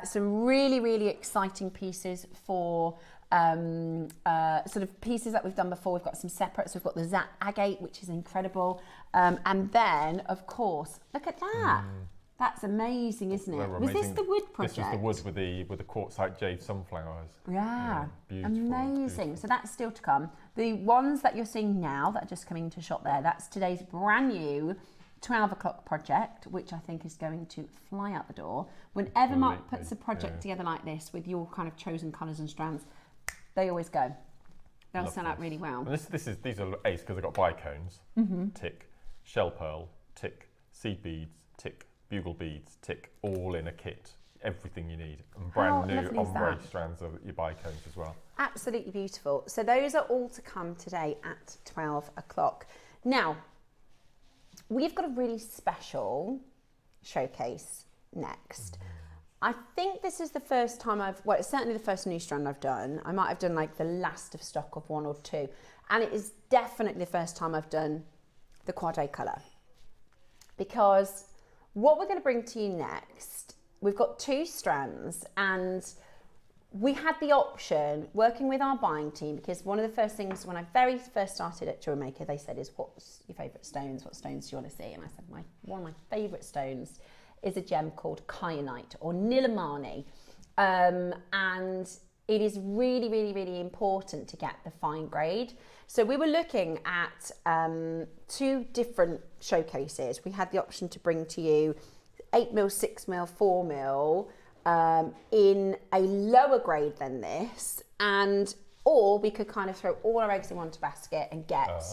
some really, really exciting pieces for sort of pieces that we've done before. We've got some separates. We've got the agate, which is incredible. And then, of course, look at that. That's amazing, isn't it? Was this the wood project? This was the wood with the quartzite jade sunflowers. Yeah, beautiful, amazing. beautiful. So that's still to come. The ones that you're seeing now that are just coming into shop there, that's today's brand new 12 o'clock project, which I think is going to fly out the door. Whenever Mark puts a project together like this with your kind of chosen colours and strands, they always go. They'll sell out really well. And these are ace because they've got bicones, tick, shell pearl, tick, seed beads, tick, bugle beads, tick, all in a kit. Everything you need. And brand new ombre strands of your bicones as well. Absolutely beautiful. So those are all to come today at 12 o'clock. Now, we've got a really special showcase next. I think this is the first time well, it's certainly the first new strand I've done. I might have done like the last of stock of one or two. And it is definitely the first time I've done the quad A colour. Because what we're going to bring to you next, we've got two strands, and we had the option working with our buying team, because one of the first things when I very first started at JewelleryMaker, they said is, what's your favourite stones? What stones do you want to see? And I said, one of my favourite stones is a gem called Kyanite or Nilamani. And it is really, really, really important to get the fine grade. So we were looking at two different showcases. We had the option to bring to you 8mm, 6mm, 4mm in a lower grade than this, or we could kind of throw all our eggs in one basket and get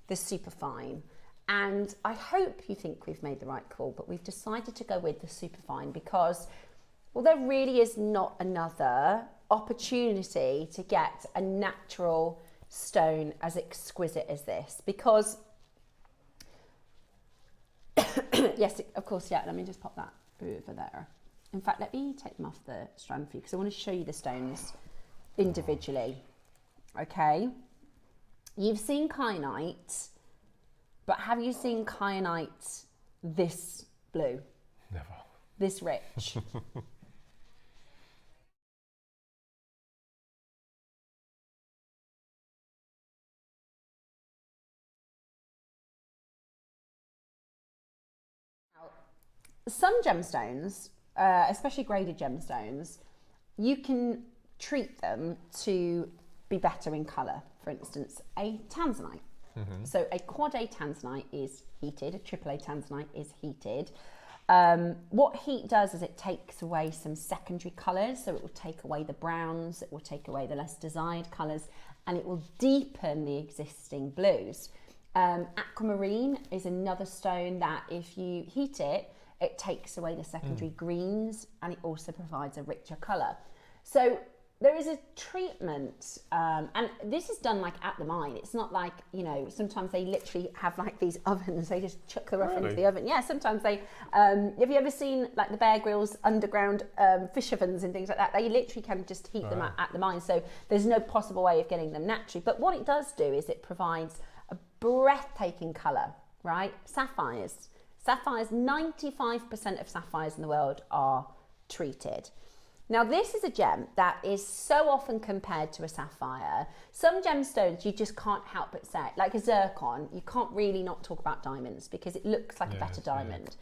the super fine. And I hope you think we've made the right call, but we've decided to go with the super fine because, well, there really is not another opportunity to get a natural stone as exquisite as this, because yes, of course, yeah, let me just pop that over there. In fact, let me take them off the strand for you because I want to show you the stones individually. Okay, you've seen kyanite, but have you seen kyanite this blue? Never. This rich? Some gemstones, especially graded gemstones, you can treat them to be better in colour. For instance, a tanzanite. So a quad A tanzanite is heated, a triple A tanzanite is heated. What heat does is it takes away some secondary colours, so it will take away the browns, it will take away the less desired colours, and it will deepen the existing blues. Aquamarine is another stone that if you heat it, it takes away the secondary greens, and it also provides a richer colour. So there is a treatment, and this is done like at the mine. It's not like, you know, sometimes they literally have like these ovens, they just chuck the rough into the oven. Yeah, sometimes they, have you ever seen like the Bear Grylls underground fish ovens and things like that? They literally can just heat them at the mine, so there's no possible way of getting them naturally. But what it does do is it provides a breathtaking colour, right? Sapphires. Sapphires, 95% of sapphires in the world are treated. Now, this is a gem that is so often compared to a sapphire. Some gemstones you just can't help but say, like a zircon, you can't really not talk about diamonds because it looks like a better diamond.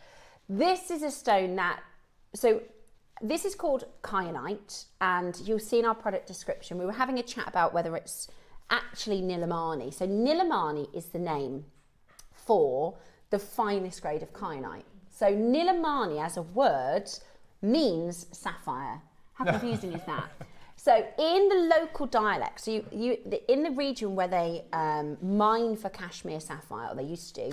This is a stone that, so this is called kyanite, and you'll see in our product description, we were having a chat about whether it's actually Nilamani. So Nilamani is the name for the finest grade of kyanite. So Nilamani as a word means sapphire. How confusing is that? So in the local dialect, so in the region where they mine for Kashmir sapphire, or they used to,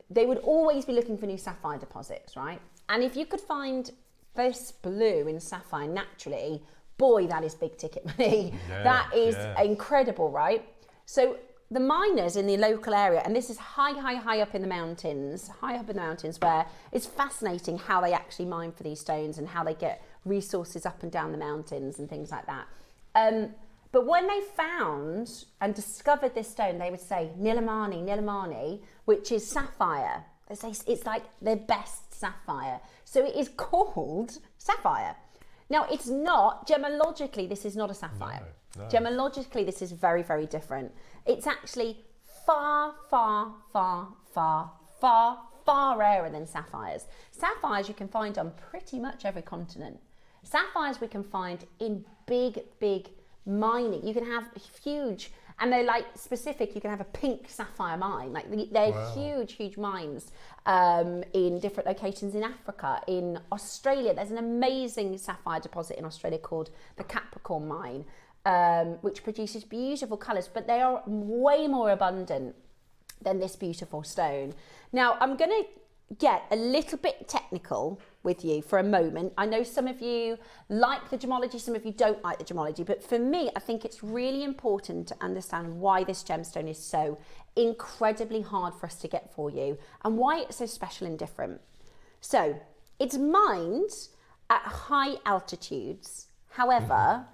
they would always be looking for new sapphire deposits, right? And if you could find this blue in sapphire naturally, boy, that is big ticket money. That is incredible, right? So the miners in the local area, and this is high up in the mountains, where it's fascinating how they actually mine for these stones and how they get resources up and down the mountains and things like that. But when they found and discovered this stone, they would say Nilamani, which is sapphire. They say it's like their best sapphire. So it is called sapphire. Now, it's not, gemologically, this is not a sapphire. No. Gemologically, this is very, very different. It's actually far rarer than sapphires. Sapphires you can find on pretty much every continent. Sapphires we can find in big mining. You can have huge, and they're like specific, you can have a pink sapphire mine. Like they're huge mines in different locations in Africa. In Australia, there's an amazing sapphire deposit in Australia called the Capricorn Mine, which produces beautiful colours, but they are way more abundant than this beautiful stone. Now, I'm going to get a little bit technical with you for a moment. I know some of you like the gemology, some of you don't like the gemology, but for me, I think it's really important to understand why this gemstone is so incredibly hard for us to get for you and why it's so special and different. So, it's mined at high altitudes. However,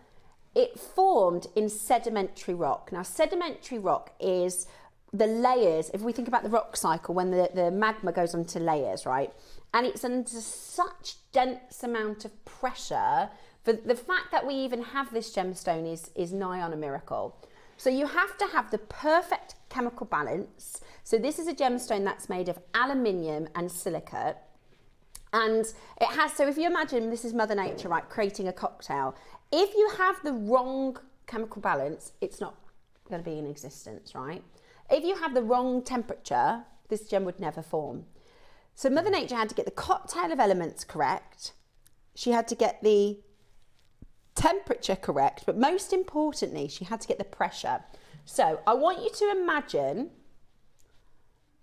it formed in sedimentary rock. Now, sedimentary rock is the layers, if we think about the rock cycle, when the magma goes onto layers, right? And it's under such dense amount of pressure, for the fact that we even have this gemstone is nigh on a miracle. So you have to have the perfect chemical balance. So this is a gemstone that's made of aluminium and silicate. And it has, so if you imagine this is Mother Nature, right, creating a cocktail. If you have the wrong chemical balance, it's not going to be in existence, right? If you have the wrong temperature, this gem would never form. So Mother Nature had to get the cocktail of elements correct. She had to get the temperature correct, but most importantly, she had to get the pressure. So I want you to imagine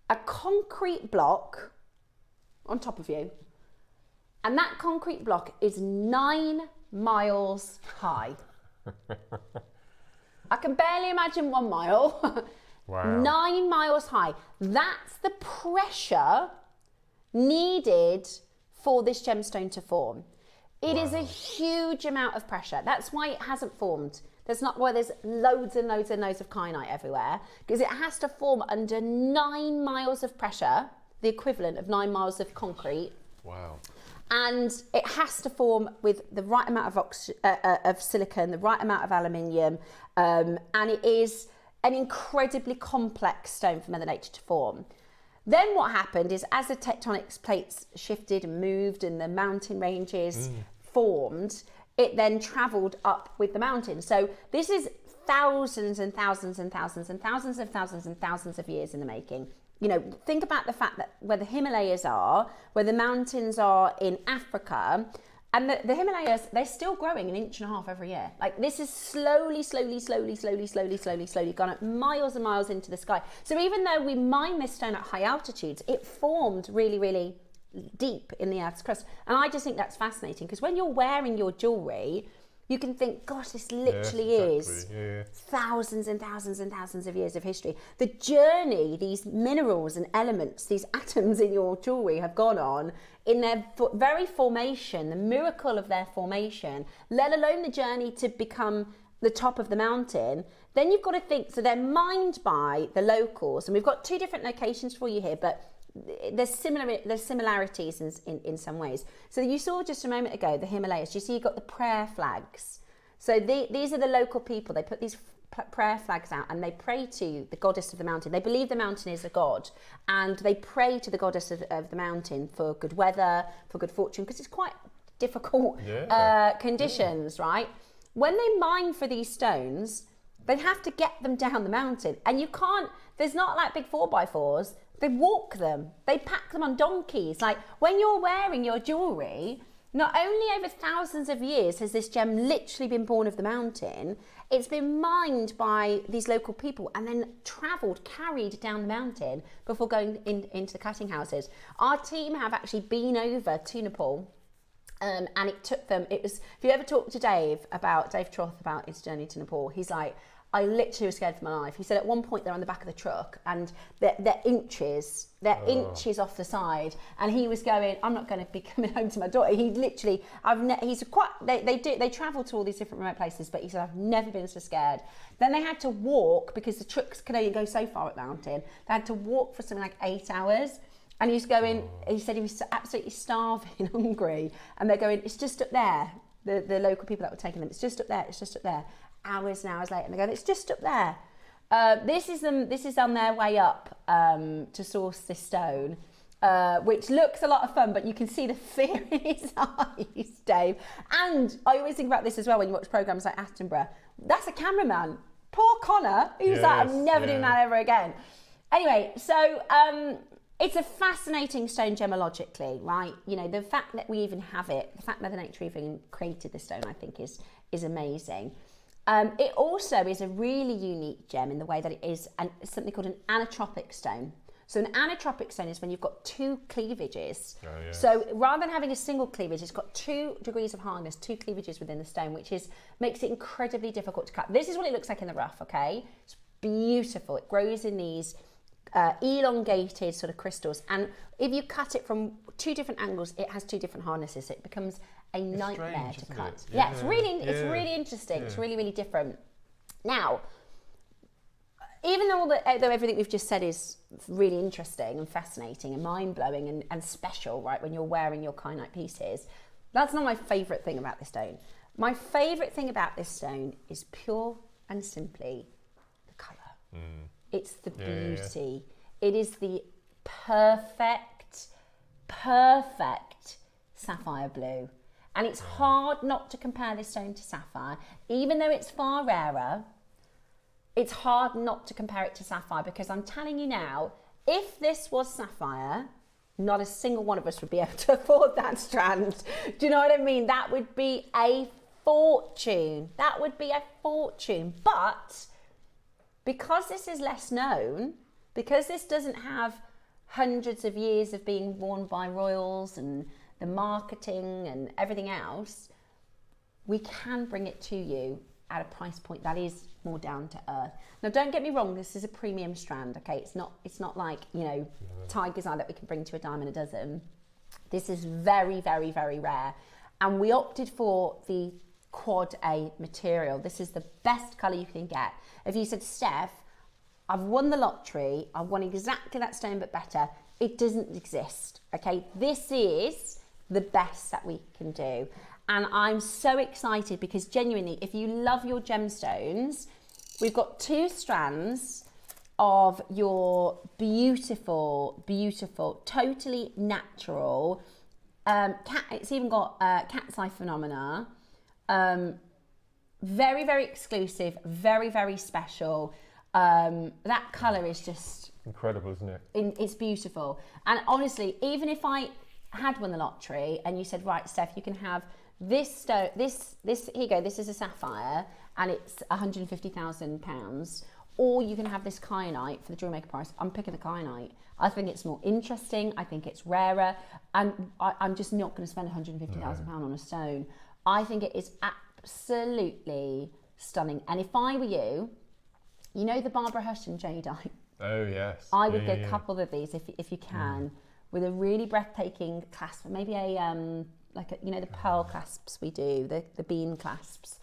a concrete block on top of you, and that concrete block is 9 miles high. I can barely imagine 1 mile. Wow. 9 miles high. That's the pressure needed for this gemstone to form. It is a huge amount of pressure. That's why it hasn't formed. There's not why there's loads and loads and loads of kyanite everywhere, because it has to form under 9 miles of pressure, the equivalent of 9 miles of concrete. Wow. And it has to form with the right amount of silicon, the right amount of aluminium, and it is an incredibly complex stone for Mother Nature to form. Then what happened is, as the tectonic plates shifted and moved and the mountain ranges formed, it then travelled up with the mountains. So this is thousands and thousands and thousands and thousands and thousands and thousands of years in the making. You know, think about the fact that where the Himalayas are, where the mountains are in Africa, and the Himalayas, they're still growing 1.5 inches every year. Like, this is slowly gone up miles and miles into the sky. So even though we mine this stone at high altitudes, it formed really deep in the Earth's crust. And I just think that's fascinating, because when you're wearing your jewellery, you can think, gosh, this literally is thousands and thousands and thousands of years of history. The journey these minerals and elements, these atoms in your jewellery have gone on in their very formation, the miracle of their formation, let alone the journey to become the top of the mountain, then you've got to think, so they're mined by the locals, and we've got 2 different locations for you here, but there's similarities in some ways. So you saw just a moment ago the Himalayas. You see you've got the prayer flags. So these are the local people. They put these prayer flags out and they pray to the goddess of the mountain. They believe the mountain is a god, and they pray to the goddess of the mountain for good weather, for good fortune, because it's quite difficult conditions, right? When they mine for these stones, they have to get them down the mountain, and you can't, there's not like big 4x4s. They walk them, they pack them on donkeys. Like when you're wearing your jewellery, not only over thousands of years has this gem literally been born of the mountain, it's been mined by these local people and then travelled, carried down the mountain before going into the cutting houses. Our team have actually been over to Nepal, and it took them, it was, if you ever talk to Dave Troth about his journey to Nepal, he's like, I literally was scared for my life. He said at one point they're on the back of the truck and they're inches off the side, and he was going, I'm not going to be coming home to my daughter. He literally, they travel to all these different remote places, but he said, I've never been so scared. Then they had to walk because the trucks can only go so far up the mountain. They had to walk for something like 8 hours. And he was going, he said he was absolutely starving, hungry. And they're going, it's just up there. The local people that were taking them, it's just up there, it's just up there. Hours and hours later, and they go, it's just up there. This is on their way up to source this stone, which looks a lot of fun, but you can see the fear in his eyes, Dave. And I always think about this as well when you watch programmes like Attenborough. That's a cameraman. Poor Connor, who's like, I'm never doing that ever again. Anyway, so it's a fascinating stone gemologically, right? You know, the fact that we even have it, the fact that Mother Nature even created the stone, I think is amazing. It also is a really unique gem in the way that it is something called an anitropic stone. So an anitropic stone is when you've got 2 cleavages. So rather than having a single cleavage, it's got 2 degrees of hardness, 2 cleavages within the stone, which makes it incredibly difficult to cut. This is what it looks like in the rough, okay? It's beautiful. It grows in these elongated sort of crystals, and if you cut it from 2 different angles, it has 2 different hardnesses. It becomes a nightmare to cut. It's really interesting. It's really, really different. Now, even though everything we've just said is really interesting and fascinating and mind-blowing and special, right, when you're wearing your kyanite pieces, that's not my favourite thing about this stone. My favourite thing about this stone is pure and simply the colour. It's the beauty. It is the perfect sapphire blue. And it's hard not to compare this stone to sapphire. Even though it's far rarer, it's hard not to compare it to sapphire, because I'm telling you now, if this was sapphire, not a single one of us would be able to afford that strand. Do you know what I mean? That would be a fortune. That would be a fortune. But because this is less known, because this doesn't have hundreds of years of being worn by royals and the marketing and everything else, we can bring it to you at a price point that is more down to earth. Now, don't get me wrong, this is a premium strand, okay? It's not like, you know, tiger's eye that we can bring to a dime a dozen. This is very, very, very rare. And we opted for the Quad A material. This is the best colour you can get. If you said, Steph, I've won the lottery, I won exactly that stone but better, it doesn't exist, okay? This is the best that we can do. And I'm so excited because genuinely, if you love your gemstones, we've got 2 strands of your beautiful, beautiful, totally natural, it's even got cat's eye phenomena, very, very exclusive, very, very special. That colour is just incredible, isn't it? It's beautiful. And honestly, even if I had won the lottery and you said, right, Steph, you can have this stone, this here you go, this is a sapphire and it's £150,000, or you can have this kyanite for the JewelleryMaker price, I'm picking the kyanite. I think it's more interesting, I think it's rarer, and I'm just not going to spend £150,000 on a stone. I think it is absolutely stunning. And if I were you, you know the Barbara Hutton jadeite? Oh, yes. I would get a couple of these if you can, with a really breathtaking clasp, maybe a you know the pearl clasps we do, the bean clasps.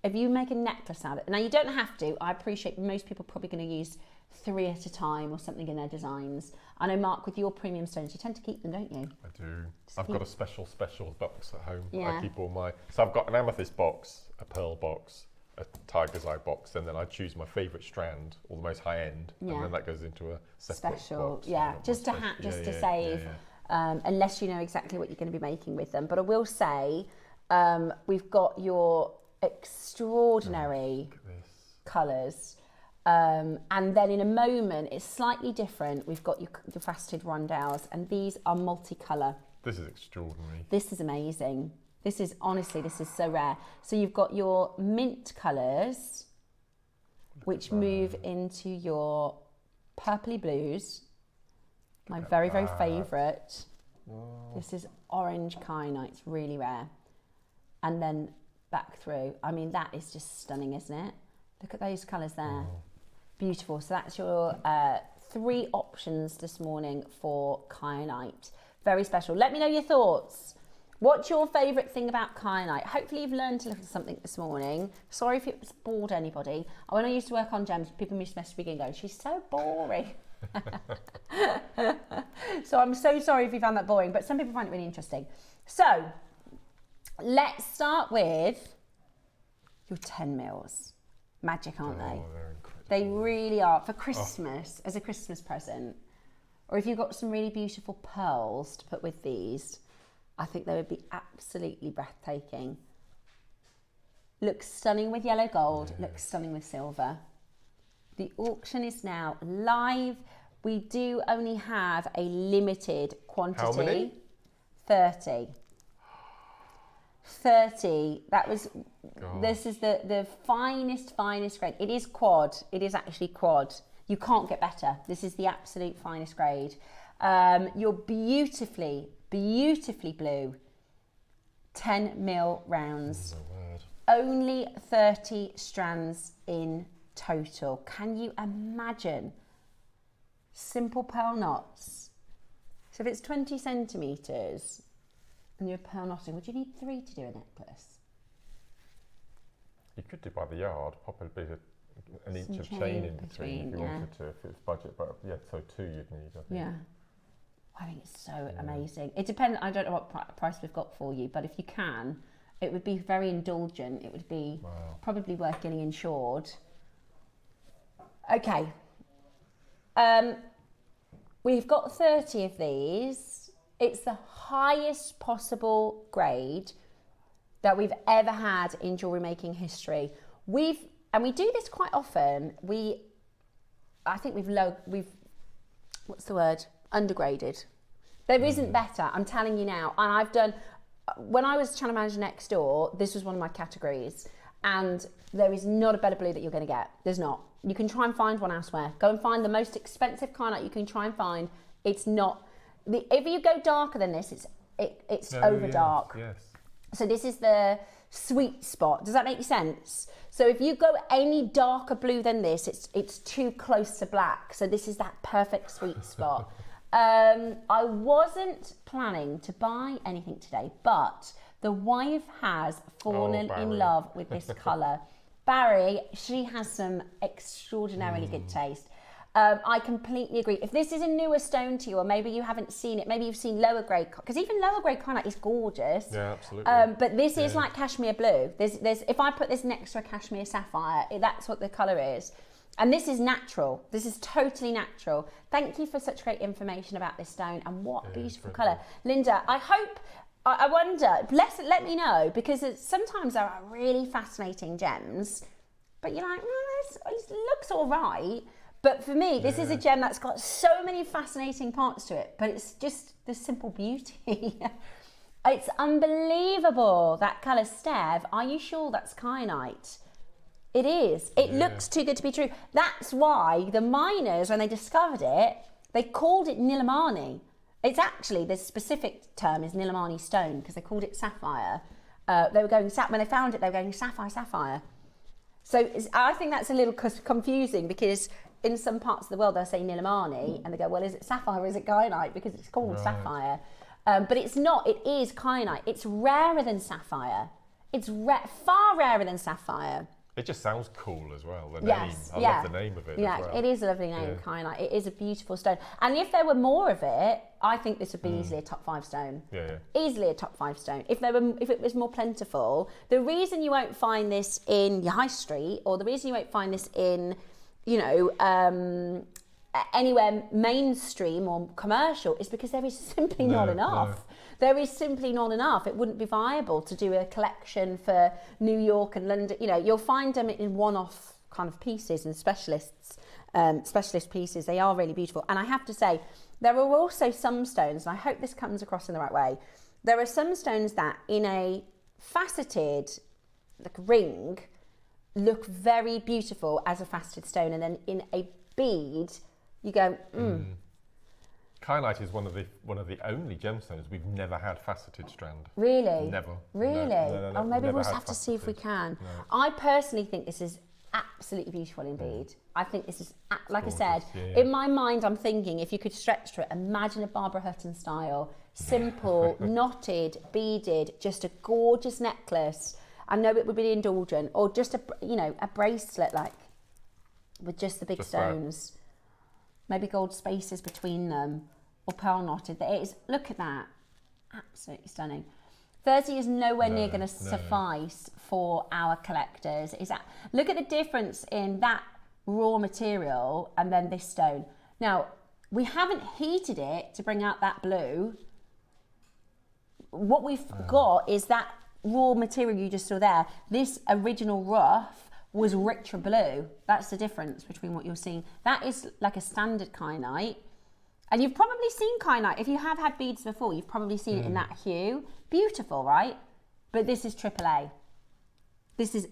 If you make a necklace out of it, now you don't have to. I appreciate most people are probably going to use 3 at a time or something in their designs. I know, Mark, with your premium stones, you tend to keep them, don't you? I do. I've got a special box at home. Yeah. I keep all my. So I've got an amethyst box, a pearl box, a tiger's eye box, and then I choose my favourite strand or the most high end, and then that goes into a separate box. Yeah, just to save. Unless you know exactly what you're going to be making with them. But I will say, we've got your extraordinary colours. And then in a moment, it's slightly different. We've got your faceted rondelles, and these are multicolour. This is extraordinary. This is amazing. This is so rare. So you've got your mint colours, which move into your purpley blues. My very, very favourite. This is orange kyanite. It's really rare. And then back through. I mean, that is just stunning, isn't it? Look at those colours there. Beautiful. So that's your 3 options this morning for kyanite. Very special. Let me know your thoughts. What's your favourite thing about kyanite? Hopefully you've learned a little something this morning. Sorry if it's bored anybody. When I used to work on gems, people used to message me and go, she's so boring. So I'm so sorry if you found that boring, but some people find it really interesting. So let's start with your 10 mils. Magic, aren't they? They're incredible. They really are. For Christmas, as a Christmas present, or if you've got some really beautiful pearls to put with these, I think they would be absolutely breathtaking. Looks stunning with yellow gold, looks stunning with silver. The auction is now live. We do only have a limited quantity. How many? 30. 30. That was, this is the finest grade. It is quad. It is actually quad. You can't get better. This is the absolute finest grade. Your beautifully blue 10 mil rounds. Only 30 strands in total. Can you imagine? Simple pearl knots. So if it's 20 centimetres and you're pearl knotting, would you need 3 to do a necklace? You could do by the yard, probably an inch of chain in between if you wanted to, if it's budget, but so 2 you'd need, I think. Yeah. I think it's so amazing. It depends, I don't know what price we've got for you, but if you can, it would be very indulgent. It would be probably worth getting insured. Okay. We've got 30 of these. It's the highest possible grade that we've ever had in jewellery making history. And we do this quite often. I think we've what's the word? Undergraded. There isn't better, I'm telling you now. And I've done, when I was channel manager next door, this was one of my categories, and there is not a better blue that you're going to get. There's not. You can try and find one elsewhere. Go and find the most expensive kyanite you can try and find. It's not. If you go darker than this, it's over dark. Yes. So this is the sweet spot. Does that make sense? So if you go any darker blue than this, it's too close to black. So this is that perfect sweet spot. I wasn't planning to buy anything today, but the wife has fallen in love with this colour. Barry, she has some extraordinarily good taste. I completely agree. If this is a newer stone to you, or maybe you haven't seen it, maybe you've seen lower grade, because even lower grade kyanite is gorgeous. Yeah, absolutely. But this is like cashmere blue. There's if I put this next to a cashmere sapphire, that's what the colour is. And this is natural. This is totally natural. Thank you for such great information about this stone, and what a beautiful colour. Linda, I wonder, let me know, because sometimes there are really fascinating gems, but you're like, it looks all right. But for me, this is a gem that's got so many fascinating parts to it, but it's just the simple beauty. It's unbelievable, that colour. Stev, are you sure that's kyanite? It is. It looks too good to be true. That's why the miners, when they discovered it, they called it Nilamani. It's actually, the specific term is Nilamani stone, because they called it sapphire. they were going, when they found it, they were going sapphire. So I think that's a little confusing, because in some parts of the world they'll say Nilamani and they go, well, is it sapphire or is it kyanite? Because it's called sapphire. But it's not, it is kyanite. It's rarer than sapphire. It's far rarer than sapphire. It just sounds cool as well, the name. I love the name of it as well. It is a lovely name, kyanite. It is a beautiful stone. And if there were more of it, I think this would be easily a top 5 stone. Easily a top 5 stone. If it was more plentiful. The reason you won't find this in your high street, or the reason you won't find this in, you know, anywhere mainstream or commercial, is because there is simply not enough. There is simply not enough. It wouldn't be viable to do a collection for New York and London. You know, you'll find them in one-off kind of pieces and specialist pieces. They are really beautiful. And I have to say, there are also some stones, and I hope this comes across in the right way. There are some stones that in a faceted like ring look very beautiful as a faceted stone, and then in a bead, you go, Kyanite is one of the only gemstones we've never had faceted strand. Really? Never. Really? No, oh, maybe we'll have to see if we can. No. I personally think this is absolutely beautiful indeed. I think this is, like gorgeous, I said, in my mind I'm thinking if you could stretch to it, imagine a Barbara Hutton style, simple, knotted, beaded, just a gorgeous necklace. I know it would be indulgent, or just a bracelet like with just the big stones. Maybe gold spaces between them, or pearl knotted. It is, look at that, absolutely stunning. 30 is nowhere near going to suffice for our collectors. Look at the difference in that raw material and then this stone. Now, we haven't heated it to bring out that blue. What we've got is that raw material you just saw there. This original rough was richer blue. That's the difference between what you're seeing. That is like a standard kyanite. And you've probably seen kyanite. If you have had beads before, you've probably seen it in that hue. Beautiful, right? But this is AAA.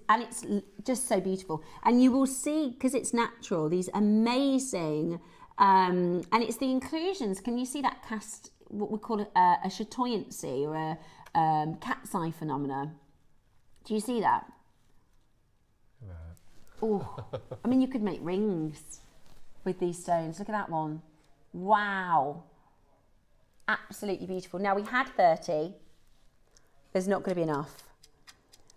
And it's just so beautiful. And you will see, because it's natural, these amazing, and it's the inclusions. Can you see that cast, what we call a chatoyancy, or a cat's eye phenomena? Do you see that? Oh, I mean, you could make rings with these stones. Look at that one. Wow. Absolutely beautiful. Now, we had 30. There's not going to be enough.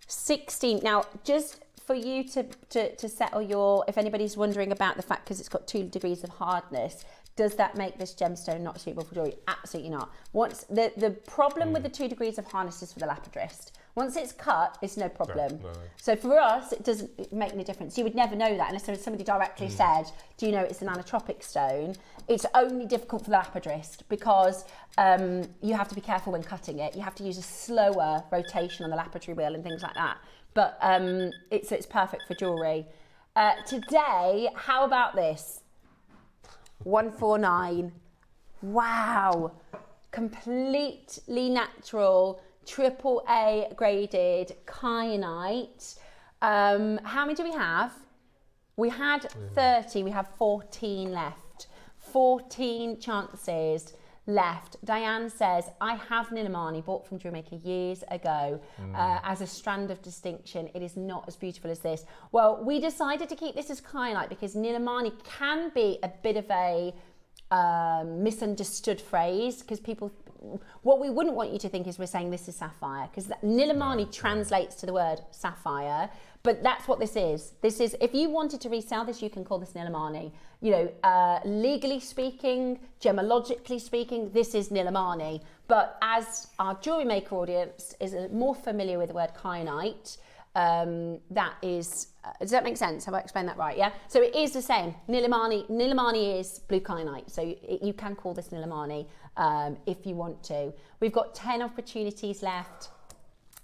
16. Now, just for you to settle your, if anybody's wondering about the fact, because it's got 2 degrees of hardness, does that make this gemstone not suitable for jewellery? Absolutely not. Once the problem with the 2 degrees of hardness is for the lapidrist. Once it's cut, it's no problem. No. So for us, it doesn't make any difference. You would never know that unless somebody directly said, do you know it's an anitropic stone? It's only difficult for the lapidrist because you have to be careful when cutting it. You have to use a slower rotation on the lapidary wheel and things like that. But it's perfect for jewellery. Today, how about this? 149. Wow. Completely natural, AAA graded kyanite. How many do we have? We had 30, we have 14 left. 14 chances left. Diane says, I have Nilamani, bought from JewelleryMaker years ago as a strand of distinction. It is not as beautiful as this. Well, we decided to keep this as kyanite because Nilamani can be a bit of a misunderstood phrase, because people, what we wouldn't want you to think is we're saying this is sapphire, because Nilamani translates to the word sapphire, but that's what this is. This is, if you wanted to resell this, you can call this Nilamani. You know, legally speaking, gemologically speaking, this is Nilamani. But as our JewelleryMaker audience is more familiar with the word kyanite, that is, does that make sense? Have I explained that right? Yeah. So it is the same. Nilamani is blue kyanite. So you can call this Nilamani if you want to. We've got 10 opportunities left.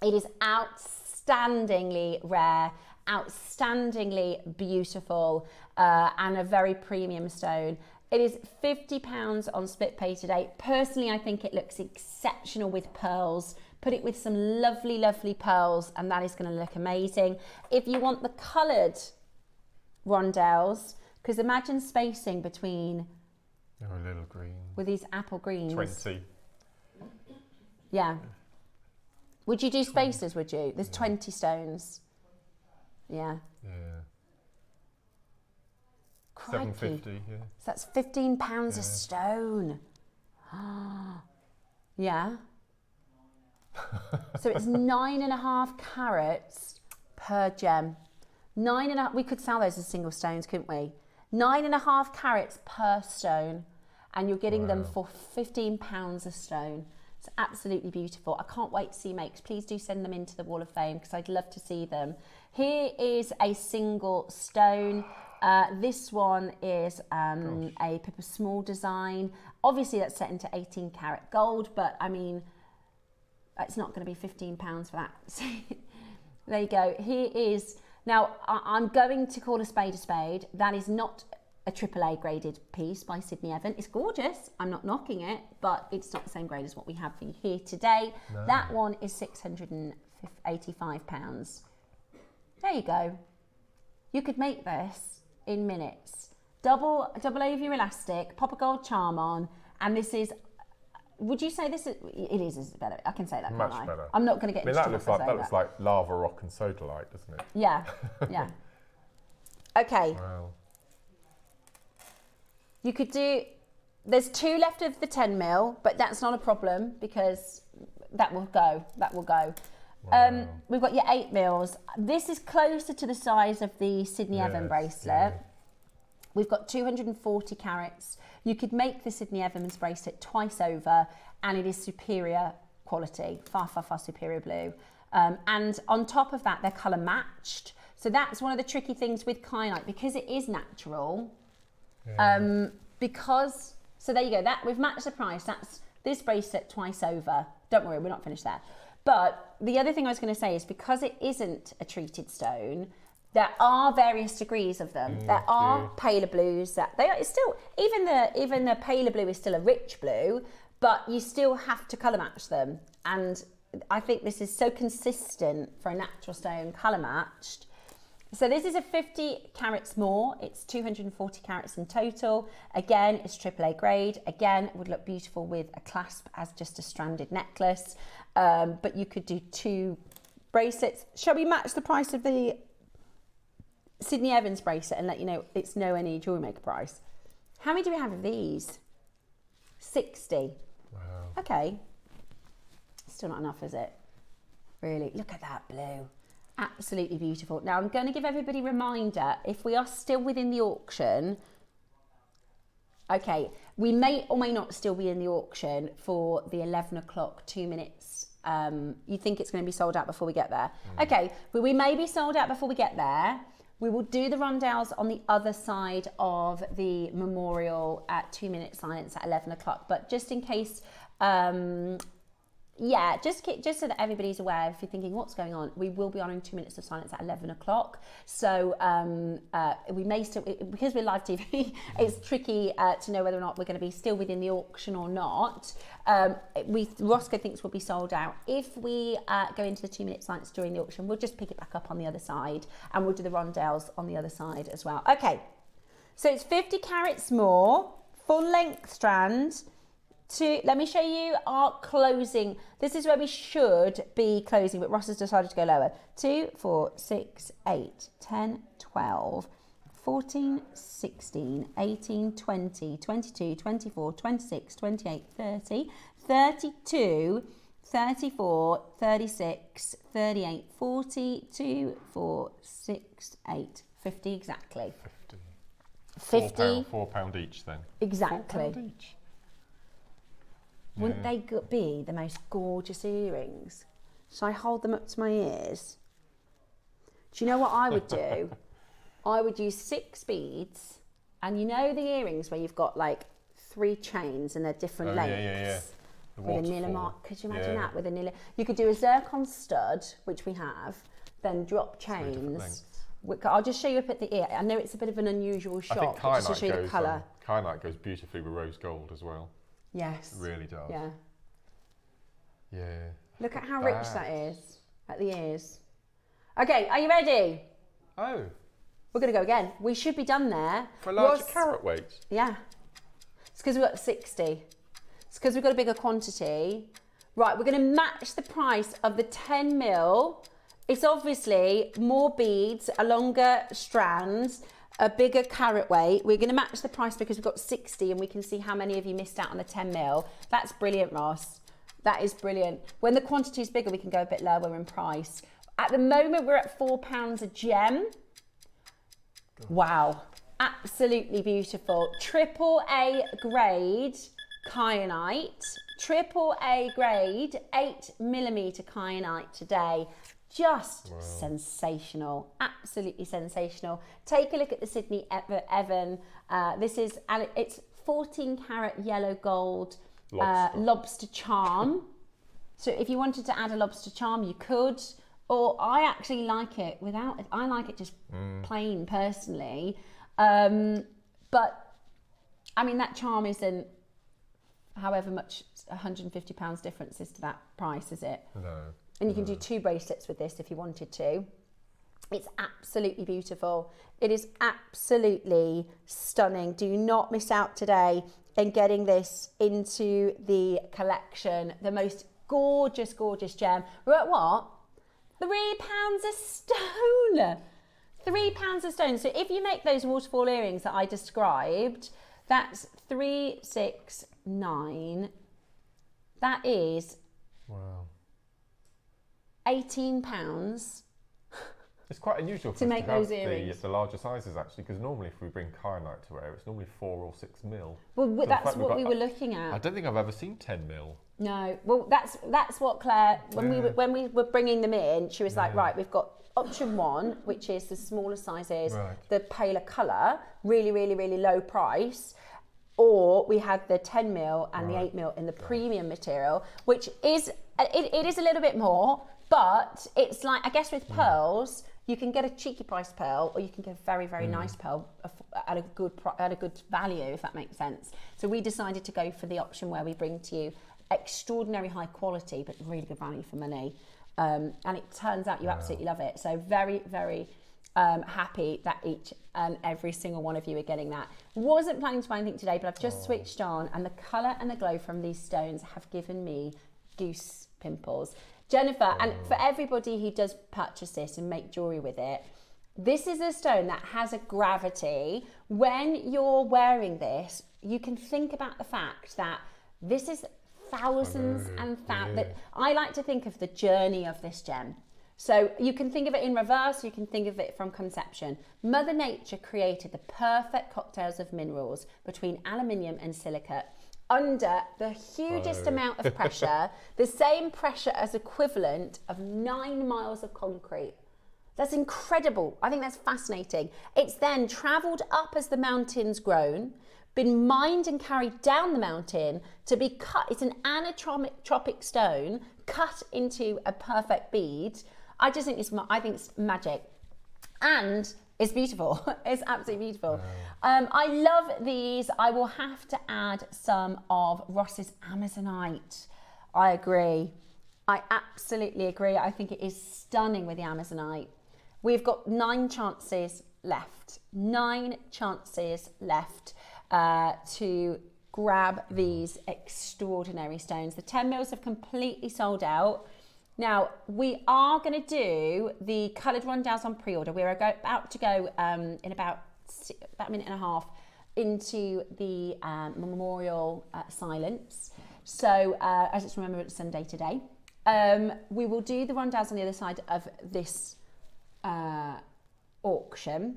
It is outstandingly rare, outstandingly beautiful, and a very premium stone. It is £50 on split pay today. Personally, I think it looks exceptional with pearls. Put it with some lovely, lovely pearls, and that is going to look amazing. If you want the coloured rondelles, because imagine spacing between... Oh, a little green. With these apple greens. 20. Yeah. Would you do spacers, would you? There's 20 stones. Yeah. Yeah. Crikey. £7.50, yeah. So that's £15 a stone. Yeah. So it's 9.5 carats per gem. 9.5, we could sell those as single stones, couldn't we? 9.5 carats per stone. And you're getting them for £15 a stone. It's absolutely beautiful. I can't wait to see makes. Please do send them into the Wall of Fame because I'd love to see them. Here is a single stone. This one is a Pippa Small design. Obviously that's set into 18 karat gold, but I mean, it's not going to be £15 for that. So, there you go. Here is, now I'm going to call a spade a spade. That is not a AAA graded piece by Sydney Evans. It's gorgeous. I'm not knocking it, but it's not the same grade as what we have for you here today. No. That one is £685. There you go. You could make this in minutes. Double over your elastic, pop a gold charm on, and this is, would you say this is, it is better. I can say that, much can't I? better. I'm not going to get into trouble for saying that looks like lava rock and sodalite, doesn't it? Yeah, yeah. Okay. Wow. You could do, there's 2 left of the 10 mil, but that's not a problem because that will go, Wow. We've got your 8 mils. This is closer to the size of the Sydney Evans bracelet. Yeah. We've got 240 carats. You could make the Sydney Evans bracelet twice over and it is superior quality, far, far, far superior blue. And on top of that, they're colour matched. So that's one of the tricky things with kyanite because it is natural. So there you go, that we've matched the price. That's this bracelet twice over. Don't worry, we're not finished there. But the other thing I was going to say is because it isn't a treated stone, there are various degrees of them. There are paler blues that they are still, even the paler blue is still a rich blue, but you still have to colour match them. And I think this is so consistent for a natural stone colour matched. So this is a 50 carats more. It's 240 carats in total. Again, it's AAA grade. Again, would look beautiful with a clasp as just a stranded necklace. But you could do 2 bracelets. Shall we match the price of the Sydney Evans bracelet and let you know it's no any jewellery maker price? How many do we have of these? 60. Wow. Okay. Still not enough, is it? Really? Look at that blue. Absolutely beautiful. Now I'm going to give everybody a reminder, if we are still within the auction, okay, we may or may not still be in the auction for the 11 o'clock 2 minutes. You think it's going to be sold out before we get there? Okay, but we may be sold out before we get there. We will do the rundowns on the other side of the memorial at 2 minute silence at 11 o'clock. But just in case, yeah, just so that everybody's aware, if you're thinking what's going on, we will be honouring 2 minutes of silence at 11 o'clock. So we may still, because we're live TV, it's tricky to know whether or not we're going to be still within the auction or not. Roscoe thinks we'll be sold out. If we go into the 2 minute silence during the auction, we'll just pick it back up on the other side and we'll do the rondelles on the other side as well. Okay, so it's 50 carats more, full length strand. Let me show you our closing. This is where we should be closing, but Ross has decided to go lower. 2, 4, 6, 8, 10, 12, 14, 16, 18, 20, 22, 24, 26, 28, 30, 32, 34, 36, 38, 40, 2, 4, 6, 8, 50 exactly. 50. £4 each then. Exactly. £4 each. Wouldn't they be the most gorgeous earrings? Shall I hold them up to my ears? Do you know what I would do? I would use 6 beads, and you know the earrings where you've got like 3 chains and they're different lengths? Yeah. With a nilla mark. Could you imagine that with a nilla? You could do a zircon stud, which we have, then drop chains. I'll just show you up at the ear. I know it's a bit of an unusual shot, I think just to show you the colour. Kyanite goes beautifully with rose gold as well. Yes. It really does. Yeah. Yeah. Look at how rich that is at the ears. Okay, are you ready? Oh. We're going to go again. We should be done there. For a larger carat weight? Yeah. It's because we've got 60. It's because we've got a bigger quantity. Right, we're going to match the price of the 10 mil. It's obviously more beads, a longer strand, a bigger carat weight. We're going to match the price because we've got 60 and we can see how many of you missed out on the 10 mil. That's brilliant, Ross. That is brilliant. When the quantity is bigger, we can go a bit lower in price. At the moment, we're at £4 a gem. Wow, absolutely beautiful. AAA grade kyanite. AAA grade 8mm kyanite today. Just sensational, absolutely sensational. Take a look at the Sydney Evan. It's 14 carat yellow gold lobster charm. So if you wanted to add a lobster charm, you could. Or I actually like it without it. I like it just plain personally. But I mean, that charm isn't however much £150 difference is to that price, is it? No. And you can do 2 bracelets with this if you wanted to. It's absolutely beautiful. It is absolutely stunning. Do not miss out today in getting this into the collection. The most gorgeous, gorgeous gem. We're at what? £3 a stone. £3 a stone. So if you make those waterfall earrings that I described, that's 369. That is £18. It's quite unusual for to us make to have those earrings. the larger sizes actually, because normally if we bring kyanite to wear, it's normally 4 or 6 mil. Well, So that's what we were looking I at. don't think I've ever seen 10 mil. No, well, that's what Claire, when we were bringing them in, she was like, right, we've got option 1, which is the smaller sizes, the paler colour, really, really, really low price. Or we had the 10 mil and the 8 mil in the premium material, which is, it is a little bit more, but it's like, I guess with pearls, you can get a cheeky priced pearl, or you can get a very, very nice pearl at a good value, if that makes sense. So we decided to go for the option where we bring to you extraordinary high quality, but really good value for money. And it turns out you absolutely love it. So very, very happy that each and every single one of you are getting that. Wasn't planning to buy anything today, but I've just switched on, and the colour and the glow from these stones have given me goose pimples. Jennifer, and for everybody who does purchase this and make jewellery with it, this is a stone that has a gravity. When you're wearing this, you can think about the fact that this is thousands and thousands. I like to think of the journey of this gem. So you can think of it in reverse, you can think of it from conception. Mother Nature created the perfect cocktails of minerals between aluminium and silicate under the hugest amount of pressure, the same pressure as equivalent of 9 miles of concrete. That's incredible. I think that's fascinating. It's then travelled up as the mountain's grown, been mined and carried down the mountain to be cut. It's an anisotropic stone cut into a perfect bead. I just think it's magic, and it's beautiful. It's absolutely beautiful. I love these. I will have to add some of Ross's Amazonite. I agree. I absolutely agree. I think it is stunning with the Amazonite. We've got 9 chances left. 9 chances left to grab these extraordinary stones. The 10 mils have completely sold out. Now, we are going to do the coloured rundowns on pre-order. We're about to go in about a minute and a half into the memorial silence. So, as it's Remember It's Sunday today, we will do the rundowns on the other side of this auction.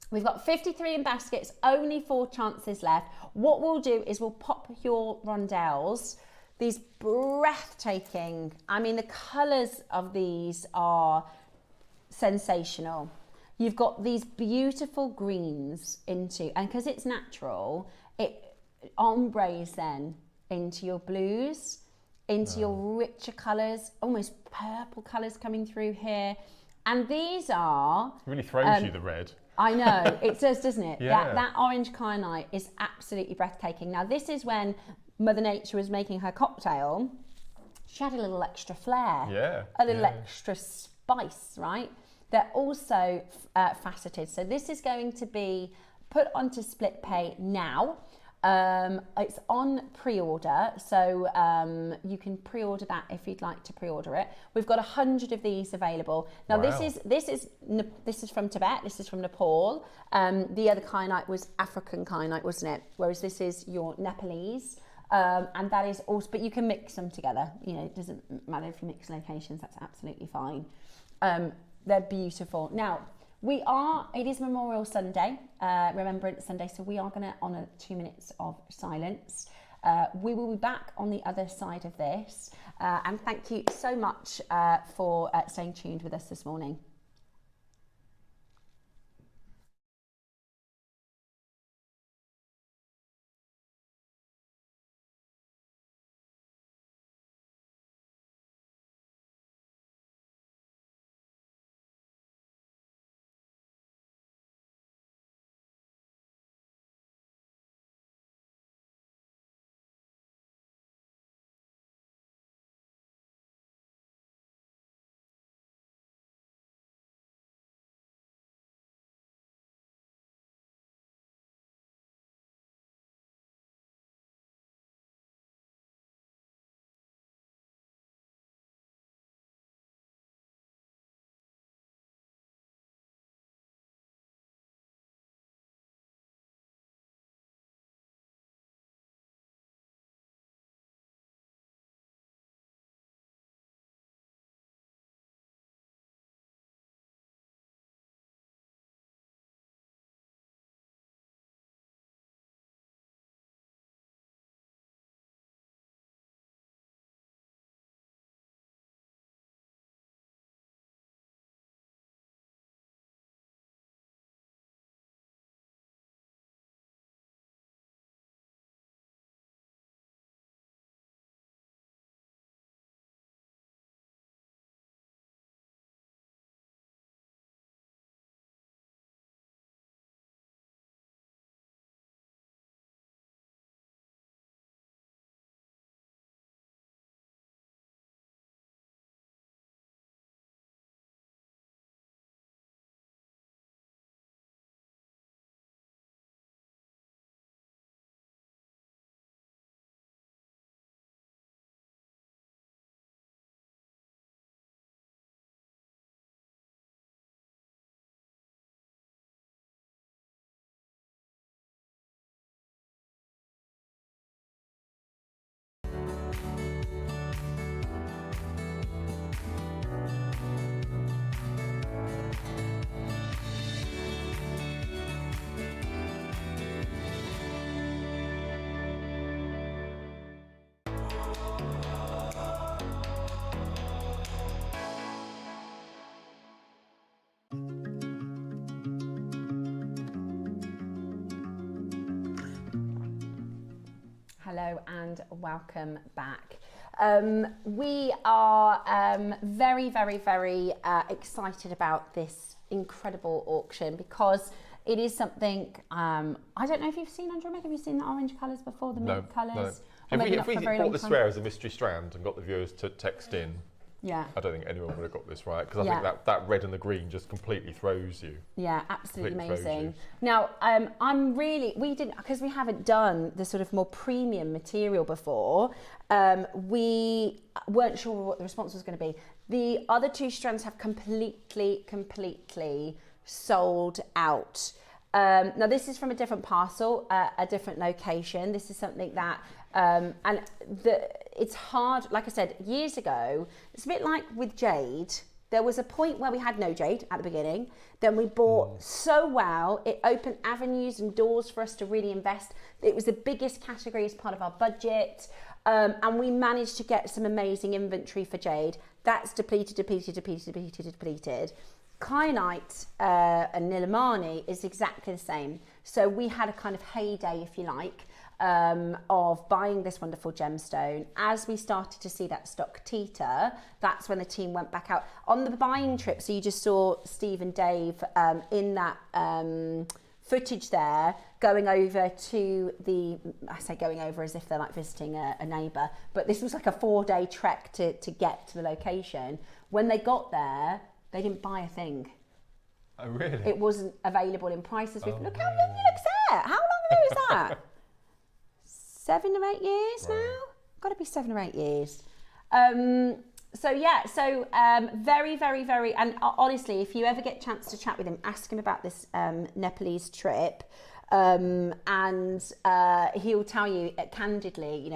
We've got 53 in baskets, only 4 chances left. What we'll do is we'll pop your rondelles. These breathtaking, I mean, the colours of these are sensational. You've got these beautiful greens into, and because it's natural, it ombres then into your blues, into your richer colours, almost purple colours coming through here. And these are... It really throws you, the red. I know, it does, doesn't it? Yeah. That orange kyanite is absolutely breathtaking. Now, this is when Mother Nature was making her cocktail. She had a little extra flair, a little extra spice, right? They're also faceted. So this is going to be put onto split pay now. It's on pre-order, so you can pre-order that if you'd like to pre-order it. We've got 100 of these available. Now, wow. this is from Tibet. This is from Nepal. The other kyanite was African kyanite, wasn't it? Whereas this is your Nepalese. And that is also, but you can mix them together. You know, it doesn't matter if you mix locations, that's absolutely fine. They're beautiful. Now, it is Memorial Sunday, Remembrance Sunday, so we are going to honour 2 minutes of silence. We will be back on the other side of this. And thank you so much for staying tuned with us this morning. Hello and welcome back. We are very, very, very excited about this incredible auction because it is something, I don't know if you've seen Andrew, have you seen the orange colours before, the mint colours? No. If we bought this rare as a mystery strand and got the viewers to text in, yeah, I don't think anyone would have got this right because I think that red and the green just completely throws you. Yeah, absolutely amazing. Now, we didn't, because we haven't done the sort of more premium material before, we weren't sure what the response was going to be. The other two strands have completely sold out. Now, this is from a different parcel, a different location. This is something that, it's hard, like I said, years ago, it's a bit like with jade. There was a point where we had no jade at the beginning. Then we bought so well, it opened avenues and doors for us to really invest. It was the biggest category as part of our budget. And we managed to get some amazing inventory for jade. That's depleted. Kyanite and Nilamani is exactly the same. So we had a kind of heyday, if you like, of buying this wonderful gemstone. As we started to see that stock teeter, that's when the team went back out on the buying trip. So you just saw Steve and Dave in that footage there, going over to I say going over as if they're like visiting a neighbour, but this was like a 4-day trek to get to the location. When they got there, they didn't buy a thing. Oh, really? It wasn't available in prices. Look how long it looks there. How long ago is that? 7 or 8 years now. Got to be 7 or 8 years. Very, very, very, and honestly, if you ever get a chance to chat with him, ask him about this Nepalese trip. He'll tell you candidly,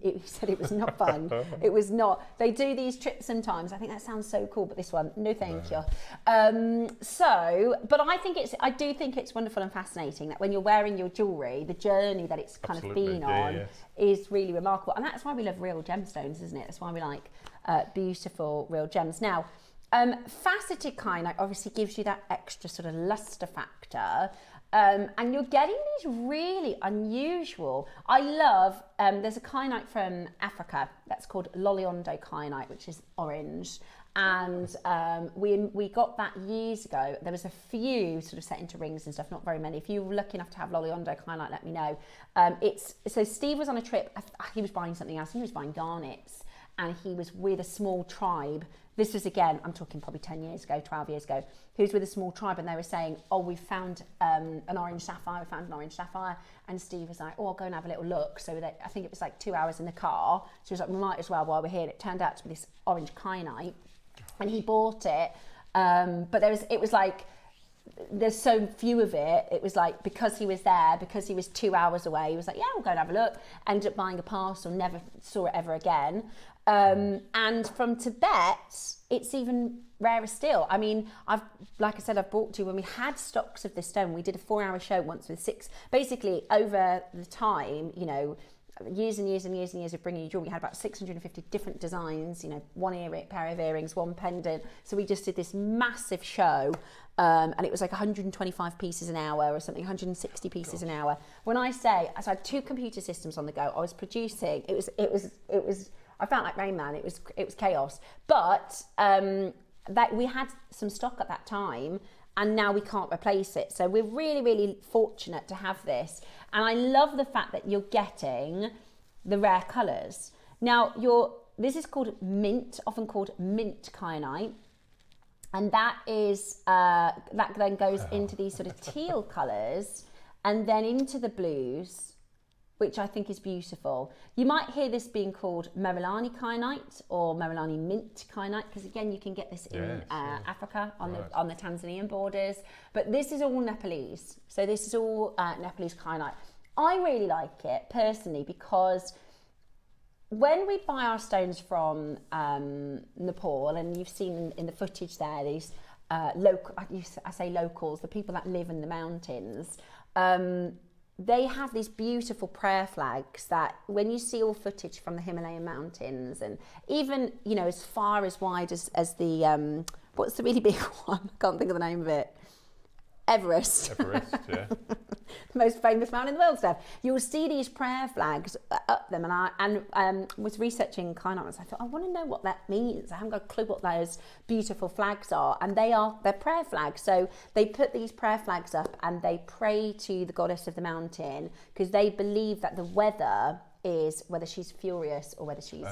he said it was not fun. It was not. They do these trips sometimes. I think that sounds so cool, but this one, no thank you. But I do think it's wonderful and fascinating that when you're wearing your jewellery, the journey that it's kind of been on is really remarkable. And that's why we love real gemstones, isn't it? That's why we like beautiful real gems. Now, faceted kyanite obviously gives you that extra sort of luster factor. And you're getting these really unusual, I love, there's a kyanite from Africa that's called Loliondo kyanite, which is orange. And we got that years ago. There was a few sort of set into rings and stuff, not very many. If you were lucky enough to have Loliondo kyanite, let me know. So Steve was on a trip, he was buying something else, he was buying garnets, and he was with a small tribe. This was, again, I'm talking probably 10 years ago, 12 years ago. He was with a small tribe and they were saying, oh, we found an orange sapphire, And Steve was like, oh, I'll go and have a little look. So I think it was like 2 hours in the car. So he was like, we might as well while we're here. And it turned out to be this orange kyanite. And he bought it. But it was like, there's so few of it. It was like, because he was there, because he was 2 hours away, he was like, yeah, we'll go and have a look. Ended up buying a parcel, never saw it ever again. And from Tibet, it's even rarer still. I mean, like I said, I've bought to, when we had stocks of this stone, we did a 4-hour show once with 6, basically over the time, years and years and years and years of bringing you jewelry. We had about 650 different designs, one pair of earrings, one pendant. So we just did this massive show. And it was like 125 pieces an hour or something, 160 pieces an hour. When I say, I had 2 computer systems on the go, I was producing, it was, I felt like Rain Man, it was chaos. But that we had some stock at that time and now we can't replace it. So we're really, really fortunate to have this. And I love the fact that you're getting the rare colours. Now, this is called mint, often called mint kyanite. And that is, that then goes into these sort of teal colours and then into the blues, which I think is beautiful. You might hear this being called Merilani kyanite or Merilani mint kyanite, because again, you can get this in Africa on the Tanzanian borders. But this is all Nepalese. So this is all Nepalese kyanite. I really like it personally because when we buy our stones from Nepal, and you've seen in the footage there, these I say locals, the people that live in the mountains, they have these beautiful prayer flags that when you see all footage from the Himalayan mountains and even, as far as wide as the, what's the really big one? I can't think of the name of it. Everest, yeah. The most famous mountain in the world, Steph. You'll see these prayer flags up them, and I was researching kyanite. I thought, I want to know what that means. I haven't got a clue what those beautiful flags are, and they're prayer flags. So they put these prayer flags up, and they pray to the goddess of the mountain because they believe that the weather is whether she's furious or whether she's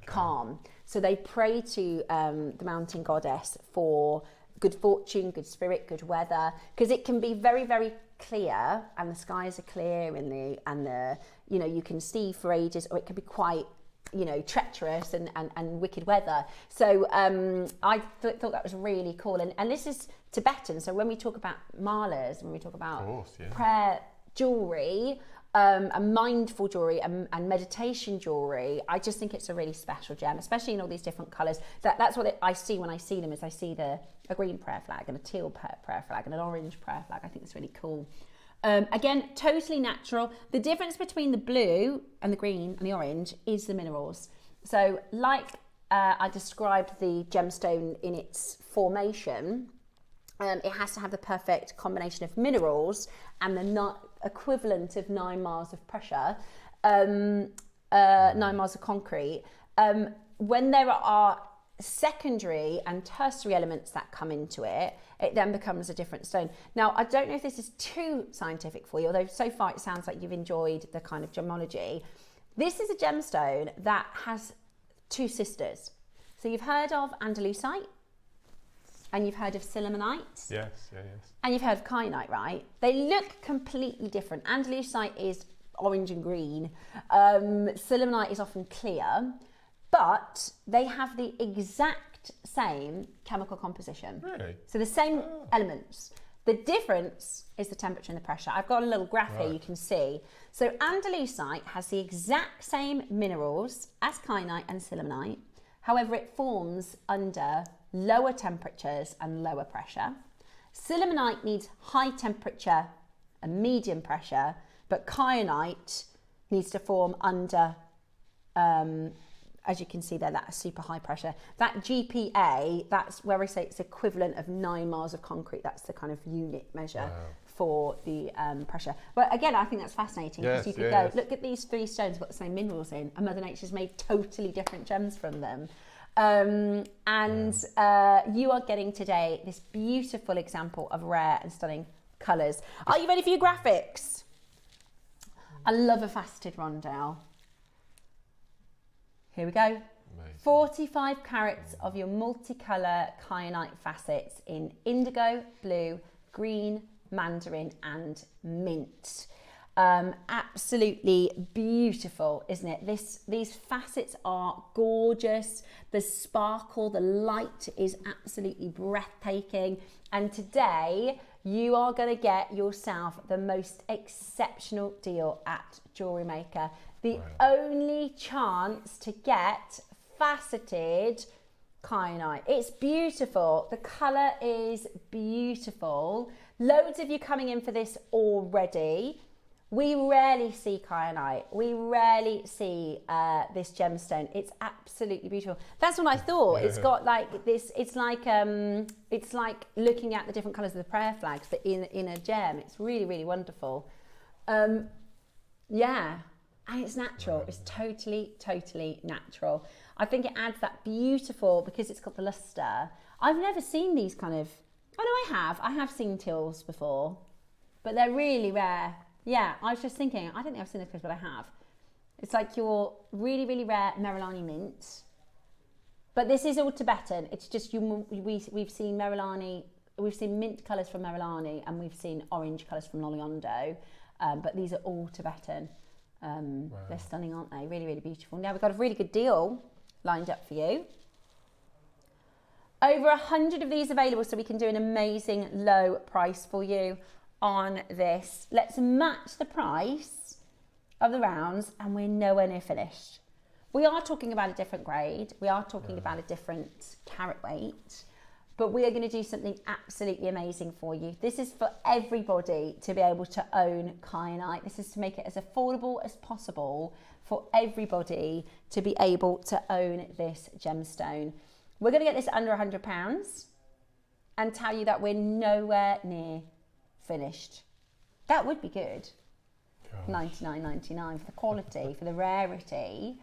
calm. So they pray to the mountain goddess for good fortune, good spirit, good weather, because it can be very, very clear and the skies are clear and the you can see for ages, or it can be quite treacherous and wicked weather. So I thought that was really cool, and this is Tibetan. So when we talk about malas, when we talk about prayer jewelry, and mindful jewelry and meditation jewelry, I just think it's a really special gem, especially in all these different colours. That's what I see when I see them, is I see a green prayer flag and a teal prayer flag and an orange prayer flag. I think it's really cool. Again, totally natural. The difference between the blue and the green and the orange is the minerals. So like I described the gemstone in its formation, it has to have the perfect combination of minerals and the equivalent of 9 miles of pressure, 9 miles of concrete. When there are secondary and tertiary elements that come into it, it then becomes a different stone. Now, I don't know if this is too scientific for you, although so far it sounds like you've enjoyed the kind of gemology. This is a gemstone that has 2 sisters. So you've heard of Andalusite, and you've heard of Sillimanite. Yes. And you've heard of kyanite, right? They look completely different. Andalusite is orange and green. Sillimanite is often clear, but they have the exact same chemical composition. Really? So the same elements. The difference is the temperature and the pressure. I've got a little graph here you can see. So andalusite has the exact same minerals as kyanite and sillimanite. However, it forms under lower temperatures and lower pressure. Sillimanite needs high temperature and medium pressure, but kyanite needs to form under, as you can see there, that super high pressure. That GPA, that's where I say it's equivalent of 9 miles of concrete. That's the kind of unit measure for the pressure. But again, I think that's fascinating because you could go, look at these 3 stones, got the same minerals in, and Mother Nature's made totally different gems from them. You are getting today this beautiful example of rare and stunning colours. Are you ready for your graphics? I love a faceted rondelle. Here we go. Amazing. 45 carats of your multicolour kyanite facets in indigo, blue, green, mandarin and mint. Absolutely beautiful, isn't it? These facets are gorgeous. The sparkle, the light is absolutely breathtaking. And today you are going to get yourself the most exceptional deal at Jewellery Maker. The only chance to get faceted kyanite. It's beautiful. The colour is beautiful. Loads of you coming in for this already. We rarely see kyanite. We rarely see this gemstone. It's absolutely beautiful. That's what I thought. It's got like this. It's like looking at the different colours of the prayer flags, but in a gem. It's really, really wonderful. Yeah, and it's natural. It's totally, totally natural. I think it adds that beautiful because it's got the luster. I've never seen these kind of. Oh no, I have. I have seen tills before, but they're really rare. Yeah, I was just thinking, I don't think I've seen this place, but I have. It's like your really, really rare Merillani mint. But this is all Tibetan. It's just we've seen Merillani, we've seen mint colours from Merillani, and we've seen orange colours from Loliondo. But these are all Tibetan. They're stunning, aren't they? Really, really beautiful. Now we've got a really good deal lined up for you. Over 100 of these available, so we can do an amazing low price for you on this. Let's match the price of the rounds and we're nowhere near finished. We are talking about a different grade. We are talking about a different carat weight, but we are going to do something absolutely amazing for you. This is for everybody to be able to own kyanite. This is to make it as affordable as possible for everybody to be able to own this gemstone. We're going to get this under £100 and tell you that we're nowhere near finished. That would be good. $99.99 for the quality, for the rarity,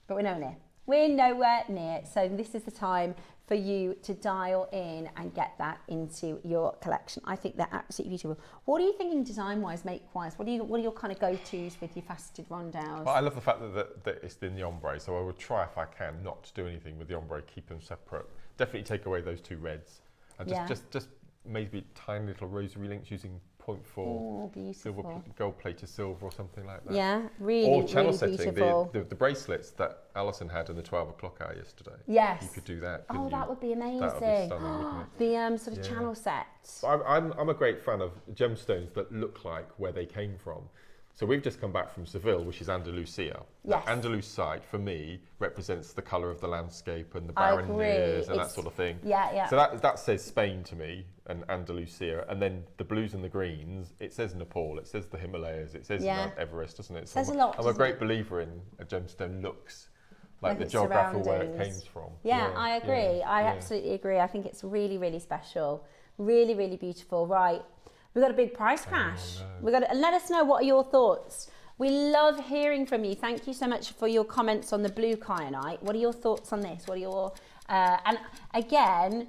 but we're nowhere near. We're nowhere near. So this is the time for you to dial in and get that into your collection. I think they're absolutely beautiful. What are you thinking design-wise, make-wise? What are your kind of go-tos with your faceted rondelles? Well, I love the fact that it's in the ombre, so I would try if I can not to do anything with the ombre, keep them separate. Definitely take away those 2 reds, and just maybe tiny little rosary links using 0.4 silver, gold-plated silver or something like that. Yeah, really, or channel really setting, beautiful. the bracelets that Alison had in the 12 o'clock hour yesterday. Yes. You could do that. Oh, that would be amazing. That would be stunning, wouldn't it? The sort of channel sets. I'm a great fan of gemstones that look like where they came from. So we've just come back from Seville, which is Andalusia. Yes. The Andalusite, for me, represents the colour of the landscape and the barren years and that sort of thing. Yeah, yeah. So that says Spain to me, and Andalusia. And then the blues and the greens, it says Nepal, it says the Himalayas, it says Mount Everest, doesn't it? So I'm a great believer in a gemstone looks like the geographical where it came from. Yeah, I agree. I absolutely agree. I think it's really, really special. Really, really beautiful. Right. We've got a big price crash. We've got to let us know, what are your thoughts? We love hearing from you. Thank you so much for your comments on the blue kyanite. What are your thoughts on this? What are your and again,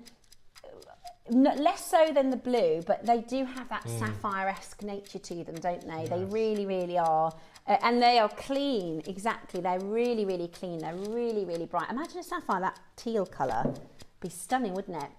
less so than the blue, but they do have that sapphire-esque nature to them, don't they? Yes. They really, really are. And they are clean, exactly. They're really, really clean. They're really, really bright. Imagine a sapphire, that teal colour. Be stunning, wouldn't it?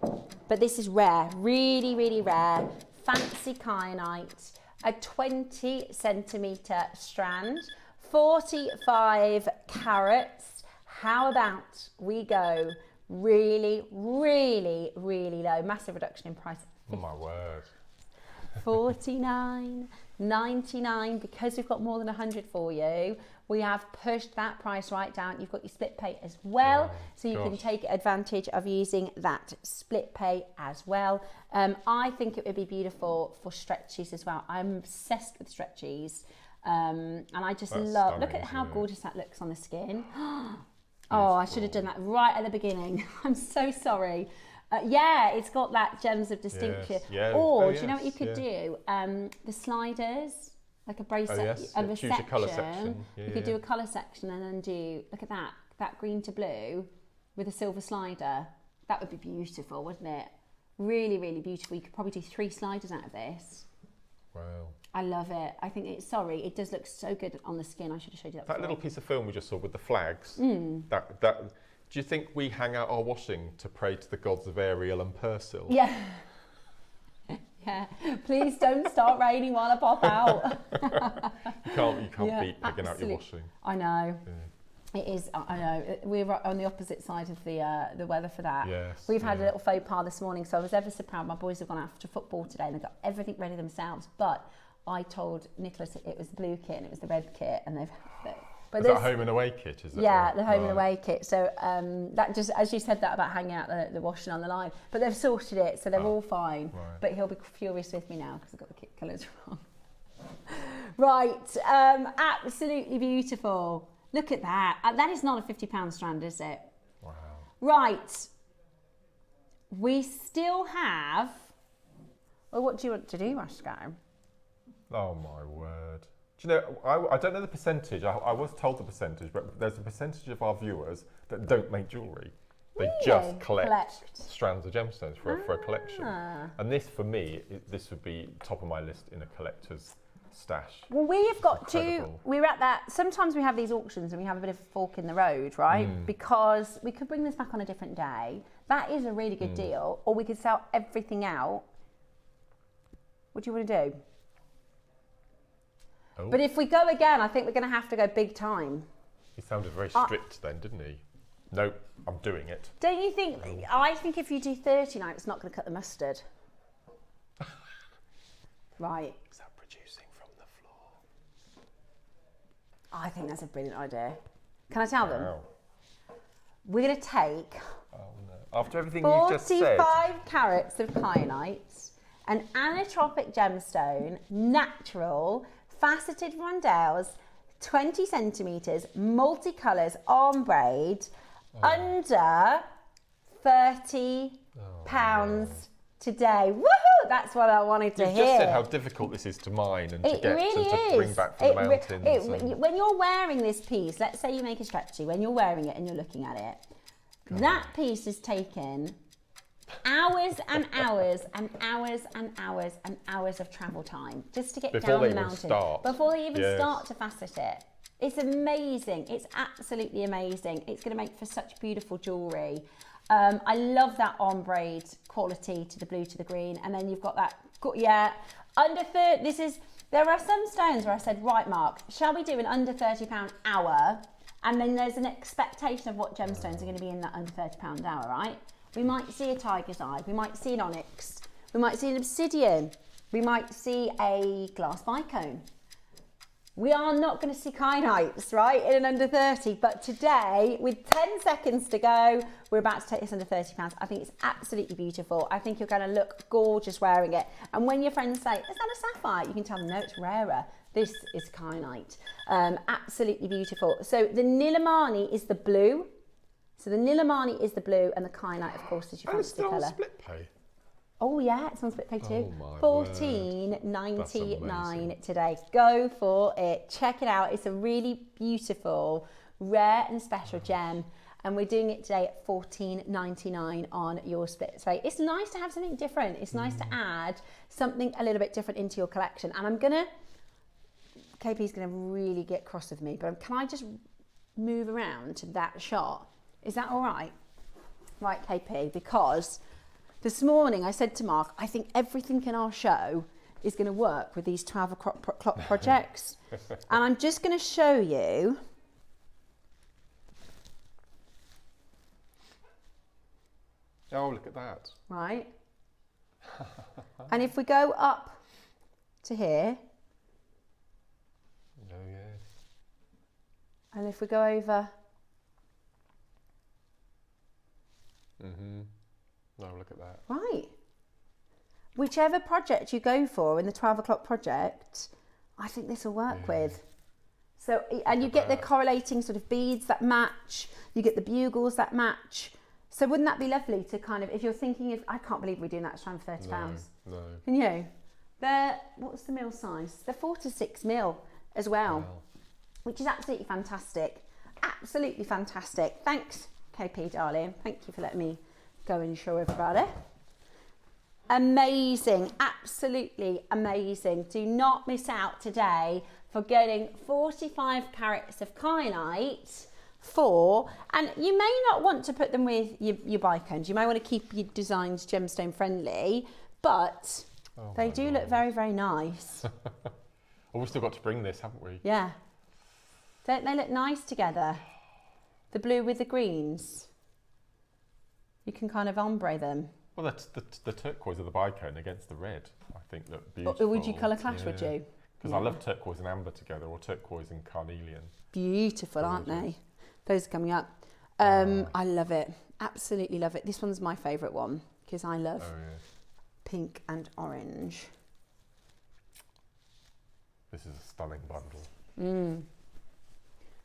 But this is rare, really, really rare. Fancy kyanite. a 20 centimetre strand, 45 carats. How about we go really, really, really low? Massive reduction in price. Oh my word. $49.99, because we've got more than 100 for you. We have pushed that price right down. You've got your split pay as well, so you can take advantage of using that split pay as well. I think it would be beautiful for stretchies as well. I'm obsessed with stretchies, and I just love. Look at how gorgeous that looks on the skin. Oh, I should have done that right at the beginning. I'm so sorry. Yeah, it's got that gems of distinction. Yes. Or do you know what you could do? The sliders, like a bracelet, a choose your colour section. You could do a colour section and then do, look at that green to blue with a silver slider. That would be beautiful, wouldn't it? Really, really beautiful. You could probably do 3 sliders out of this. Wow. I love it. I think it does look so good on the skin. I should have showed you that before. Little piece of film we just saw with the flags, that do you think we hang out our washing to pray to the gods of Ariel and Persil? Yeah. Yeah. Please don't start raining while I pop out. you can't beat pegging out your washing. I know. Yeah. It is. I know. We're on the opposite side of the weather for that. Yes. We've had a little faux pas this morning, so I was ever so proud. My boys have gone after football today and they've got everything ready themselves. But I told Nicholas it was the blue kit and it was the red kit, and they've. But is that a home and away kit, is it? Yeah, the home and away kit. So that just, as you said that about hanging out the washing on the line, but they've sorted it, so they're all fine. Right. But he'll be furious with me now because I've got the kit colours wrong. Right, absolutely beautiful. Look at that. That is not a £50 strand, is it? Wow. Right. We still have... Well, what do you want to do, Ashgar? Oh, my word. Do you know, I don't know the percentage. I was told the percentage, but there's a percentage of our viewers that don't make jewellery. They just collect strands of gemstones for a collection. And this, for me, this would be top of my list in a collector's stash. Well, we've got we're at that, sometimes we have these auctions and we have a bit of a fork in the road, right? Because we could bring this back on a different day. That is a really good deal. Or we could sell everything out. What do you want to do? But if we go again, I think we're going to have to go big time. He sounded very strict then, didn't he? Nope, I'm doing it. Don't you think? I think if you do 39, it's not going to cut the mustard. Right. Is that producing from the floor? I think that's a brilliant idea. Can I tell them? We're going to take after everything you've just said, 45 carats of kyanite, an anitropic gemstone, natural, faceted rondelles, 20 centimetres, multicolours, ombre, under £30 today. Woohoo! That's what I wanted to hear. You just said how difficult this is to mine and to bring back from the mountains. When you're wearing this piece, let's say you make a stretchy, when you're wearing it and you're looking at it, that piece is taken hours and hours and hours and hours and hours of travel time just to get down the mountain before they even start to facet it. It's amazing. It's absolutely amazing. It's going to make for such beautiful jewellery. I love that ombre quality to the blue to the green, and then you've got that under 30. There are some stones where I said, right, Mark, shall we do an under £30 hour? And then there's an expectation of what gemstones are going to be in that under £30 hour, right? We might see a tiger's eye, we might see an onyx, we might see an obsidian, we might see a glass bicone. We are not going to see kyanites, right, in an under 30, but today, with 10 seconds to go, we're about to take this under £30. I think it's absolutely beautiful. I think you're going to look gorgeous wearing it. And when your friends say, is that a sapphire? You can tell them, no, it's rarer. This is kyanite. Absolutely beautiful. So the Nilamani is the blue. So the Nilamani is the blue, and the kyanite, of course, is your fancy colour. And it's still on split pay? Oh yeah, it's on split pay too. Oh $14.99 today. Go for it. Check it out. It's a really beautiful, rare and special gem. And we're doing it today at $14.99 on your split pay. It's nice to have something different. It's nice to add something a little bit different into your collection. And KP's gonna really get cross with me, but can I just move around to that shot? Is that all right? Right, KP, because this morning I said to Mark, I think everything in our show is going to work with these 12 o'clock projects. And I'm just going to show you. Oh, look at that. Right. And if we go up to here. Oh, yes. And if we go over. No, look at that. Right. Whichever project you go for in the 12 o'clock project, I think this will work with. So, and you get the correlating sort of beads that match, you get the bugles that match. So wouldn't that be lovely to kind of, if you're thinking of, I can't believe we're doing that strand for £30. No. Can you? They're, what's the mil size? They're 4 to 6 mil as well, which is absolutely fantastic. Absolutely fantastic. Thanks, KP, darling. Thank you for letting me go and show everybody. Amazing, absolutely amazing. Do not miss out today for getting 45 carats of kyanite and you may not want to put them with your Bicones. You may want to keep your designs gemstone friendly, but they do look very, very nice. We've still got to bring this, haven't we? Yeah. Don't they look nice together? The blue with the greens. You can kind of ombre them. Well, that's the turquoise of the Bicone against the red, I think, look beautiful. Or would you colour clash, would you? Because I love turquoise and amber together, or turquoise and carnelian. Beautiful, aren't they? Those are coming up. I love it. Absolutely love it. This one's my favourite one because I love pink and orange. This is a stunning bundle.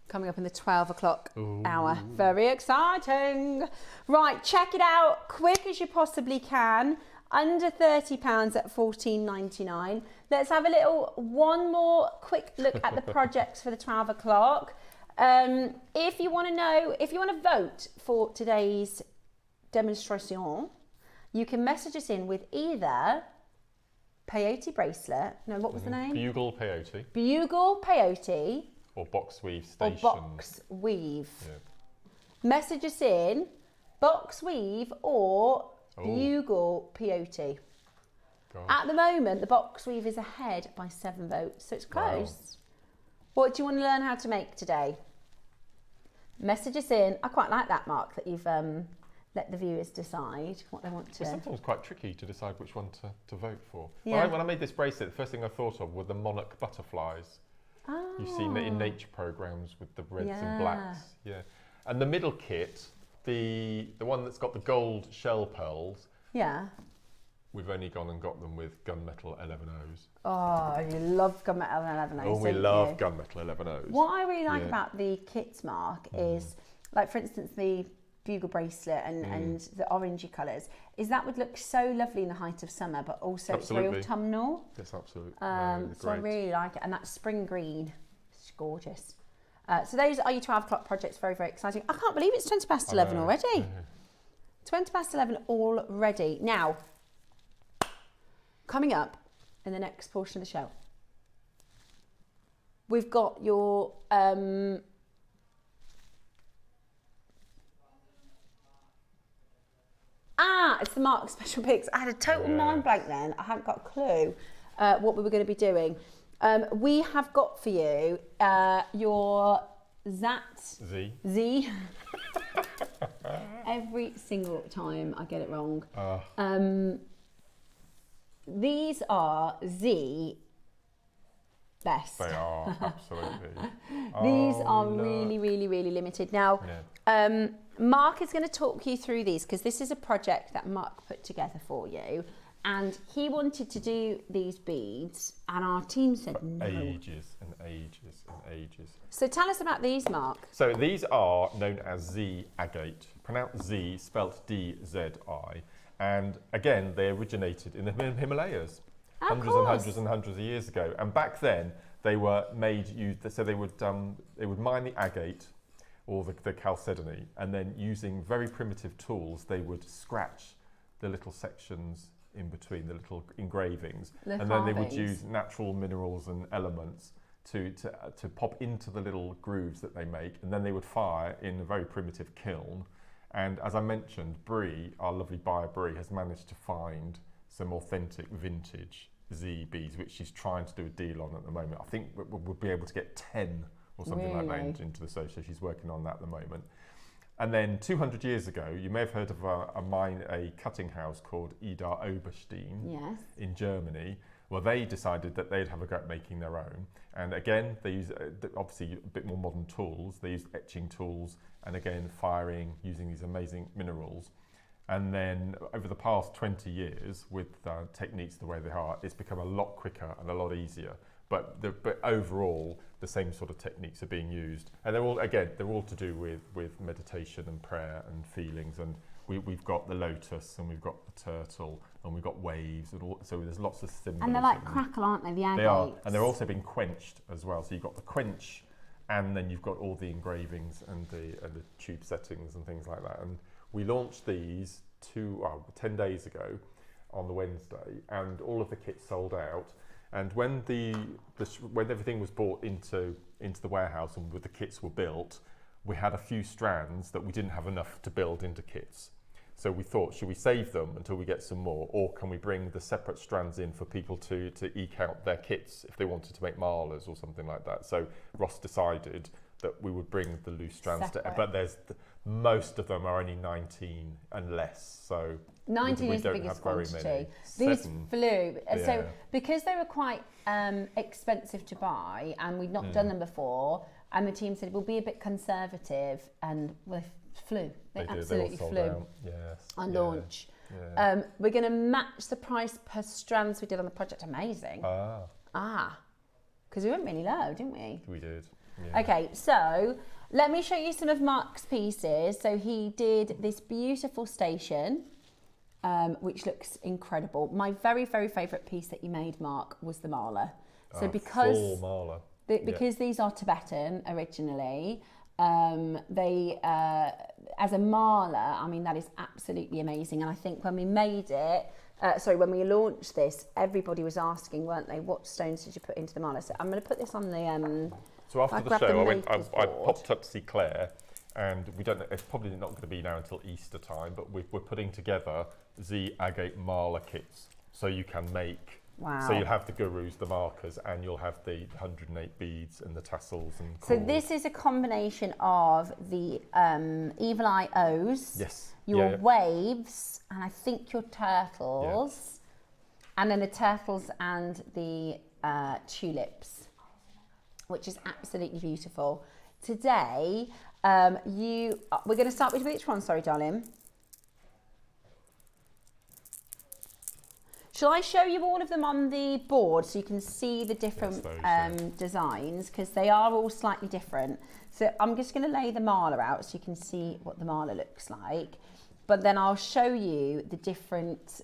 Coming up in the 12 o'clock hour. Very exciting. Right, check it out quick as you possibly can. Under £30 at $14.99. Let's have one more quick look at the projects for the 12 o'clock. If you want to vote for today's demonstration, you can message us in with either peyote bracelet. No, what was the name? Bugle peyote. Bugle peyote. Or box weave station. Or box weave. Yeah. Message us in box weave or bugle peyote. Gosh. At the moment, the box weave is ahead by 7 votes, so it's close. Wow. What do you want to learn how to make today? Message us in. I quite like that, Mark, that you've let the viewers decide what they want to... It's sometimes quite tricky to decide which one to vote for. Yeah. When I made this bracelet, the first thing I thought of were the monarch butterflies. Oh. You've seen it in nature programs with the reds and blacks. Yeah. And the middle kit, the one that's got the gold shell pearls. Yeah. We've only gone and got them with gunmetal 11Os. Oh, you love gunmetal 11Os. Oh, we love gunmetal 11Os. What I really like about the kits, Mark, is, like, for instance, the bugle bracelet and the orangey colours, is that would look so lovely in the height of summer, but also it's very autumnal. Yes, absolutely. So I really like it. And that spring green, it's gorgeous. So those are your 12 o'clock projects, very, very exciting. I can't believe it's 20 past 11 already. 20 past 11 already. Now, coming up in the next portion of the show, we've got your it's the Mark special picks. I had a total mind blank then. I hadn't got a clue what we were going to be doing. We have got for you your Z. Every single time I get it wrong. These are Z best. They are, absolutely. These are really, really, really limited. Now, Mark is going to talk you through these because this is a project that Mark put together for you. And he wanted to do these beads and our team said no. Ages and ages and ages. So tell us about these, Mark. So these are known as Z agate, pronounced Z, spelt D-Z-I. And again, they originated in the Himalayas hundreds and hundreds of years ago. And back then, they were made, so they would mine the agate or the chalcedony, and then using very primitive tools, they would scratch the little sections in between, the little engravings, and then they would use natural minerals and elements to pop into the little grooves that they make, and then they would fire in a very primitive kiln. And as I mentioned, Brie, our lovely buyer Brie, has managed to find some authentic vintage Z beads, which she's trying to do a deal on at the moment. I think we'll be able to get 10 or something like that into the sew, so she's working on that at the moment. And then 200 years ago, you may have heard of a cutting house called Ida Oberstein in Germany. Well, they decided that they'd have a go at making their own. And again, they use obviously a bit more modern tools. They use etching tools and again, firing using these amazing minerals. And then over the past 20 years, with techniques the way they are, it's become a lot quicker and a lot easier. But overall, the same sort of techniques are being used. And they're all to do with meditation and prayer and feelings. And we've got the lotus and we've got the turtle and we've got waves. So there's lots of symbols. And they're like crackle, aren't they? The agates. They are. And they're also being quenched as well. So you've got the quench and then you've got all the engravings and the tube settings and things like that. And we launched these 10 days ago on the Wednesday, and all of the kits sold out. And when when everything was brought into the warehouse and the kits were built, we had a few strands that we didn't have enough to build into kits. So we thought, should we save them until we get some more, or can we bring the separate strands in for people to eke out their kits if they wanted to make malas or something like that? So Ross decided that we would bring the loose strands but most of them are only 19 and less. So 19 is the biggest quantity. These flew. Yeah. So because they were quite expensive to buy and we'd not done them before, and the team said we'll be a bit conservative, and they flew. They absolutely flew on launch. Yeah. We're going to match the price per strands we did on the project. Amazing. Because we went really low, didn't we? We did. Yeah. Okay, so let me show you some of Mark's pieces. So he did this beautiful station, which looks incredible. My very, very favourite piece that you made, Mark, was the mala. So full mala. Because these are Tibetan originally, they as a mala, I mean, that is absolutely amazing. And I think when we made it, when we launched this, everybody was asking, weren't they, what stones did you put into the mala? So I'm going to put this on the... So after the show, I popped up to see Claire, and we don't know, it's probably not going to be now until Easter time, but we're putting together the agate mala kits. So you can make... Wow. So you'll have the gurus, the markers, and you'll have the 108 beads and the tassels and So this is a combination of the Evil Eye O's, your waves, and I think your turtles, and then the turtles and the tulips, which is absolutely beautiful. Today, we're going to start with which one? Sorry, darling. Shall I show you all of them on the board so you can see the different designs, because they are all slightly different. So I'm just going to lay the mala out so you can see what the mala looks like. But then I'll show you the different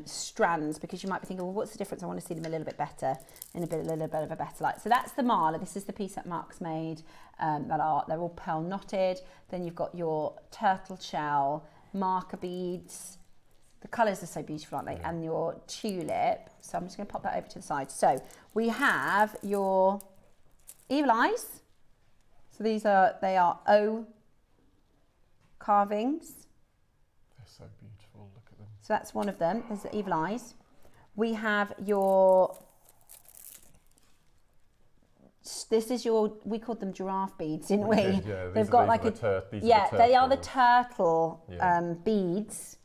strands, because you might be thinking, well, what's the difference? I want to see them a little bit better, in a little bit of a better light. So that's the mala. This is the piece that Mark's made. They're all pearl knotted. Then you've got your turtle shell, marker beads. The colours are so beautiful, aren't they? Yeah. And your tulip. So I'm just going to pop that over to the side. So we have your evil eyes. So they are O carvings. They're so beautiful. Look at them. So that's one of them. There's the evil eyes. We have your... we called them giraffe beads, didn't we? Yeah, they've got like they are the turtle beads.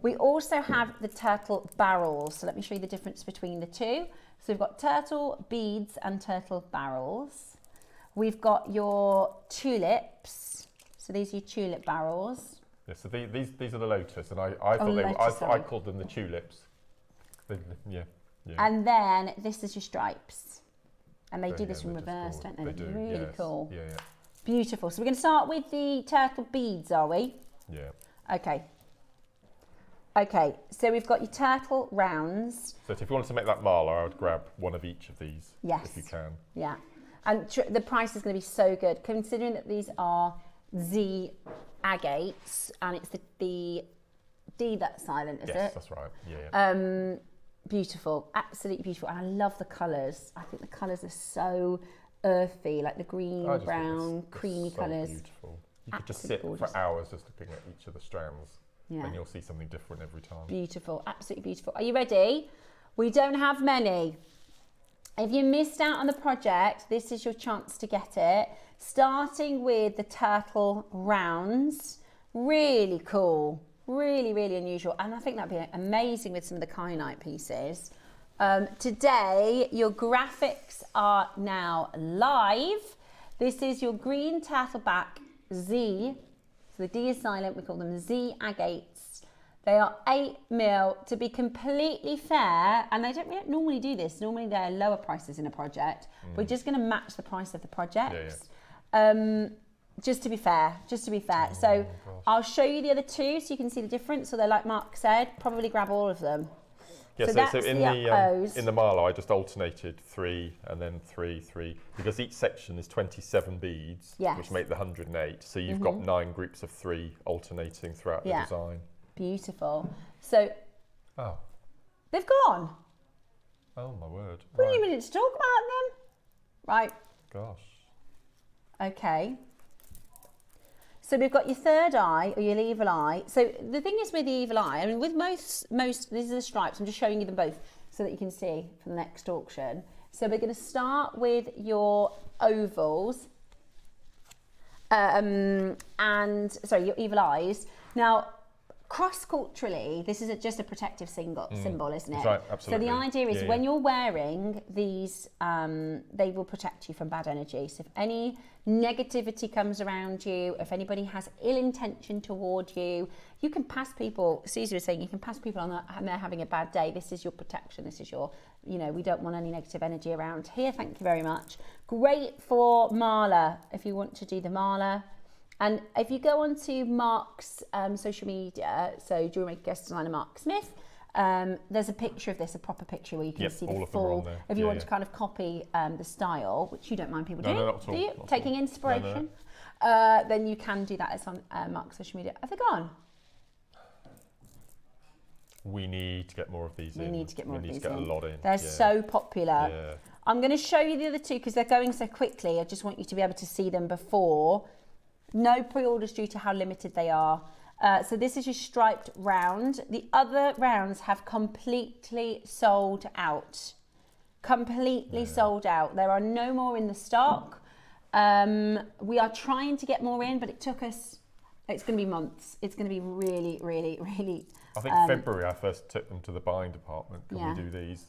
We also have the turtle barrels. So let me show you the difference between the two. So we've got turtle beads and turtle barrels. We've got your tulips. So these are your tulip barrels. Yeah, so these are the lotus, and I called them the tulips. Yeah. And then this is your stripes. And they do this in reverse, don't they? They do, really cool. Yeah. Beautiful. So we're going to start with the turtle beads, are we? Yeah. Okay, so we've got your turtle rounds. So if you wanted to make that mala, I would grab one of each of these, if you can. Yeah, and the price is going to be so good, considering that these are Z agates, and it's the D that's silent, is it? Yes, that's right. Yeah. Beautiful, absolutely beautiful, and I love the colours. I think the colours are so earthy, like the green, brown, creamy colours. Beautiful. You could just sit for hours just looking at each of the strands. Yeah. And you'll see something different every time. Beautiful, absolutely beautiful. Are you ready? We don't have many. If you missed out on the project, this is your chance to get it. Starting with the turtle rounds. Really cool. Really, really unusual. And I think that'd be amazing with some of the kyanite pieces. Today, your graphics are now live. This is your green turtleback Z. So the D is silent, we call them Z agates. They are 8mm. To be completely fair, and we don't normally do this, normally they're lower prices in a project. We're just gonna match the price of the projects. Just to be fair, So I'll show you the other two so you can see the difference. So they're like Mark said, probably grab all of them. Yeah, so in the Marlowe, I just alternated 3 and then 3, 3, because each section is 27 beads, which make the 108. So you've got 9 groups of 3 alternating throughout the design. Beautiful. So, they've gone. Oh my word. We didn't even need to talk about them. Right. Gosh. Okay. So we've got your third eye or your evil eye. So the thing is with the evil eye, I mean, with most, these are the stripes. I'm just showing you them both so that you can see for the next auction. So we're going to start with your ovals your evil eyes. Now, cross-culturally, this is just a protective symbol, isn't it? That's right, absolutely. So the idea is when you're wearing these, they will protect you from bad energy. So if any negativity comes around you, if anybody has ill intention toward you, you can pass people, Susie was saying, you can pass people on and they're having a bad day. This is your protection. This is your, we don't want any negative energy around here. Thank you very much. Great for Marla, if you want to do the Marla. And if you go onto Mark's social media, so JewelleryMaker guest designer Mark Smith, there's a picture of this, a proper picture where you can see the full. If you want to kind of copy the style, which you don't mind people doing, do you? Taking inspiration, then you can do that. It's on Mark's social media. Have they gone? We need to get more of these in. We need to get more of these in. We need to get a lot in. They're so popular. Yeah. I'm going to show you the other two because they're going so quickly. I just want you to be able to see them before. No pre-orders due to how limited they are. So this is your striped round. The other rounds have completely sold out. Completely sold out. There are no more in the stock. We are trying to get more in, but it took us, it's going to be months. It's going to be really, really, really. I think February I first took them to the buying department. Can we do these?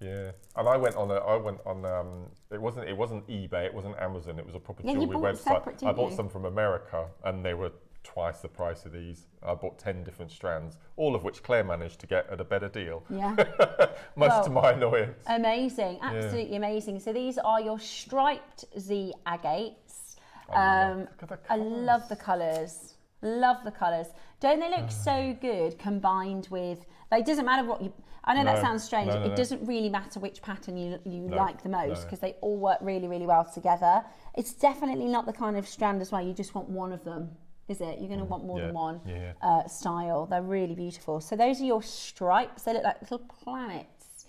Yeah, and I went on. It wasn't eBay. It wasn't Amazon. It was a proper jewelry website. I bought some from America, and they were twice the price of these. I bought 10 different strands, all of which Claire managed to get at a better deal. Yeah, much to my annoyance. Amazing, absolutely amazing. So these are your striped Z agates. I love the colours. Love the colours. Don't they look so good combined with? Like, it doesn't matter what you. I know that sounds strange. It doesn't really matter which pattern you like the most because they all work really, really well together. It's definitely not the kind of strand as well. You just want one of them, is it? You're going to want more than one style. They're really beautiful. So those are your stripes. They look like little planets.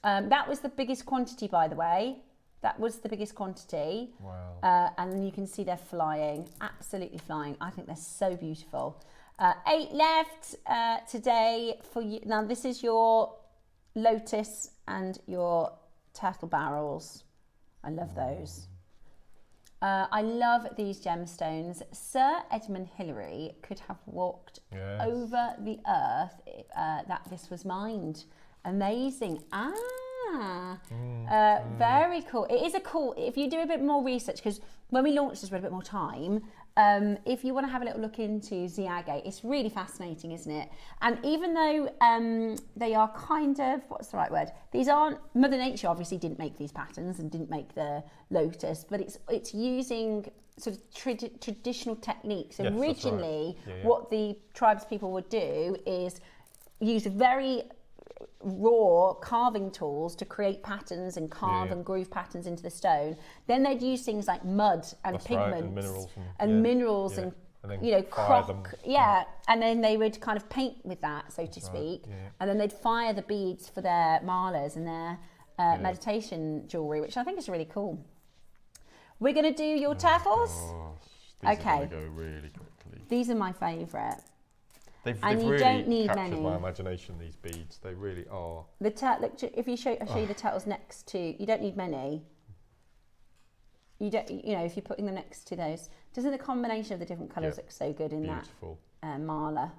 That was the biggest quantity, by the way. That was the biggest quantity. Wow. And you can see they're flying, absolutely flying. I think they're so beautiful. 8 left today for you. Now this is your lotus and your turtle barrels. I love those. I love these gemstones. Sir Edmund Hillary could have walked over the earth that this was mined. Amazing. Very cool. It is a cool, if you do a bit more research, because when we launched this, we had a bit more time. If you want to have a little look into Z agate, it's really fascinating, isn't it? And even though they are kind of, what's the right word? These aren't, Mother Nature obviously didn't make these patterns and didn't make the lotus, but it's using sort of traditional techniques. Yes, originally, right. what the tribes people would do is use very raw carving tools to create patterns and carve and groove patterns into the stone. Then they'd use things like mud and pigments and minerals and you know, crock, and then they would kind of paint with that, so to speak, and then they'd fire the beads for their malas and their meditation jewellery, which I think is really cool. We're going to do your turtles. These are going to go really quickly. These are my favourite. They've you really don't need captured many. my imagination, these beads. They really are. Look, if you I'll show you the turtles next to, you don't need many. You don't, if you're putting them next to those, doesn't the combination of the different colours look so good in beautiful. That mala?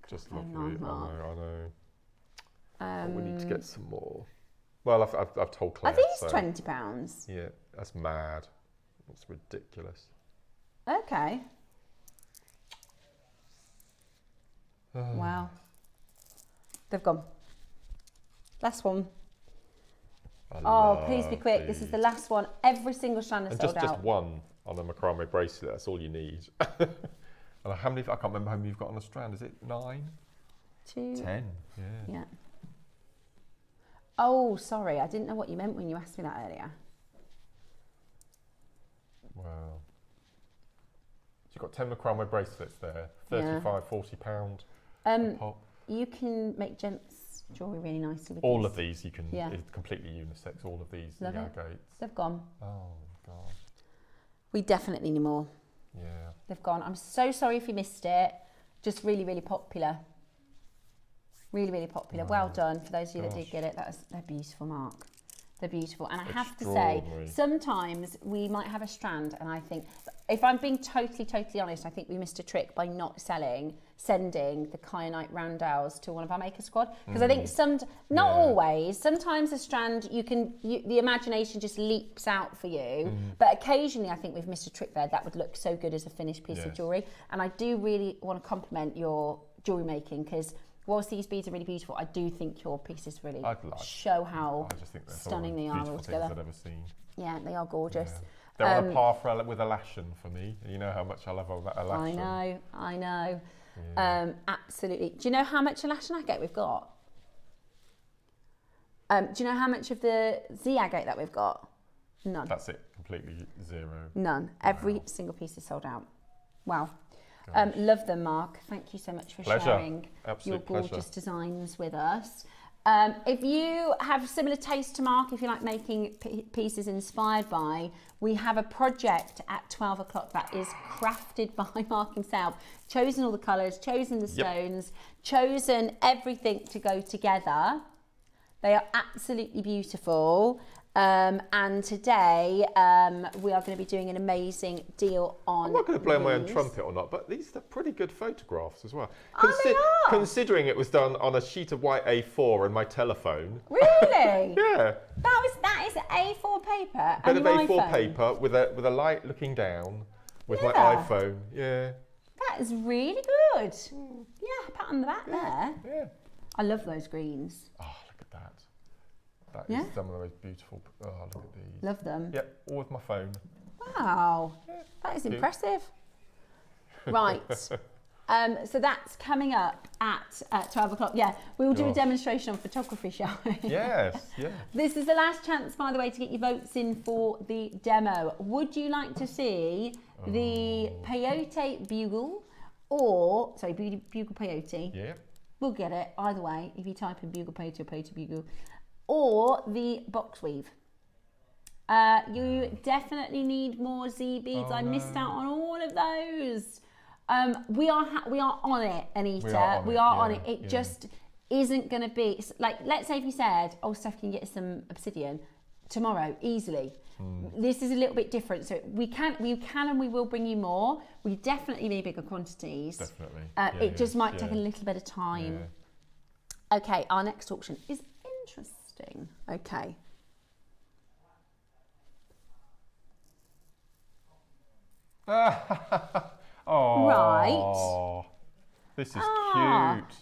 Just lovely. I know. We need to get some more. Well, I've told Claire. Are these £20? Yeah, that's mad. That's ridiculous. Okay. Wow. They've gone. Last one. Please be quick. This is the last one. Every single strand is sold out. Just one on a macrame bracelet. That's all you need. And how many? I can't remember how many you've got on a strand. Is it 9? 2. 10. Yeah. Oh, sorry. I didn't know what you meant when you asked me that earlier. Wow. So you've got 10 macrame bracelets there. 35, £40 a pop. You can make gents jewellery really nicely with all of these you can, yeah. It's completely unisex, all of these, Love the it. agates. They've gone. Oh, God. We definitely need more. Yeah. They've gone. I'm so sorry if you missed it. Just really, really popular. Really, really popular. Wow. Well done for those of you that did get it. They're beautiful, Mark. They're beautiful. And I have to say, sometimes we might have a strand and I think, if I'm being totally, totally honest, I think we missed a trick by not sending the kyanite roundels to one of our maker squad. Because I think not always, sometimes a strand, the imagination just leaps out for you. But occasionally I think we've missed a trick there. That would look so good as a finished piece of jewellery. And I do really want to compliment your jewellery making, because whilst these beads are really beautiful, I do think your pieces really show how stunning they are all together. I've ever seen. Yeah, they are gorgeous. Yeah. They're on a par with a lashen for me. You know how much I love a lashen. I know. Yeah. Absolutely. Do you know how much a lashen agate we've got? Do you know how much of the Z agate that we've got? None. That's it. Completely zero. None. Wow. Every single piece is sold out. Wow. Love them, Mark. Thank you so much for sharing your gorgeous designs with us. If you have similar taste to Mark, if you like making pieces inspired by, we have a project at 12 o'clock that is crafted by Mark himself, chosen all the colours, chosen the stones, chosen everything to go together. They are absolutely beautiful. And today we are going to be doing an amazing deal on I'm not going to blow my own trumpet or not, but these are pretty good photographs as well. Considering it was done on a sheet of white A4 and my telephone. Really? Yeah. That is A4 paper. Bit of A4 paper with a light looking down with my iPhone. Yeah. That is really good. Yeah, pat on the back there. Yeah. I love those greens. Oh, look at that. That is some of the most beautiful. Oh, look at these. Love them. Yep, all with my phone. Wow, that is impressive. Right. So that's coming up at 12 o'clock. Yeah, we will do a demonstration on photography, shall we? Yes, yeah. This is the last chance, by the way, to get your votes in for the demo. Would you like to see the peyote bugle bugle peyote? Yeah. We'll get it either way if you type in bugle peyote or peyote bugle. Or the box weave. You definitely need more Z beads. I missed out on all of those. We are on it, Anita. We are on it. It just isn't going to be like, let's say if you said, "Oh, Steph, can you get some obsidian tomorrow?" Easily. This is a little bit different. So we can and we will bring you more. We definitely need bigger quantities. Definitely. It just might take a little bit of time. Yeah. Okay, our next auction is interesting. Okay. Oh, right. This is cute.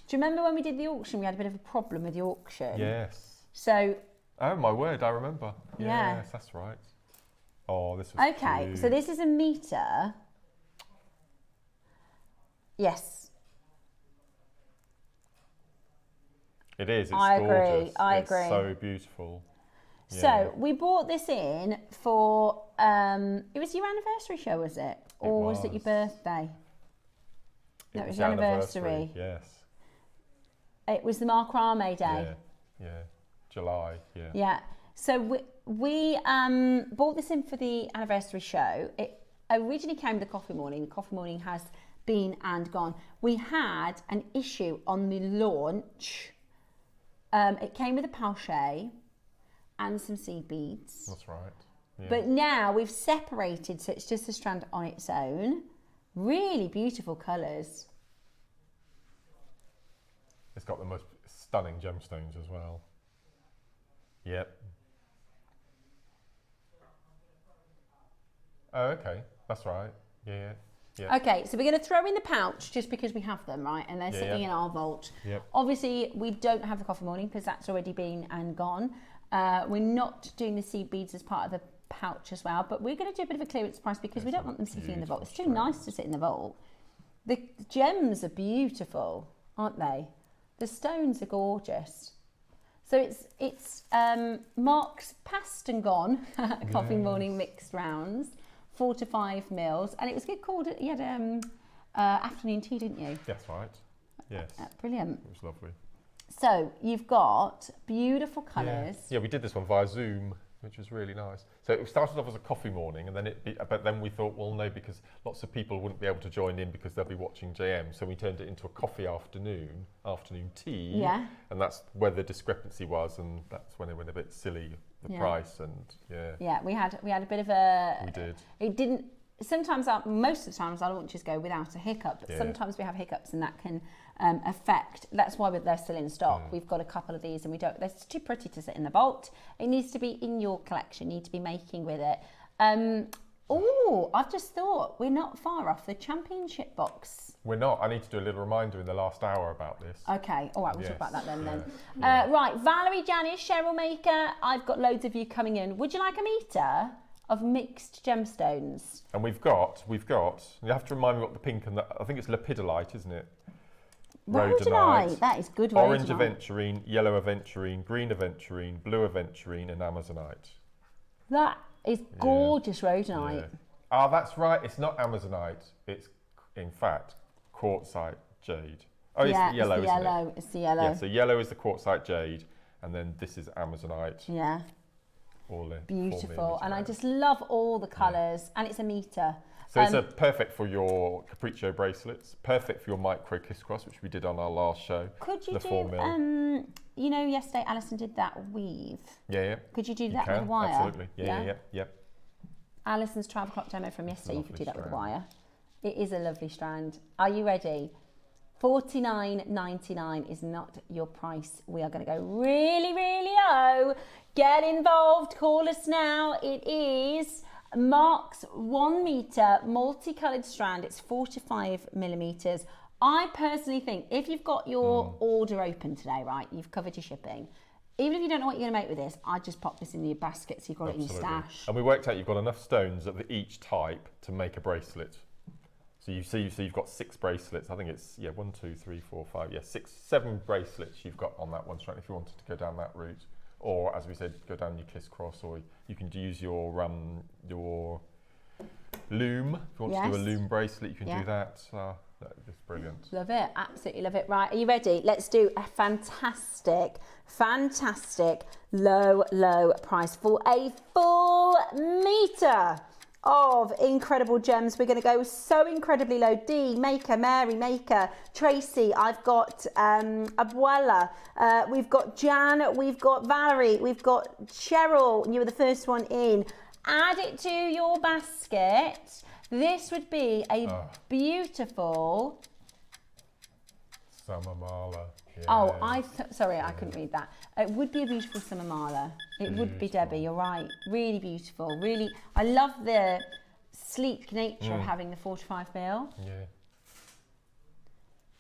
Do you remember when we did the auction? We had a bit of a problem with the auction. Yes. So. Oh my word! I remember. Yeah. Yes, that's right. Oh, this was okay. So this is a meter. Yes. It is. It's I gorgeous. I agree. So beautiful. Yeah. So we bought this in for. It was your anniversary show, was it? Or was it your birthday? No, it was your anniversary. Yes. It was the Macrame day. Yeah. July. Yeah. Yeah. So we bought this in for the anniversary show. It originally came with the coffee morning. The coffee morning has been and gone. We had an issue on the launch. It came with a pouchet and some seed beads. That's right. Yeah. But now we've separated, so it's just a strand on its own. Really beautiful colours. It's got the most stunning gemstones as well. Yep. Oh, okay. That's right. Yeah. Yeah. Okay, so we're going to throw in the pouch just because we have them, right? And they're sitting in our vault. Yep. Obviously, we don't have the coffee morning because that's already been and gone. We're not doing the seed beads as part of the pouch as well, but we're going to do a bit of a clearance price because we don't want them sitting in the vault. It's too nice to sit in the vault. The gems are beautiful, aren't they? The stones are gorgeous. So it's Mark's past and gone coffee morning mixed rounds. 4 to 5 mils, and it was good called. You had afternoon tea, didn't you? That's right. Yes. Brilliant. It was lovely. So you've got beautiful colours. Yeah, we did this one via Zoom, which was really nice. So it started off as a coffee morning, and then but then we thought, well, no, because lots of people wouldn't be able to join in because they'll be watching JM. So we turned it into a coffee afternoon tea. Yeah. And that's where the discrepancy was, and that's when it went a bit silly. The price and yeah, we had a bit of a. We did. It didn't. Sometimes, most of the times, our launches go without a hiccup. But sometimes we have hiccups, and that can affect. That's why they're still in stock. We've got a couple of these, and we don't. They're too pretty to sit in the vault. It needs to be in your collection. You need to be making with it. Oh, I've just thought we're not far off the championship box. We're not. I need to do a little reminder in the last hour about this. Okay, all right, we'll talk about that then. Right, Valerie, Janice, JewelleryMaker, I've got loads of you coming in. Would you like a metre of mixed gemstones? And we've got, you have to remind me what the pink and the, I think it's lepidolite, isn't it? Rhodonite, that is good. Orange aventurine, yellow aventurine, green aventurine, blue aventurine, and amazonite. That is gorgeous rhodonite. Yeah. Ah, that's right. It's not amazonite. It's, in fact, quartzite jade. Oh, it's the yellow, isn't it? It's the yellow. Yeah, so yellow is the quartzite jade, and then this is amazonite. Yeah. All in. Beautiful. And I just love all the colours, and it's a metre. So it's perfect for your capriccio bracelets, perfect for your micro kiss cross, which we did on our last show. Could you do, you know, yesterday Alison did that weave. Yeah. Could you do that with wire? Absolutely. Yeah. Alison's 12 o'clock demo from yesterday, you could do that with wire. It is a lovely strand. Are you ready? $49.99 is not your price. We are going to go really, really low. Get involved. Call us now. It is Mark's 1 metre multicoloured strand. It's 4 to 5 millimetres. I personally think if you've got your order open today, right, you've covered your shipping. Even if you don't know what you're going to make with this, I'd just pop this in your basket so you've got it in your stash. And we worked out you've got enough stones of each type to make a bracelet. So you see, you've got 6 bracelets. I think it's 1, 2, 3, 4, 5, 6, 7 bracelets you've got on that one strand if you wanted to go down that route. Or as we said, go down your kiss cross, or you can use your loom. If you want to do a loom bracelet, you can do that. That's brilliant. Love it, absolutely love it. Right, are you ready? Let's do a fantastic low price for a full metre of incredible gems. We're going to go so incredibly low. Dee, Maker, Mary, Maker, Tracy, I've got Abuela, we've got Jan, we've got Valerie, we've got Cheryl, you were the first one in. Add it to your basket. This would be a beautiful summer mala. Yes. Oh, sorry, I couldn't read that. It would be a beautiful summer mala. It would be, Debbie, you're right. Really beautiful. Really, I love the sleek nature of having the 4 to 5 mil. Yeah.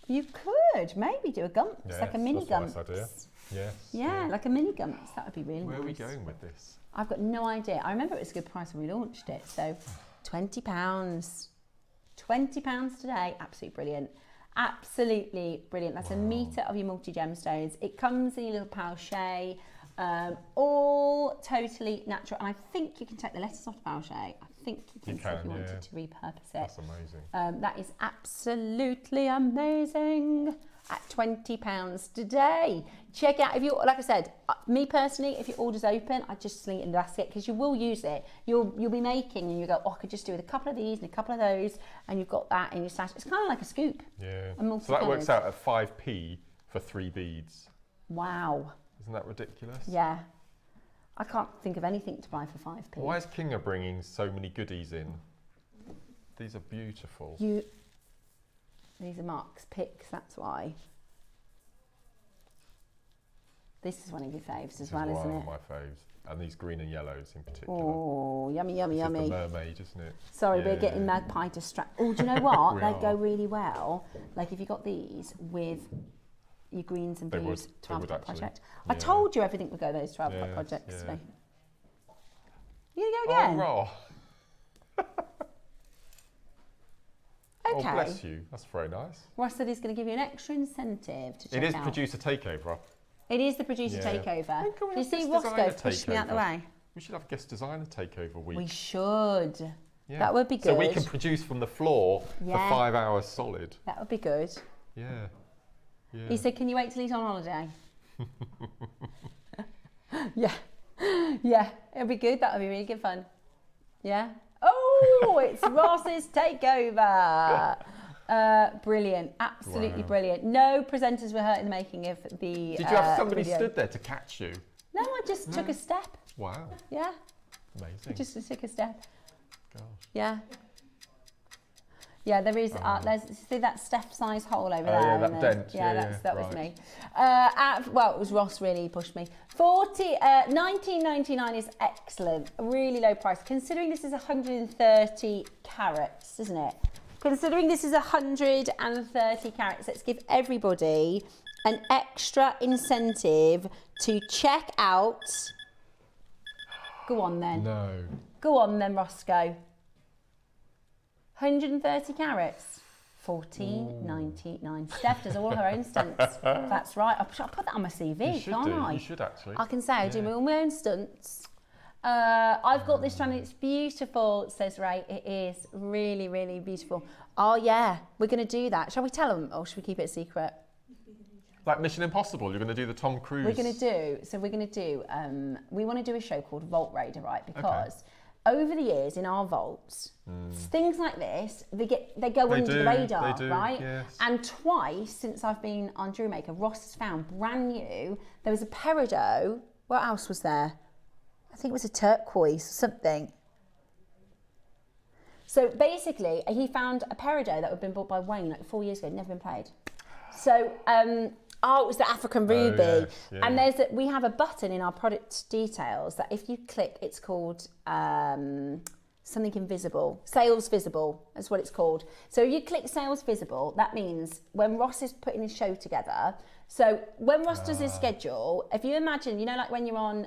You could maybe do a gumps, like a mini gumps. Nice idea. Yes. Yeah, like a mini gumps. That would be really nice. Where are we going with this? I've got no idea. I remember it was a good price when we launched it. So £20. £20 today. Absolutely brilliant. Absolutely brilliant. That's a metre of your multi-gemstones. It comes in a little pouchet, all totally natural. And I think you can take the letters off the pouchet. I think you can if you wanted to repurpose it. That's amazing. That is absolutely amazing. At £20 today. Check out, if you, like I said, me personally, if your order's open, I just sling it in the basket because you will use it. You'll be making and you go, oh, I could just do with a couple of these and a couple of those, and you've got that in your stash. It's kind of like a scoop. Yeah. So that works out at 5p for 3 beads. Wow. Isn't that ridiculous? Yeah. I can't think of anything to buy for 5p. Why is Kinga bringing so many goodies in? These are beautiful. These are Mark's picks, that's why. This is one of your faves as well, isn't it? One of my faves. And these green and yellows in particular. Oh, yummy, yummy, this yummy. Is the mermaid, isn't it? Sorry, we're getting magpie distracted. Oh, do you know what? They'd go really well. Like if you got these with your greens and blues 12 o'clock project. I told you everything would go those 12 o'clock projects today. You go again? Oh, Okay. Oh, bless you. That's very nice. Ross said he's going to give you an extra incentive to check out. It is out. producer takeover. It is the producer takeover. Do you see Roscoe push me out the way? We should have a guest designer takeover week. We should. Yeah. That would be good. So we can produce from the floor for 5 hours solid. That would be good. Yeah. He said, can you wait till he's on holiday? Yeah. It'll be good. That'll be really good fun. Yeah. Oh, it's Ross's takeover. Brilliant. Absolutely brilliant. No presenters were hurt in the making of the Did you have somebody stood there to catch you? No, I just took a step. Wow. Yeah. Amazing. Just took a step. Gosh. Yeah. Yeah, there is. There's see that step size hole over there. Yeah, that dent. That was me. Well, it was Ross really pushed me. 19.99 is excellent. A really low price considering this is 130 carats, isn't it? Considering this is 130 carats, let's give everybody an extra incentive to check out. Go on then. No. Go on then, Roscoe. 130 carats, $14.99. Steph does all her own stunts. That's right. I'll put that on my CV, can't I? You should actually. I can say I do all my own stunts. I've got this strand. It's beautiful, says Ray. It is really, really beautiful. Oh yeah, we're going to do that. Shall we tell them, or should we keep it a secret? Like Mission Impossible, you're going to do the Tom Cruise. We want to do a show called Vault Raider, right? Because over the years in our vaults, things like this, they go under the radar, right? Yes. And twice since I've been on JewelleryMaker, Ross has found brand new. There was a peridot. What else was there? I think it was a turquoise, something. So basically, he found a peridot that had been bought by Wayne like 4 years ago, never been played. So, it was the African ruby. And we have a button in our product details that if you click, it's called something invisible. Sales visible is what it's called. So you click sales visible, that means when Ross is putting his show together, so when Ross does his schedule, if you imagine, like when you're on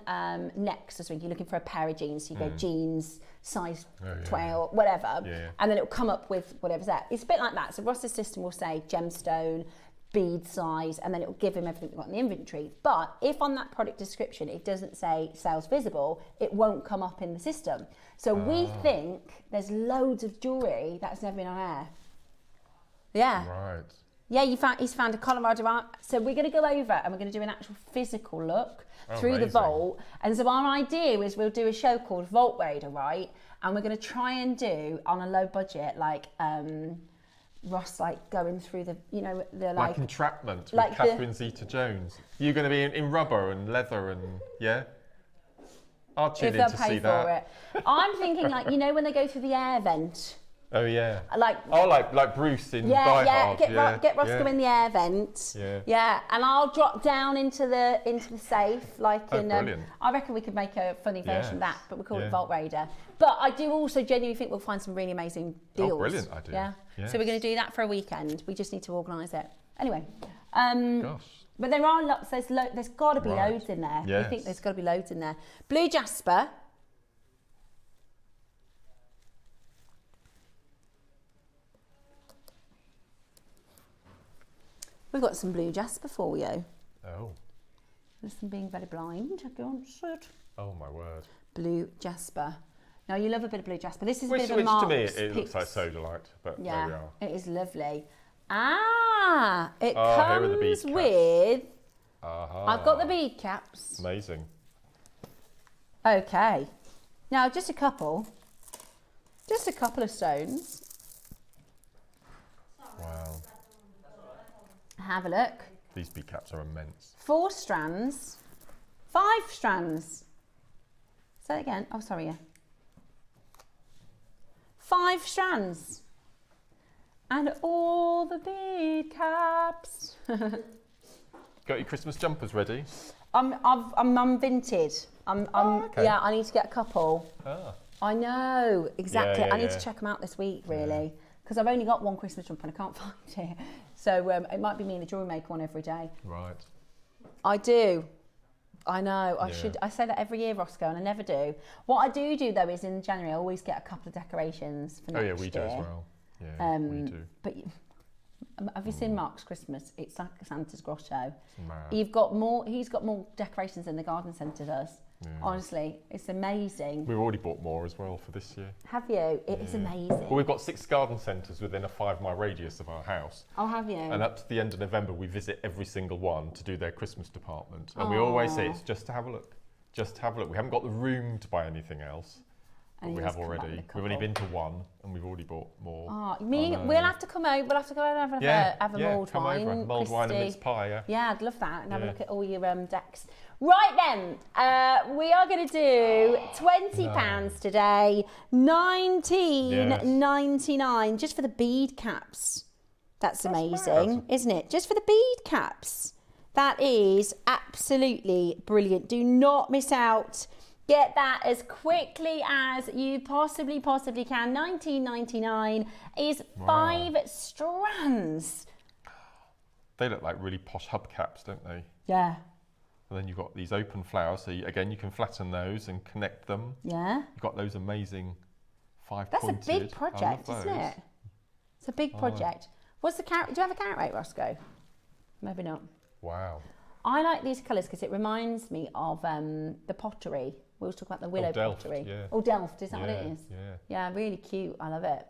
Next or something, you're looking for a pair of jeans, so you go jeans, size 12, whatever, and then it'll come up with whatever's there. It's a bit like that. So Ross's system will say gemstone, bead size, and then it will give him everything we've got in the inventory. But if on that product description it doesn't say sales visible, it won't come up in the system. So we think there's loads of jewellery that's never been on air. Yeah. Right. Yeah, he's found a Colorado art. So we're going to go over and we're going to do an actual physical look through the vault. And so our idea is we'll do a show called Vault Raider, right? And we're going to try and do on a low budget, like Ross going through the like entrapment with Catherine Zeta-Jones. You're going to be in rubber and leather and I'll tune in to see that. I'm thinking when they go through the air vent. Oh yeah. Like Bruce in Die Hard. Get Roscoe in the air vent. Yeah. And I'll drop down into the safe brilliant. I reckon we could make a funny version of that, but we call it Vault Raider. But I do also genuinely think we'll find some really amazing deals. Oh, brilliant idea. Yeah. Yes. So we're going to do that for a weekend. We just need to organise it. Anyway. Gosh. But there are lots. There's got to be loads in there. Yes. I think there's got to be loads in there. Blue jasper. We've got some blue jasper for you. Oh. Listen, being very blind. I can't see it. Oh my word. Blue jasper. No, you love a bit of blue jasper. This is a bit of a Which to me, Marks it looks like Picks. sodalite, but there we Yeah, are. it is lovely. Ah, it Here are the bead comes caps. with... Aha. I've got the bead caps. Amazing. Okay. Now, just a couple of stones. Wow. Have a look. These bead caps are immense. 4 strands, 5 strands. Say it again. Oh, sorry, yeah. 5 strands. And all the bead caps. Got your Christmas jumpers ready? I'm vintage. Okay. Yeah, I need to get a couple. Ah. I know, exactly. Yeah, I need to check them out this week, really. Because I've only got one Christmas jumper and I can't find it. So it might be me and the jewellery maker one every day. Right. I do. I know. I Yeah. should. I say that every year, Roscoe, and I never do. What I do though is in January I always get a couple of decorations for next year. Oh yeah, we do as well. Yeah, we do. But have you seen Mark's Christmas? It's like Santa's grotto. Mad. He's got more decorations than the garden centre does. Yeah. Honestly, it's amazing. We've already bought more as well for this year. Have you? It is amazing. Well, we've got 6 garden centres within a 5-mile radius of our house. Oh, have you? And up to the end of November, we visit every single one to do their Christmas department. And we always say it's just to have a look. Just to have a look. We haven't got the room to buy anything else. But And we you have just come back already. with a We've only couple. been to 1 and we've already bought more. Oh, we'll have to come over. We'll have to go over and have a mulled come wine. over. Mulled wine and Christy. mince pie, yeah. Yeah, I'd love that, and have a Yeah. look at all your decks. Right then, we are going to do £20 today, $19.99 just for the bead caps. That's amazing, mad. isn't it? Just for the bead caps. That is absolutely brilliant. Do not miss out. Get that as quickly as you possibly can. $19.99 is 5 strands. They look like really posh hubcaps, don't they? Yeah. And then you've got these open flowers, so again you can flatten those and connect them. Yeah. You've got those amazing 5 That's pointed. a big project, I love isn't those. it? It's a big project. What's the carat? Do you have a carat rate, Roscoe? Maybe not. Wow. I like these colours because it reminds me of the pottery. We always talk about the willow Delft, pottery. yeah. Oh, Delft, is that what it is? Yeah. Yeah, really cute. I love it.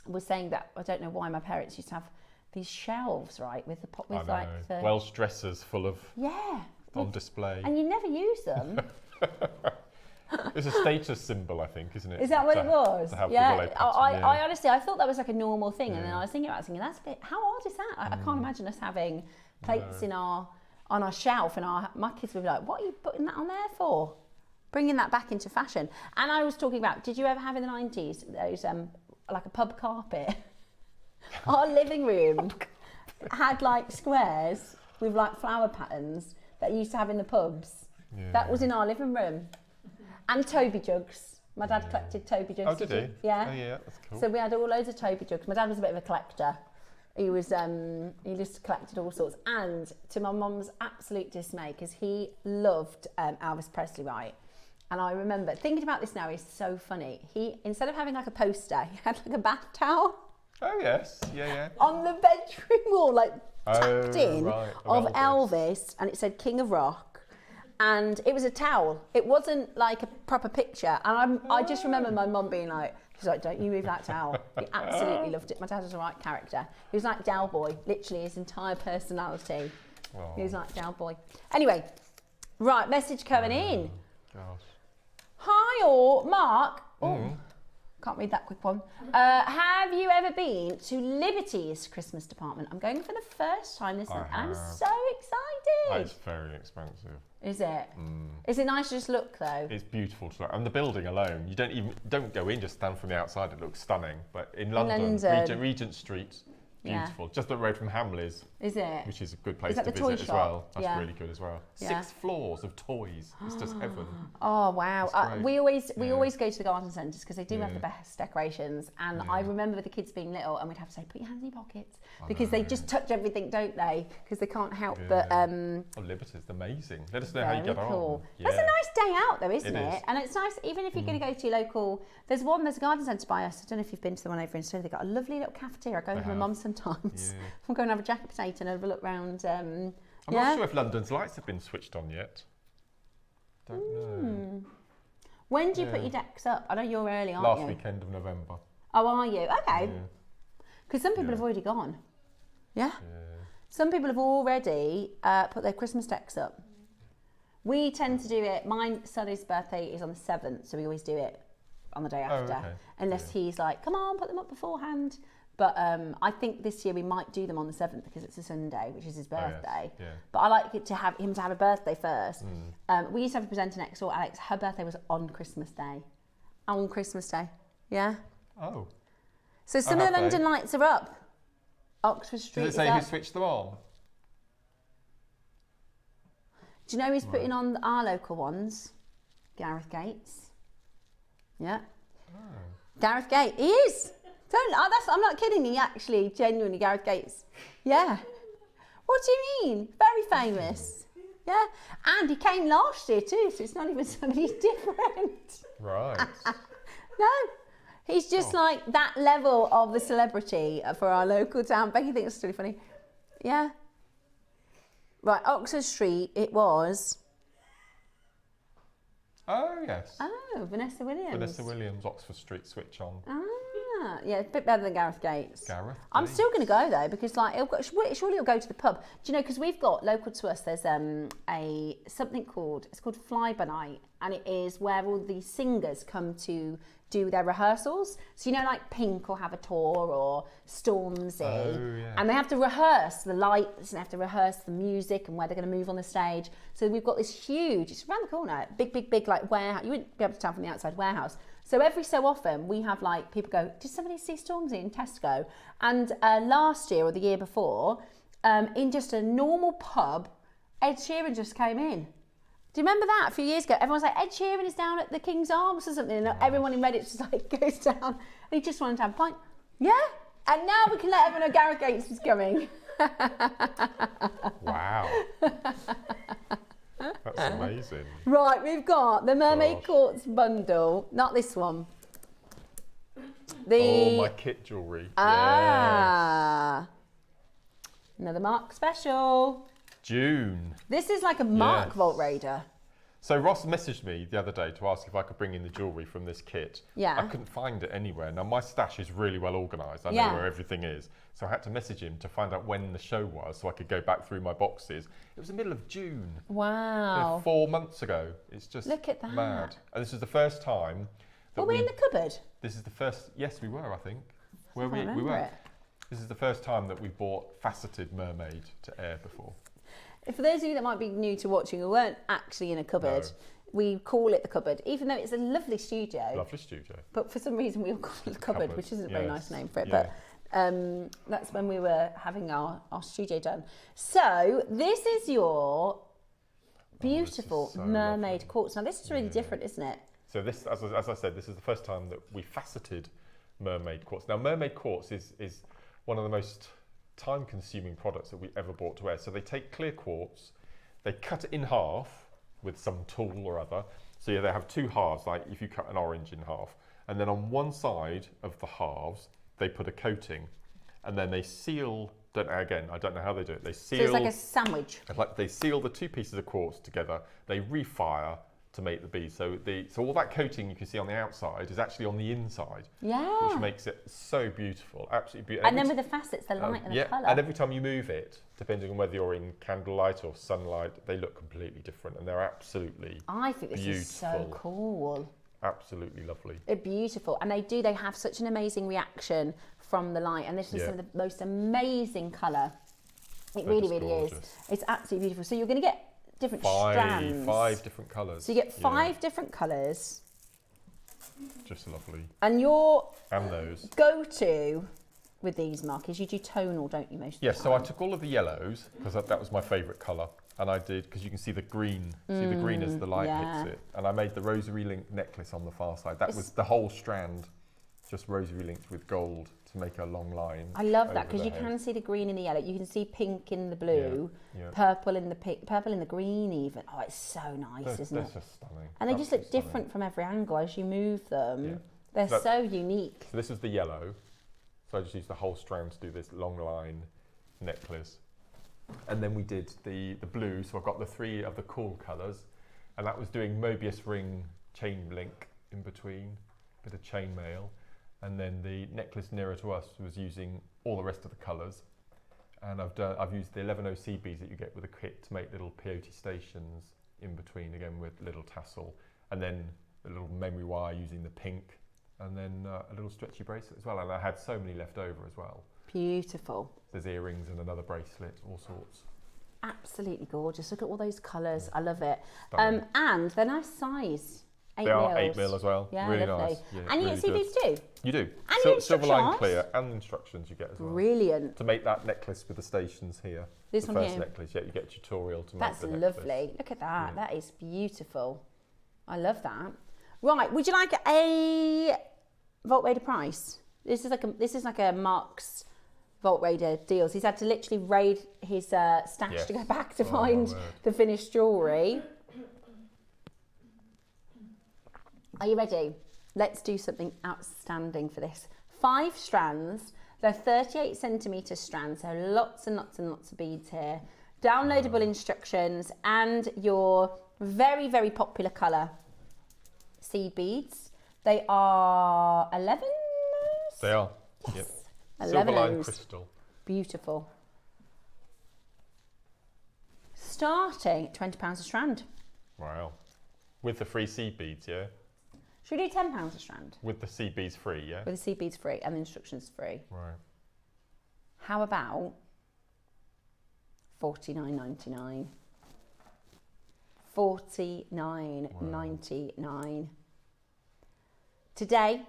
I was saying that, I don't know why my parents used to have these shelves, right, with the pot, with I know. like the... Welsh dressers full of Yeah. on display. And you never use them. It's a status symbol, I think, isn't it? Is that what To- it was? To have the Yeah. willow pattern, I honestly, I thought that was like a normal thing, and then Yeah. I was thinking about it, thinking that's a bit. How odd is that? I can't imagine us having plates on our shelf, and my kids would be like, "What are you putting that on there for?" Bringing that back into fashion. And I was talking about, did you ever have in the 90s those like a pub carpet? Our living room had like squares with like flower patterns that you used to have in the pubs. Yeah. That was in our living room. And Toby jugs. My dad collected Toby jugs. Oh, did he? Yeah. Oh, yeah, that's cool. So we had all loads of Toby jugs. My dad was a bit of a collector. He was, he just collected all sorts. And to my mum's absolute dismay, because he loved Elvis Presley, right? And I remember thinking about this now is so funny. He, instead of having like a poster, he had like a bath towel Oh, yes. Yeah. on the bedroom wall, like tucked in, right, of Elvis. Elvis, and it said King of Rock. And it was a towel. It wasn't like a proper picture. And I just remember my mum being like, she's like, don't you move that towel. He absolutely loved it. My dad was the right character. He was like Del Boy, literally his entire personality. Oh. He was like Del Boy. Anyway, right, message coming in. Gosh. Hi all, Mark. Oh, can't read that quick one. Have you ever been to Liberty's Christmas department? I'm going for the first time this month, and I'm have. so excited. It's very expensive. Is it? Is it nice to just look though? It's beautiful to look. And the building alone, you don't go in, just stand from the outside. It looks stunning. But in London, Regent Street, beautiful. Just up the road from Hamleys. Is it? Which is a good place that to the toy visit as shop? well. That's Yeah. really good as well. Yeah. 6 floors of toys. It's just heaven. Oh wow! great. We always go to the garden centres because they do have Yeah. the best decorations. And I remember the kids being little, and we'd have to say, "Put your hands in your pockets," because they just touch everything, don't they? Because they can't help but. Oh, Liberty's amazing. Let us know how you Very get cool. on. That's a nice day out though, isn't It it? is. And it's nice, even if you're going to go to your local, there's a garden centre by us. I don't know if you've been to the one over in Stowe. They've got a lovely little cafeteria. I go with my have. mum sometimes. Yeah. We'll go and have a jacket potato and have a look round. I'm not sure if London's lights have been switched on yet. Don't know. When do you put your decks up? I know you're early, aren't you? Last weekend of November. Oh, are you? Okay. Because some people have already gone. Yeah? Some people have already put their Christmas decks up. We tend to do it. My son's birthday is on the 7th, so we always do it on the day after. Unless he's like, come on, put them up beforehand. But I think this year we might do them on the 7th because it's a Sunday, which is his birthday. But I like it to have him to have a birthday first. We used to have a presenter next door, Alex. Her birthday was on Christmas Day. On Christmas Day. Yeah? Oh. So some of the London lights are up. Oxford Street Does it say who switched them on? Do you know who's putting on our local ones? Gareth Gates. Yeah. Gareth Gates. He is. I'm not kidding. He actually, genuinely, Gareth Gates. Yeah. What do you mean? Very famous. Yeah. And he came last year too, so it's not even somebody different. Right. No. He's just like that level of the celebrity for our local town. Becky thinks it's really funny. Yeah. Right, Oxford Street, it was. Oh, yes. Oh, Vanessa Williams. Vanessa Williams, Oxford Street switch on. Ah, yeah, a bit better than Gareth Gates. I'm Gates. still going to go though because like surely it'll go to the pub. Do you know? Because we've got local to us. There's something called Fly By Night, and it is where all the singers come to do their rehearsals. So you know, like Pink will have a tour or Stormzy, and they have to rehearse the lights and they have to rehearse the music and where they're going to move on the stage. So we've got this huge, it's around the corner, big like warehouse. You wouldn't be able to tell from the outside, warehouse. So every so often we have like people go, did somebody see Stormzy in Tesco? And last year or the year before, in just a normal pub, Ed Sheeran just came in. Do you remember that a few years ago? Everyone was like, Ed Sheeran is down at the King's Arms or something. And everyone in Reddit just like goes down. And he just wanted to have a pint. Yeah. And now we can let everyone know Gareth Gates is coming. Wow. That's amazing. Right, we've got the Mermaid Quartz bundle. Not this one. Oh, my kit jewellery. Ah. Yes. Another Mark special. June. This is like a Mark Vault Raider. So Ross messaged me the other day to ask if I could bring in the jewellery from this kit. Yeah. I couldn't find it anywhere. Now my stash is really well organised. I know where everything is. So I had to message him to find out when the show was so I could go back through my boxes. It was the middle of June. Wow. 4 months ago. It's just look at that. Mad. And this is the first time that were we in the cupboard? This is the first, yes we were I think. We were. It. This is the first time that we bought faceted mermaid to air before. For those of you that might be new to watching, we weren't actually in a cupboard. No. We call it the cupboard, even though it's a lovely studio. Lovely studio. But for some reason we all call it the cupboard, which isn't a very nice name for it. Yeah. But that's when we were having our studio done. So this is your beautiful mermaid quartz. Now this is really different, isn't it? So this, as I said, this is the first time that we faceted mermaid quartz. Now mermaid quartz is one of the most time-consuming products that we ever bought to wear. So they take clear quartz, they cut it in half with some tool or other. So yeah, they have two halves, like if you cut an orange in half, and then on one side of the halves, they put a coating, and then they seal. Again, I don't know how they do it. They seal. So it's like a sandwich. Like they seal the two pieces of quartz together. They refire to make the beads. So all that coating you can see on the outside is actually on the inside. Yeah. Which makes it so beautiful, absolutely beautiful. And then with the facets, the light and the colour. And every time you move it, depending on whether you're in candlelight or sunlight, they look completely different, and they're absolutely I think this is so cool. Absolutely lovely. They're beautiful, and they have such an amazing reaction from the light, and this is some of the most amazing colour. It really is. It's absolutely beautiful. So you're going to get different strands. 5 different colours. So you get 5 different colours. Just lovely. And your those go-to with these, Mark, is you do tonal, don't you, most of the time? So I took all of the yellows, because that was my favourite colour, and I did, because you can see the green, see the green as the light hits it, and I made the rosary link necklace on the far side. That was the whole strand, just rosary linked with gold to make a long line. I love that, because you can see the green in the yellow, you can see pink in the blue, purple in the pink, purple in the green even. Oh, it's so nice, isn't it? They're just stunning. And they just look different from every angle as you move them. They're so unique. So this is the yellow. So I just used the whole strand to do this long line necklace. And then we did the blue, so I got the 3 of the cool colours, and that was doing Mobius ring chain link in between, bit of chain mail. And then the necklace nearer to us was using all the rest of the colours. And I've used the 11OC beads that you get with a kit to make little peyote stations in between, again with little tassel. And then a little memory wire using the pink, and then a little stretchy bracelet as well. And I had so many left over as well. Beautiful. There's earrings and another bracelet, all sorts. Absolutely gorgeous. Look at all those colours. I love it. And they're nice size. 8 they are mils. 8 mil as well. Yeah, really lovely. nice. Yeah, and you really get CVs too? You do. And Silver line clear, and instructions you get as well. Brilliant. To make that necklace with the stations here. This the one first here. necklace, yeah, you get a tutorial to That's make the necklace. lovely. Look at that. Yeah. That is beautiful. I love that. Right, would you like a Vault Raider price? This is like a Mark's Vault Raider deals. He's had to literally raid his stash to go back to find the finished jewellery. Are you ready? Let's do something outstanding for this. 5 strands. They're 38 centimetre strands, so lots and lots and lots of beads here. Downloadable instructions and your very, very popular colour seed beads. They are 11? They are. Yes. Yep. 11 Silver line O's. crystal. Beautiful. Starting at £20 a strand. Wow. With the free seed beads, yeah? Should we do £10 a strand? With the seed beads free, yeah? With the seed beads free and the instructions free. Right. How about $49.99? $49.99. Today,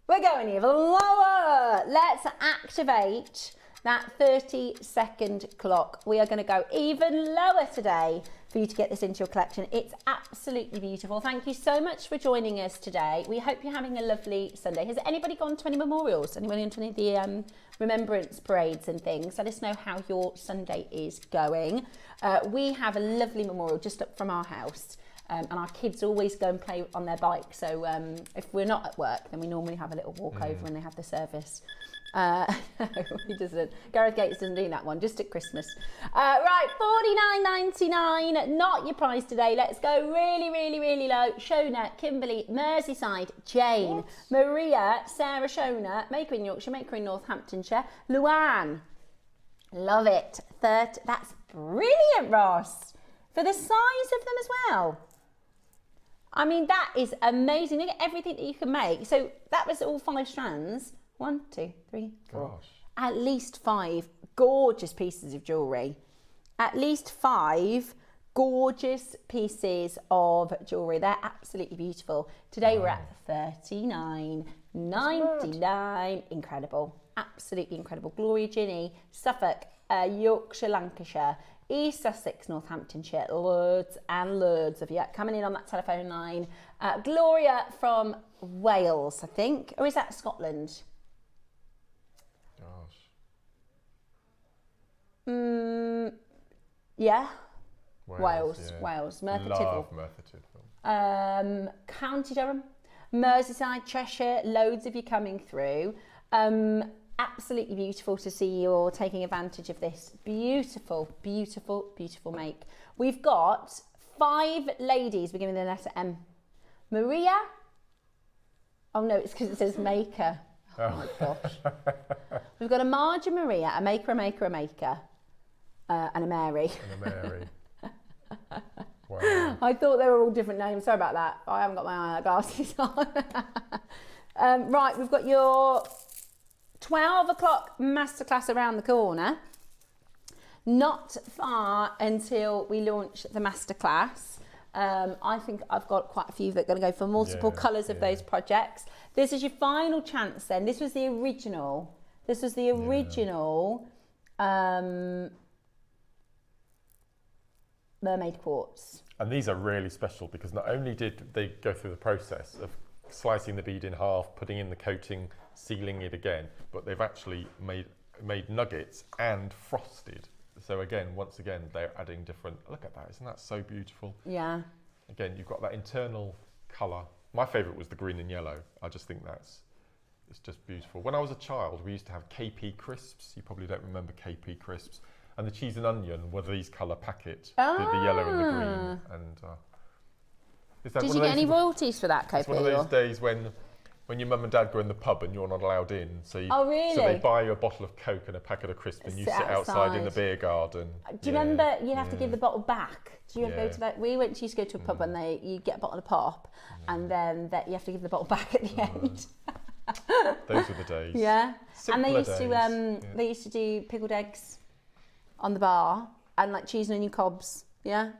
we're going even lower. Let's activate that 30-second clock. We are going to go even lower today for you to get this into your collection. It's absolutely beautiful. Thank you so much for joining us today. We hope you're having a lovely Sunday. Has anybody gone to any memorials? Anyone into any of the remembrance parades and things? Let us know how your Sunday is going. We have a lovely memorial just up from our house. And our kids always go and play on their bike. So if we're not at work, then we normally have a little walk over when they have the service. No, he doesn't. Gareth Gates doesn't do that one, just at Christmas. Right, $49.99, not your price today. Let's go really, really, really low. Shona, Kimberly, Merseyside, Jane, Maria, Sarah Shona, maker in Yorkshire, maker in Northamptonshire, Luann. Love it. That's brilliant, Ross. For the size of them as well. I mean, that is amazing. Look at everything that you can make. So that was all 5 strands. 1, 2, 3, 4. Gosh. At least 5 gorgeous pieces of jewellery. At least 5 gorgeous pieces of jewellery. They're absolutely beautiful. Today we're at $39.99. Incredible. Absolutely incredible. Gloria Ginny, Suffolk, Yorkshire, Lancashire, East Sussex, Northamptonshire, loads and loads of you coming in on that telephone line. Gloria from Wales, I think. Or is that Scotland? Gosh. Yeah. Wales. Merthyr Love Tydfil. Merthyr Tydfil. County Durham, Merseyside, Cheshire, loads of you coming through. Absolutely beautiful to see you all taking advantage of this. Beautiful, beautiful, beautiful make. We've got 5 ladies beginning with the letter M. Maria. Oh no, it's because it says maker. Oh my gosh. We've got a Marge, a Maria, a maker, and a Mary. And a Mary. Wow. I thought they were all different names. Sorry about that. I haven't got my glasses on. Right, we've got your 12 o'clock masterclass around the corner. Not far until we launch the masterclass. I think I've got quite a few that are going to go for multiple colours of those projects. This is your final chance then. This was the original. Mermaid quartz. And these are really special because not only did they go through the process of slicing the bead in half, putting in the coating, sealing it again, but they've actually made nuggets and frosted. So again, once again, they're adding different, look at that, isn't that so beautiful? Yeah. Again, you've got that internal colour. My favourite was the green and yellow. I just think it's just beautiful. When I was a child, we used to have KP crisps. You probably don't remember KP crisps. And the cheese and onion were these colour packet, the yellow and the green. And Did you get any royalties for that, KP? It's one of those days when your mum and dad go in the pub and you're not allowed in. So really? So they buy you a bottle of Coke and a packet of crisps and you sit outside in the beer garden. Do you remember you have to give the bottle we used to go to a pub and you get a bottle of pop and then you have to give the bottle back at the end. Those were the days. Yeah. Simpler and they used to do pickled eggs on the bar and like cheese and onion cobs. Yeah.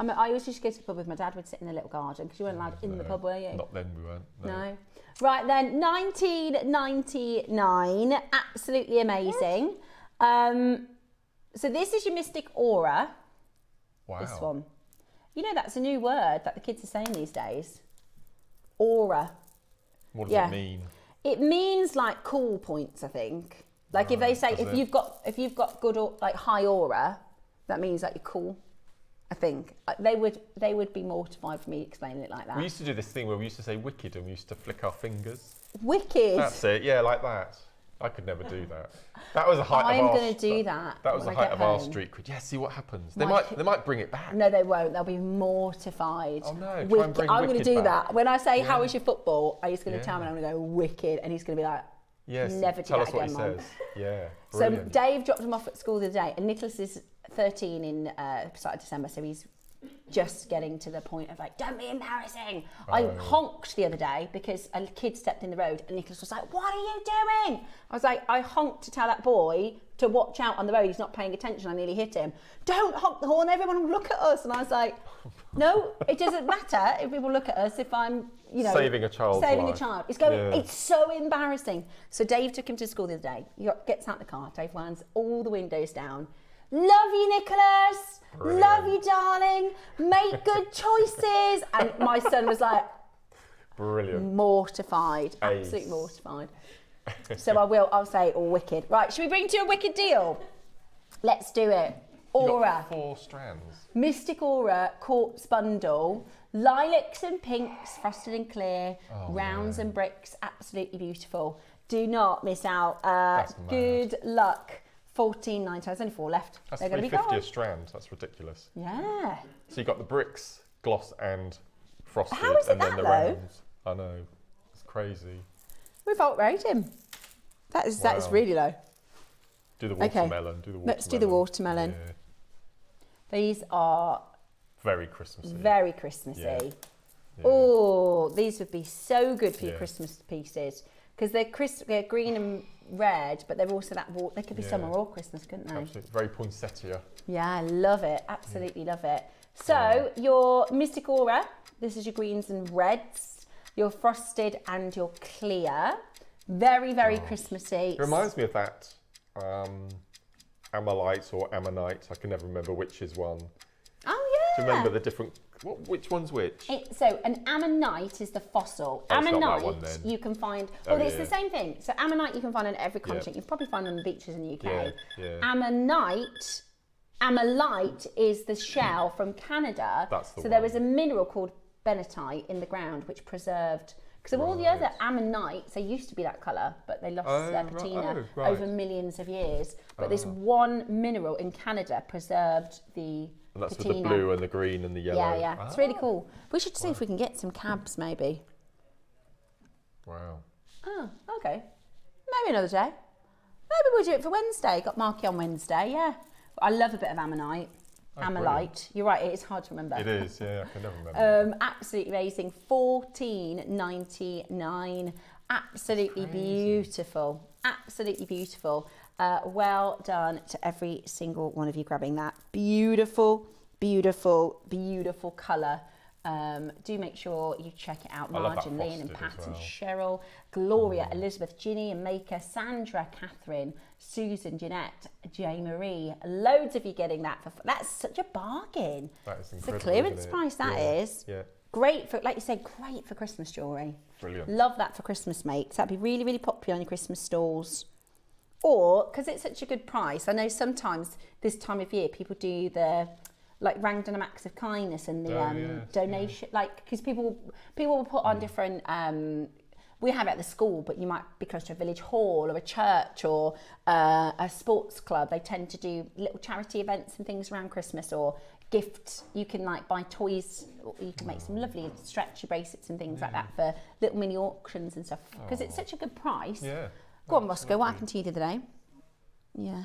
I always used to go to the pub with my dad. We'd sit in the little garden because you weren't allowed in the pub, were you? Not then, we weren't. No. Right then, 1999, absolutely amazing. So this is your Mystic Aura. Wow. This one. You know, that's a new word that the kids are saying these days. Aura. What does it mean? It means like cool points, I think. Like if they say if you've got good like high aura, that means that you're cool. I think they would be mortified for me explaining it like that. We used to do this thing where we used to say wicked and we used to flick our fingers. Wicked. That's it. Yeah, like that. I could never do that. That was the height of our... I'm going to do that. That was the height of our street cred. Yeah, see what happens. They might bring it back. No, they won't. They'll be mortified. Oh no, try and bring I'm going to do back. that. When I say, how is your football? He's going to tell me I'm going to go wicked. And he's going to be like, never do that again, Mum. He says. Yeah, brilliant. So Dave dropped him off at school the other day. And Nicholas is 13 in start of December. So he's just getting to the point of like, don't be embarrassing. I honked the other day because a kid stepped in the road and Nicholas was like, what are you doing? I was like, I honked to tell that boy to watch out on the road. He's not paying attention. I nearly hit him. Don't honk the horn. Everyone will look at us. And I was like, no, it doesn't matter if people look at us if I'm, saving a child. It's going. Yeah. It's so embarrassing. So Dave took him to school the other day. He gets out the car. Dave winds all the windows down. Love you, Nicholas. Brilliant. Love you, darling. Make good choices. And my son was like, brilliant. Mortified. Absolutely mortified. So I'll say wicked. Right, should we bring to you a wicked deal? Let's do it. Aura. 4 strands. Mystic Aura Quartz Bundle. Lilacs and pinks, frosted and clear. Rounds and bricks. Absolutely beautiful. Do not miss out. Good luck. 14.90. There's only 4 left. That's They're going to be $3.50 gone. a strand. That's ridiculous. Yeah. So you got the bricks, gloss, and frosted, How is it and then the rounds. I know. It's crazy. We've outrated him. That is really low. Do the watermelon. Do the watermelon. Let's do the watermelon. Yeah. These are very Christmassy. Very Christmassy. Yeah. Yeah. Oh, these would be so good for your Christmas pieces because they're green and red, but they're also they could be summer or Christmas, couldn't they? Absolutely. Very poinsettia. Yeah, I love it. Absolutely love it. So your Mystic Aura, this is your greens and reds, your frosted and your clear. Very, very Christmassy. It reminds me of that Amalite or Ammonite. I can never remember which is one. Oh, yeah. Do you remember the different... which one's which? So an ammonite is the fossil. Ammonite you can find... it's the same thing. So ammonite you can find on every continent. You can probably find on the beaches in the UK. Ammonite is the shell from Canada. That's the one. There was a mineral called bentonite in the ground which preserved... Because of all the other ammonites, they used to be that colour, but they lost their patina over millions of years. But this one mineral in Canada preserved the and that's patina. With the blue and the green and the yellow. Yeah. It's really cool. We should see if we can get some cabs, maybe. Wow. Oh, okay. Maybe another day. Maybe we'll do it for Wednesday. Got Marky on Wednesday, yeah. I love a bit of ammonite. Amalite. Brilliant. You're right, it is hard to remember. It is, yeah, I can never remember. Absolutely amazing. $14.99. Absolutely beautiful. Absolutely beautiful. Well done to every single one of you grabbing that. Beautiful, beautiful, beautiful colour. Do make sure you check it out. Margin, Lynn and Pat and Cheryl, Gloria, Elizabeth, Ginny and Maker, Sandra, Catherine, Susan, Jeanette, J. Marie. Loads of you getting that. That's such a bargain. That is incredible. It's a clearance price, that is. Yeah. Great for, like you said, great for Christmas jewellery. Brilliant. Love that for Christmas makes. That'd be really, really popular on your Christmas stalls. Or, because it's such a good price, I know sometimes this time of year people do the random acts of kindness and the donation, because people will put on different we have it at the school, but you might be close to a village hall or a church or a sports club. They tend to do little charity events and things around Christmas, or gifts. You can like buy toys, or you can make some lovely stretchy bracelets and things like that for little mini auctions and stuff, because it's such a good price. Yeah. Go on, Roscoe, what happened to you the other day? Yeah.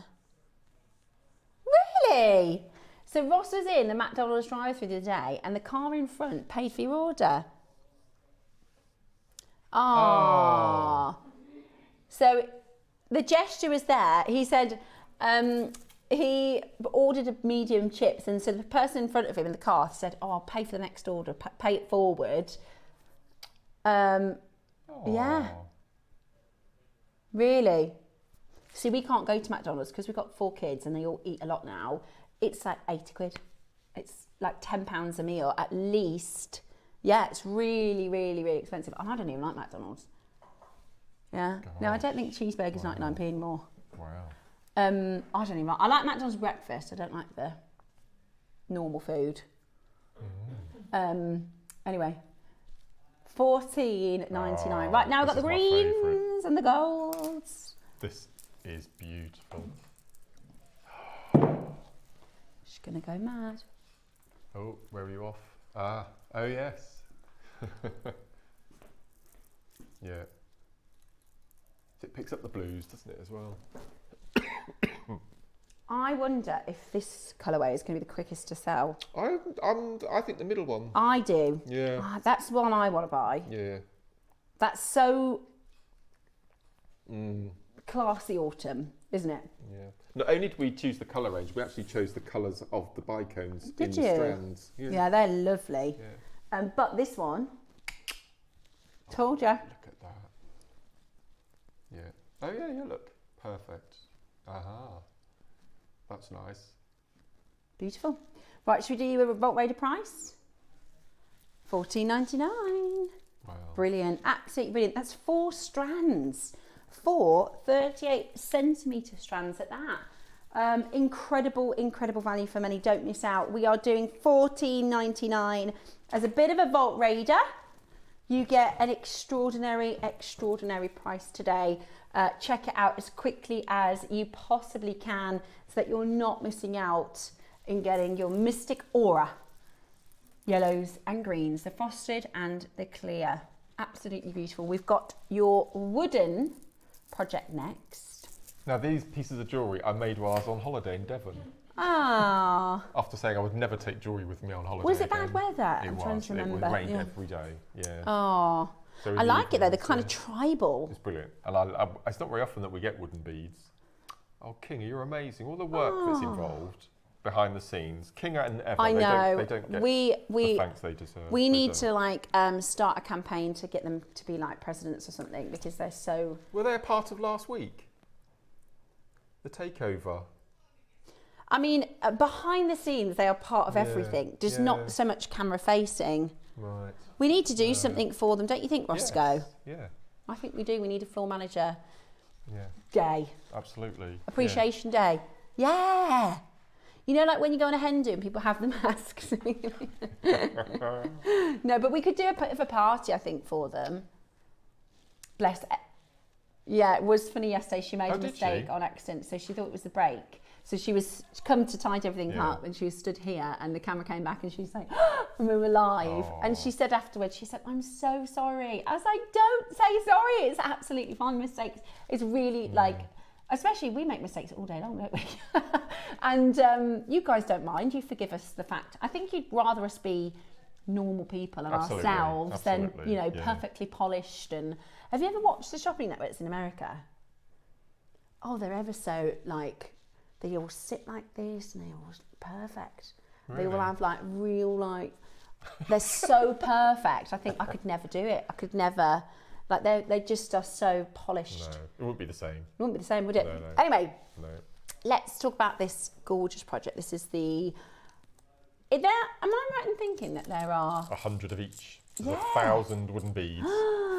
Really? So Ross was in the McDonald's drive-thru the other day and the car in front paid for your order. Ah. So the gesture was there. He said he ordered a medium chips, and so the person in front of him in the car said, "Oh, I'll pay for the next order, pay it forward." Yeah. Really? See, we can't go to McDonald's because we've got 4 kids and they all eat a lot now. It's like 80 quid. It's like £10 a meal at least. Yeah, it's really, really, really expensive. And I don't even like McDonald's. Yeah. No, I don't think cheeseburger's 99p anymore. Wow. I don't even like. I like McDonald's breakfast. I don't like the normal food. Anyway, $14.99. Right, now we've got the greens and the golds. This is beautiful. She's gonna go mad. Oh, where are you off? Ah, oh yes. Yeah. It picks up the blues, doesn't it, as well? I wonder if this colourway is going to be the quickest to sell. I think the middle one. I do. Yeah. That's the one I want to buy. Yeah. That's so classy autumn, isn't it? Yeah. Not only did we choose the colour range, we actually chose the colours of the bicones Did in you? the strands. Yeah, they're lovely. Yeah. But this one, told ya. Look at that. Yeah. Oh yeah, yeah, look. Perfect. Aha. That's nice. Beautiful. Right, should we do you a Revolt Raider price? $14.99. Wow. Brilliant, absolutely brilliant. That's 4 strands, 4 38cm strands at that. Incredible, incredible value for money. Don't miss out. We are doing $14.99 as a bit of a Vault Raider. You get an extraordinary, extraordinary price today. Check it out as quickly as you possibly can so that you're not missing out in getting your Mystic Aura yellows and greens, the frosted and the clear. Absolutely beautiful. We've got your wooden project next. Now these pieces of jewellery I made while I was on holiday in Devon. Ah. After saying I would never take jewellery with me on holiday. Was it again. bad weather? It I'm was. trying to remember. It rained every day. Yeah. Oh. So I like it though, they're kind of tribal. It's brilliant. And it's not very often that we get wooden beads. Oh, Kinga, you're amazing. All the work that's involved behind the scenes. Kinga and Eva, I know. They don't get the thanks they deserve. We need to like start a campaign to get them to be like presidents or something, because they're so... Were they a part of last week? The takeover? I mean, behind the scenes, they are part of everything, just not so much camera facing. Right. We need to do something for them, don't you think, Roscoe? Yes. Yeah. I think we do. We need a floor manager Yeah. day. Absolutely. Appreciation day. Yeah. You know, like when you go on a hen do and people have the masks. No, but we could do a bit of a party, I think, for them. Bless. Yeah, it was funny yesterday. She made a mistake on accident, so she thought it was the break. So she was come to tidy everything up, and she was stood here, and the camera came back, and she was like, and we were live. And she said afterwards, she said, "I'm so sorry." I was like, "Don't say sorry. It's absolutely fine. Mistakes. It's really like." Especially, we make mistakes all day long, don't we? And you guys don't mind. You forgive us the fact. I think you'd rather us be normal people and ourselves than, you know, perfectly polished. And have you ever watched the shopping networks in America? Oh, they're ever so, like, they all sit like this and they're all perfect. Really? They all have, like, real, like, they're so perfect. I think I could never do it. I could never... Like they just are so polished. No, it wouldn't be the same. It wouldn't be the same, would it? No. Anyway, no. Let's talk about this gorgeous project. This is the... Am I right in thinking that there are... 100 of each. There's 1,000 wooden beads,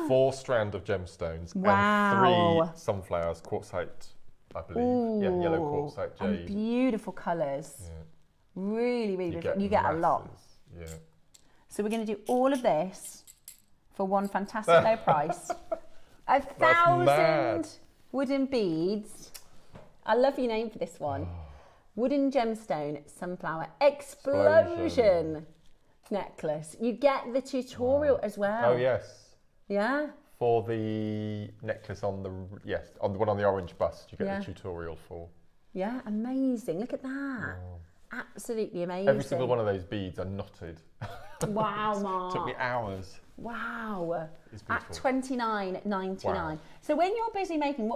4 strands of gemstones, and 3 sunflowers, quartzite, I believe. Ooh, yeah, yellow quartzite jade. And beautiful colours. Yeah. Really, really beautiful. You get a lot. Yeah. So we're going to do all of this for one fantastic low price 1,000 wooden beads. I love your name for this one. Wooden gemstone sunflower explosion necklace. You get the tutorial as well. Oh yes. Yeah. For the necklace on the on the one on the orange bust, you get the tutorial for. Yeah, amazing. Look at that. Absolutely amazing. Every single one of those beads are knotted. Wow, Mark. Took me hours. Wow. It's beautiful. At $29.99. Wow. So when you're busy making,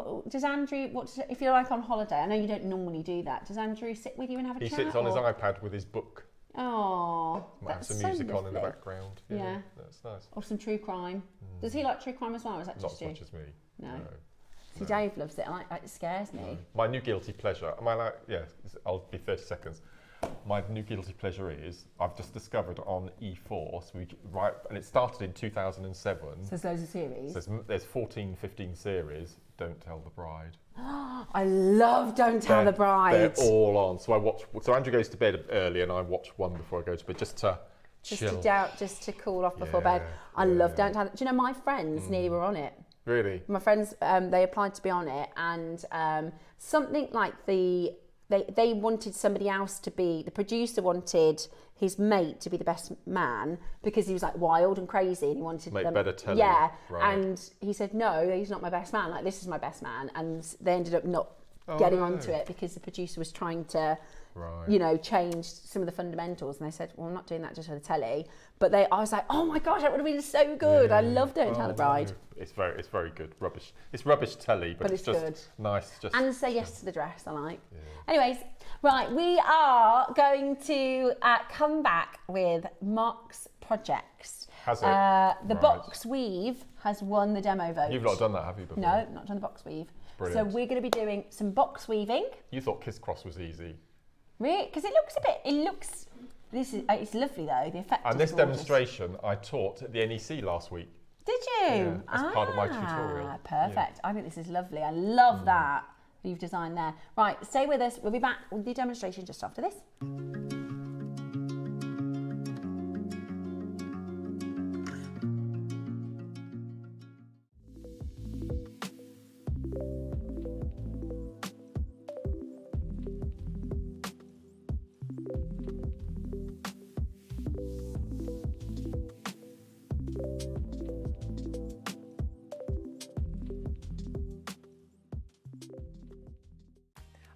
if you're like on holiday, I know you don't normally do that, does Andrew sit with you and have a chat? He sits on his iPad with his book. Oh, might have some music on in the background. Yeah. That's nice. Or some true crime. Does he like true crime as well, or is that just you? Not as much as me. No. See, Dave loves it. It scares me. No. My new guilty pleasure, am I like, I'll be 30 seconds. My new guilty pleasure is, I've just discovered on E4, and it started in 2007. So there's loads of series? There's 14, 15 series, Don't Tell the Bride. I love Don't Tell the Bride. They're all on. So Andrew goes to bed early and I watch one before I go to bed, just to chill. Just to cool off before bed. I love Don't Tell. Do you know, my friends nearly were on it. Really? My friends, they applied to be on it, and something like they wanted somebody else to be, the producer wanted his mate to be the best man because he was like wild and crazy and he wanted Make them better telly. Yeah, right. And he said, no, he's not my best man, like this is my best man, and they ended up not getting onto it because the producer was trying to change some of the fundamentals, and they said, well, I'm not doing that just for the telly. But I was like, oh my gosh, that would have been so good. I love Don't Tell the Bride. It's very good. Rubbish. It's rubbish telly, but it's just good. Nice. And Say Yes to the Dress, I like. Yeah. Anyways, right, we are going to come back with Mark's projects. Has it? The box weave has won the demo vote. You've not done that, have you? Before? No, not done the box weave. Brilliant. So we're going to be doing some box weaving. You thought Kiss Cross was easy. Really? Because it's lovely though, the effect And is this gorgeous. demonstration I taught at the NEC last week. Did you? Yeah, as part of my tutorial. Perfect. I think this is lovely. I love that you've designed there. Right, stay with us. We'll be back with the demonstration just after this.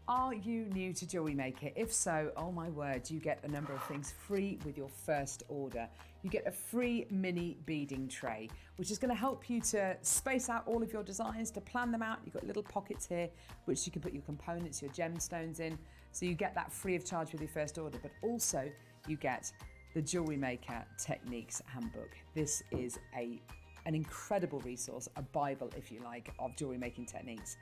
Are you new to Jewellery Maker? If so, oh my word, you get a number of things free with your first order. You get a free mini beading tray, which is going to help you to space out all of your designs, to plan them out. You've got little pockets here, which you can put your components, your gemstones in. So you get that free of charge with your first order, but also you get the Jewellery Maker Techniques Handbook. This is an incredible resource, a Bible, if you like, of jewellery making techniques.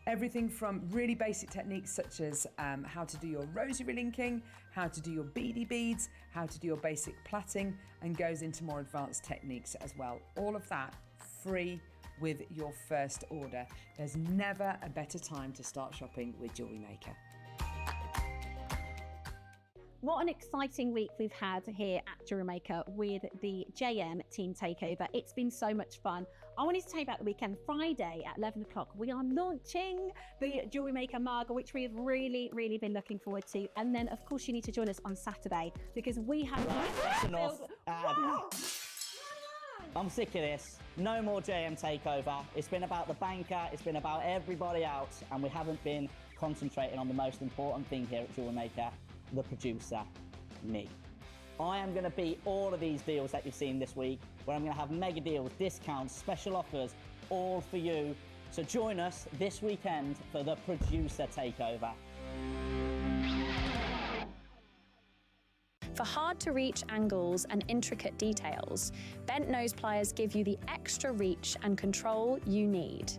Everything from really basic techniques such as how to do your rosary linking, how to do your beady beads, how to do your basic plaiting, and goes into more advanced techniques as well. All of that free with your first order. There's never a better time to start shopping with Jewellery Maker. What an exciting week we've had here at JewelleryMaker with the JM Team Takeover. It's been so much fun. I wanted to tell you about the weekend. Friday at 11 o'clock, we are launching the JewelleryMaker mug, which we have really been looking forward to. And then, of course, you need to join us on Saturday because we have... I'm sick of this. No more JM takeover. It's been about the banker, it's been about everybody else, and we haven't been concentrating on the most important thing here at JewelleryMaker, the producer, me. I am going to beat all of these deals that you've seen this week, where I'm going to have mega deals, discounts, special offers, all for you. So join us this weekend for the producer takeover. For hard-to-reach angles and intricate details, bent nose pliers give you the extra reach and control you need.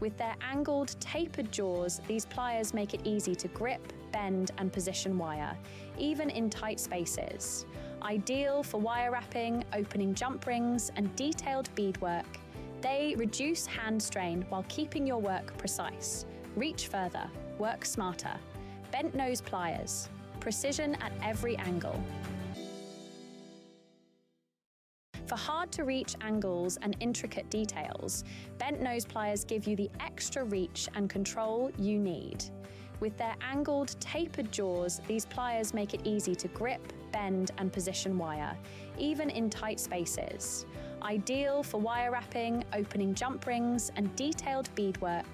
With their angled, tapered jaws, these pliers make it easy to grip, bend, and position wire, even in tight spaces. Ideal for wire wrapping, opening jump rings, and detailed beadwork, they reduce hand strain while keeping your work precise. Reach further, work smarter. Bent nose pliers, precision at every angle. For hard-to-reach angles and intricate details, bent nose pliers give you the extra reach and control you need. With their angled, tapered jaws, these pliers make it easy to grip, bend, and position wire, even in tight spaces. Ideal for wire wrapping, opening jump rings, and detailed beadwork,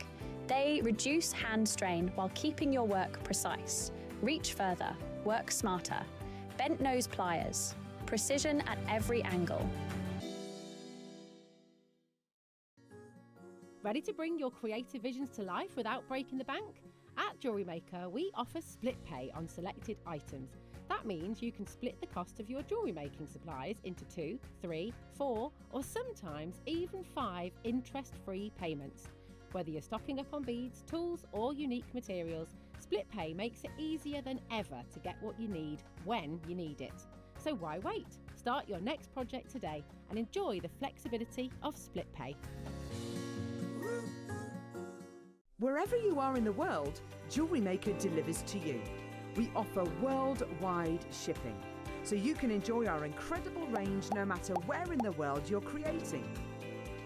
they reduce hand strain while keeping your work precise. Reach further, work smarter. Bent nose pliers, precision at every angle. Ready to bring your creative visions to life without breaking the bank? At JewelleryMaker, we offer split pay on selected items. That means you can split the cost of your jewellery making supplies into 2, 3, 4, or sometimes even 5 interest-free payments. Whether you're stocking up on beads, tools, or unique materials, split pay makes it easier than ever to get what you need when you need it. So why wait? Start your next project today and enjoy the flexibility of split pay. Wherever you are in the world, JewelleryMaker delivers to you. We offer worldwide shipping, so you can enjoy our incredible range no matter where in the world you're creating.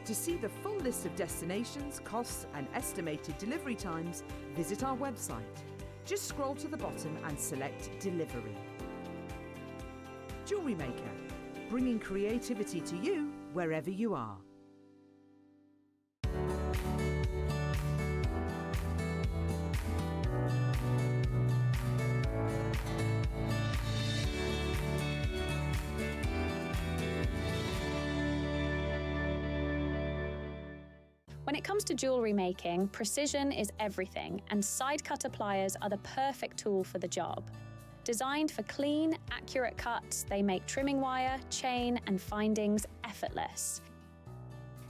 To see the full list of destinations, costs, and estimated delivery times, visit our website. Just scroll to the bottom and select Delivery. JewelleryMaker, bringing creativity to you wherever you are. When it comes to jewellery making, precision is everything, and side cutter pliers are the perfect tool for the job. Designed for clean, accurate cuts, they make trimming wire, chain, and findings effortless.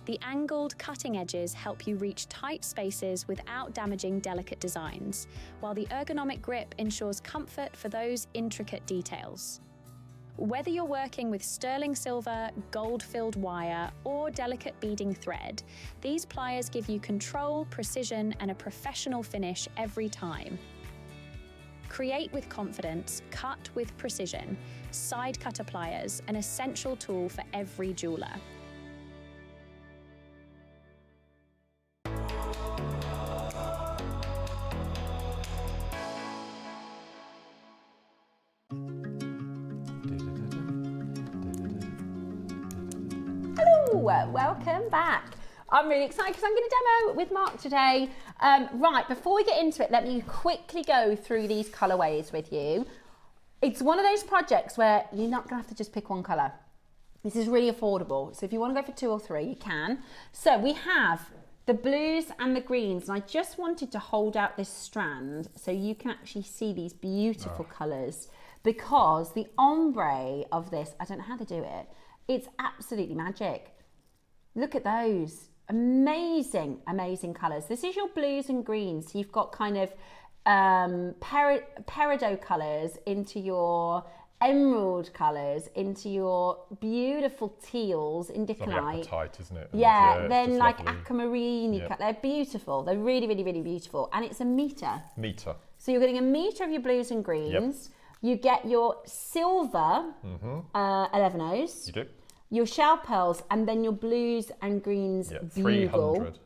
The angled cutting edges help you reach tight spaces without damaging delicate designs, while the ergonomic grip ensures comfort for those intricate details. Whether you're working with sterling silver, gold-filled wire, or delicate beading thread, these pliers give you control, precision, and a professional finish every time. Create with confidence, cut with precision. Side cutter pliers, an essential tool for every jeweler. Welcome back. I'm really excited because I'm going to demo with Mark today. Right, before we get into it, let me quickly go through these colourways with you. It's one of those projects where you're not going to have to just pick one colour. This is really affordable. So if you want to go for 2 or 3, you can. So we have the blues and the greens, and I just wanted to hold out this strand so you can actually see these beautiful colours, because the ombre of this, I don't know how they do it, it's absolutely magic. Look at those. Amazing, amazing colours. This is your blues and greens. So you've got kind of peridot colours into your emerald colours, into your beautiful teals in Diconite. It's like apatite, isn't it? Yeah, then like lovely. aquamarine. They're beautiful. They're really, really, really beautiful. And it's a metre. Metre. So you're getting a metre of your blues and greens. You get your silver 11-Os. You do. Your shell pearls, and then your blues and greens bugle. 300.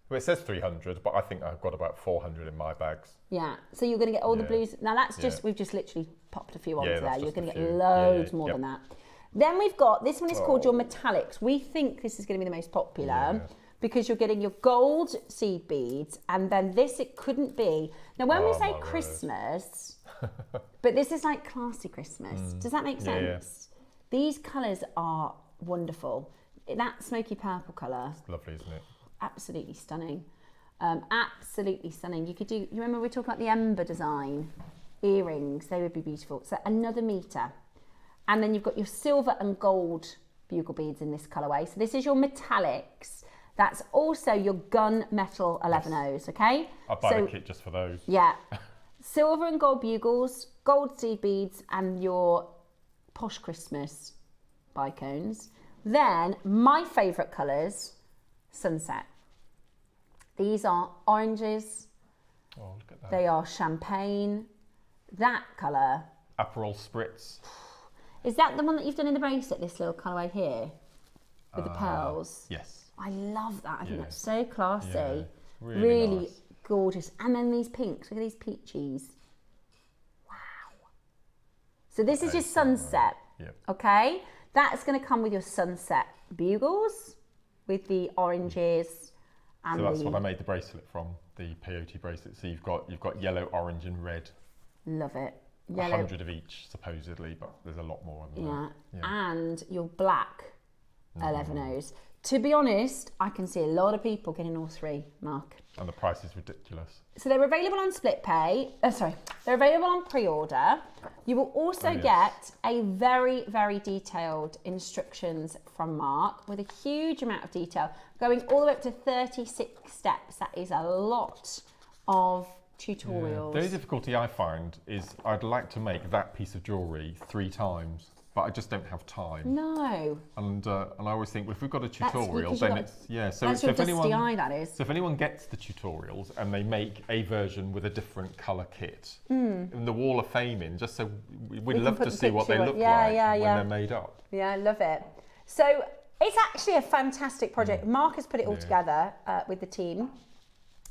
Well, it says 300, but I think I've got about 400 in my bags. Yeah, so you're going to get all the blues. Now that's just, we've just literally popped a few onto there. You're going to get loads more than that. Then we've got, this one is called your metallics. We think this is going to be the most popular because you're getting your gold seed beads, and then this, it couldn't be. Now when we say Christmas, but this is like classy Christmas. Does that make sense? These colours are wonderful. That smoky purple colour. It's lovely, isn't it? Absolutely stunning. Absolutely stunning. You could do, you remember we were talking about the ember design? Earrings, they would be beautiful. So another metre. And then you've got your silver and gold bugle beads in this colourway. So this is your metallics. That's also your gunmetal 11-Os, okay? I'll buy the kit just for those. Yeah. Silver and gold bugles, gold seed beads, and your Posh Christmas bicones. Then my favourite colours, sunset. These are oranges. Oh, look at that. They are champagne. That colour. Aperol Spritz. Is that the one that you've done in the bracelet, this little colourway here? with the pearls. Yes. I love that. I think that's so classy. Yeah, really nice. Gorgeous. And then these pinks. Look at these peaches. Wow. So this is your sunset. Yep. Okay. That's going to come with your sunset bugles with the oranges. And so that's what I made the bracelet from, the peyote bracelet. So you've got yellow, orange, and red. Love it. Yellow. 100 of each supposedly, but there's a lot more than that. Yeah. And your black 11Os. To be honest, I can see a lot of people getting all three, Mark. And the price is ridiculous. So they're available on split pay. They're available on pre-order. You will also get a very, very detailed instructions from Mark with a huge amount of detail, going all the way up to 36 steps. That is a lot of tutorials. The only difficulty I find is I'd like to make that piece of jewellery 3 times, but I just don't have time. No. And I always think, well, if we've got a tutorial, then it's So that's your dusty eye, that is. So if anyone gets the tutorials and they make a version with a different colour kit in the Wall of Fame just so we'd love to see what they look like when they're made up. Yeah, I love it. So it's actually a fantastic project. Mark has put it all together with the team.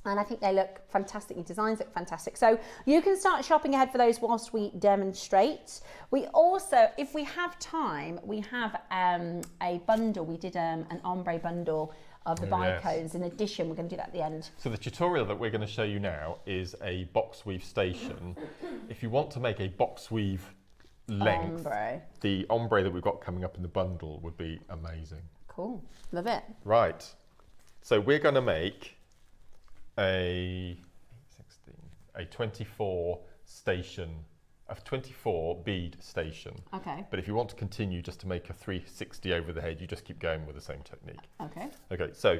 And I think they look fantastic. Your designs look fantastic. So you can start shopping ahead for those whilst we demonstrate. We also, if we have time, we have a bundle. We did an ombre bundle of the bicones. In addition, we're going to do that at the end. So the tutorial that we're going to show you now is a box weave station. If you want to make a box weave length, the ombre that we've got coming up in the bundle would be amazing. Cool. Love it. Right. So we're going to make a 24 station, a 24 bead station. Okay. But if you want to continue just to make a 360 over the head, you just keep going with the same technique. Okay. Okay, so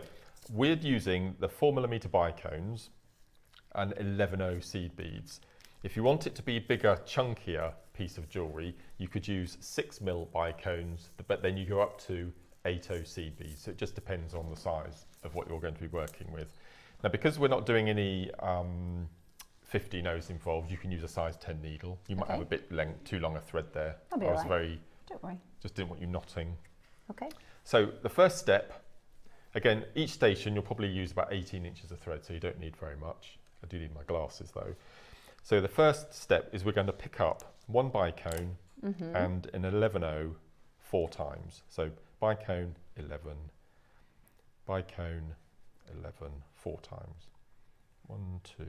we're using the 4mm bicones and 11O seed beads. If you want it to be a bigger, chunkier piece of jewellery, you could use 6mm bicones, but then you go up to 8O seed beads. So it just depends on the size of what you're going to be working with. Now, because we're not doing any 15 O's involved, you can use a size 10 needle. You might have a bit too long a thread there. That'll be I was Don't worry. just didn't want you knotting. Okay. So the first step, again, each station you'll probably use about 18 inches of thread, so you don't need very much. I do need my glasses though. So the first step is we're going to pick up one bicone and an 11O 4 times. So bicone 11, bicone 11 4 times. 1, 2,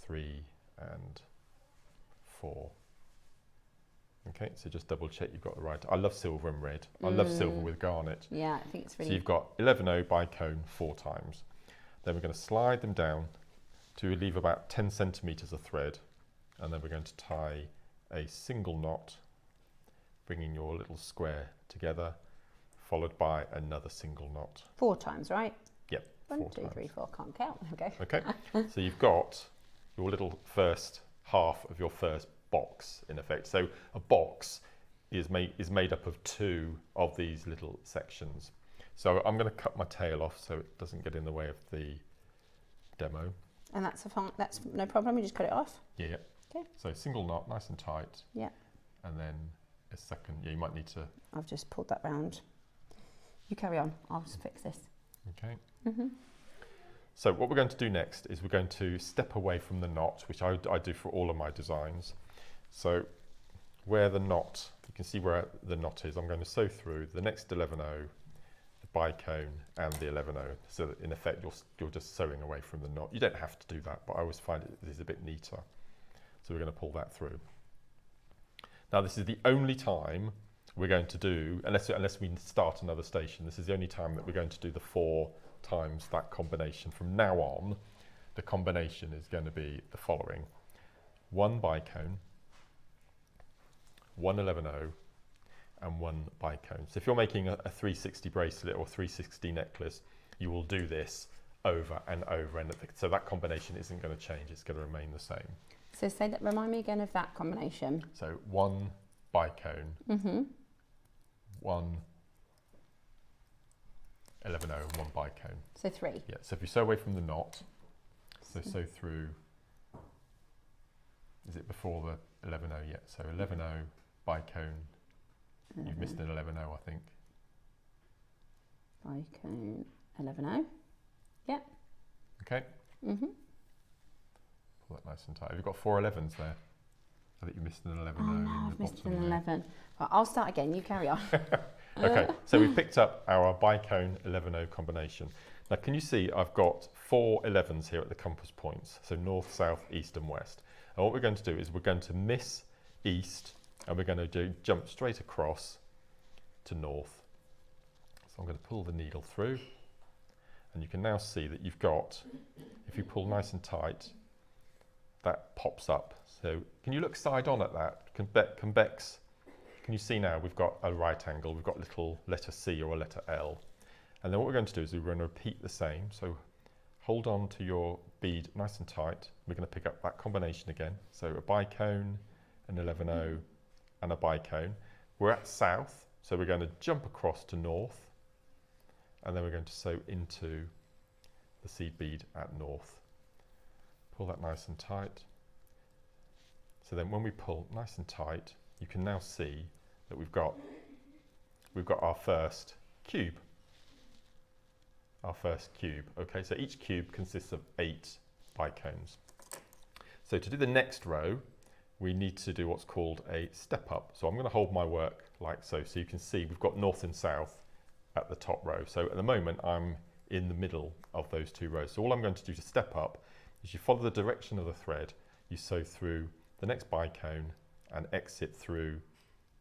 3, and 4. Okay, so just double check you've got the right. I love silver and red. I love silver with garnet. Yeah, I think it's really. So you've got 11O bicone 4 times. Then we're going to slide them down to leave about 10 centimetres of thread, and then we're going to tie a single knot, bringing your little square together, followed by another single knot. 4 times, right? Yep. 1, 2, 3, 4. Can't count. Okay. Okay. So you've got your little first half of your first box, in effect. So a box is made up of 2 of these little sections. So I'm going to cut my tail off so it doesn't get in the way of the demo. And that's no problem. You just cut it off. Yeah. Okay. So single knot, nice and tight. Yeah. And then a second. Yeah, you might need to. I've just pulled that round. You carry on. I'll just fix this. Okay. So what we're going to do next is we're going to step away from the knot, which I do for all of my designs. So where the knot, you can see where the knot is. I'm going to sew through the next 11O, the bicone, and the 11O. So that in effect, you're just sewing away from the knot. You don't have to do that, but I always find it is a bit neater. So we're going to pull that through. Now this is the only time we're going to do, unless we start another station, this is the only time that we're going to do the 4 times that combination. From now on, the combination is going to be the following: 1 bicone, 1 11O, and 1 bicone. So if you're making a 360 bracelet or 360 necklace, you will do this over and over, and so that combination isn't going to change, it's going to remain the same. So say that, remind me again of that combination. So 1 bicone, 1 11O and 1 bicone. So 3. Yeah, so if you sew away from the knot, so sew through, is it before the 11O yet? So 11O bicone, you've missed an 11O I think. Bicone 11-0. Yeah. Okay. Mm-hmm. Pull that nice and tight. Have you got 4 11s there? I think you missed an 11-0. Oh no, I've missed an 11. Right, I'll start again, you carry on. Okay, so we've picked up our Bicone 11-0 combination. Now can you see I've got 4 11s here at the compass points, so north, south, east and west. And what we're going to do is we're going to miss east and we're going to jump straight across to north. So I'm going to pull the needle through and you can now see that you've got, if you pull nice and tight, that pops up. So can you look side on at that? Convex. Can you see now we've got a right angle, we've got a little letter C or a letter L. And then what we're going to do is we're going to repeat the same. So hold on to your bead nice and tight. We're going to pick up that combination again. So a bicone, an 11-0 and a bicone. We're at south, so we're going to jump across to north and then we're going to sew into the seed bead at north. Pull that nice and tight. So then when we pull nice and tight, you can now see that we've got our first cube. Our first cube. Okay, so each cube consists of 8 bicones. So to do the next row, we need to do what's called a step up. So I'm going to hold my work like so. So you can see we've got north and south at the top row. So at the moment I'm in the middle of those 2 rows. So all I'm going to do to step up is you follow the direction of the thread, you sew through the next bicone and exit through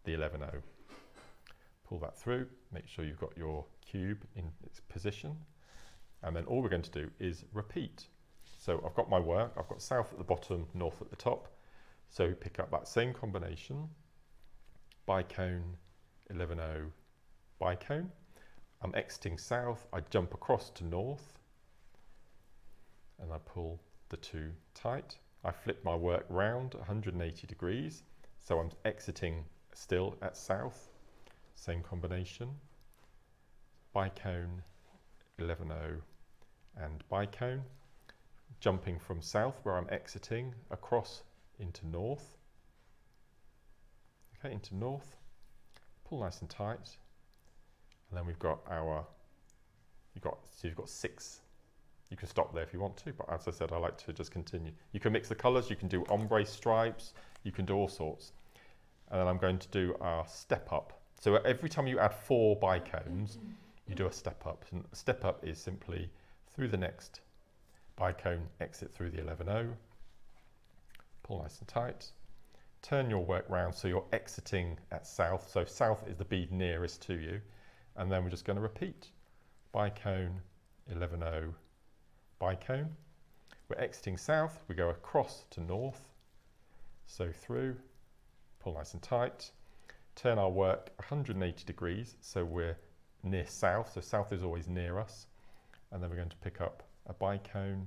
the 11-0. Pull that through, make sure you've got your cube in its position, and then all we're going to do is repeat. So I've got my work, I've got south at the bottom, north at the top, so pick up that same combination, bicone, 11-0, bicone. I'm exiting south, I jump across to north, and I pull the 2 tight. I flip my work round 180 degrees, so I'm exiting still at south, same combination, bicone, 11-0 and bicone, jumping from south where I'm exiting across into north, okay, into north, pull nice and tight, and then we've got our, you've got 6. You can stop there if you want to, but as I said, I like to just continue. You can mix the colours, you can do ombre stripes, you can do all sorts. And then I'm going to do our step up. So every time you add 4 bicones, you do a step up. And a step up is simply through the next bicone, exit through the 11-0, pull nice and tight, turn your work round so you're exiting at south. So south is the bead nearest to you. And then we're just going to repeat. Bicone, 11-0, bicone. We're exiting south, we go across to north, sew through, pull nice and tight, turn our work 180 degrees so we're near south, so south is always near us, and then we're going to pick up a bicone,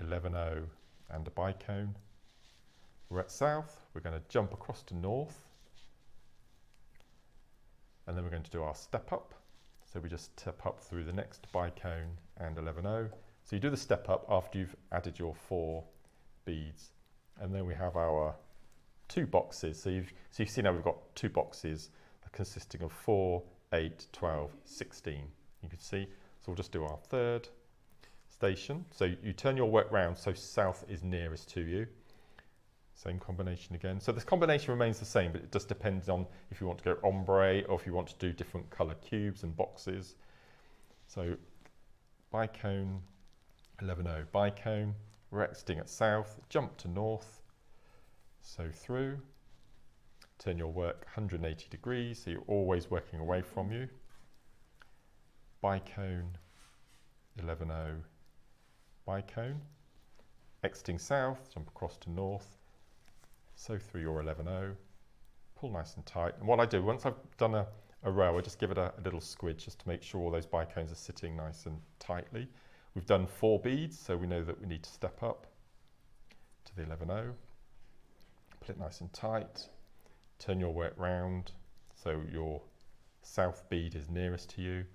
11-0 and a bicone. We're at south, we're going to jump across to north, and then we're going to do our step up. So we just step up through the next bicone and 11-0. So you do the step up after you've added your 4 beads. And then we have our 2 boxes. So you've seen now we've got 2 boxes consisting of 4, 8, 12, 16. You can see. So we'll just do our 3rd station. So you turn your work round so south is nearest to you. Same combination again. So this combination remains the same, but it just depends on if you want to go ombre or if you want to do different colour cubes and boxes. So bicone, 11-0, bicone. We're exiting at south, jump to north, sew through, turn your work 180 degrees, so you're always working away from you. Bicone, 11-0, bicone. Exiting south, jump across to north, sew through your 11-0, pull nice and tight. And what I do, once I've done a row, I just give it a little squidge just to make sure all those bicones are sitting nice and tightly. We've done 4 beads, so we know that we need to step up to the 11-0, pull it nice and tight, turn your work round so your south bead is nearest to you,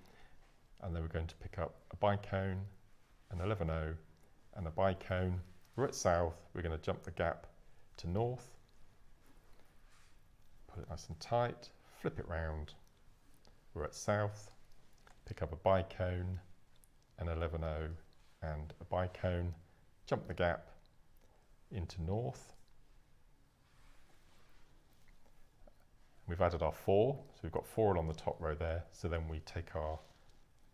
and then we're going to pick up a bicone, an 11-0 and a bicone. We're at south, we're going to jump the gap to north, put it nice and tight, flip it round, we're at south, pick up a bicone, an 11-0 and a bicone, jump the gap into north. We've added our 4, so we've got 4 along the top row there, so then we take our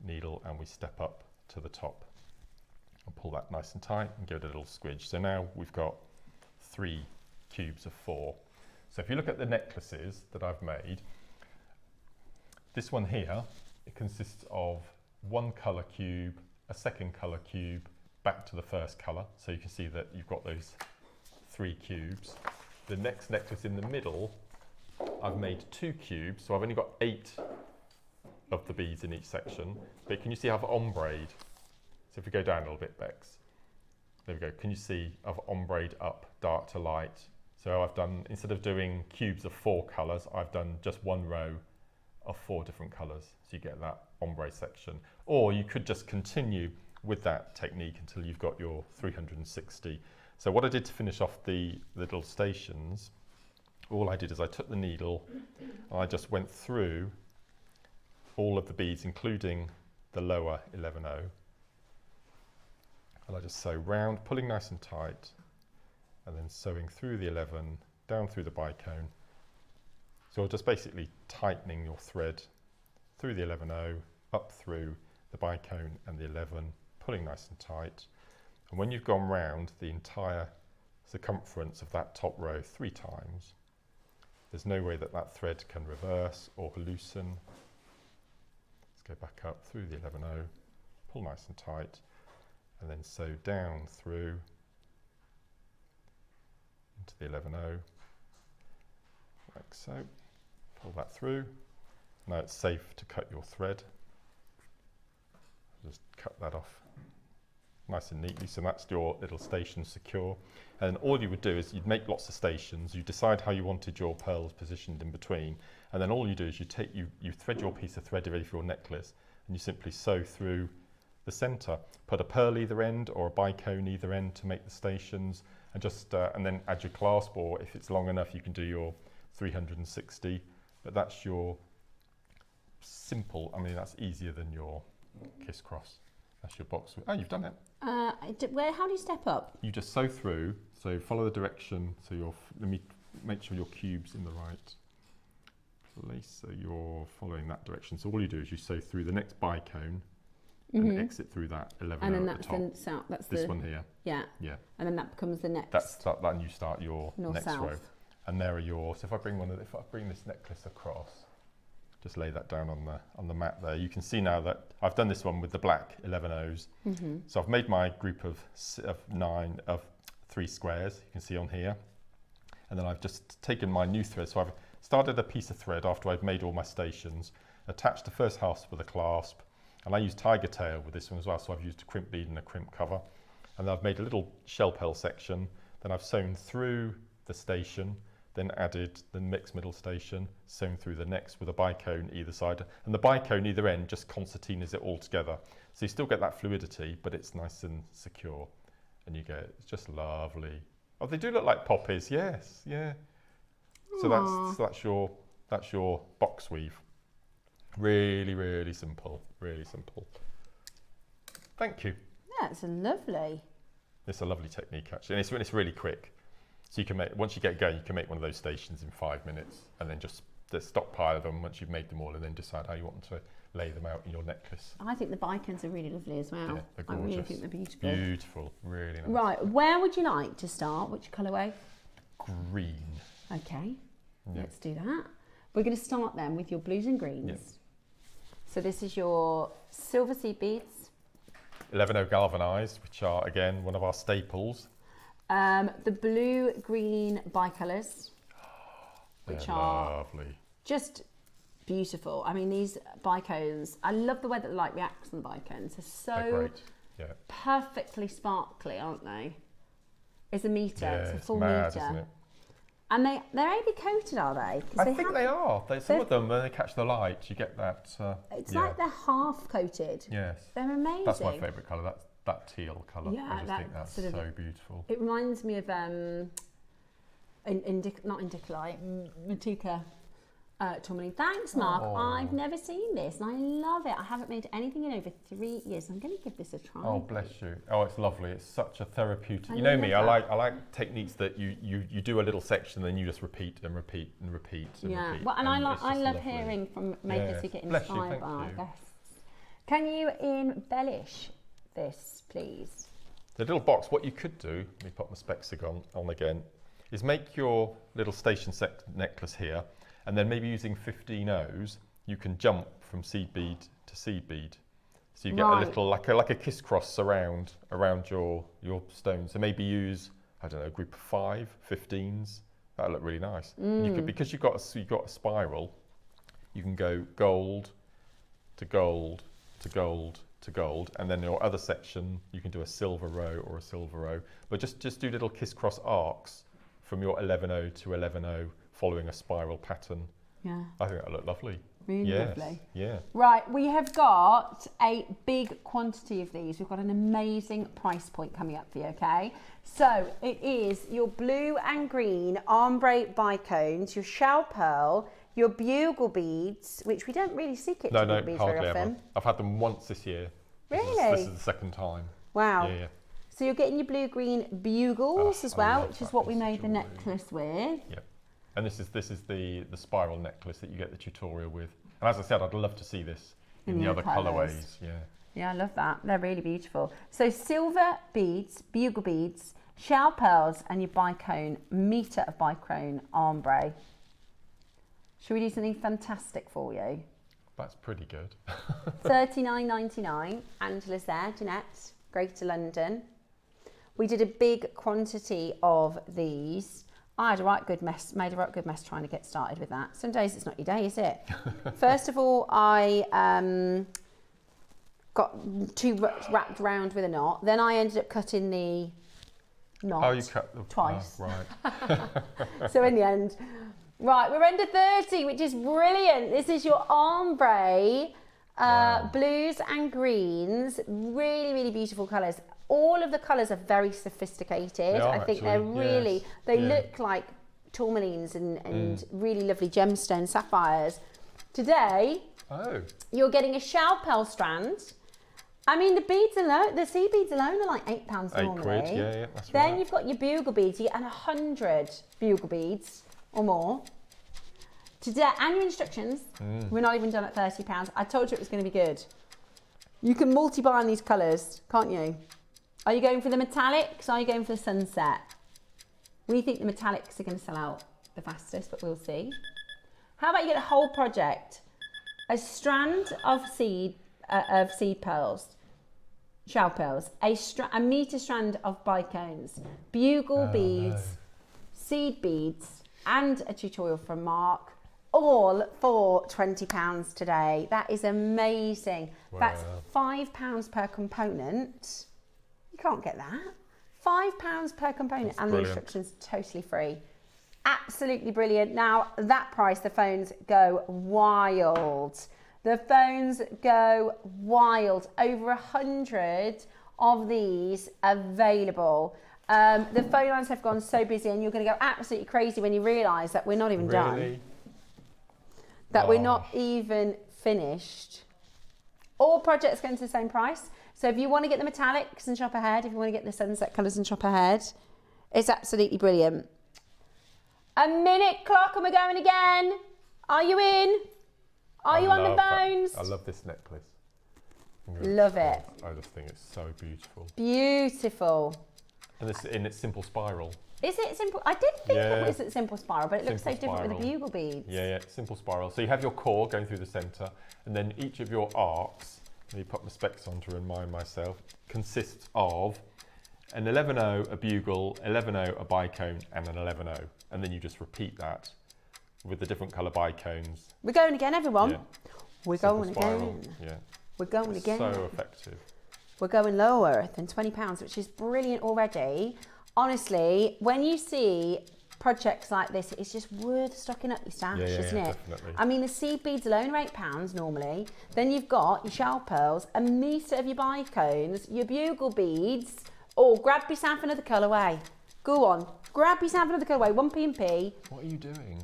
needle and we step up to the top and pull that nice and tight and give it a little squidge. So now we've got 3 cubes of 4. So if you look at the necklaces that I've made, this one here, it consists of 1 colour cube, a 2nd colour cube, back to the 1st colour. So you can see that you've got those 3 cubes. The next necklace in the middle, I've made 2 cubes, so I've only got 8 of the beads in each section. But can you see I've ombre'd? So if we go down a little bit, Bex, there we go. Can you see I've ombre'd up dark to light? So I've done, instead of doing cubes of 4 colours, I've done just 1 row of 4 different colours. So you get that ombre section. Or you could just continue with that technique until you've got your 360. So what I did to finish off the little stations, all I did is I took the needle and I just went through all of the beads, including the lower 11-0. And I just sew round, pulling nice and tight, and then sewing through the 11, down through the bicone. So just basically tightening your thread through the 11-0, up through the bicone and the 11, pulling nice and tight. And when you've gone round the entire circumference of that top row 3 times, there's no way that that thread can reverse or loosen. Let's go back up through the 11-0, pull nice and tight, and then sew down through into the 11-0, like so. Pull that through. Now it's safe to cut your thread. Just cut that off nice and neatly, so that's your little station secure. And all you would do is you'd make lots of stations, you decide how you wanted your pearls positioned in between, and then all you do is you thread your piece of thread ready for your necklace, and you simply sew through the centre. Put a pearl either end or a bicone either end to make the stations, and just and then add your clasp, or if it's long enough you can do your 360. But that's your simple, I mean that's easier than your kiss cross. That's your box. Oh, you've done it. How do you step up? You just sew through, so follow the direction, so let me make sure your cube's in the right place, so you're following that direction. So all you do is you sew through the next bicone and exit through that 11 and then at the top. That's this one here. Yeah. Yeah. And then that becomes the next. That's then you start your next south. row. And there are your, so if I bring this necklace across, just lay that down on the mat there. You can see now that I've done this one with the black 11-0s. So I've made my group of 3 squares, you can see on here. And then I've just taken my new thread. So I've started a piece of thread after I've made all my stations, attached the first half with a clasp, and I use tiger tail with this one as well. So I've used a crimp bead and a crimp cover. And then I've made a little shell pearl section. Then I've sewn through the station, then added the mixed middle station, sewn through the next with a bicone either side, and the bicone either end just concertinas it all together. So you still get that fluidity, but it's nice and secure, and you get, it's just lovely. Oh, they do look like poppies, yes, yeah. So that's your box weave. Really, really simple, really simple. Thank you. That's lovely. It's a lovely technique actually, and it's really quick. So you can make, once you get going, you can make one of those stations in 5 minutes, and then just stockpile them once you've made them all, and then decide how you want to lay them out in your necklace. I think the bicones are really lovely as well. Yeah, they're gorgeous. I really think they're beautiful. Beautiful, really nice. Right, where would you like to start? Which colourway? Green. Okay, Yeah. let's do that. We're going to start then with your blues and greens. Yeah. So this is your silver seed beads. 11-0 galvanised, which are again one of our staples. The blue-green bicolours, which are lovely. Just beautiful. I mean, these bicones, I love the way that the light reacts on the bicones. They're so great. Yeah. perfectly sparkly, aren't they? It's a metre, Yeah, it's a it's full mad, metre. isn't it? And they're AB coated, are they? I think they are. Some of them, when they catch the light, you get that. It's like they're half coated. Yes. They're amazing. That's my favourite colour. That teal colour. Yeah, I just think that's sort of, so beautiful. It reminds me of not indicolite, Matuka. Tourmaline. Thanks, Mark. I've never seen this and I love it. I haven't made anything in over 3 years. I'm going to give this a try. Oh, bless you. Oh, it's lovely. It's such a therapeutic. You know me. I like techniques that you do a little section, then you just repeat and repeat and repeat and repeat. Well, and I love hearing from makers who get inspired by our guests. Can you embellish this, please? The little box. What you could do, let me put my specs on again, is make your little station necklace here. And then maybe using 15 O's, you can jump from seed bead to seed bead. So you get a little, like a crisscross around your stones. So maybe use, I don't know, a group of 5, 15s. That'll look really nice. And you could, because you've got a spiral, you can go gold to gold to gold to gold. And then your other section, you can do a silver row or a silver row. But just do little crisscross arcs from your 11O to 11O, following a spiral pattern. Yeah. I think that'll look lovely. Really lovely. Yeah. Right, we have got a big quantity of these. We've got an amazing price point coming up for you, okay? So it is your blue and green ombre bicones, your shell pearl, your bugle beads, which we don't really see beads very often. Ever. I've had them once this year. Really? This is the second time. Wow. Yeah. So you're getting your blue-green bugles as well, which is what we made the necklace with. Yep. And this is the spiral necklace that you get the tutorial with. And as I said, I'd love to see this in the other colourways. Yeah. Yeah, I love that. They're really beautiful. So silver beads, bugle beads, shell pearls, and your bicone, metre of bicone ombre. Should we do something fantastic for you? That's pretty good. $39.99. Angela's there, Jeanette, Greater London. We did a big quantity of these. I had made a right good mess trying to get started with that. Some days it's not your day, is it? First of all, I got too wrapped round with a knot. Then I ended up cutting the knot. Oh, you cut the twice. Oh, right. So in the end, right, we're under 30, which is brilliant. This is your ombre, blues and greens, really, really beautiful colours. All of the colours are very sophisticated. I think they're really, they look like tourmalines and really lovely gemstone sapphires. Today, you're getting a shell pearl strand. I mean, the beads alone, the seed beads alone are like £8 normally. £8, yeah, that's right. Then you've got your bugle beads, you get 100 bugle beads or more. Today, and your instructions, we're not even done at £30. I told you it was going to be good. You can multi-buy on these colours, can't you? Are you going for the metallics or are you going for the sunset? We think the metallics are going to sell out the fastest, but we'll see. How about you get a whole project? A strand of seed pearls, shell pearls, a metre strand of bicones, bugle beads, seed beads, and a tutorial from Mark, all for £20 today. That is amazing. Wow. That's £5 per component. You can't get that. £5 per component. That's and brilliant. The instructions totally free. Absolutely brilliant. Now, that price, the phones go wild. The phones go wild. Over 100 of these available. The phone lines have gone so busy and you're going to go absolutely crazy when you realise that we're not even done. That we're not even finished. All projects going to the same price. So if you want to get the metallics and shop ahead, if you want to get the sunset colours and shop ahead, it's absolutely brilliant. A minute clock and we're going again. Are you in? Are you on the phones? I love this necklace. Love it. I just think it's so beautiful. Beautiful. And it's in its simple spiral. Is it simple? I did think it was a simple spiral, but it looks so different with the bugle beads. Yeah, simple spiral. So you have your core going through the centre, and then each of your arcs, let me put my specs on to remind myself, consists of an 11O, a bugle, 11O, a bicone, and an 11O. And then you just repeat that with the different colour bicones. We're going again, everyone. Yeah. We're going again. Yeah. We're going again. So effective. We're going lower than £20, which is brilliant already. Honestly, when you see projects like this, it's just worth stocking up your stash, isn't it? Definitely. I mean, the seed beads alone are £8 normally. Then you've got your shell pearls, a metre of your bicones, your bugle beads. Oh, grab yourself another colourway. Go on, grab yourself another colourway, 1p&P. What are you doing?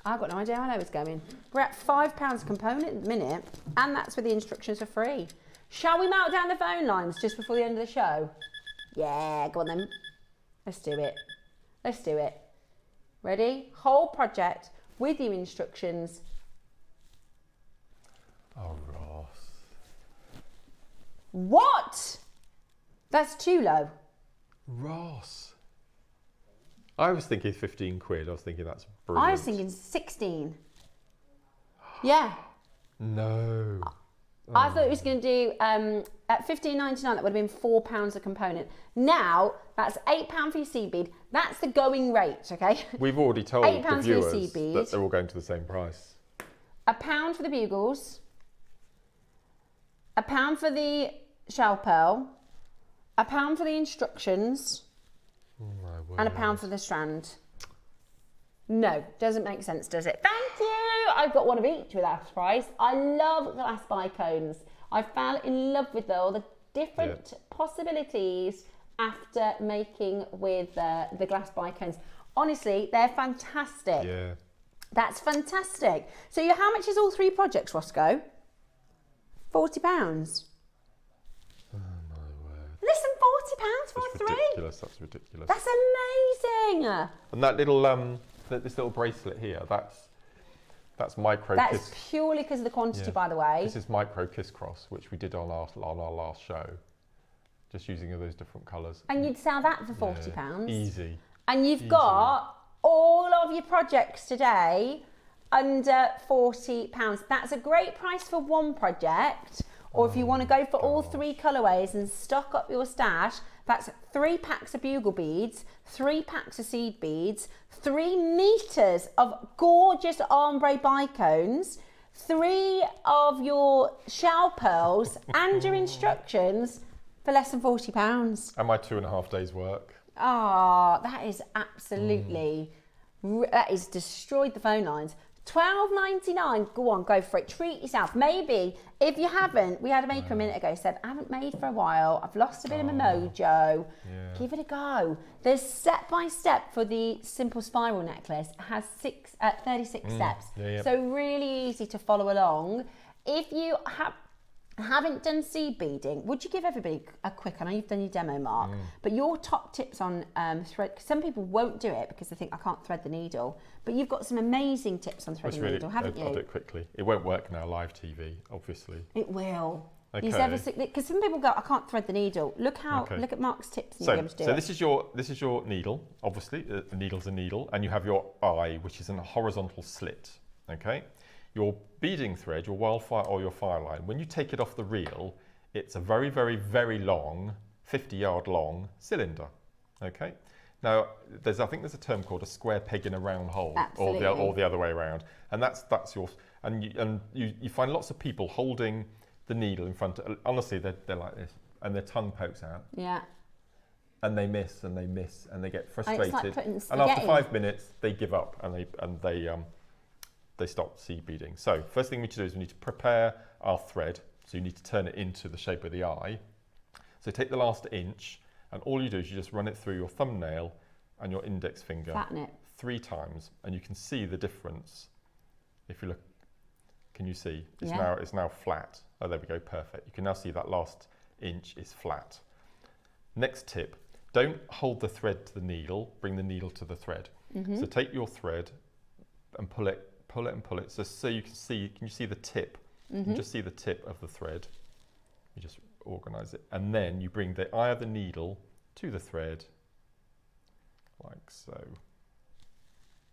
I've got no idea how that was going. We're at £5 a component at the minute, and that's with the instructions for free. Shall we melt down the phone lines just before the end of the show? Yeah, go on then. Let's do it. Let's do it. Ready? Whole project with your instructions. Oh, Ross. What? That's too low. Ross. I was thinking 15 quid. I was thinking that's brilliant. I was thinking 16. Yeah. No. I thought it was going to do, at $15.99, that would have been £4 a component. Now, that's £8 for your seed bead. That's the going rate, okay? We've already told the viewers that they're all going to the same price. £1 for the bugles, £1 for the shell pearl, £1 for the instructions, and £1 for the strand. No, doesn't make sense, does it? Thank you! I've got one of each with that price. I love glass bicones. I fell in love with all the different possibilities after making with the glass bicones. Honestly, they're fantastic. Yeah. That's fantastic. So how much is all 3 projects, Roscoe? £40. Oh my word. Listen, £40 for That's 3? ridiculous. That's ridiculous. That's amazing. And that little this little bracelet here, that's micro That kiss. is purely because of the quantity, by the way. This is micro kiss cross, which we did on our last show, just using those different colours. And you'd sell that for £40. Easy. And you've got all of your projects today under £40. That's a great price for one project. Or if you want to go for all 3 colourways and stock up your stash, that's 3 packs of bugle beads, 3 packs of seed beads, 3 meters of gorgeous ombre bicones, 3 of your shell pearls, and your instructions for less than £40. And my 2.5 days work. Oh, that is absolutely, that is destroyed the phone lines. $12.99, go on, go for it, treat yourself. Maybe, if you haven't, we had a maker a minute ago said, I haven't made for a while, I've lost a bit of my mojo, give it a go. There's step-by-step for the simple spiral necklace, it has 36 steps, so really easy to follow along. If you haven't done seed beading, would you give everybody a quick, I know you've done your demo, Mark, but your top tips on thread, because some people won't do it because they think I can't thread the needle, but you've got some amazing tips on threading the needle, haven't you? I'll do it quickly. It won't work now, live TV, obviously. It will. Okay. Because some people go, I can't thread the needle. Look at Mark's tips and you'll be able to do it. So this is your needle, obviously, the needle's a needle, and you have your eye, which is a horizontal slit, okay? Your beading thread, your wildfire or your fire line, when you take it off the reel, it's a very, very, very long, 50-yard long cylinder, okay? Now, I think there's a term called a square peg in a round hole, or the other way around, and that's your, and you find lots of people holding the needle in front of, honestly, they're like this, and their tongue pokes out. Yeah. And they miss, and they miss, and they get frustrated. And it's like putting and after 5 minutes, they give up, and they stop seed beading. So first thing we need to do is we need to prepare our thread. So you need to turn it into the shape of the eye. So take the last inch, and all you do is you just run it through your thumbnail and your index finger. Flatten it. 3 times, and you can see the difference. If you look, can you see? It's now flat. Oh, there we go, perfect. You can now see that last inch is flat. Next tip, don't hold the thread to the needle, bring the needle to the thread. So take your thread and pull it and pull it. So you can you see the tip? You can just see the tip of the thread. You just organize it. And then you bring the eye of the needle to the thread, like so.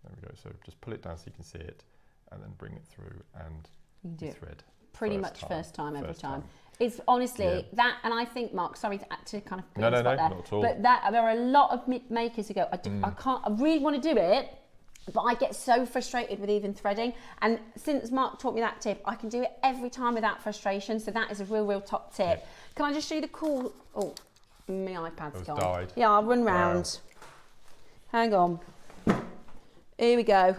There we go. So just pull it down so you can see it, and then bring it through and you thread. Pretty much first time every time. It's honestly that, and I think, Mark, sorry to kind of put no, there, not at all. But there are a lot of makers who go, I really want to do it, but I get so frustrated with even threading. And since Mark taught me that tip, I can do it every time without frustration. So that is a real top tip. Yeah. Can I just show you the cool? Oh, my iPad's gone. Died. Yeah, I'll run round. Wow. Hang on. Here we go.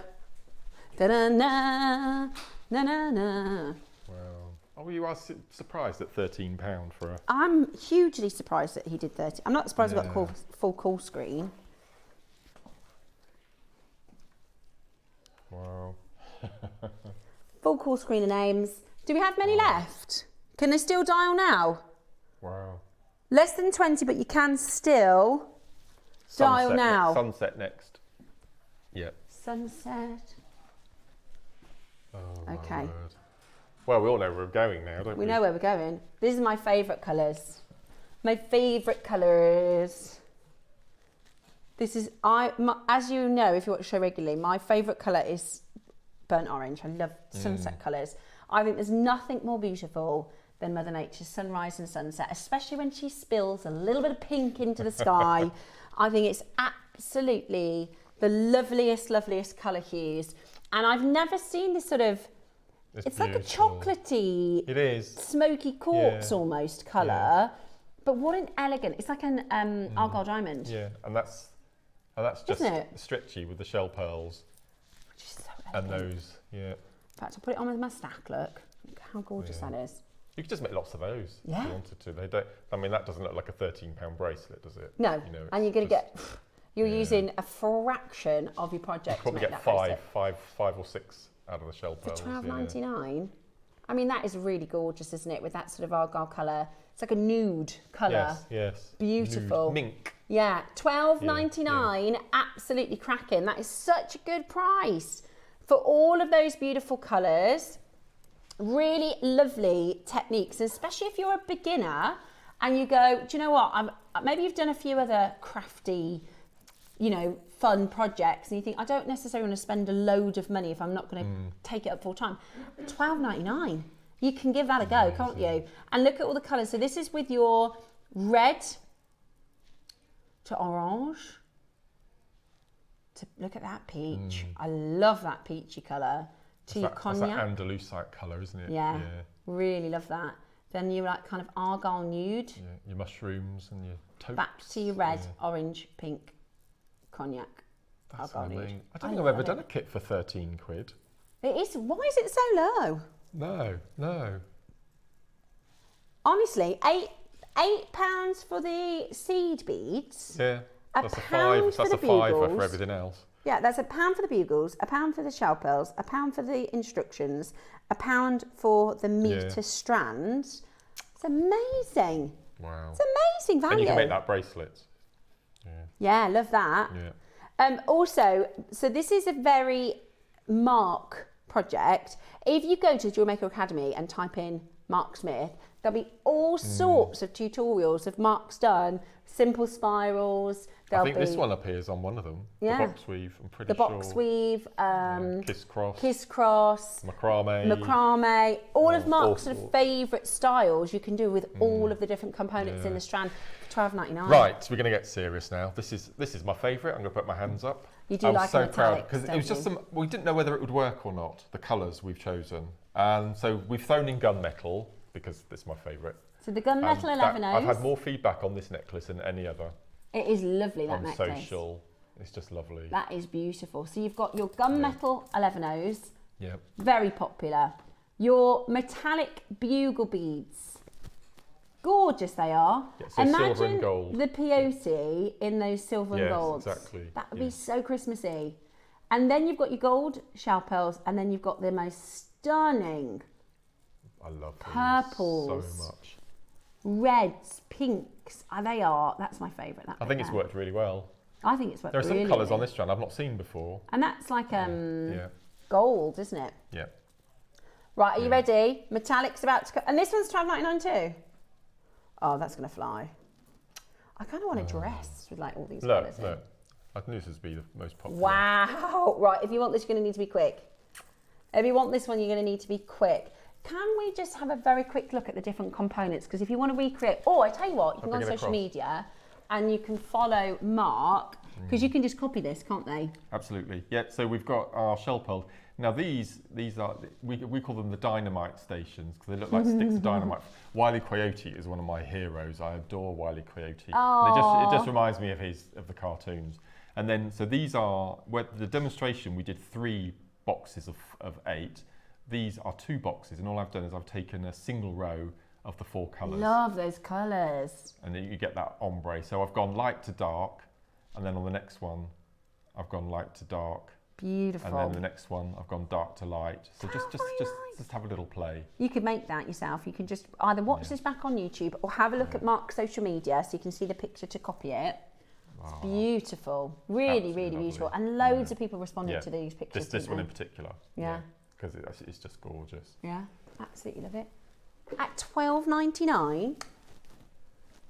Da-da-na, na-na-na. Wow. Oh, you are surprised at £13 for a... I'm hugely surprised that he did 30. I'm not surprised I've got a full call screen. Wow. call screener names. Do we have many left? Can they still dial now? Wow. Less than 20, but you can still dial now. Sunset next. Yep. Sunset. Oh, okay. Word. Well, we all know where we're going now, don't we? We know where we're going. This is my favourite colours. My favourite colours. This is, as you know, if you watch the show regularly, my favourite colour is burnt orange. I love sunset colours. I think there's nothing more beautiful than Mother Nature's sunrise and sunset, especially when she spills a little bit of pink into the sky. I think it's absolutely the loveliest, loveliest colour hues. And I've never seen this sort of, it's like a chocolatey, it is, smoky quartz almost colour. Yeah. But what an elegant, it's like an Argyle diamond. Yeah, and that's just stretchy with the shell pearls. Which is so elegant. And those, yeah. In fact, I'll put it on with my stack, look how gorgeous that is. You could just make lots of those if you wanted to. They don't, I mean, that doesn't look like a £13 bracelet, does it? No, you know, and you're going to get, you're using a fraction of your project to make that bracelet. Five or six out of the shell pearls. For £12.99? I mean, that is really gorgeous, isn't it? With that sort of Argyle colour. It's like a nude colour. Yes. Beautiful. Nude. Mink. Yeah, £12.99, absolutely cracking. That is such a good price for all of those beautiful colours. Really lovely techniques, and especially if you're a beginner and you go, do you know what, maybe you've done a few other crafty, you know, fun projects and you think, I don't necessarily want to spend a load of money if I'm not going to take it up full time. £12.99, you can give that a go, can't you? And look at all the colours. So this is with your red to orange to, look at that peach. I love that peachy colour. To your cognac. That's that Andalusite colour, isn't it? Yeah, really love that. Then you like kind of Argyle nude. Yeah, your mushrooms and your taupes. Back to your red, orange, pink, cognac. That's Argyle nude. I don't think I've ever done a kit for 13 quid. It is. Why is it so low? No. Honestly, £8 for the seed beads. Yeah, that's a five. That's a fiver for everything else. Yeah, that's £1 for the bugles, £1 for the shell pearls, £1 for the instructions, £1 for the meter strands. It's amazing. Wow. It's amazing value. And you can make that bracelet. Yeah, I love that. Yeah. Also, so this is a very Mark project. If you go to JewelleryMaker Academy and type in Mark Smith, there'll be all sorts of tutorials of Mark's done, simple spirals. I think this one appears on one of them. Yeah. The box weave, I'm pretty sure. The box weave, kiss cross, macrame, all of Mark's sort of favourite styles you can do with all of the different components in the strand for £12.99. Right, we're going to get serious now. This is my favourite. I'm going to put my hands up. You do like so proud because it was just we didn't know whether it would work or not, the colours we've chosen. And so we've thrown in gunmetal because it's my favourite. So the gunmetal 11Os. I've had more feedback on this necklace than any other. It is lovely, that necklace. On social, it's just lovely. That is beautiful. So you've got your gunmetal 11Os. Yep. Very popular. Your metallic bugle beads. Gorgeous they are. Yeah, so imagine silver and gold. The peyote in those silver and golds. Exactly. That would be so Christmassy. And then you've got your gold shell pearls, and then you've got the most stunning purples. So much. Reds, pinks, that's my favourite. I think it's worked really well. I think it's worked really well. There are some colours on this strand I've not seen before. And that's like gold, isn't it? Yeah. Right, are you ready? Metallic's about to go. And this one's £12.99 too. Oh, that's going to fly. I kind of want a dress with like all these colours in. I knew this would be the most popular. Wow. Right, if you want this, you're going to need to be quick. If you want this one, you're going to need to be quick. Can we just have a very quick look at the different components? Because if you want to recreate, I tell you what, you can go on social media and you can follow Mark, because you can just copy this, can't they? Absolutely. Yeah, so we've got our shell pearls. Now these are, we call them the dynamite stations because they look like sticks of dynamite. Wile E. Coyote is one of my heroes. I adore Wile E. Coyote. It just reminds me of the cartoons. And then, so these are, the demonstration, we did 3 boxes of 8. These are 2 boxes, and all I've done is I've taken a single row of the 4 colours. Love those colours. And then you get that ombre. So I've gone light to dark, and then on the next one, I've gone light to dark, Beautiful. And then the next one, I've gone dark to light. So just have a little play. You could make that yourself. You can just either watch this back on YouTube or have a look at Mark's social media so you can see the picture to copy it. It's beautiful. Really, really beautiful. And loads of people responded to these pictures. This one in particular. Yeah. Because it's just gorgeous. Yeah, absolutely love it. At $12.99.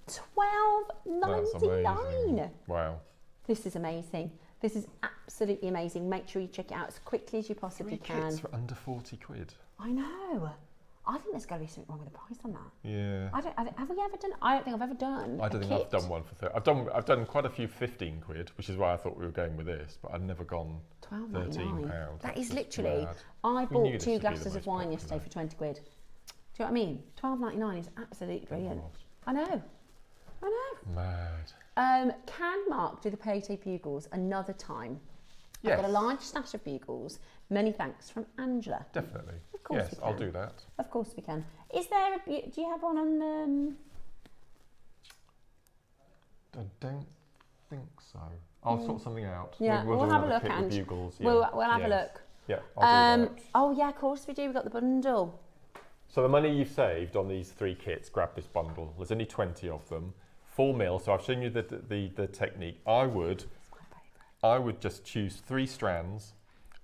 $12.99. Wow. This is amazing. This is absolutely amazing. Make sure you check it out as quickly as you possibly can. Kits for under 40 quid. I know. I think there's got to be something wrong with the price on that. Yeah. Have we ever done? I don't think I've ever done. I don't think I've done one for 30. I've done quite a few 15 quid, which is why I thought we were going with this, but I've never gone £13. That is literally. I bought 2 glasses of wine yesterday for 20 quid. Do you know what I mean? £12.99 is absolutely brilliant. I know. Mad. Can Mark do the Payday bugles another time? Yes. I've got a large stash of bugles. Many thanks from Angela. Definitely. Of course we can. I'll do that. Of course we can. Is there do you have one on I don't think so. I'll sort something out. Yeah, we'll have a look, Ange. Bugles. Yeah. We'll have a look. Yeah, I'll do that. Oh yeah, of course we do. We've got the bundle. So the money you've saved on these 3 kits, grab this bundle. There's only 20 of them. 4 mil, so I've shown you the technique. I would just choose 3 strands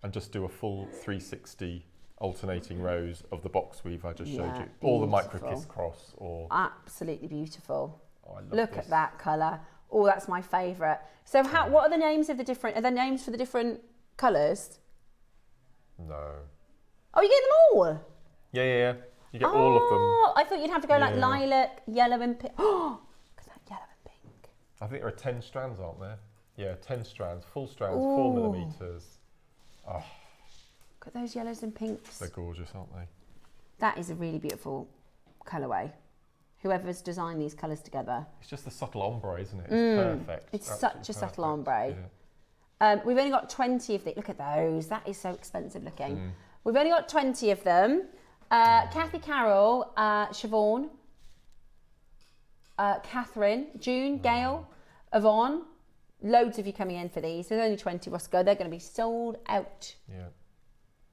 and just do a full 360 alternating rows of the box weave I just showed you. Or the micro kiss cross. Or absolutely beautiful. Oh, I love Look at that colour. Oh, that's my favourite. So what are the names of the different, are there names for the different colours? No. Oh, you get them all? Yeah. You get all of them. Oh, I thought you'd have to go like lilac, yellow and pink. Oh, look at that yellow and pink. I think there are 10 strands, aren't there? Yeah, 10 strands, full strands, 4 millimetres. Oh. Look at those yellows and pinks. They're gorgeous, aren't they? That is a really beautiful colourway. Whoever's designed these colours together. It's just the subtle ombre, isn't it? It's perfect. It's such a subtle ombre. Yeah. We've only got 20 of these. Look at those. That is so expensive looking. We've only got 20 of them. Kathy Carroll, Siobhan, Catherine, June, Gail, Yvonne. Loads of you coming in for these. There's only 20 of us go. They're going to be sold out. Yeah.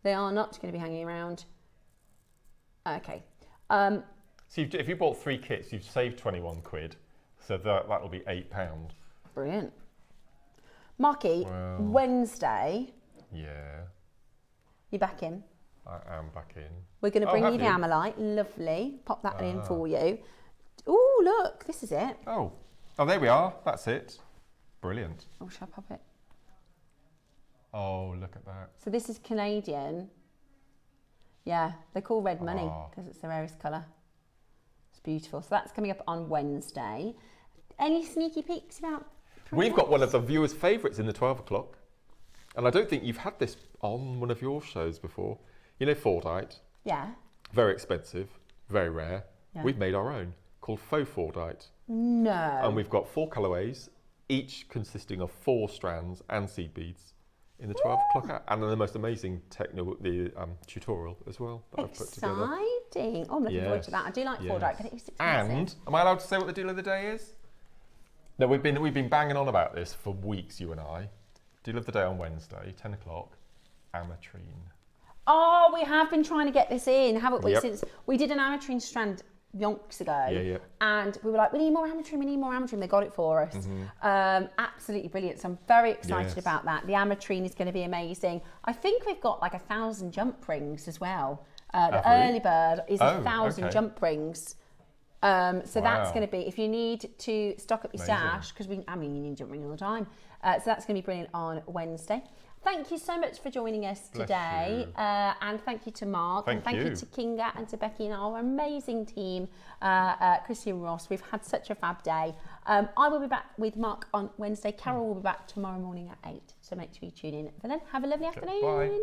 They are not going to be hanging around. Okay. So if you bought 3 kits, you've saved 21 quid. So that'll be £8. Brilliant. Marky, Wednesday. Yeah. You back in? I am back in. We're going to bring you the Amylite. Lovely. Pop that in for you. Oh, look. This is it. Oh, there we are. That's it. Brilliant. Oh, shall I pop it? Oh, look at that. So this is Canadian. Yeah, they call red money because it's the rarest colour. It's beautiful. So that's coming up on Wednesday. Any sneaky peeks about? We've got one of the viewers' favourites in the 12 o'clock. And I don't think you've had this on one of your shows before. You know Fordite? Yeah. Very expensive, very rare. Yeah. We've made our own called faux Fordite. No. And we've got 4 colourways, each consisting of 4 strands and seed beads in the 12 o'clock hour. And then the most amazing tutorial as well that I've put together. Exciting. Oh, I'm looking forward to that. I do like Fordite, but it is expensive. And, am I allowed to say what the deal of the day is? No, we've been banging on about this for weeks, you and I. Deal of the day on Wednesday, 10 o'clock, ametrine. Oh, we have been trying to get this in, haven't we? Yep. Since we did an ametrine strand yonks ago. Yeah. And we were like, we need more ametrine. They got it for us. Absolutely brilliant. So I'm very excited about that. The ametrine is going to be amazing. I think we've got like 1,000 jump rings as well. The early bird is 1,000 jump rings. So that's going to be, if you need to stock up your stash, because you need jump rings all the time. So that's going to be brilliant on Wednesday. Thank you so much for joining us today. And thank you to Mark. Thank you to Kinga and to Becky and our amazing team, Chrissy and Ross. We've had such a fab day. I will be back with Mark on Wednesday. Carol will be back tomorrow morning at 8. So make sure you tune in. But then have a lovely afternoon. Bye.